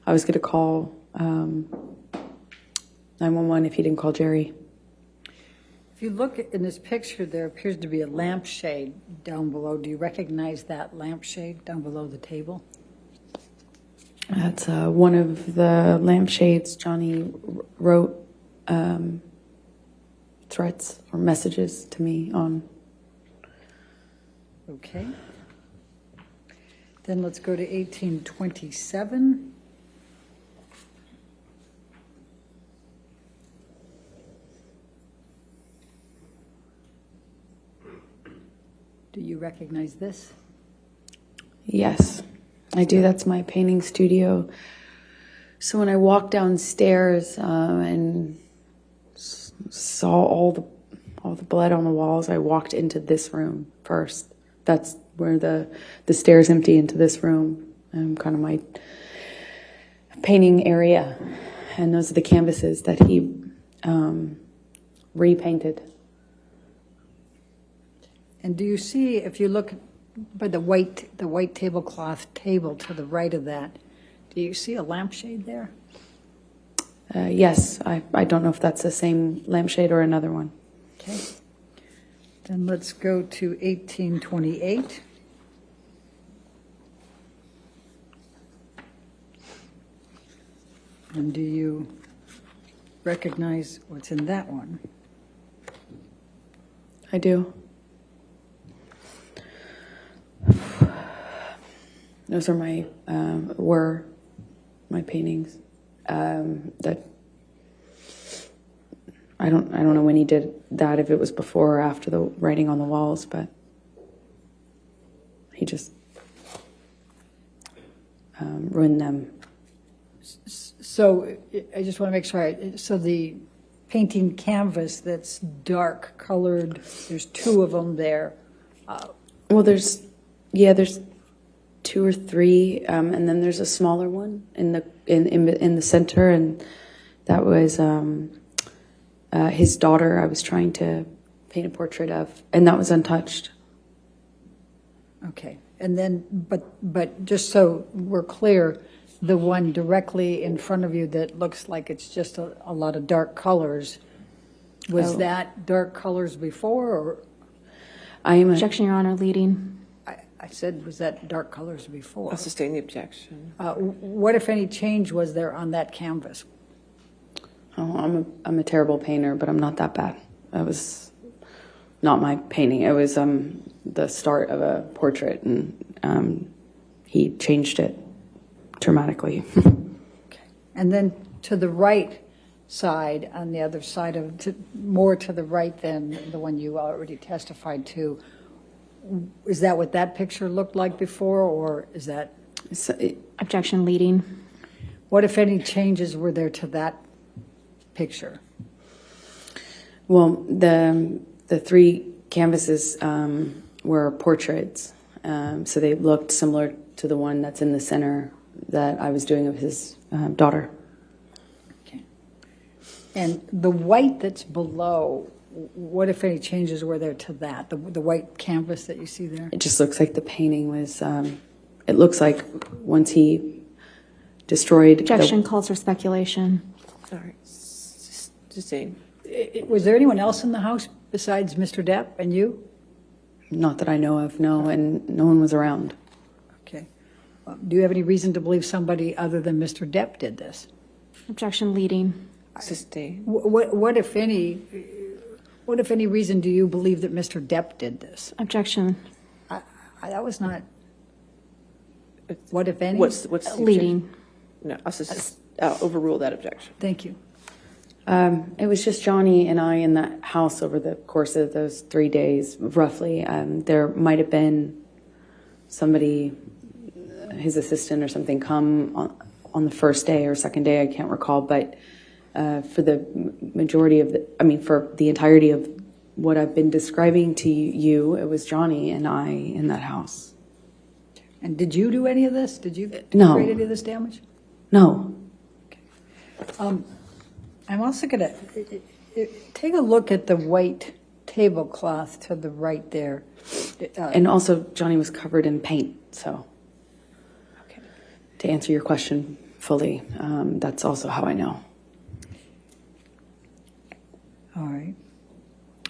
I was going to call 911 if he didn't call Jerry. If you look in this picture, there appears to be a lampshade down below. Do you recognize that lampshade down below the table? That's one of the lampshades Johnny wrote threats or messages to me on. Okay. Then let's go to 1827. Do you recognize this? Yes, I do. That's my painting studio. So when I walked downstairs and saw all the blood on the walls, I walked into this room first. That's where the stairs empty into this room, kind of my painting area. And those are the canvases that he repainted. And do you see, if you look by the white tablecloth table to the right of that, do you see a lampshade there? Yes, I don't know if that's the same lampshade or another one. Okay. Then let's go to 1828. And do you recognize what's in that one? I do. Those are were my paintings that I don't know when he did that, if it was before or after the writing on the walls, but he just ruined them. So I just want to make sure. So the painting canvas that's dark colored, there's two of them there. Well, there's 2 or 3, and then there's a smaller one in the center, and that was his daughter. I was trying to paint a portrait of, and that was untouched. Okay, and then, but just so we're clear, the one directly in front of you that looks like it's just a lot of dark colors, was that dark colors before, or? Objection, Your Honor, leading. I said, was that dark colors before? I'll sustain the objection. What, if any, change was there on that canvas? Oh, I'm a terrible painter, but I'm not that bad. That was not my painting. It was the start of a portrait, and he changed it dramatically. Okay. And then to the right side, on the other side of, more to the right than the one you already testified to, is that what that picture looked like before, or is that? Objection, leading. What, if any, changes were there to that picture? Well, the 3 canvases were portraits, so they looked similar to the one that's in the center that I was doing of his daughter. Okay. And the white that's below, what, if any, changes were there to that, the white canvas that you see there? It just looks like the painting was, it looks like once he destroyed... Objection calls for speculation. Sorry. Sustain. Was there anyone else in the house besides Mr. Depp and you? Not that I know of, no, and no one was around. Okay. Do you have any reason to believe somebody other than Mr. Depp did this? Objection, leading. Sustain. What, if any reason do you believe that Mr. Depp did this? Objection. That was not. What, if any? What's the leading? Objection? No, I'll overrule that objection. Thank you. It was just Johnny and I in that house over the course of those 3 days, roughly. There might have been somebody, his assistant or something, come on the first day or second day, I can't recall, but for the majority of for the entirety of what I've been describing to you, it was Johnny and I in that house. And did you do any of this? Did you No. create any of this damage? No. Okay. I'm also going to take a look at the white tablecloth to the right there. And also, Johnny was covered in paint, so Okay. to answer your question fully, that's also how I know. All right.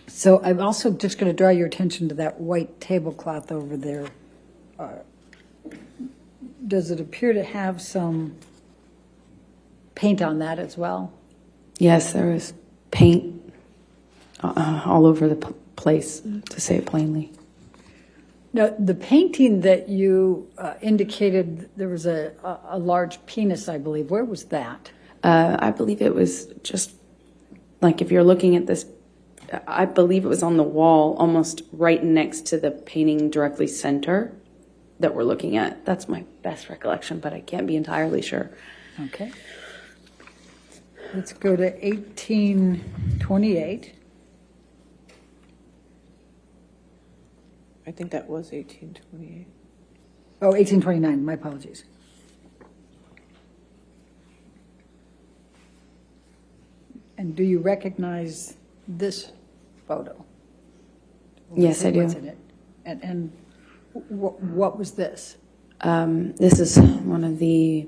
So I'm also just going to draw your attention to that white tablecloth over there. Does it appear to have some paint on that as well? Yes, there was paint all over the place, to say it plainly. Now, the painting that you indicated, there was a large penis, I believe. Where was that? I believe it was just, like if you're looking at this, I believe it was on the wall, almost right next to the painting directly center that we're looking at. That's my best recollection, but I can't be entirely sure. Okay. Let's go to 1828. I think that was 1828. Oh, 1829, my apologies. And do you recognize this photo? Yes, I do. What's in it? And what was this? This is one of the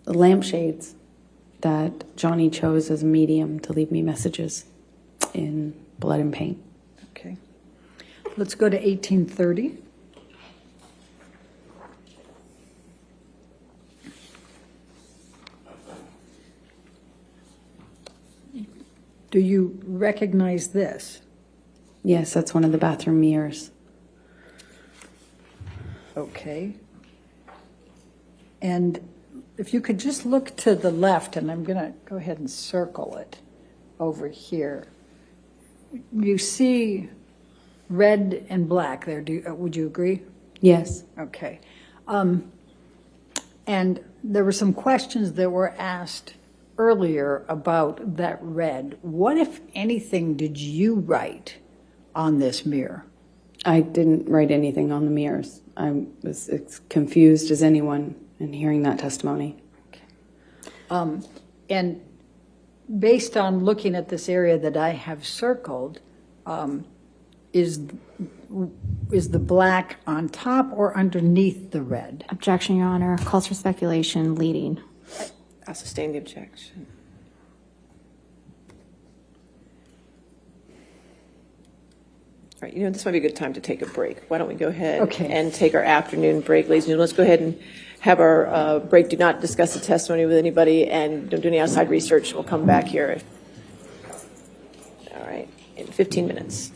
lampshades that Johnny chose as a medium to leave me messages in blood and paint. Okay. Let's go to 1830. Do you recognize this? Yes, that's one of the bathroom mirrors. Okay. And if you could just look to the left, and I'm going to go ahead and circle it. over here. You see red and black there. Would you agree? Yes. Okay. And there were some questions that were asked earlier about that red. What, if anything, did you write on this mirror? I didn't write anything on the mirrors. I was as confused as anyone in hearing that testimony. And based on looking at this area that I have circled, is the black on top or underneath the red? Objection, Your Honor. Calls for speculation, leading. I'll sustain the objection. All right, this might be a good time to take a break. Why don't we go ahead and take our afternoon break, ladies and gentlemen. Let's go ahead and have our break. Do not discuss the testimony with anybody, and don't do any outside research. We'll come back here. All right, in 15 minutes.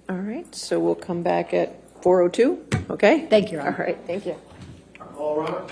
All right, so we'll come back at 4:02, okay? Thank you, Your Honor. All right, thank you. All right.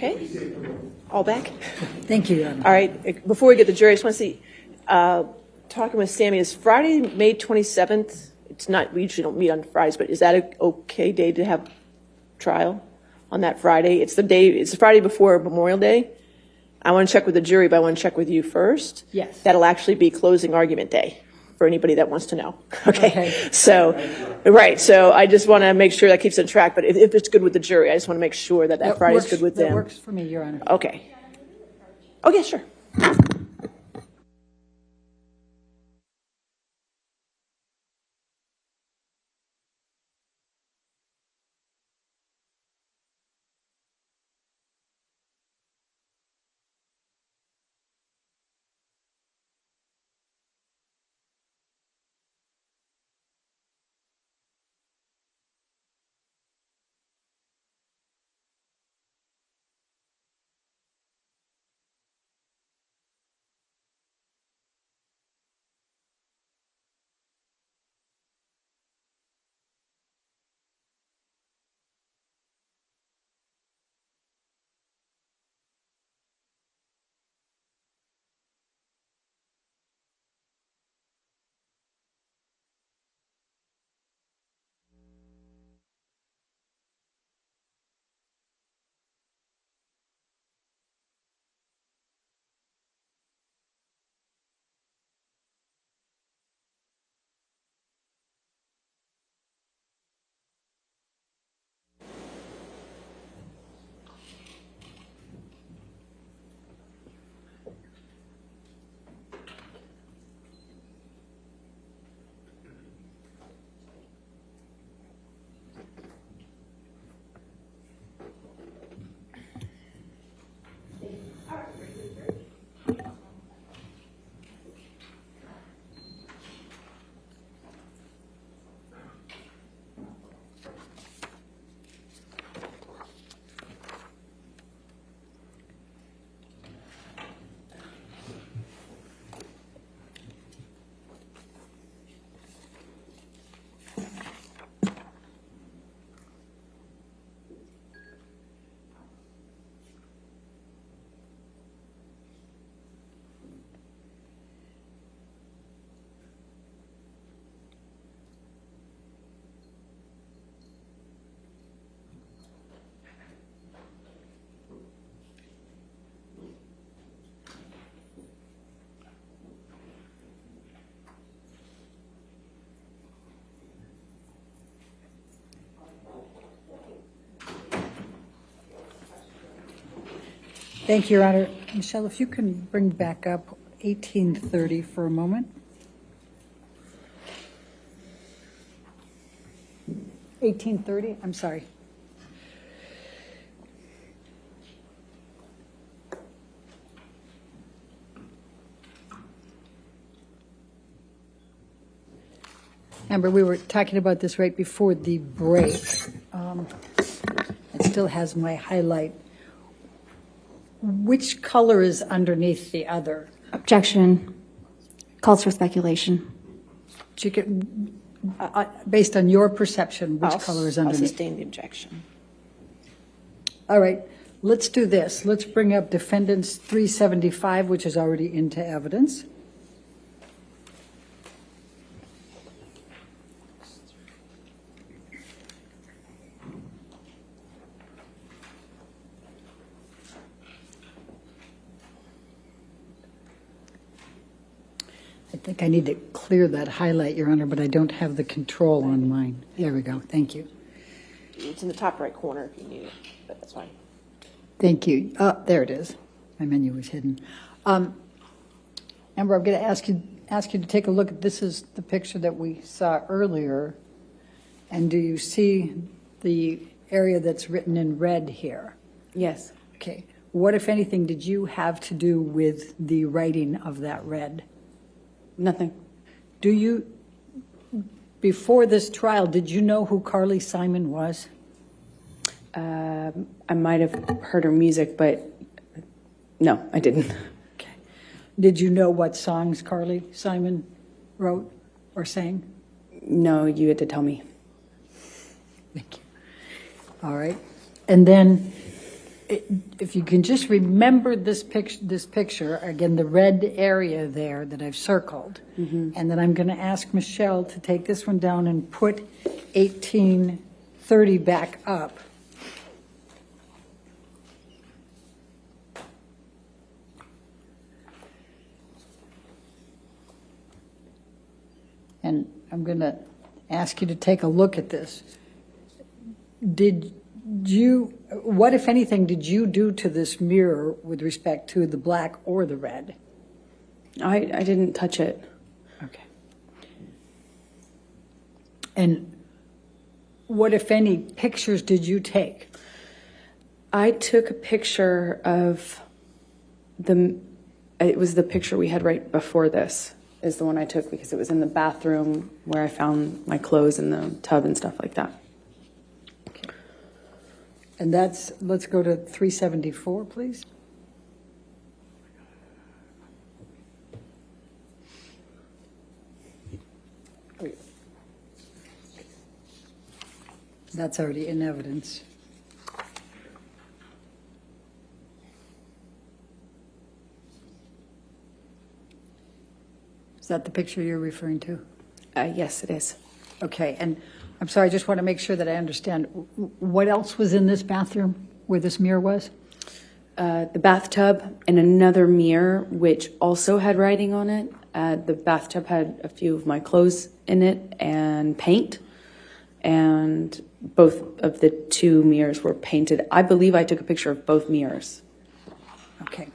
Okay. All back? Thank you, Your Honor. All right. Before we get to jury, I just want to see, talking with Sammy, is Friday, May 27th? It's not, we usually don't meet on Fridays, but is that an okay day to have trial on that Friday? It's the Friday before Memorial Day. I want to check with the jury, but I want to check with you first. Yes. That'll actually be closing argument day for anybody that wants to know. Okay. So, right. So I just want to make sure that keeps it on track. But if it's good with the jury, I just want to make sure that Friday is good with them. That works for me, Your Honor. Okay. Oh, yeah, sure. Thank you, Your Honor. Michelle, if you can bring back up 1830 for a moment. 1830, I'm sorry. Amber, we were talking about this right before the break. It still has my highlight. Which color is underneath the other? Objection. Calls for speculation. Based on your perception, which color is I'll underneath? sustain the objection. All right, let's do this. Let's bring up defendant's 375, which is already into evidence. I think I need to clear that highlight, Your Honor, but I don't have the control on mine. There we go. Thank you. It's in the top right corner if you need it, but that's fine. Thank you. There it is. My menu was hidden. Amber, I'm going to ask you to take a look at this. Is the picture that we saw earlier, and do you see the area that's written in red here? Yes. Okay. What, if anything, did you have to do with the writing of that red? Nothing. Do you, before this trial, did you know who Carly Simon was? I might have heard her music, but no, I didn't. Okay. Did you know what songs Carly Simon wrote or sang? No, you had to tell me. Thank you. All right. And then if you can just remember this picture, again, the red area there that I've circled, and then I'm going to ask Michelle to take this one down and put 1830 back up. And I'm going to ask you to take a look at this. What, if anything, did you do to this mirror with respect to the black or the red? I didn't touch it. Okay. And what, if any, pictures did you take? I took a picture of it was the picture we had right before this, is the one I took because it was in the bathroom where I found my clothes in the tub and stuff like that. And let's go to 374, please. That's already in evidence. Is that the picture you're referring to? Yes, it is. Okay, and I'm sorry, I just want to make sure that I understand. What else was in this bathroom where this mirror was? The bathtub and another mirror, which also had writing on it. The bathtub had a few of my clothes in it and paint, and both of the two mirrors were painted. I believe I took a picture of both mirrors. Okay.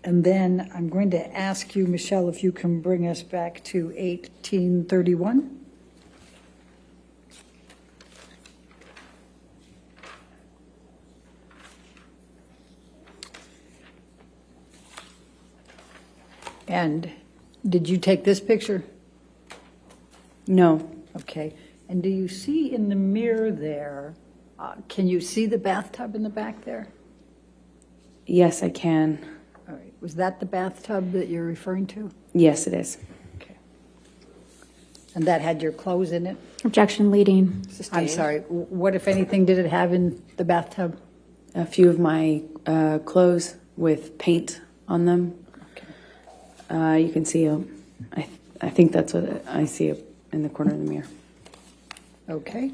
And then I'm going to ask you, Michelle, if you can bring us back to 1831. And did you take this picture? No. Okay. And do you see in the mirror there, can you see the bathtub in the back there? Yes, I can. All right. Was that the bathtub that you're referring to? Yes, it is. Okay. And that had your clothes in it? Objection leading. I'm sorry. What, if anything, did it have in the bathtub? A few of my clothes with paint on them. Okay. You can see I think that's what I see in the corner of the mirror. Okay.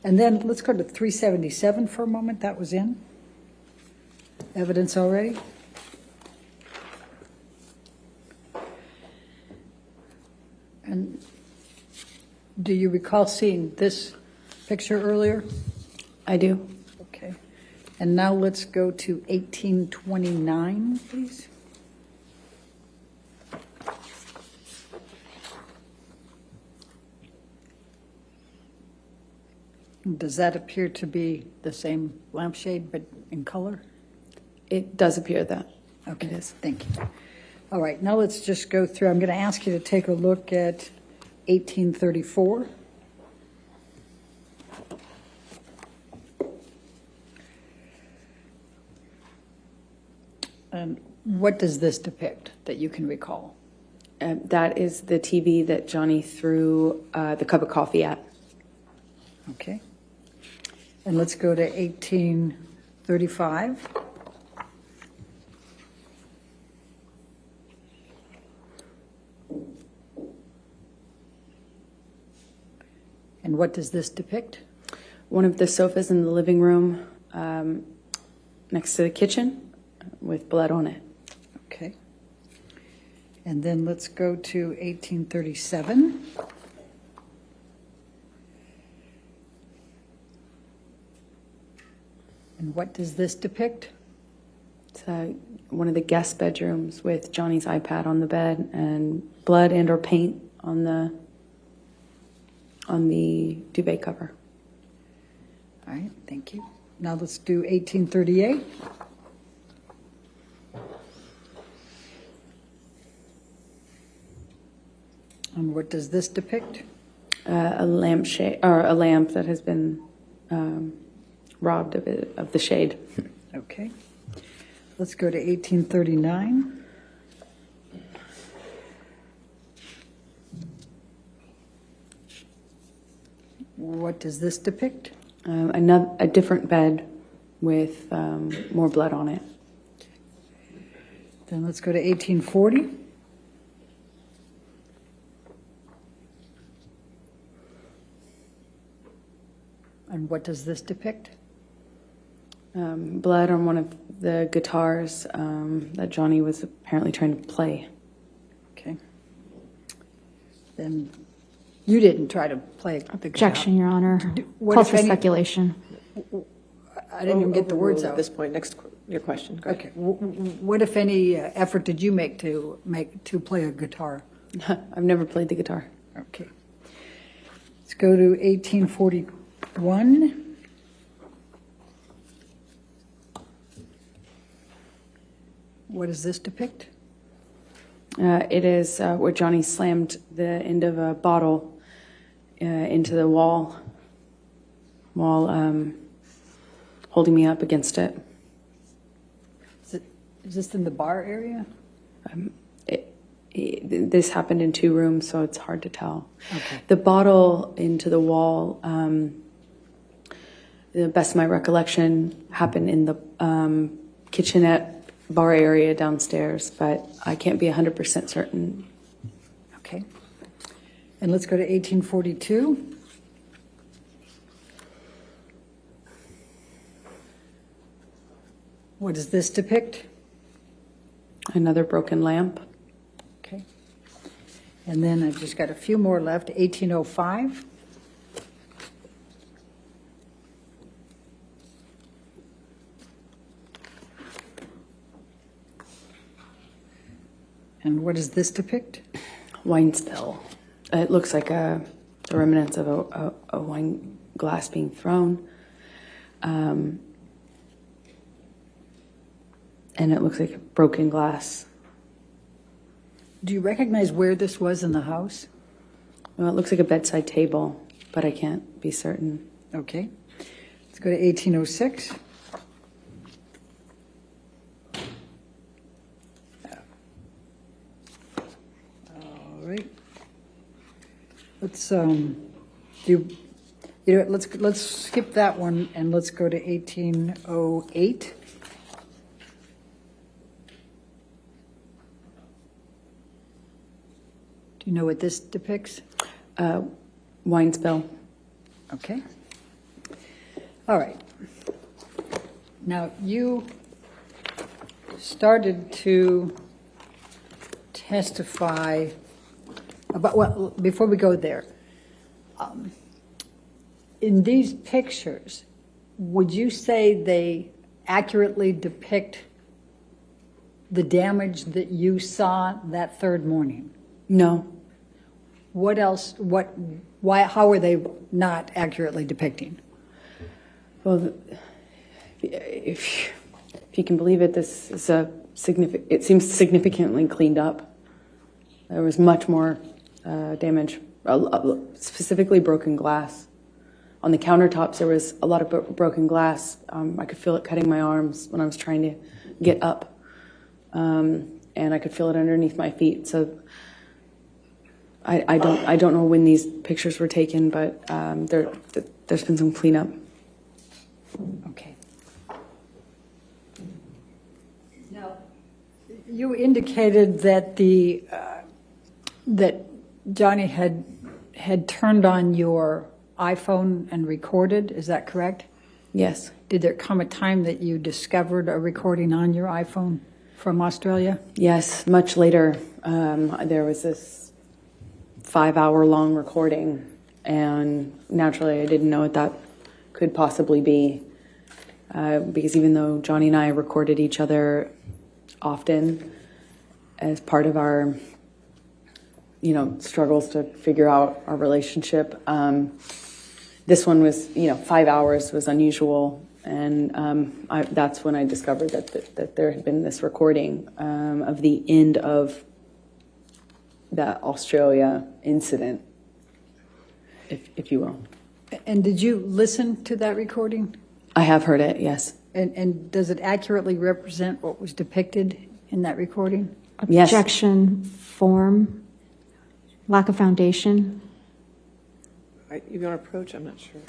And then let's go to 377 for a moment. That was in evidence already. And do you recall seeing this picture earlier? I do. Okay. And now let's go to 1829, please. Does that appear to be the same lampshade but in color? It does appear that. Okay, It is. thank you. All right, now let's just go through. I'm going to ask you to take a look at 1834. And what does this depict that you can recall? That is the TV that Johnny threw the cup of coffee at. Okay. And let's go to 1835. And what does this depict? One of the sofas in the living room next to the kitchen with blood on it. Okay. And then let's go to 1837. And what does this depict? It's one of the guest bedrooms with Johnny's iPad on the bed and blood and or paint on the duvet cover. All right, thank you. Now let's do 1838. And what does this depict? A lampshade or a lamp that has been robbed of the shade. Okay. Let's go to 1839. What does this depict? A different bed with more blood on it. Then let's go to 1840. And what does this depict? Blood on one of the guitars that Johnny was apparently trying to play. Okay. Then you didn't try to play the guitar. Objection, Your Honor. What, Call if for any- speculation. I didn't even get the words Overruled out. At this point, next, your question. Go ahead. Okay. What, if any, effort did you make to play a guitar? I've never played the guitar. Okay. Let's go to 1841. What does this depict? It is where Johnny slammed the end of a bottle into the wall while holding me up against it. Is this in the bar area? This happened in 2 rooms, so it's hard to tell. Okay. The bottle into the wall, the best of my recollection, happened in the kitchenette bar area downstairs, but I can't be 100% certain. Okay. And let's go to 1842. What does this depict? Another broken lamp. Okay. And then I've just got a few more left. 1805. And what does this depict? Wine spill. It looks like the remnants of a wine glass being thrown. And it looks like broken glass. Do you recognize where this was in the house? Well, it looks like a bedside table, but I can't be certain. Okay. Let's go to 1806. All right. Let's let's skip that one and let's go to 1808. Do you know what this depicts? Wine spill. Okay. All right. Now, you started to testify about, well, before we go there, in these pictures, would you say they accurately depict the damage that you saw that third morning? No. What else, how are they not accurately depicting? Well, if you can believe it, this is it seems significantly cleaned up. There was much more damage, specifically broken glass. On the countertops, there was a lot of broken glass. I could feel it cutting my arms when I was trying to get up. And I could feel it underneath my feet. So I don't know when these pictures were taken, but there's been some cleanup. Okay. Now, you indicated that that Johnny had turned on your iPhone and recorded. Is that correct? Yes. Did there come a time that you discovered a recording on your iPhone from Australia? Yes, much later. There was this 5-hour-long recording, and naturally I didn't know what that could possibly be, because even though Johnny and I recorded each other often as part of our, struggles to figure out our relationship, this one was, 5 hours was unusual, and that's when I discovered that there had been this recording of the end of that Australia incident, if you will. And did you listen to that recording? I have heard it, yes. And does it accurately represent what was depicted in that recording? Yes. Objection, form, lack of foundation. You want to approach? I'm not sure.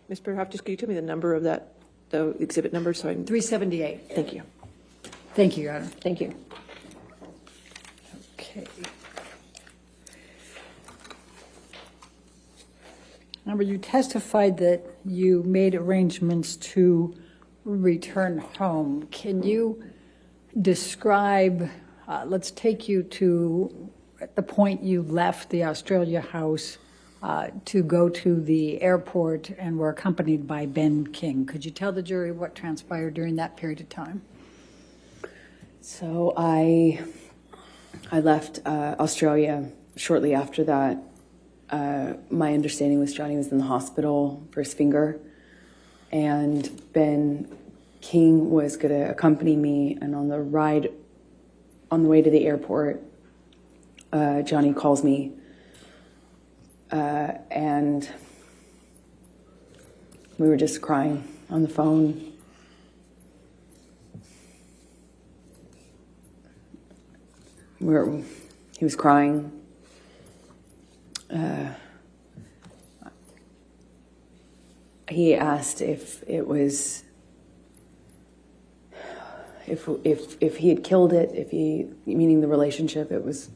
Ms. Perhoff, just could you tell me the number of that, the exhibit number, so I can... 378. Thank you. Thank you, Your Honor. Thank you. Okay. Amber, you testified that you made arrangements to return home. Can you describe, let's take you to at the point you left the Australia house to go to the airport and were accompanied by Ben King. Could you tell the jury what transpired during that period of time? So I left Australia shortly after that. My understanding was Johnny was in the hospital for his finger, and Ben King was going to accompany me. And on the way to the airport, Johnny calls me, and we were just crying on the phone. He was crying. He asked if it was, if he had killed it, meaning the relationship, it was,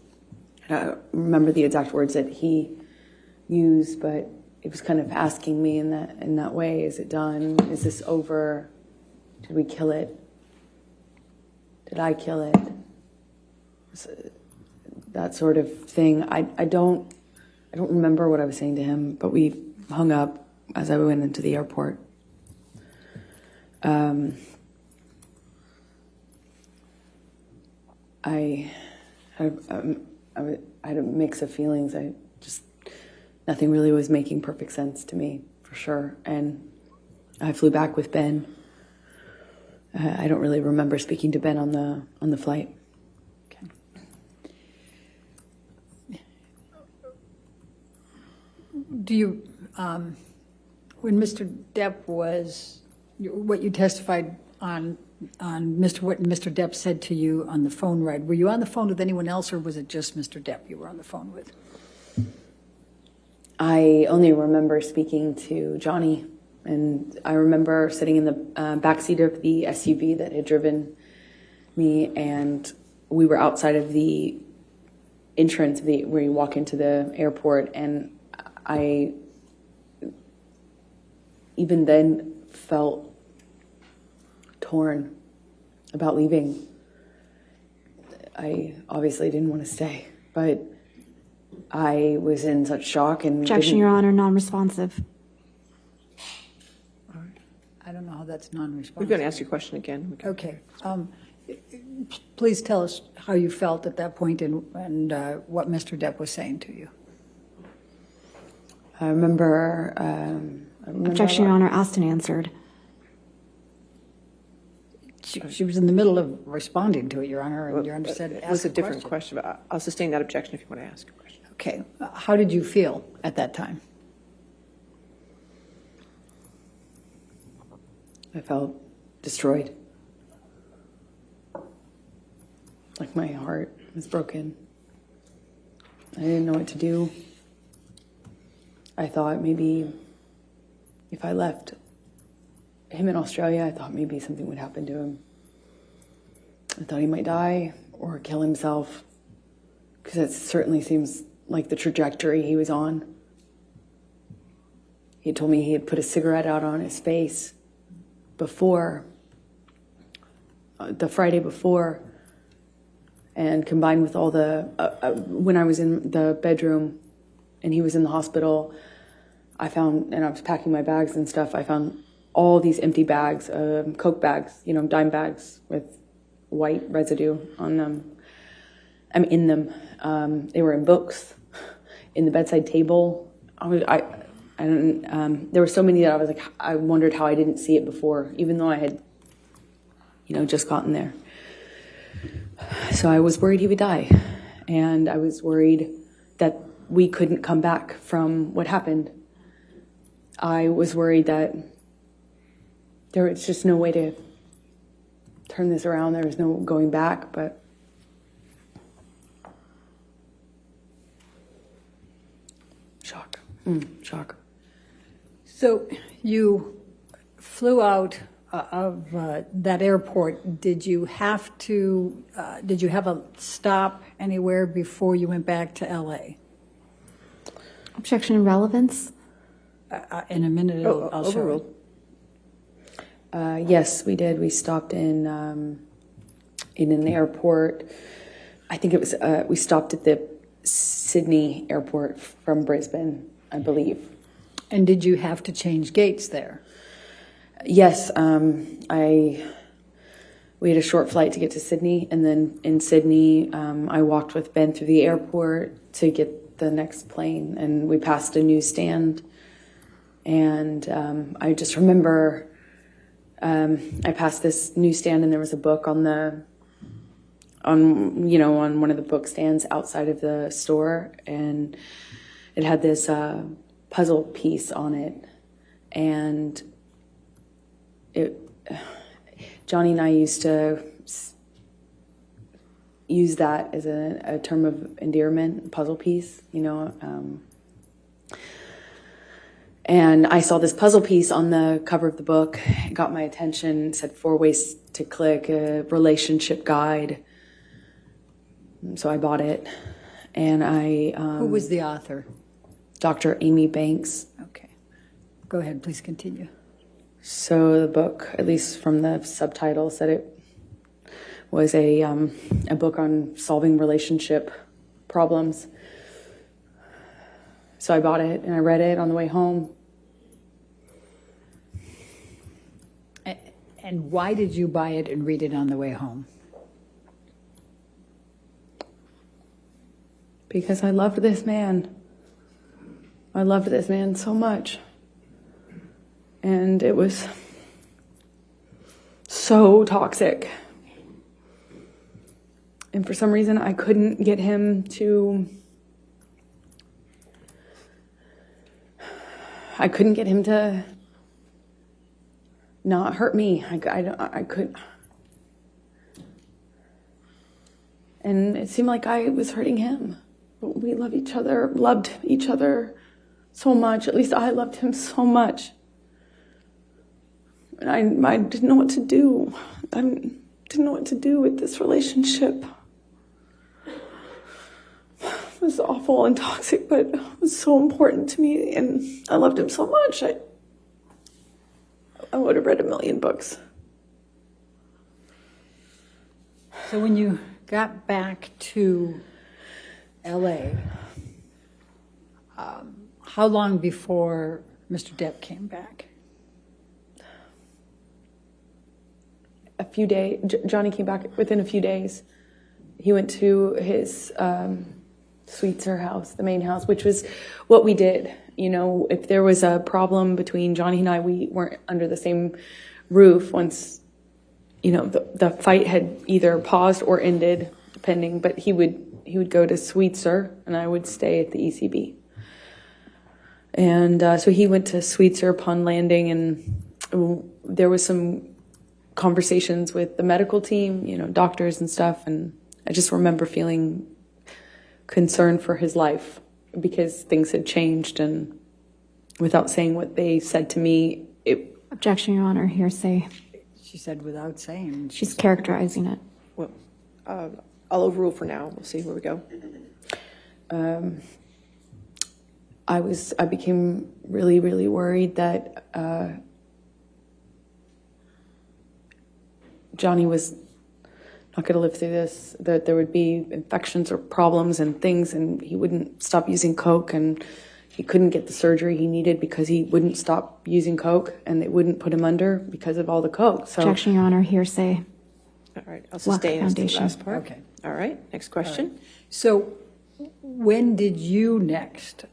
I don't remember the exact words that he used, but it was kind of asking me in that way, is it done? Is this over? Did we kill it? Did I kill it? That sort of thing. I don't remember what I was saying to him, but we hung up as I went into the airport. I had a mix of feelings. Nothing really was making perfect sense to me, for sure. And I flew back with Ben. I don't really remember speaking to Ben on the flight. Do you, when Mr. Depp was, what you testified on what Mr. Depp said to you on the phone ride, were you on the phone with anyone else, or was it just Mr. Depp you were on the phone with? I only remember speaking to Johnny, and I remember sitting in the backseat of the SUV that had driven me, and we were outside of the entrance where you walk into the airport, and I even then felt torn about leaving. I obviously didn't want to stay, but I was in such shock and Objection, Your Honor, non-responsive. I don't know how that's non-responsive. We're going to ask your question again. Okay. Please tell us how you felt at that point and what Mr. Depp was saying to you. I remember Objection, Your Honor, asked and answered. She was in the middle of responding to it, Your Honor, and Your Honor said it was a different question, but I'll sustain that objection if you want to ask a question. Okay. How did you feel at that time? I felt destroyed. Like my heart was broken. I didn't know what to do. I thought maybe if I left him in Australia, I thought maybe something would happen to him. I thought he might die or kill himself, because that certainly seems like the trajectory he was on. He told me he had put a cigarette out on his face before, the Friday before, and combined with all the, when I was in the bedroom and he was in the hospital, I found, and I was packing my bags and stuff, I found all these empty bags, Coke bags, dime bags with white residue on them. I mean, in them. They were in books, in the bedside table. There were so many that I was like, I wondered how I didn't see it before, even though I had, just gotten there. So I was worried he would die. And I was worried that we couldn't come back from what happened. I was worried that there was just no way to turn this around. There was no going back, but shock. Shock. So you flew out of that airport. Did you have a stop anywhere before you went back to LA? Objection and relevance. In a minute, I'll show Overruled. Yes, we did. We stopped in an airport. I think it was, we stopped at the Sydney airport from Brisbane, I believe. And did you have to change gates there? Yes, we had a short flight to get to Sydney, and then in Sydney, I walked with Ben through the airport to get the next plane, and we passed a newsstand, and I just remember I passed this newsstand, and there was a book on one of the book stands outside of the store, and it had this puzzle piece on it, and Johnny and I used to use that as a term of endearment, puzzle piece, and I saw this puzzle piece on the cover of the book. It got my attention. It said 4 ways to click, a relationship guide. So I bought it, and Who was the author? Dr. Amy Banks. Okay. Go ahead, please continue. So the book, at least from the subtitle, said it was a book on solving relationship problems. So I bought it, and I read it on the way home. And why did you buy it and read it on the way home? Because I loved this man. I loved this man so much. And it was so toxic. And for some reason, I couldn't get him to... not hurt me. I could... And it seemed like I was hurting him. But we loved each other so much. At least I loved him so much. And I didn't know what to do. I didn't know what to do with this relationship. It was awful and toxic, but it was so important to me, and I loved him so much. I would have read 1,000,000 books. So when you got back to LA, how long before Mr. Depp came back? A few days. Johnny came back within a few days. He went to his Sweetser house, the main house, which was what we did. If there was a problem between Johnny and I, we weren't under the same roof once, the fight had either paused or ended, depending, but he would go to Sweetser and I would stay at the ECB. And so he went to Sweetser upon landing, and there was some conversations with the medical team, doctors and stuff, and I just remember feeling concerned for his life because things had changed, and without saying what they said to me, Objection, Your Honor, hearsay. She said without saying. She's characterizing it. Well, I'll overrule for now. We'll see where we go. I became really, really worried that Johnny was not going to live through this, that there would be infections or problems and things, and he wouldn't stop using Coke, and he couldn't get the surgery he needed because he wouldn't stop using Coke, and they wouldn't put him under because of all the Coke. So, Objection, Your Honor, hearsay. All right, I'll sustain as the Foundation. last part. Okay. All right, next question. Right. So when did you next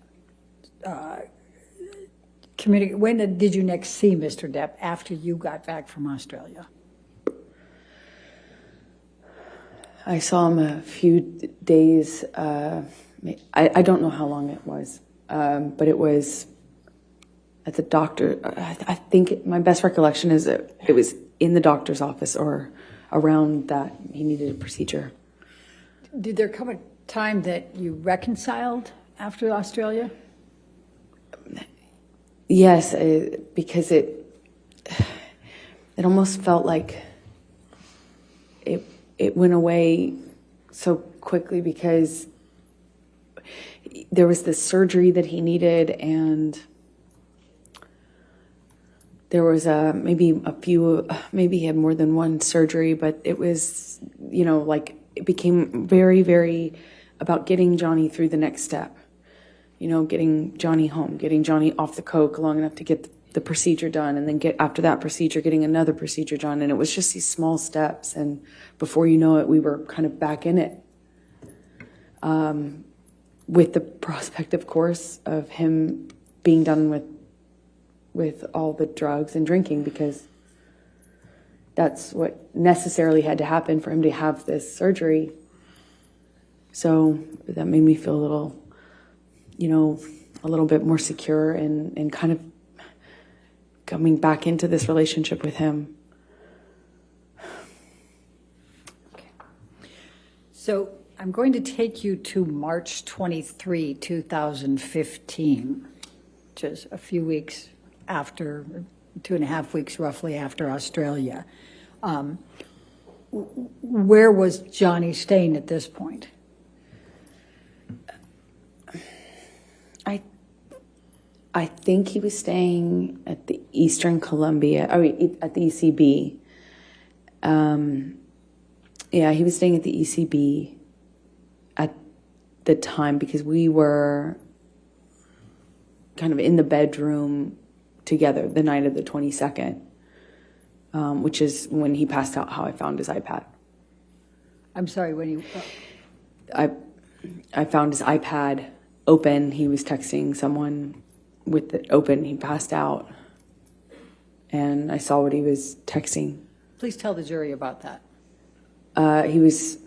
communicate? When did you next see Mr. Depp after you got back from Australia? I saw him a few days. I don't know how long it was, but it was at the doctor. I think my best recollection is that it was in the doctor's office or around that he needed a procedure. Did there come a time that you reconciled after Australia? Yes, because it almost felt like it went away so quickly because there was this surgery that he needed, and there was maybe he had more than one surgery, but it was, like it became very, very about getting Johnny through the next step. Getting Johnny home, getting Johnny off the coke long enough to get the procedure done, and then after that procedure, getting another procedure done. And it was just these small steps. And before you know it, we were kind of back in it. With the prospect, of course, of him being done with all the drugs and drinking, because that's what necessarily had to happen for him to have this surgery. So that made me feel a little bit more secure and kind of coming back into this relationship with him. Okay. So I'm going to take you to March 23, 2015, which is a few weeks after, 2.5 weeks roughly after Australia. Where was Johnny staying at this point? I think he was staying at the Eastern Columbia, at the ECB. He was staying at the ECB at the time because we were kind of in the bedroom together the night of the 22nd, which is when he passed out, how I found his iPad. I'm sorry, when you... I found his iPad open. He was texting someone with it open. He passed out, and I saw what he was texting. Please tell the jury about that. He was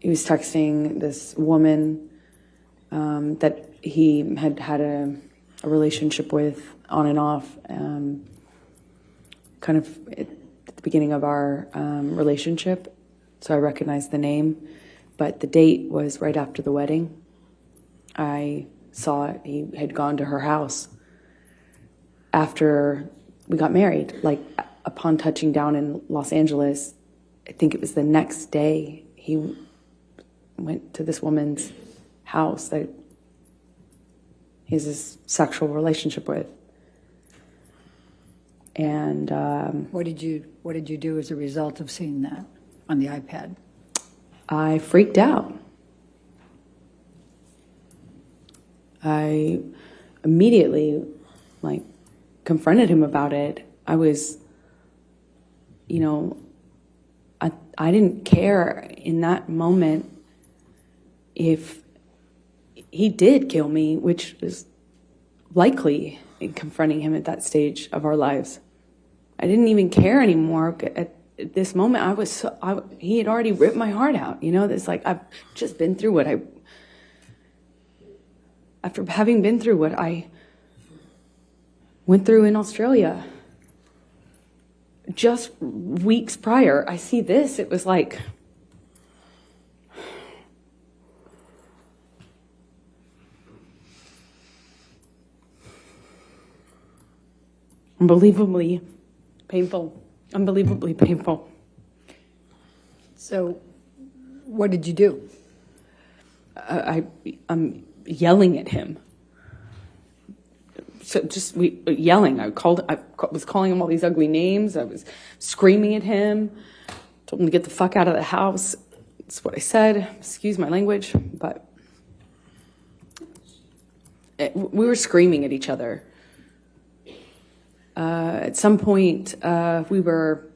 texting this woman that he had had a relationship with on and off, kind of at the beginning of our relationship. So I recognized the name, but the date was right after the wedding. I saw it. He had gone to her house after we got married. Like, upon touching down in Los Angeles, I think it was the next day, he went to this woman's house that he has this sexual relationship with. And what did you do as a result of seeing that on the iPad? I freaked out. I immediately, confronted him about it. I was, I didn't care in that moment if he did kill me, which was likely in confronting him at that stage of our lives. I didn't even care anymore. At this moment, he had already ripped my heart out. I've just been through after having been through what I went through in Australia. Just weeks prior, I see this. It was like, unbelievably painful. Unbelievably painful. So, what did you do? I'm yelling at him. So yelling. I was calling him all these ugly names. I was screaming at him. Told him to get the fuck out of the house. That's what I said. Excuse my language, but we were screaming at each other. At some point, we were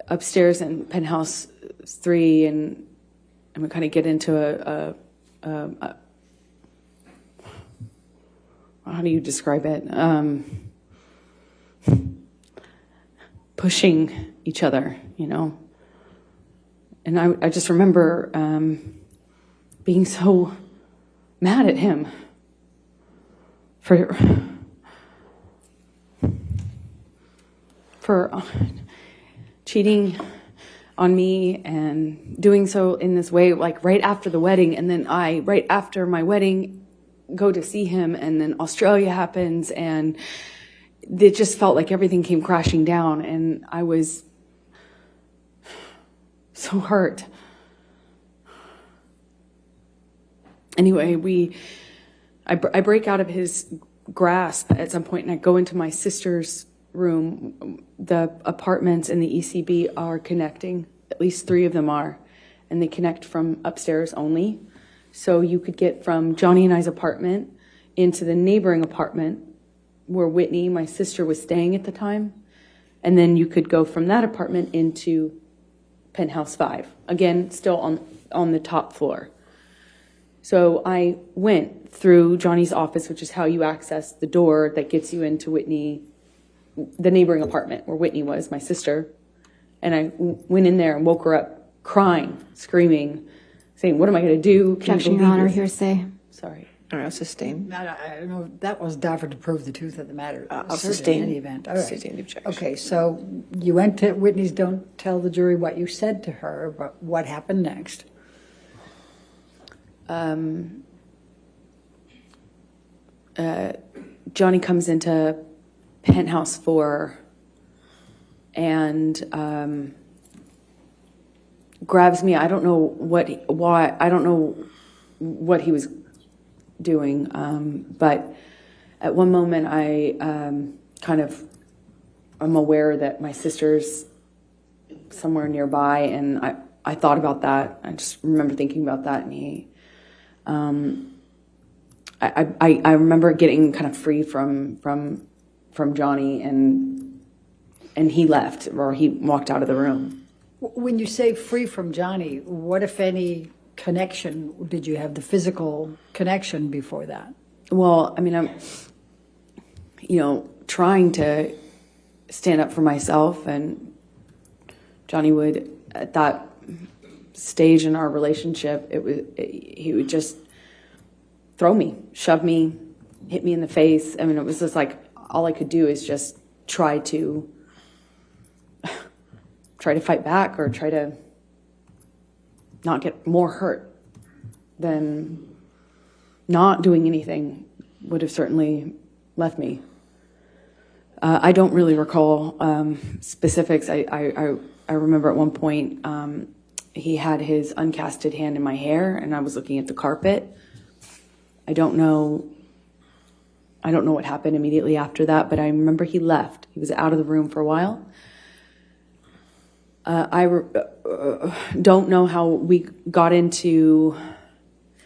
upstairs in penthouse 3, and we kind of get into a how do you describe it? Pushing each other, And I just remember being so mad at him for cheating on me and doing so in this way, like right after the wedding. And then right after my wedding, go to see him, and then Australia happens, and it just felt like everything came crashing down, and I was so hurt. Anyway, I break out of his grasp at some point, and I go into my sister's room. The apartments in the ECB are connecting. At least 3 of them are, and they connect from upstairs only. So you could get from Johnny and I's apartment into the neighboring apartment where Whitney, my sister, was staying at the time. And then you could go from that apartment into penthouse 5. Again, still on the top floor. So I went through Johnny's office, which is how you access the door that gets you into Whitney, the neighboring apartment where Whitney was, my sister. And I went in there and woke her up crying, screaming, saying, "What am I going to do? Can you Objection, Your believe Honor, this?" Hearsay. Sorry. All right, I'll sustain. I don't know, that was Dafford to prove the truth of the matter. I'll Certainly, sustain. in any event. All right. Sustain the objection. Okay, so you went to Whitney's. Don't tell the jury what you said to her, but what happened next? Johnny comes into penthouse 4 and grabs me. I don't know why. I don't know what he was doing, but at one moment I'm aware that my sister's somewhere nearby, and I thought about that. I just remember thinking about that, and he, I remember getting kind of free from Johnny, and he left, or he walked out of the room. When you say free from Johnny, what, if any, connection did you have? The physical connection before that? Well, I mean, I'm, trying to stand up for myself, and Johnny would, at that stage in our relationship, he would just throw me, shove me, hit me in the face. I mean, it was just like, all I could do is just try to fight back, or try to not get more hurt than not doing anything would have certainly left me. I don't really recall specifics. I remember at one point he had his uncasted hand in my hair, and I was looking at the carpet. I don't know what happened immediately after that, but I remember he left. He was out of the room for a while. I don't know how we got into,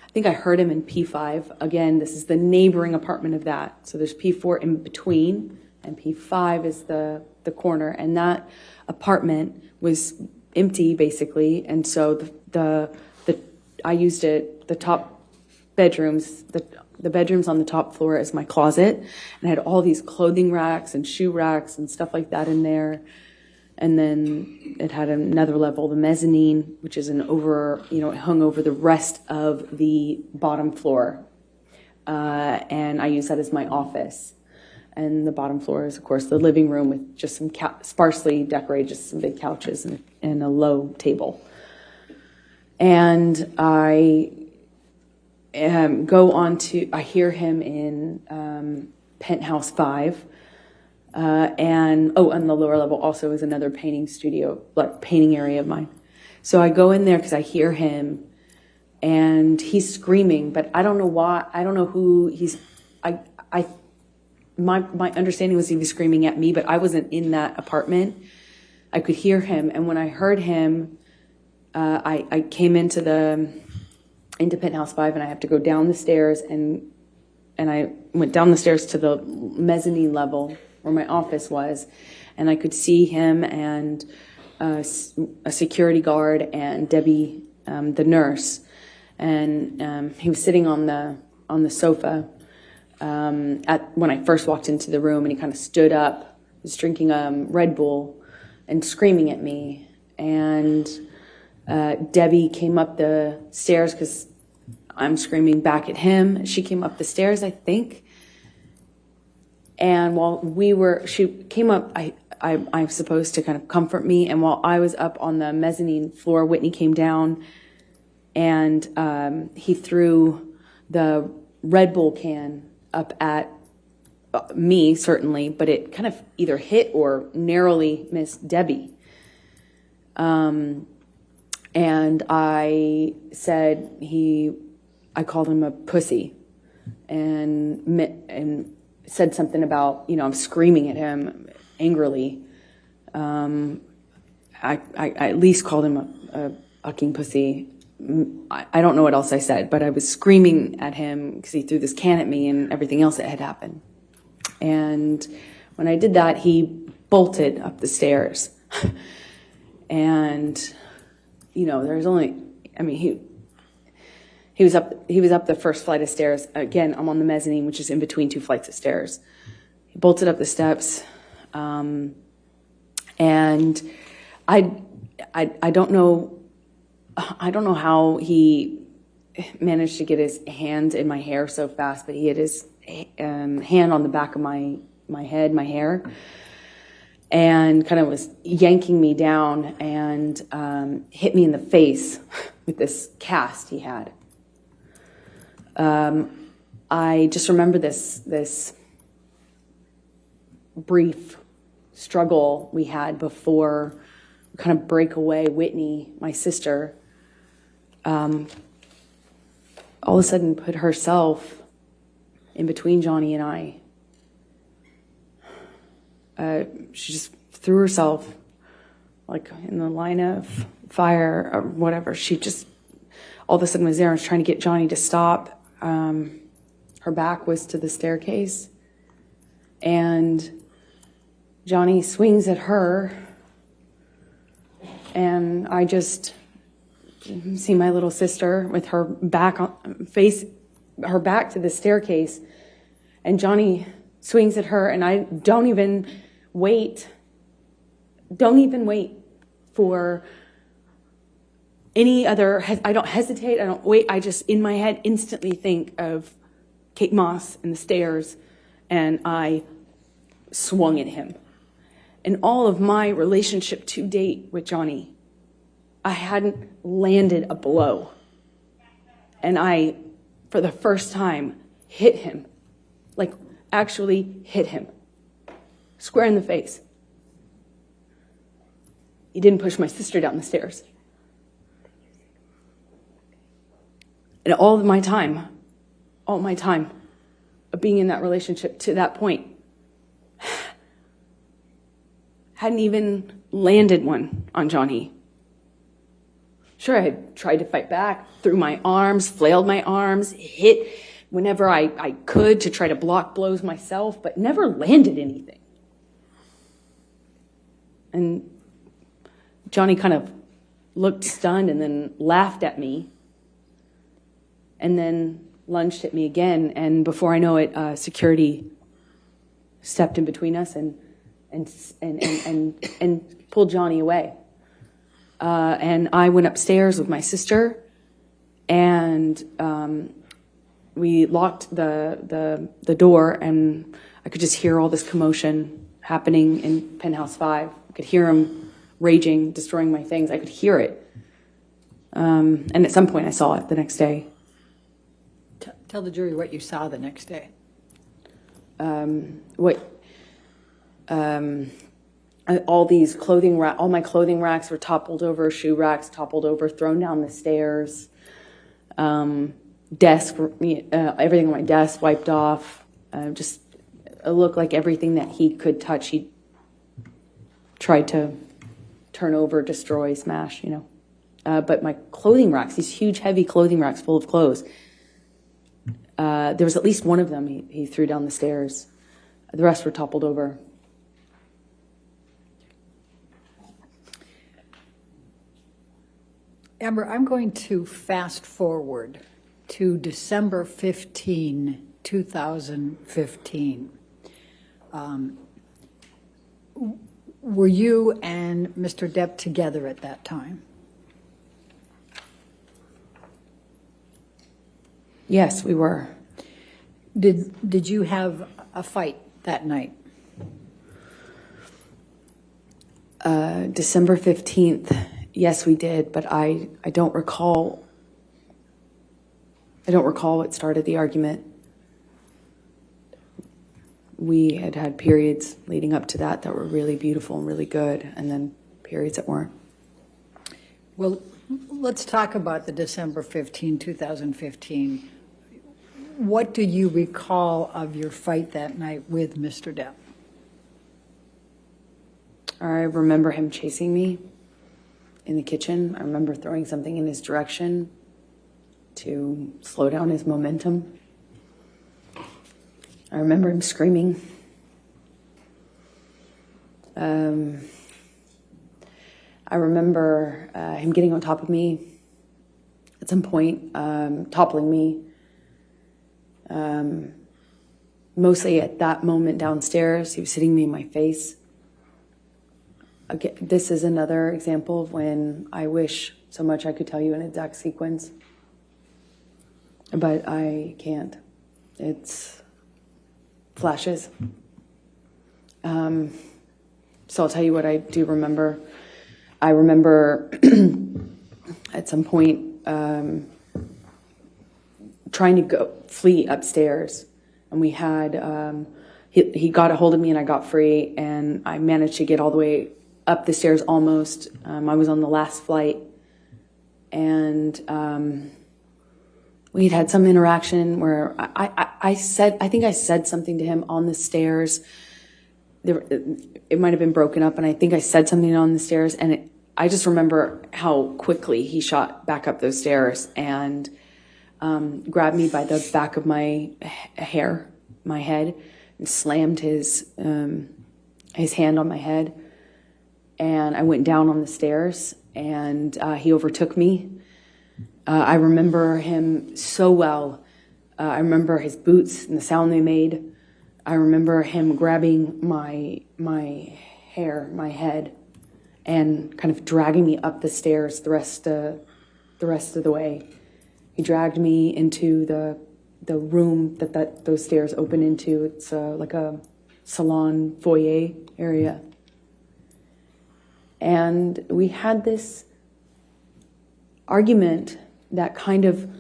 I think I heard him in P5. Again, this is the neighboring apartment of that. So there's P4 in between, and P5 is the corner. And that apartment was empty, basically. And so I used it, the top bedrooms, the bedrooms on the top floor as my closet. And I had all these clothing racks and shoe racks and stuff like that in there. And then it had another level, the mezzanine, which is it hung over the rest of the bottom floor. And I use that as my office. And the bottom floor is, of course, the living room with just some sparsely decorated, just some big couches and a low table. And I I hear him in penthouse 5. And on the lower level also is another painting studio, like painting area of mine. So I go in there because I hear him, and he's screaming, but I don't know why. I don't know who he's. My understanding was he was screaming at me, but I wasn't in that apartment. I could hear him, and when I heard him, I came into penthouse 5, and I have to go down the stairs, and I went down the stairs to the mezzanine level where my office was, and I could see him and a security guard and Debbie, the nurse, and he was sitting on the sofa when I first walked into the room, and he kind of stood up, was drinking Red Bull and screaming at me, and Debbie came up the stairs because I'm screaming back at him. She came up the stairs, I think. And while she came up, I'm supposed to kind of comfort me. And while I was up on the mezzanine floor, Whitney came down, and he threw the Red Bull can up at me, certainly, but it kind of either hit or narrowly missed Debbie. And I said I called him a pussy and said something about, I'm screaming at him angrily. I at least called him a fucking pussy. I don't know what else I said, but I was screaming at him because he threw this can at me and everything else that had happened. And when I did that, he bolted up the stairs. And, there's only, he was up the first flight of stairs. Again, I'm on the mezzanine, which is in between two flights of stairs. He bolted up the steps. And I don't know how he managed to get his hands in my hair so fast, but he had his hand on the back of my head, my hair, and kind of was yanking me down and hit me in the face with this cast he had. I just remember this brief struggle we had before we kind of break away. Whitney, my sister, all of a sudden put herself in between Johnny and I. She just threw herself like in the line of fire or whatever. She just all of a sudden was there and was trying to get Johnny to stop. Her back was to the staircase, and Johnny swings at her, and I just see my little sister with her back to the staircase, and Johnny swings at her, and I don't even wait for any other, I don't hesitate, I don't wait, I just in my head instantly think of Kate Moss and the stairs, and I swung at him. In all of my relationship to date with Johnny, I hadn't landed a blow. And I, for the first time, hit him. Like, actually hit him. Square in the face. He didn't push my sister down the stairs. And all my time of being in that relationship to that point, hadn't even landed one on Johnny. Sure, I had tried to fight back, threw my arms, flailed my arms, hit whenever I could to try to block blows myself, but never landed anything. And Johnny kind of looked stunned and then laughed at me and then lunged at me again. And before I know it, security stepped in between us and pulled Johnny away. And I went upstairs with my sister, and we locked the door, and I could just hear all this commotion happening in Penthouse 5. I could hear him raging, destroying my things. I could hear it. And at some point I saw it the next day. Tell the jury what you saw the next day. All my clothing racks were toppled over, shoe racks toppled over, thrown down the stairs. Desk, everything on my desk wiped off. Just it looked like everything that he could touch, he tried to turn over, destroy, smash, But my clothing racks, these huge, heavy clothing racks full of clothes, there was at least one of them he threw down the stairs. The rest were toppled over. Amber, I'm going to fast forward to December 15, 2015. Were you and Mr. Depp together at that time? Yes, we were. Did you have a fight that night? December 15th, yes, we did, but I don't recall what started the argument. we had had periods leading up to that were really beautiful and really good, and then periods that weren't. Well, let's talk about the December 15, 2015. What do you recall of your fight that night with Mr. Depp? I remember him chasing me in the kitchen. I remember throwing something in his direction to slow down his momentum. I remember him screaming. I remember him getting on top of me at some point, toppling me. Mostly at that moment downstairs, he was hitting me in my face. Again, this is another example of when I wish so much I could tell you an exact sequence, but I can't. It's flashes. So I'll tell you what I do remember. I remember at some point trying to flee upstairs, and we had he got a hold of me and I got free, and I managed to get all the way up the stairs almost. I was on the last flight, and we'd had some interaction where I think I said something to him on the stairs. It might have been broken up, and I think I said something on the stairs, and I just remember how quickly he shot back up those stairs and grabbed me by the back of my hair, my head, and slammed his hand on my head. And I went down on the stairs, and he overtook me. I remember him so well. I remember his boots and the sound they made. I remember him grabbing my hair, my head, and kind of dragging me up the stairs the rest of the way. He dragged me into the room that those stairs open into. It's like a salon foyer area. And we had this argument that kind of,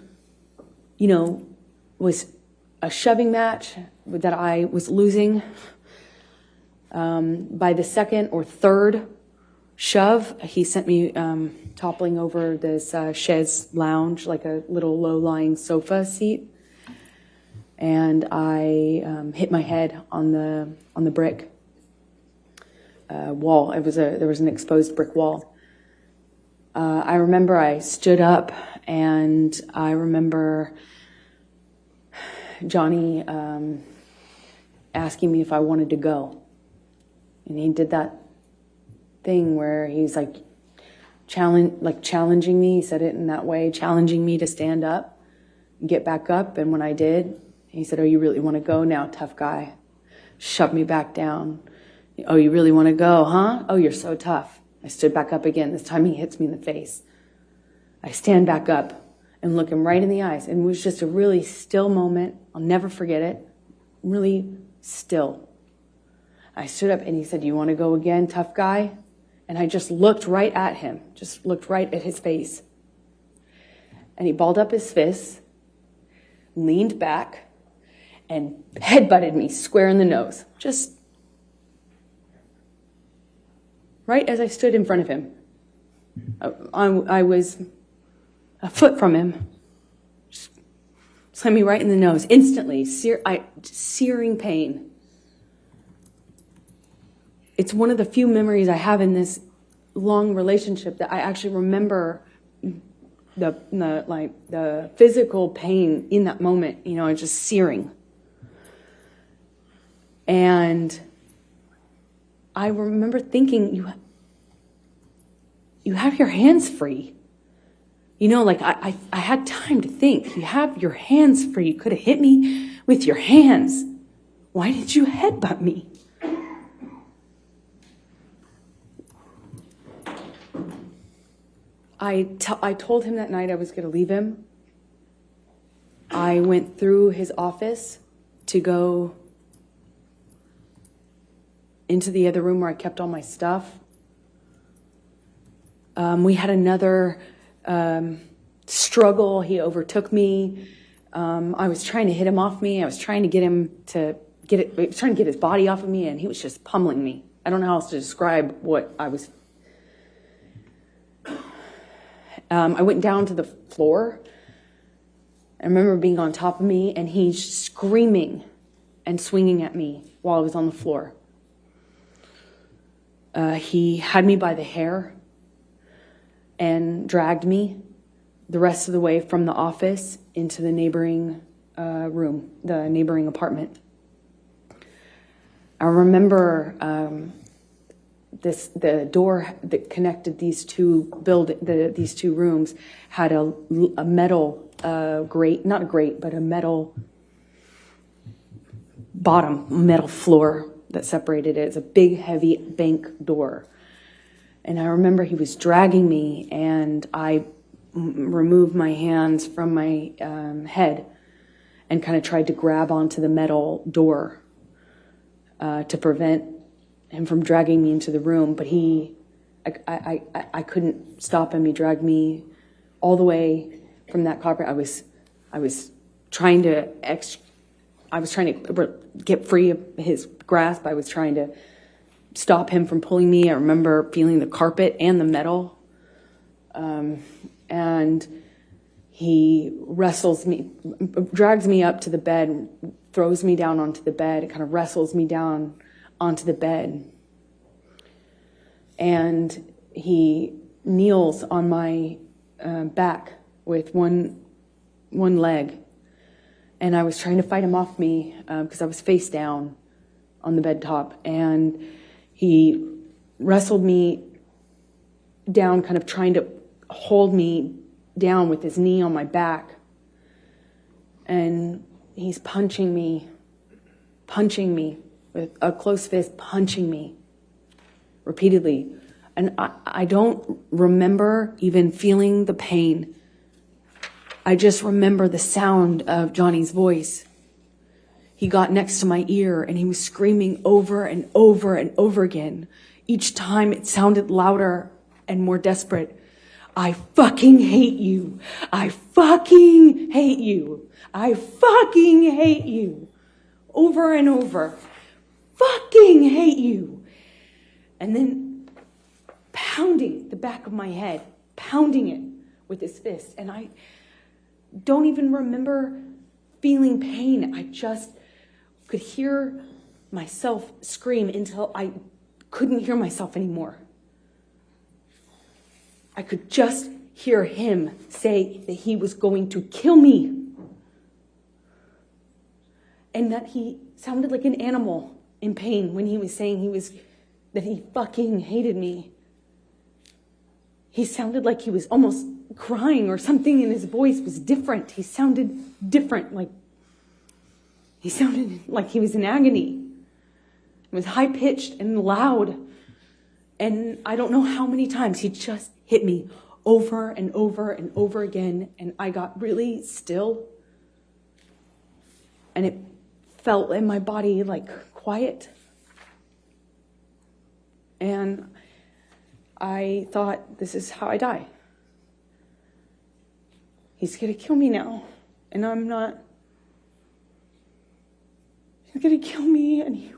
was a shoving match that I was losing. By the second or third shove, he sent me toppling over this chaise lounge, like a little low-lying sofa seat. And I hit my head on the brick wall. There was an exposed brick wall. I remember I stood up, and I remember Johnny asking me if I wanted to go. And he did that thing where he's challenging me. He said it in that way, challenging me to stand up, get back up. And when I did, he said, "Oh, you really want to go now, tough guy?" Shoved me back down. "Oh, you really want to go, huh? Oh, you're so tough." I stood back up again. This time he hits me in the face. I stand back up and look him right in the eyes. And it was just a really still moment. I'll never forget it. Really still. I stood up and he said, "You want to go again, tough guy?" And I just looked right at him, just looked right at his face. And he balled up his fists, leaned back, and headbutted me square in the nose. Just right as I stood in front of him. I was a foot from him. Just slammed me right in the nose. Instantly, searing pain. It's one of the few memories I have in this long relationship that I actually remember the physical pain in that moment, just searing. And I remember thinking, you have your hands free. I had time to think. You have your hands free. You could have hit me with your hands. Why did you headbutt me? I told him that night I was going to leave him. I went through his office to go into the other room where I kept all my stuff. We had another struggle. He overtook me. I was trying to hit him off me. I was trying to get him to trying to get his body off of me, and he was just pummeling me. I don't know how else to describe what I was. I went down to the floor. I remember being on top of me, and he's screaming and swinging at me while I was on the floor. He had me by the hair and dragged me the rest of the way from the office into the neighboring room, the neighboring apartment. I remember the door that connected these two rooms had a metal grate, not a grate, but a metal bottom, metal floor that separated it. It's a big, heavy bank door. And I remember he was dragging me, and I removed my hands from my head and kind of tried to grab onto the metal door to prevent him from dragging me into the room. But I couldn't stop him. He dragged me all the way from that carpet. I was trying to get free of his grasp. I was trying to stop him from pulling me. I remember feeling the carpet and the metal. And he drags me up to the bed, throws me down onto the bed. It kind of wrestles me down onto the bed. And he kneels on my back with one leg. And I was trying to fight him off me because I was face down on the bed top. And he wrestled me down, kind of trying to hold me down with his knee on my back. And he's punching me with a closed fist, punching me repeatedly. And I don't remember even feeling the pain. I just remember the sound of Johnny's voice. He got next to my ear and he was screaming over and over and over again. Each time it sounded louder and more desperate. I fucking hate you. I fucking hate you. I fucking hate you. Over and over. Fucking hate you. And then pounding the back of my head, pounding it with his fist. And I don't even remember feeling pain. I just could hear myself scream until I couldn't hear myself anymore. I could just hear him say that he was going to kill me. And that he sounded like an animal in pain when he was saying that he fucking hated me. He sounded like he was almost crying, or something in his voice was different. He sounded different, he sounded like he was in agony. It was high-pitched and loud. And I don't know how many times he just hit me over and over and over again. And I got really still. And it felt in my body quiet. And I thought, this is how I die. He's going to kill me now. And I'm not. He's going to kill me, and he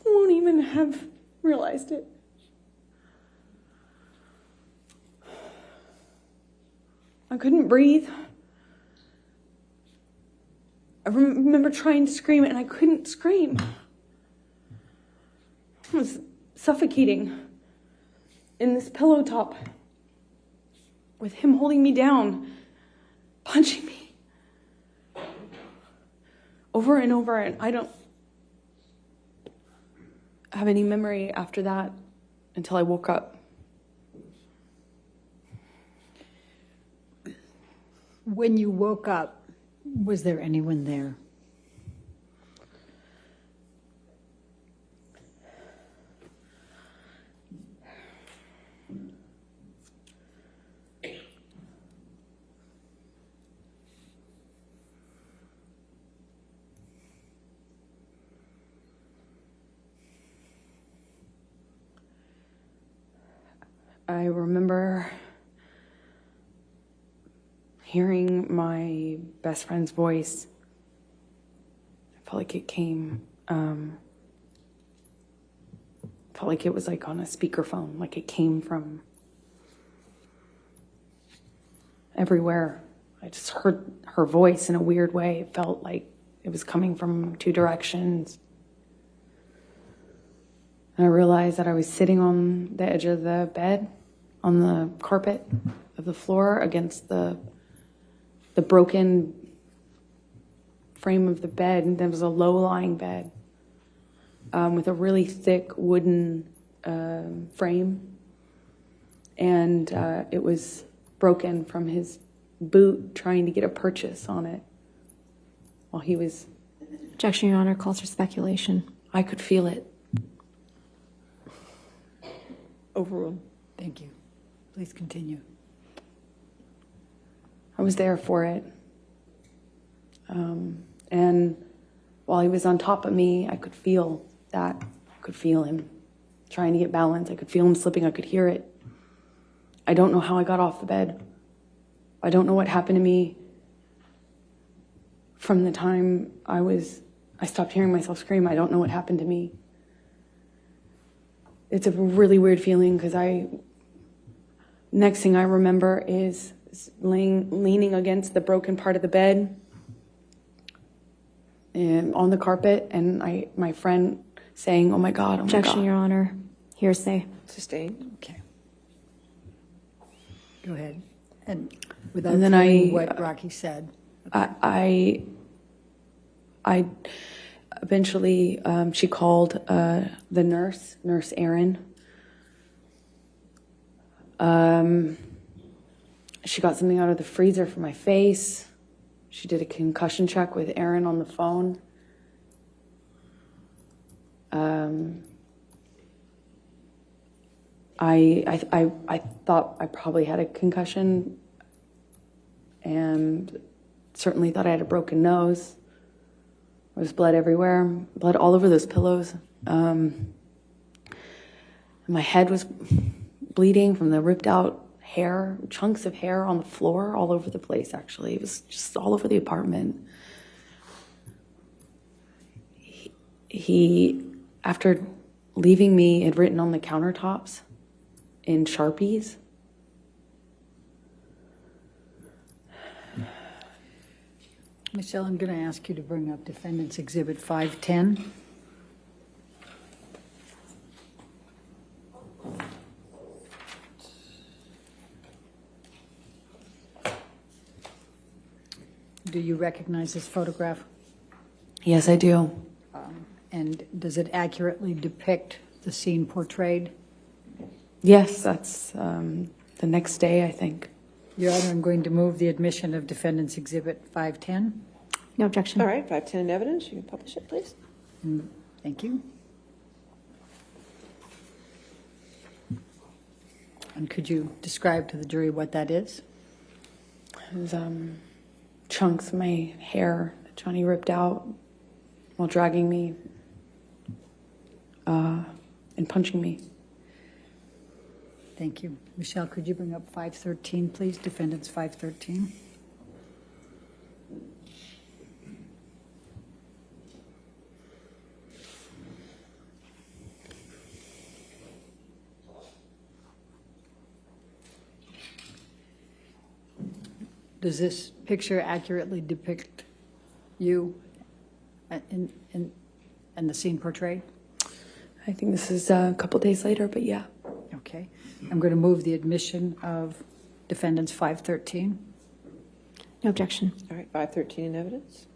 won't even have realized it. I couldn't breathe. I remember trying to scream, and I couldn't scream. I was suffocating in this pillow top with him holding me down, punching me over and over. And I don't have any memory after that until I woke up. When you woke up, was there anyone there? I remember hearing my best friend's voice felt like it came, felt like it was like on a speakerphone, like it came from everywhere. I just heard her voice in a weird way. It felt like it was coming from two directions. And I realized that I was sitting on the edge of the bed, on the carpet of the floor against the broken frame of the bed. And there was a low-lying bed with a really thick wooden frame. And it was broken from his boot trying to get a purchase on it while he was... Objection, Your Honor, calls for speculation. I could feel it. Overruled. Thank you. Please continue. I was there for it. And while he was on top of me, I could feel that. I could feel him trying to get balance. I could feel him slipping. I could hear it. I don't know how I got off the bed. I don't know what happened to me from the time I stopped hearing myself scream. I don't know what happened to me. It's a really weird feeling because next thing I remember is leaning against the broken part of the bed and on the carpet, and my friend saying, "Oh my God, oh my God." Objection, Your Honor. Hearsay. Sustained. Okay. Go ahead. And without And then knowing what Rocky said. I eventually, she called the nurse Erin. She got something out of the freezer for my face. She did a concussion check with Erin on the phone. I thought I probably had a concussion and certainly thought I had a broken nose. There was blood everywhere, blood all over those pillows. My head was bleeding from the ripped out hair, chunks of hair on the floor all over the place, actually. It was just all over the apartment. He after leaving me, had written on the countertops in Sharpies. Michelle, I'm going to ask you to bring up Defendant's Exhibit 510. Do you recognize this photograph? Yes, I do. And does it accurately depict the scene portrayed? Yes, that's the next day, I think. Your Honor, I'm going to move the admission of Defendant's Exhibit 510. No objection. All right, 510 in evidence. You can publish it, please. Thank you. And could you describe to the jury what that is? It was chunks of my hair that Johnny ripped out while dragging me and punching me. Thank you. Michelle, could you bring up 513, please? Defendant's 513. Does this picture accurately depict you and the scene portrayed? I think this is a couple days later, but yeah. Okay. I'm going to move the admission of Defendant's 513. No objection. All right, 513 in evidence.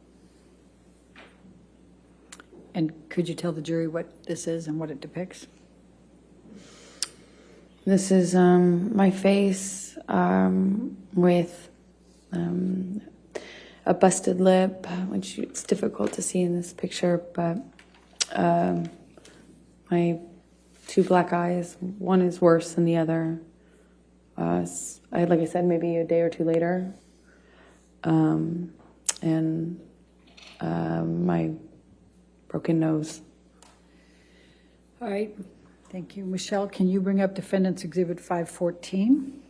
And could you tell the jury what this is and what it depicts? This is my face with a busted lip, which it's difficult to see in this picture, but my two black eyes, one is worse than the other. Like I said, maybe a day or two later. And my broken nose. All right. Thank you. Michelle, can you bring up Defendant's Exhibit 514?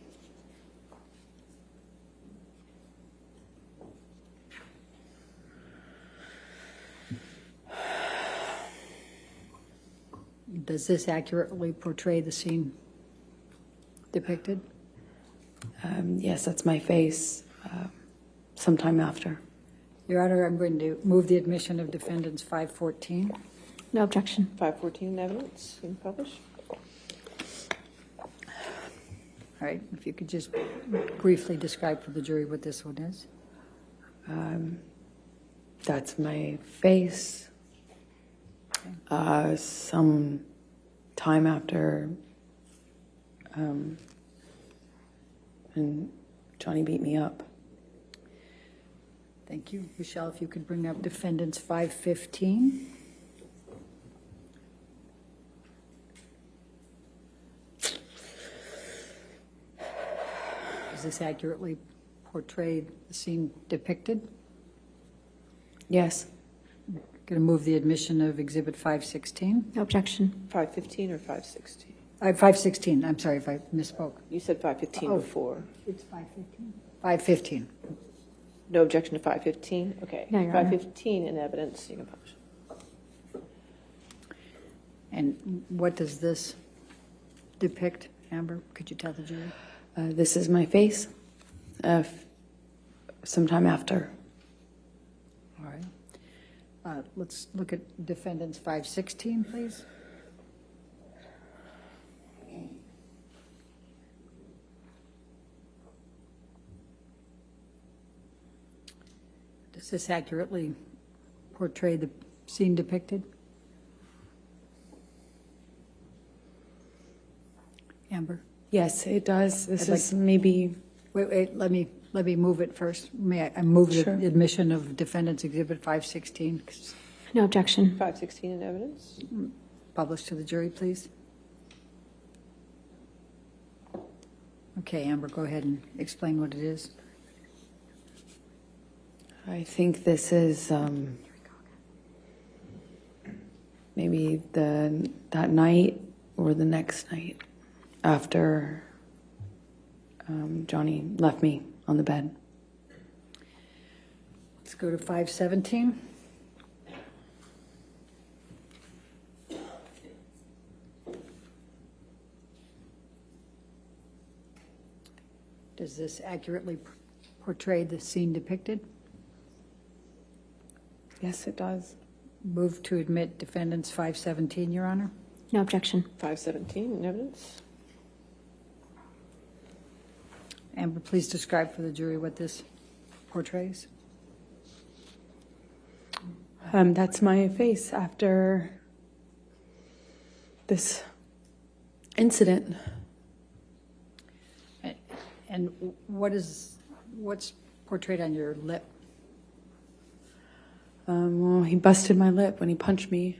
Does this accurately portray the scene depicted? Yes, that's my face sometime after. Your Honor, I'm going to move the admission of defendants 514. No objection. 514 in evidence, you can publish. All right, if you could just briefly describe for the jury what this one is. That's my face. Some time after, and Johnny beat me up. Thank you. Michelle, if you could bring up defendants 515. Does this accurately portray the scene depicted? Yes. Going to move the admission of Exhibit 516. No objection. 515 or 516? 516, I'm sorry if I misspoke. You said 515 Oh. before. It's 515? 515. No objection to 515? Okay. No, Your Honor. 515 in evidence, you can publish. And what does this depict, Amber? Could you tell the jury? This is my face sometime after. All right. Let's look at defendants 516, please. Does this accurately portray the scene depicted? Amber? Yes, it does. This I'd is maybe. Wait, let me move it first. May I move Sure. the admission of defendants Exhibit 516, No objection. 516 in evidence? published to the jury, please? Okay, Amber, go ahead and explain what it is. I think this is maybe that night or the next night after Johnny left me on the bed. Let's go to 517. Does this accurately portray the scene depicted? Yes, it does. Move to admit defendants 517, Your Honor. No objection. 517 in evidence? Amber, please describe for the jury what this portrays. That's my face after this incident. And what's portrayed on your lip? Well, he busted my lip when he punched me.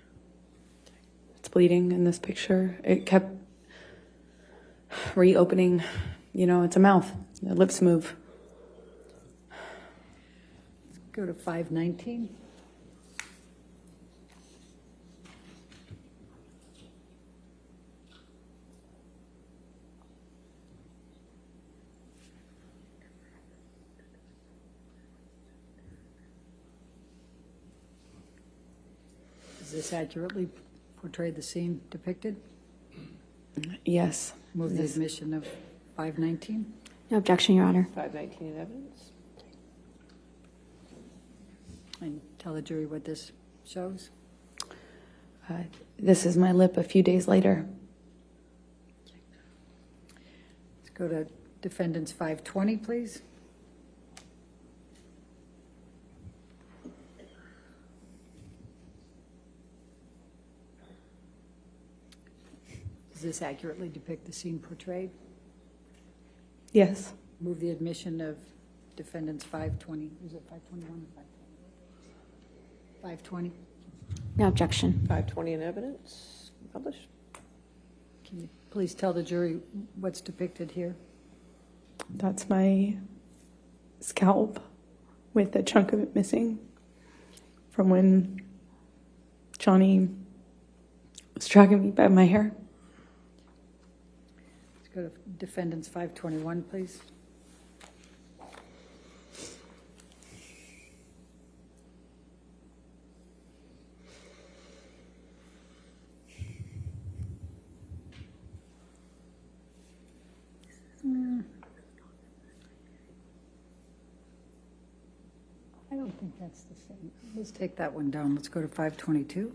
It's bleeding in this picture. It kept reopening. You know, it's a mouth. The lips move. Let's go to 519. Does this accurately portray the scene depicted? Yes. Move the Yes. admission of 519. No objection, Your Honor. 519 in evidence? And tell the jury what this shows. This is my lip a few days later. Let's go to defendants 520, please. Does this accurately depict the scene portrayed? Yes. Move the admission of defendants 520. Is it 521 or 520? 520. No objection. 520 in evidence? Publish. Can you please tell the jury what's depicted here? That's my scalp with a chunk of it missing from when Johnny was dragging me by my hair. Let's go to defendants 521, please. think that's the same. Let's take that one down. Let's go to 522.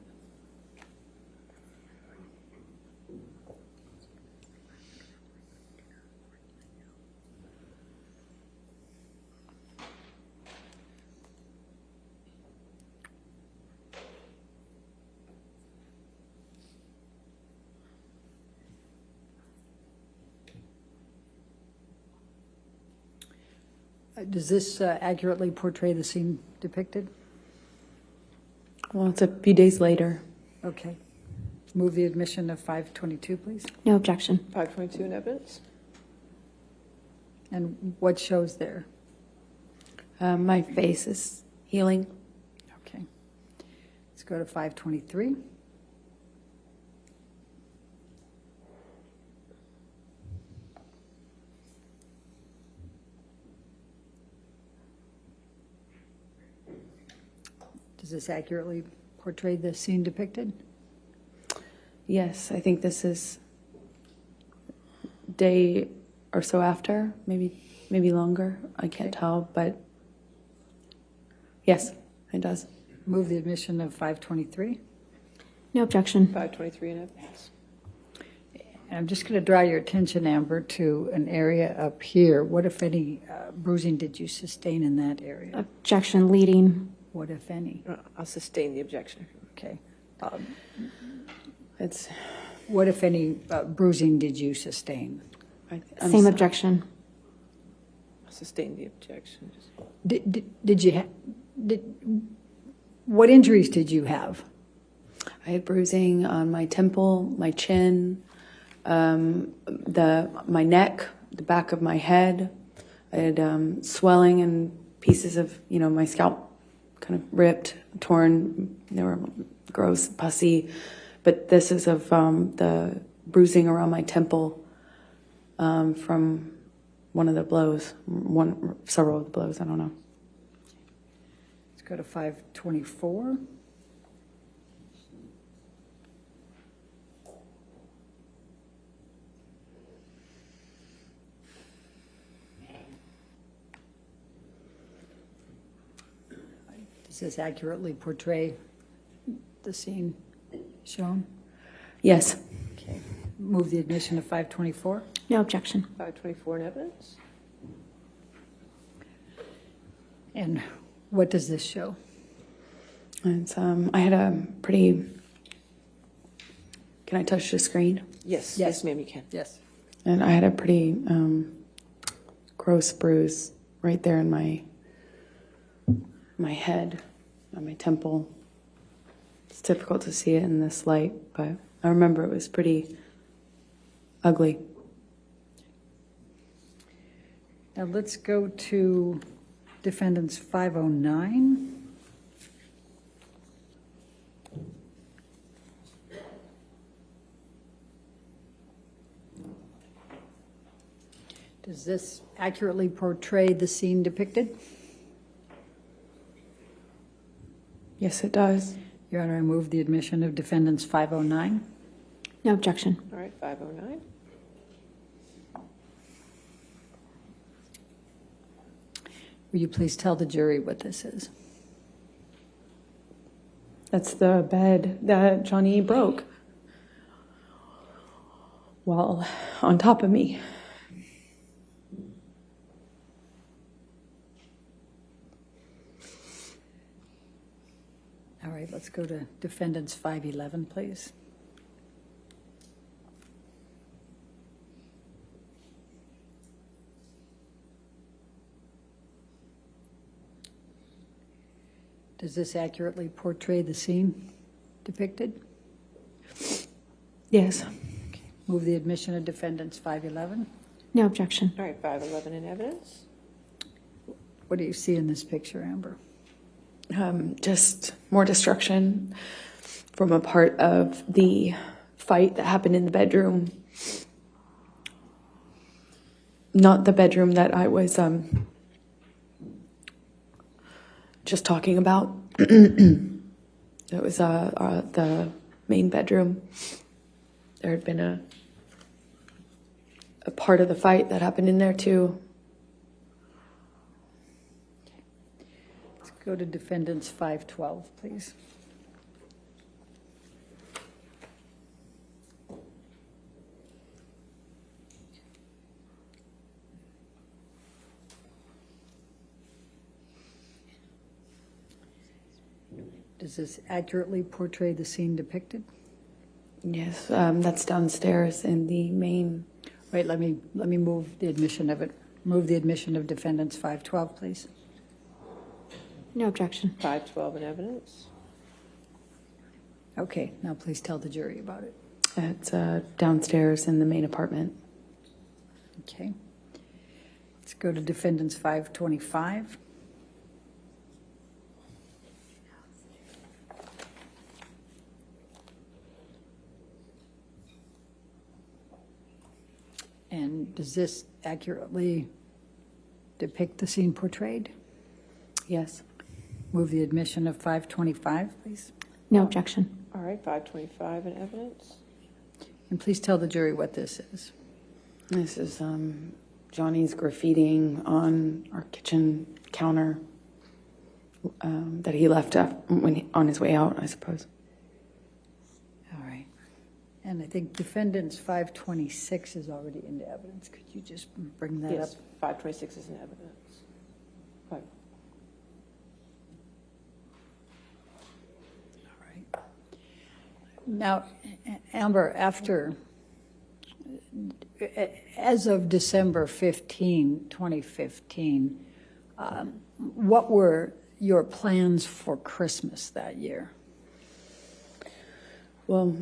Does this accurately portray the scene depicted? Well, it's a few days later. Okay. Move the admission of 522, please. No objection. 522 in evidence. And what shows there? My face is healing. Okay. Let's go to 523. Does this accurately portray the scene depicted? Yes, I think this is day or so after, maybe longer. I can't tell, but yes, it does. Move the admission of 523. No objection. 523 in evidence. And I'm just going to draw your attention, Amber, to an area up here. What, if any, bruising did you sustain in that area? Objection leading. What, if any? I'll sustain the objection. Okay. It's What, if any, bruising did you sustain? I'm Same sorry. objection. I'll sustain the objection. Did you what injuries did you have? I had bruising on my temple, my chin, my neck, the back of my head. I had swelling and pieces of my scalp kind of ripped, torn. They were gross, pussy. But this is of the bruising around my temple from one of the blows, several of the blows, I don't know. Let's go to 524. Does this accurately portray the scene shown? Yes. Okay. Move the admission of 524. No objection. 524 in evidence. And what does this show? It's, I had a pretty, can I touch the screen? Yes, Yes. yes, ma'am, you can. Yes. And I had a pretty gross bruise right there in my head, on my temple. It's difficult to see it in this light, but I remember it was pretty ugly. Now let's go to defendants 509. Does this accurately portray the scene depicted? Yes, it does. Your Honor, I move the admission of defendants 509. No objection. All right, 509. Will you please tell the jury what this is? That's the bed that Johnny broke. Well, on top of me. All right, let's go to defendants 511, please. Does this accurately portray the scene depicted? Yes. Okay. Move the admission of defendants 511. No objection. All right, 511 in evidence. What do you see in this picture, Amber? Just more destruction from a part of the fight that happened in the bedroom. Not the bedroom that I was just talking about. It was the main bedroom. There had been a part of the fight that happened in there too. Let's go to defendants 512, please. Does this accurately portray the scene depicted? Yes, that's downstairs in the main. Wait, let me move the admission of it. Move the admission of defendants 512, please. No objection. 512 in evidence. Okay, now please tell the jury about it. It's downstairs in the main apartment. Okay. Let's go to defendants 525. And does this accurately depict the scene portrayed? Yes. Move the admission of 525, please. No objection. All right, 525 in evidence. And please tell the jury what this is. This is Johnny's graffitiing on our kitchen counter that he left on his way out, I suppose. All right. And I think defendants 526 is already into evidence. Could you just bring that Yes, up? 526 is in evidence. Right. All right. Now, Amber, as of December 15, 2015, what were your plans for Christmas that year? Well,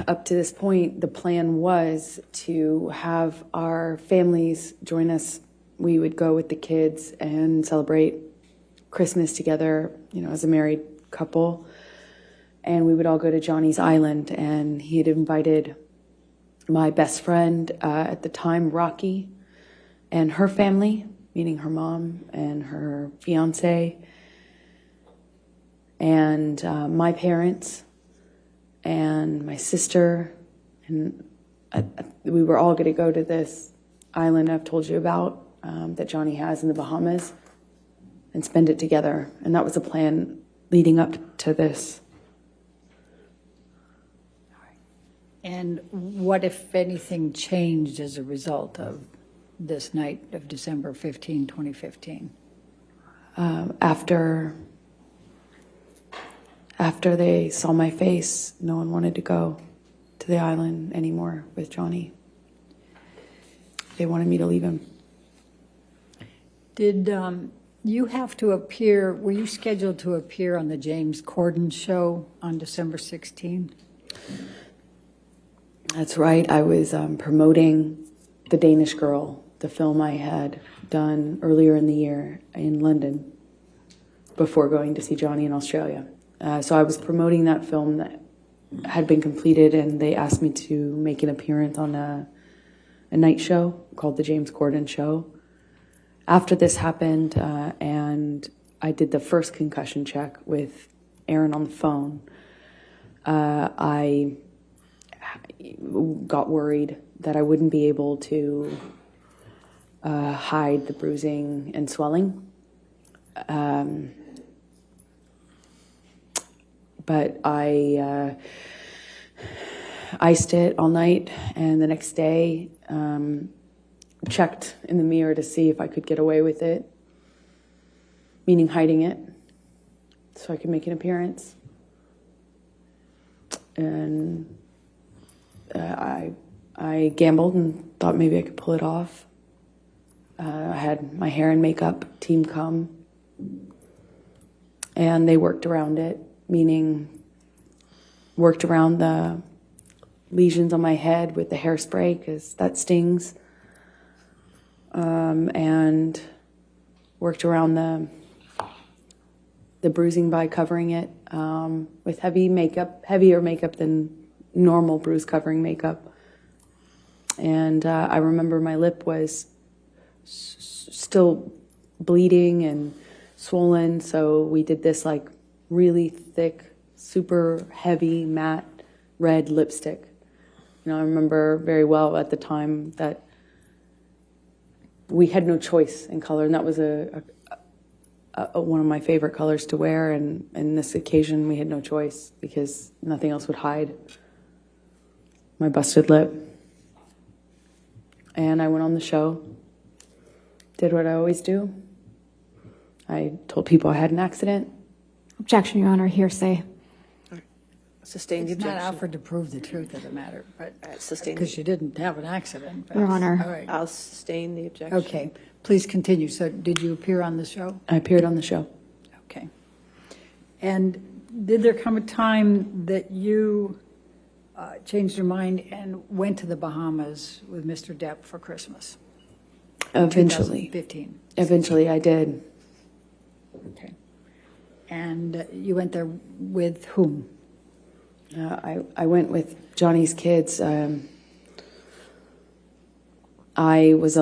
up to this point, the plan was to have our families join us. We would go with the kids and celebrate Christmas together, as a married couple. And we would all go to Johnny's Island, and he had invited my best friend at the time, Rocky, and her family, meaning her mom and her fiance, and my parents, and my sister, and we were all going to go to this island I've told you about that Johnny has in the Bahamas and spend it together. And that was the plan leading up to this. And what, if anything, changed as a result of this night of December 15, 2015? After they saw my face, no one wanted to go to the island anymore with Johnny. They wanted me to leave him. Did you have to appear, were you scheduled to appear on the James Corden show on December 16? That's right. I was promoting The Danish Girl, the film I had done earlier in the year in London before going to see Johnny in Australia. So I was promoting that film that had been completed, and they asked me to make an appearance on a night show called The James Corden Show. After this happened, and I did the first concussion check with Aaron on the phone, I got worried that I wouldn't be able to hide the bruising and swelling. But I iced it all night, and the next day checked in the mirror to see if I could get away with it, meaning hiding it, so I could make an appearance. And I gambled and thought maybe I could pull it off. I had my hair and makeup team come, and they worked around it, meaning worked around the lesions on my head with the hairspray, because that stings, and worked around the bruising by covering it with heavier makeup than normal bruise covering makeup. And I remember my lip was still bleeding and swollen, so we did this like really thick, super heavy, matte red lipstick. I remember very well at the time that we had no choice in color, and that was a one of my favorite colors to wear, and this occasion we had no choice because nothing else would hide my busted lip. And I went on the show, did what I always do. I told people I had an accident. Objection, Your Honor. Hearsay. Sustain the It's not objection. offered to prove the truth of the matter, but Sustain. because you didn't have an accident. but- Your Honor. All right. I'll sustain the objection. Okay, please continue. So did you appear on the show? I appeared on the show. Okay. And did there come a time that you changed your mind and went to the Bahamas with Mr. Depp for Christmas? Eventually. 2015. Eventually I did. Okay. And you went there with whom? I went with Johnny's kids. I was,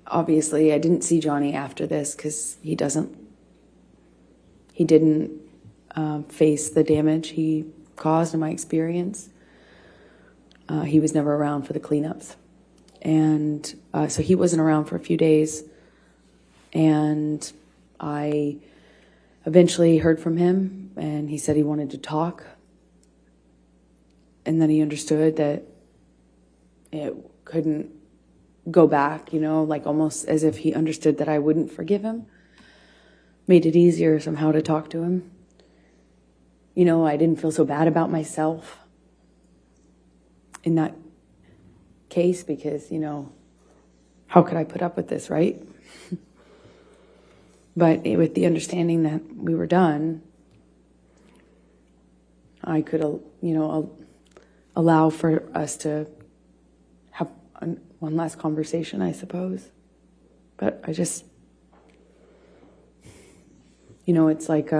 obviously I didn't see Johnny after this because he didn't face the damage he caused in my experience. He was never around for the cleanups. And so he wasn't around for a few days. And I eventually heard from him, and he said he wanted to talk. And then he understood that it couldn't go back, like almost as if he understood that I wouldn't forgive him. Made it easier somehow to talk to him. I didn't feel so bad about myself in that case because, how could I put up with this, right? But with the understanding that we were done, I could, allow for us to have one last conversation, I suppose. But I just, it's like,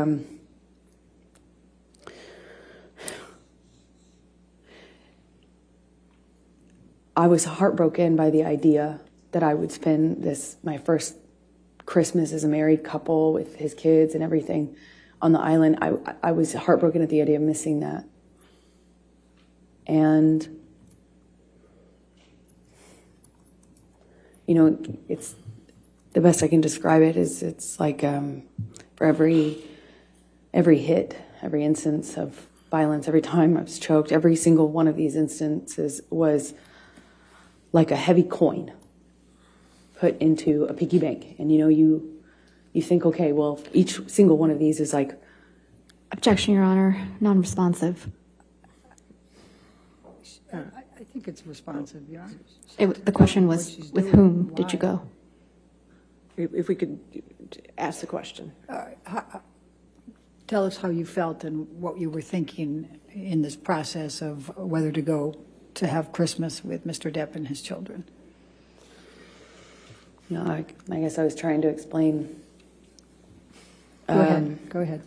I was heartbroken by the idea that I would spend my first Christmas as a married couple with his kids and everything on the island. I was heartbroken at the idea of missing that. And, it's the best I can describe it is it's like for every hit, every instance of violence, every time I was choked, every single one of these instances was like a heavy coin put into a piggy bank. And you think, okay, well, each single one of these is like... Objection, Your Honor. Non-responsive. I think it's responsive, yeah. The question was, with whom did you go? If we could ask the question. Tell us how you felt and what you were thinking in this process of whether to go to have Christmas with Mr. Depp and his children. I guess I was trying to explain. Go ahead.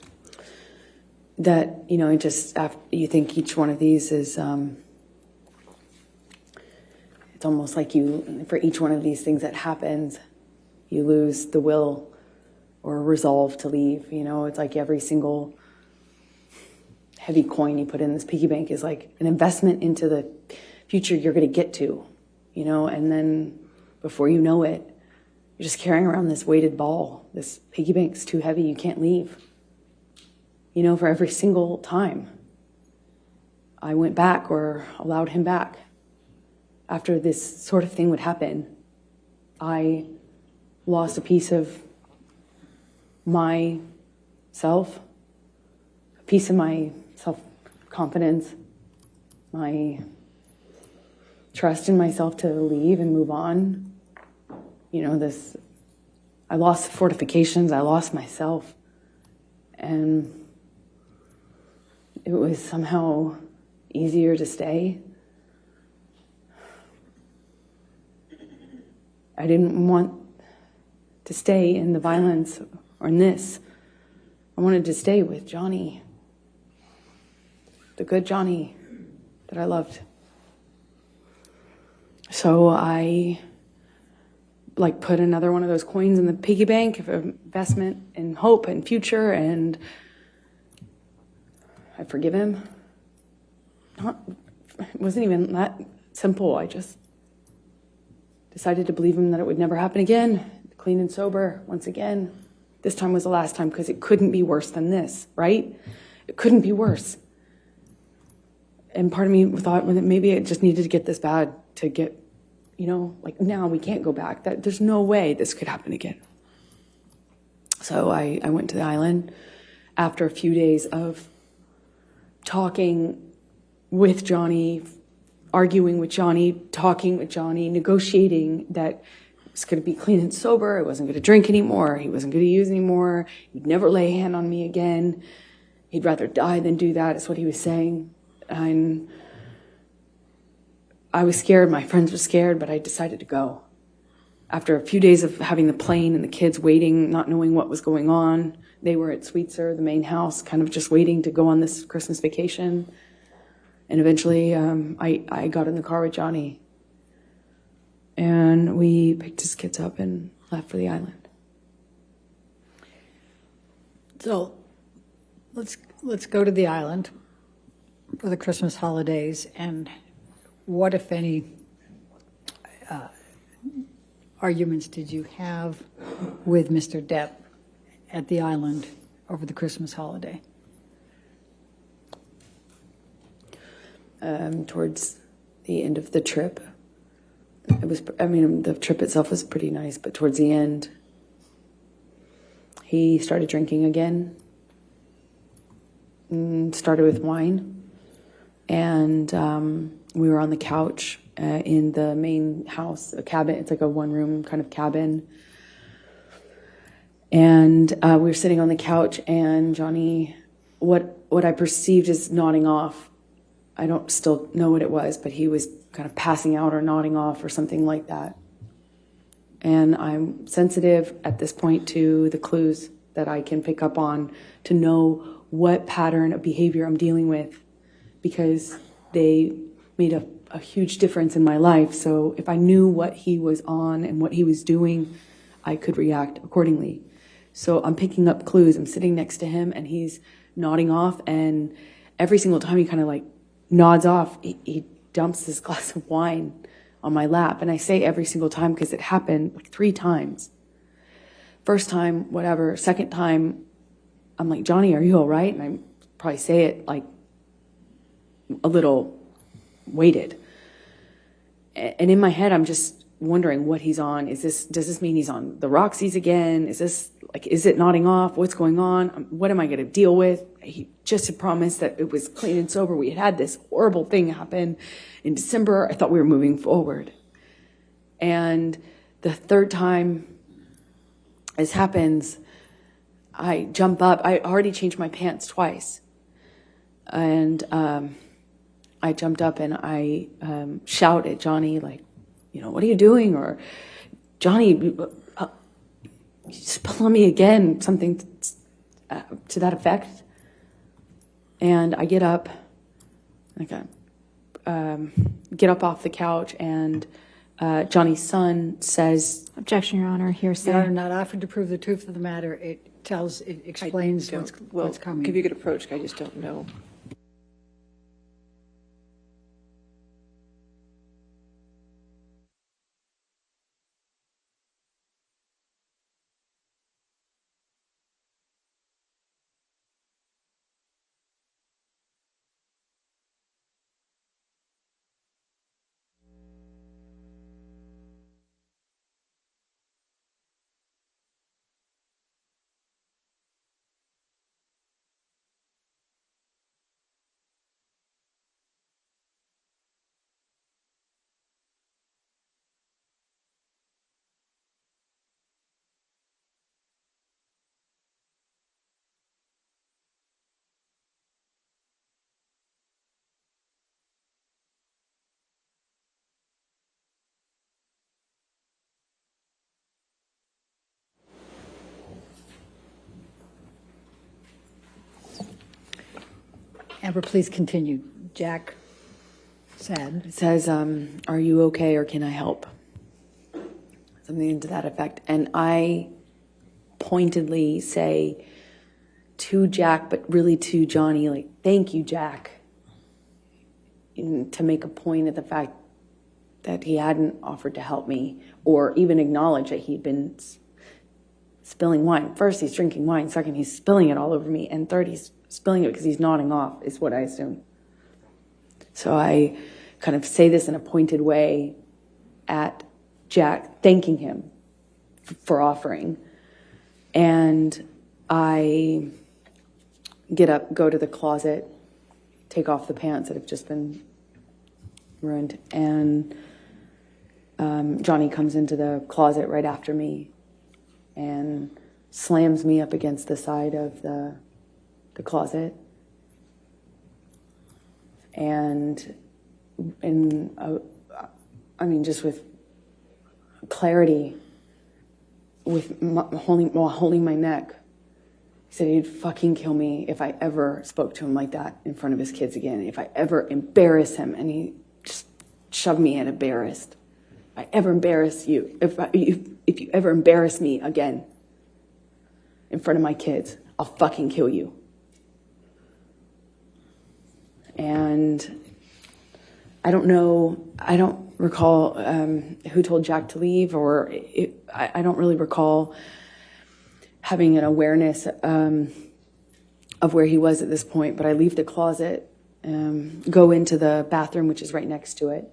That, just after you think each one of these is, it's almost like for each one of these things that happens, you lose the will or resolve to leave. It's like every single heavy coin you put in this piggy bank is like an investment into the future you're going to get to, and then before you know it, you're just carrying around this weighted ball. This piggy bank's too heavy, you can't leave. For every single time I went back or allowed him back after this sort of thing would happen, I lost a piece of myself, a piece of my self-confidence, my trust in myself to leave and move on. I lost the fortifications, I lost myself, and it was somehow easier to stay. I didn't want to stay in the violence or in this. I wanted to stay with Johnny, the good Johnny that I loved. So I put another one of those coins in the piggy bank of investment in hope and future, and I forgive him. It wasn't even that simple. I just decided to believe him that it would never happen again, clean and sober once again. This time was the last time because it couldn't be worse than this, right? It couldn't be worse. And part of me thought that maybe it just needed to get this bad to get, like now we can't go back. That there's no way this could happen again. So I went to the island after a few days of talking with Johnny, arguing with Johnny, talking with Johnny, negotiating that it was going to be clean and sober. I wasn't going to drink anymore. He wasn't going to use anymore. He'd never lay a hand on me again. He'd rather die than do that, is what he was saying. And I was scared. My friends were scared, but I decided to go. After a few days of having the plane and the kids waiting, not knowing what was going on, they were at Sweetser, the main house, kind of just waiting to go on this Christmas vacation. And eventually, I got in the car with Johnny, and we picked his kids up and left for the island. So let's go to the island for the Christmas holidays, and what, if any, arguments did you have with Mr. Depp at the island over the Christmas holiday? Towards the end of the trip, the trip itself was pretty nice, but towards the end, he started drinking again, started with wine, and we were on the couch in the main house, a cabin. It's like a one-room kind of cabin. And we were sitting on the couch, and Johnny, what I perceived as nodding off, I don't still know what it was, but he was kind of passing out or nodding off or something like that. And I'm sensitive at this point to the clues that I can pick up on to know what pattern of behavior I'm dealing with, because they made a huge difference in my life. So if I knew what he was on and what he was doing, I could react accordingly. So I'm picking up clues. I'm sitting next to him, and he's nodding off, and every single time he kind of like nods off, he dumps this glass of wine on my lap. And I say every single time because it happened like 3 times. First time, whatever. Second time, I'm like, Johnny, are you all right? And I probably say it like a little weighted. And in my head, I'm just wondering what he's on. Does this mean he's on the Roxy's again? Is it nodding off? What's going on? What am I going to deal with? He just had promised that it was clean and sober. We had this horrible thing happen in December. I thought we were moving forward. And the third time this happens, I jump up. I already changed my pants twice. And I jumped up and I shout at Johnny, like, what are you doing? Or, Johnny, spill on me again, something to that effect. And I get up, get up off the couch, and Johnny's son says, Objection, Your Honor. Hearsay. Your Honor, not offered to prove the truth of the matter. It explains what's coming. Give you a good approach. I just don't know. Amber, please continue. Jack said. It says, are you okay or can I help? Something to that effect. And I pointedly say to Jack, but really to Johnny, like, thank you, Jack. And to make a point of the fact that he hadn't offered to help me or even acknowledge that he'd been spilling wine. First, he's drinking wine. Second, he's spilling it all over me. And third, he's spilling it because he's nodding off, is what I assume. So I kind of say this in a pointed way at Jack, thanking him for offering. And I get up, go to the closet, take off the pants that have just been ruined. And Johnny comes into the closet right after me and slams me up against the side of the closet. And I mean, just with clarity, while holding my neck, he said he'd fucking kill me if I ever spoke to him like that in front of his kids again, if I ever embarrass him. And he just shoved me at embarrassed. If I ever embarrass you, if you ever embarrass me again in front of my kids, I'll fucking kill you. And I don't recall who told Jack to leave, or I don't really recall having an awareness of where he was at this point, but I leave the closet, go into the bathroom, which is right next to it,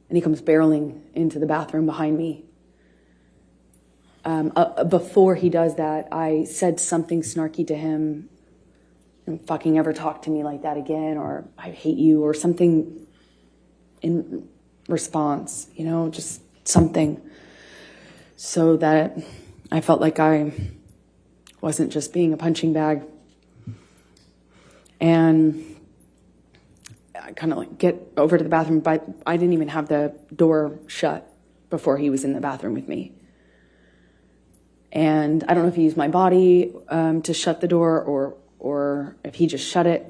and he comes barreling into the bathroom behind me. Before he does that, I said something snarky to him, "Don't fucking ever talk to me like that again," or "I hate you," or something in response, just something, so that I felt like I wasn't just being a punching bag. And I kind of get over to the bathroom, but I didn't even have the door shut before he was in the bathroom with me. And I don't know if he used my body to shut the door or if he just shut it.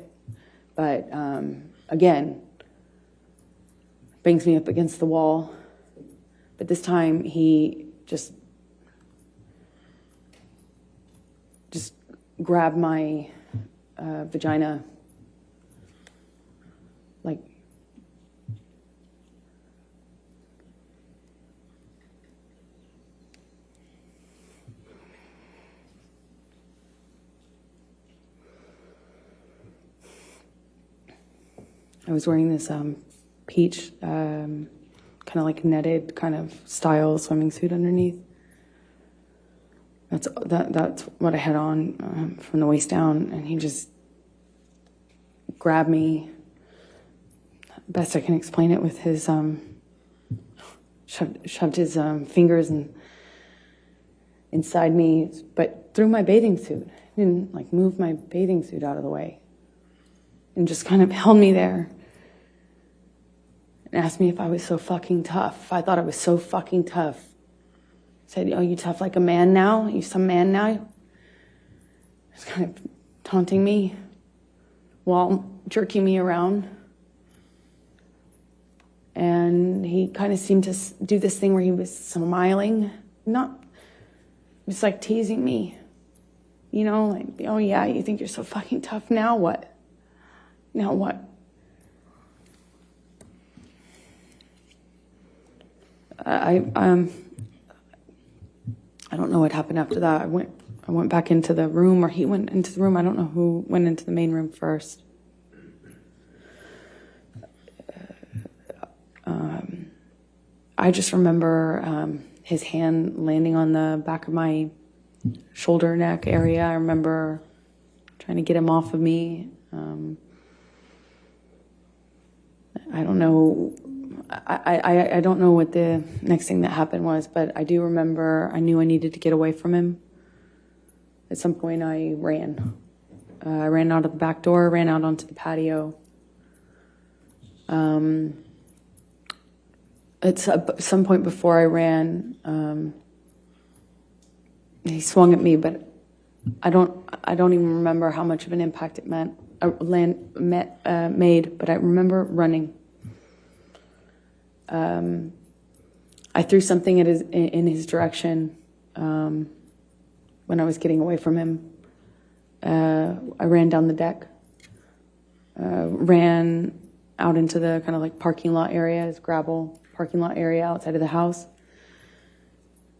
But again, bangs me up against the wall. But this time he just grabbed my vagina, like, I was wearing this peach, kind of like netted kind of style swimming suit underneath. That's what I had on from the waist down, and he just grabbed me. Best I can explain it with his shoved his fingers inside me, but through my bathing suit. He didn't move my bathing suit out of the way, and just kind of held me there and asked me if I was so fucking tough. If I thought I was so fucking tough. Said, "Oh, you tough like a man now? You some man now?" Just kind of taunting me while jerking me around. And he kind of seemed to do this thing where he was smiling. He was like teasing me. Like, "Oh yeah, you think you're so fucking tough, now what? Now what?" I don't know what happened after that. I went back into the room, or he went into the room. I don't know who went into the main room first. I just remember his hand landing on the back of my shoulder neck area. I remember trying to get him off of me. I don't know. I don't know what the next thing that happened was, but I do remember I knew I needed to get away from him. At some point I ran. I ran out of the back door, ran out onto the patio. At some point before I ran, he swung at me, but I don't even remember how much of an impact it made, but I remember running. I threw something in his direction when I was getting away from him. I ran down the deck, ran out into the kind of like parking lot area, it's gravel, parking lot area outside of the house.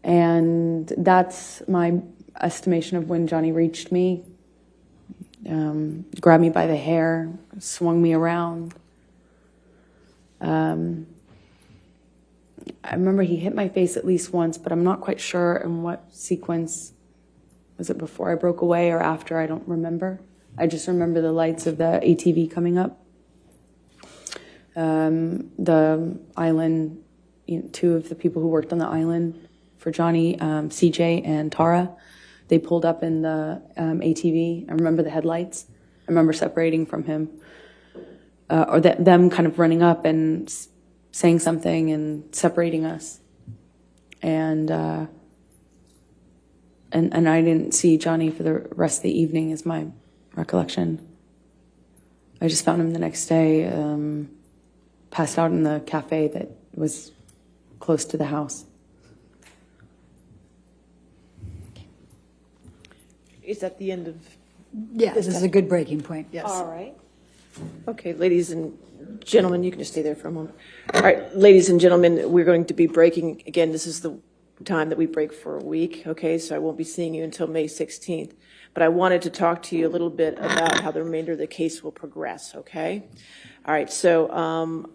And that's my estimation of when Johnny reached me, grabbed me by the hair, swung me around. I remember he hit my face at least once, but I'm not quite sure in what sequence. Was it before I broke away or after? I don't remember. I just remember the lights of the ATV coming up. The island, two of the people who worked on the island for Johnny, CJ and Tara, they pulled up in the ATV. I remember the headlights. I remember separating from him, or them kind of running up and saying something and separating us. And I didn't see Johnny for the rest of the evening, is my recollection. I just found him the next day, passed out in the cafe that was close to the house. Is that the end of? Yeah, this is a good breaking point. Yes. All right. Okay, ladies and gentlemen, you can just stay there for a moment. All right, ladies and gentlemen, we're going to be breaking, again, this is the time that we break for a week, okay? So I won't be seeing you until May 16th. But I wanted to talk to you a little bit about how the remainder of the case will progress, okay? All right, so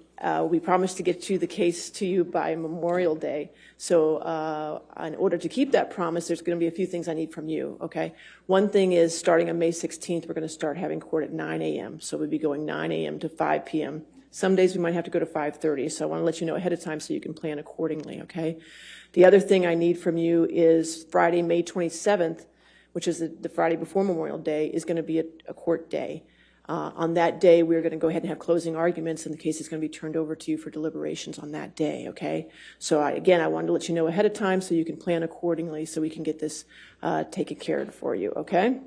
we promised to get the case to you by Memorial Day. So in order to keep that promise, there's going to be a few things I need from you, okay? One thing is, starting on May 16th, we're going to start having court at 9 a.m. So we'll be going 9 a.m. to 5 p.m. Some days we might have to go to 5:30, so I want to let you know ahead of time so you can plan accordingly, okay? The other thing I need from you is Friday, May 27th, which is the Friday before Memorial Day, is going to be a court day. On that day, we're going to go ahead and have closing arguments, and the case is going to be turned over to you for deliberations on that day, okay? So again, I wanted to let you know ahead of time so you can plan accordingly so we can get this taken care of for you, okay?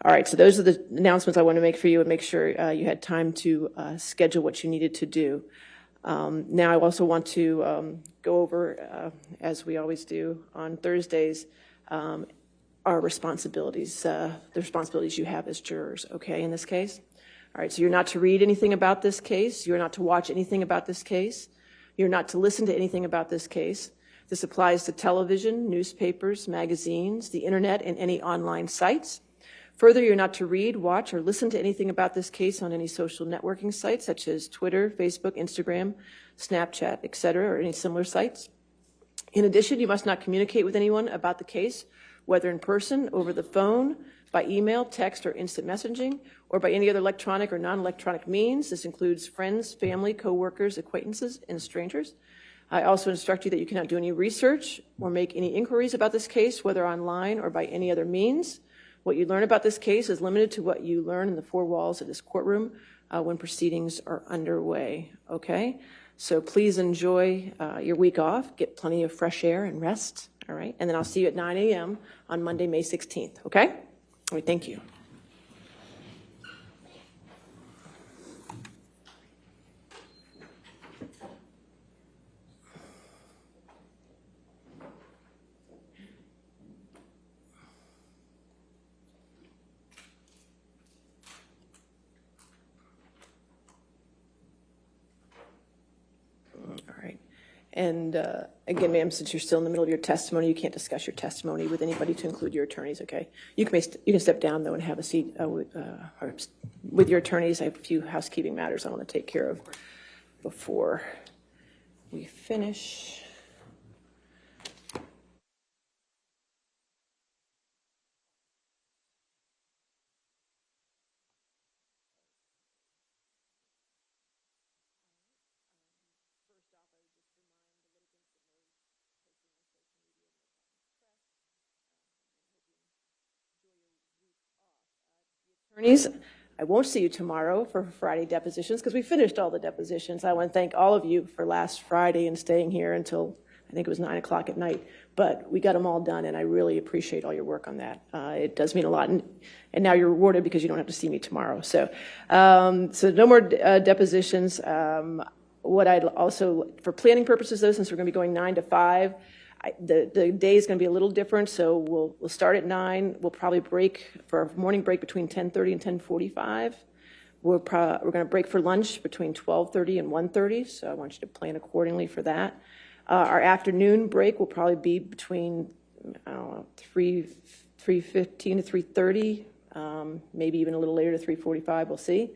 All right, so those are the announcements I want to make for you and make sure you had time to schedule what you needed to do. Now I also want to go over, as we always do on Thursdays, our responsibilities, the responsibilities you have as jurors, okay, in this case? All right, so you're not to read anything about this case. You're not to watch anything about this case. You're not to listen to anything about this case. This applies to television, newspapers, magazines, the internet, and any online sites. Further, you're not to read, watch, or listen to anything about this case on any social networking sites such as Twitter, Facebook, Instagram, Snapchat, etc., or any similar sites. In addition, you must not communicate with anyone about the case, whether in person, over the phone, by email, text, or instant messaging, or by any other electronic or non-electronic means. This includes friends, family, coworkers, acquaintances, and strangers. I also instruct you that you cannot do any research or make any inquiries about this case, whether online or by any other means. What you learn about this case is limited to what you learn in the four walls of this courtroom when proceedings are underway, okay? So please enjoy your week off, get plenty of fresh air and rest, all right? And then I'll see you at 9 a.m. on Monday, May 16th, okay? All right, thank you. And again, ma'am, since you're still in the middle of your testimony, you can't discuss your testimony with anybody to include your attorneys, okay? You can step down, though, and have a seat with your attorneys. I have a few housekeeping matters I want to take care of before we finish. Attorneys, I won't see you tomorrow for Friday depositions because we finished all the depositions. I want to thank all of you for last Friday and staying here until I think it was 9 o'clock at night. But we got them all done, and I really appreciate all your work on that. It does mean a lot. And now you're rewarded because you don't have to see me tomorrow. So no more depositions. What I'd also, for planning purposes, though, since we're going to be going 9 to 5, the day is going to be a little different, so we'll start at 9. We'll probably break for a morning break between 10:30 and 10:45. we're going to break for lunch between 12:30 and 1:30, so I want you to plan accordingly for that. Our afternoon break will probably be between, I don't know, 3:15 to 3:30, maybe even a little later to 3:45, we'll see.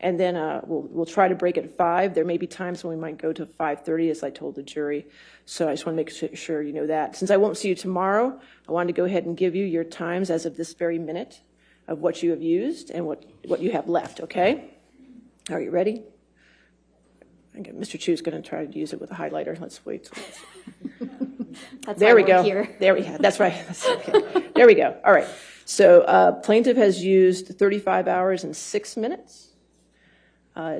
And then we'll try to break at 5. There may be times when we might go to 5:30, as I told the jury. So I just want to make sure you know that. Since I won't see you tomorrow, I wanted to go ahead and give you your times as of this very minute of what you have used and what you have left, okay? Are you ready? Okay, Mr. Chu's going to try to use it with a highlighter. Let's wait. There we go. There we go. That's right. That's okay. There we go. All right. So plaintiff has used 35 hours and 6 minutes.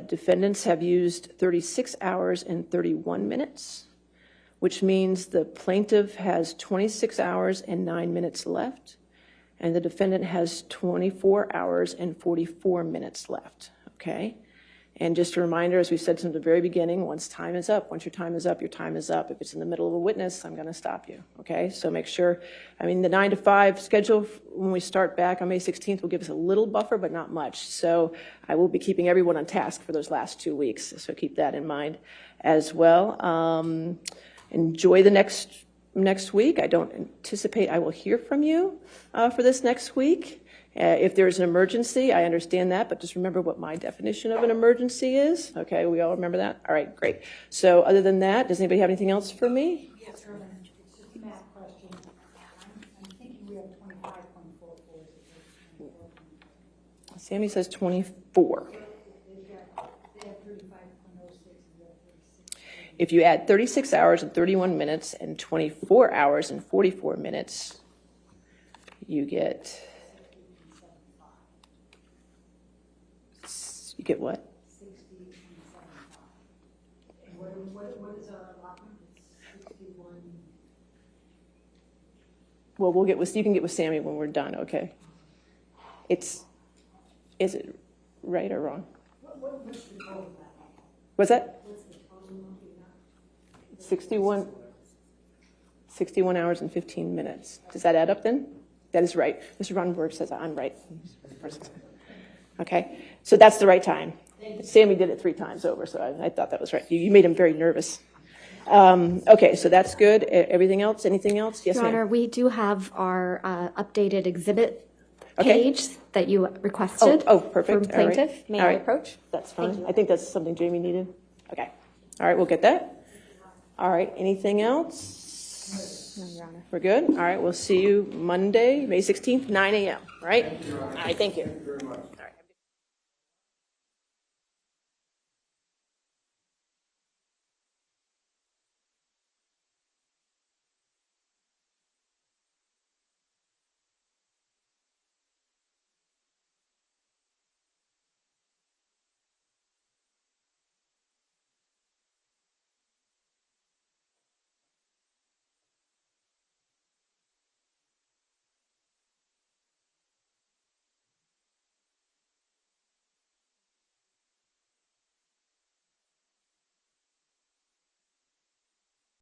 Defendants have used 36 hours and 31 minutes, which means the plaintiff has 26 hours and 9 minutes left, and the defendant has 24 hours and 44 minutes left, okay? And just a reminder, as we said from the very beginning, once time is up, once your time is up, your time is up. If it's in the middle of a witness, I'm going to stop you, okay? So make sure, I mean, the 9 to 5 schedule when we start back on May 16th will give us a little buffer, but not much. So I will be keeping everyone on task for those last 2 weeks, so keep that in mind as well. Enjoy the next week. I don't anticipate I will hear from you for this next week. If there's an emergency, I understand that, but just remember what my definition of an emergency is. Okay, we all remember that? All right, great. So other than that, does anybody have anything else for me? Yes, sir. It's just a math question. I'm thinking we have 25.44. Sammy says 24. If you add 36 hours and 31 minutes and 24 hours and 44 minutes, you get... You get what? 60 and 75. What is our allotment? 61. Well, you can get with Sammy when we're done, okay? Is it right or wrong? What's the total? What's that? What's the total? 61 hours and 15 minutes. Does that add up then? That is right. Mr. Ronenberg says I'm right. Okay, so that's the right time. Sammy did it 3 times over, so I thought that was right. You made him very nervous. Okay, so that's good. Everything else? Anything else? Yes, Your Honor, ma'am. we do have our updated exhibit page that you requested. Oh, perfect. From plaintiff. All right. May All I right. approach? That's fine. I think that's something Jamie needed. Okay. All right, we'll get that. All right, anything else? No, Your Honor. We're good? All right, we'll see you Monday, May 16th, 9 a.m., right? All right, thank you.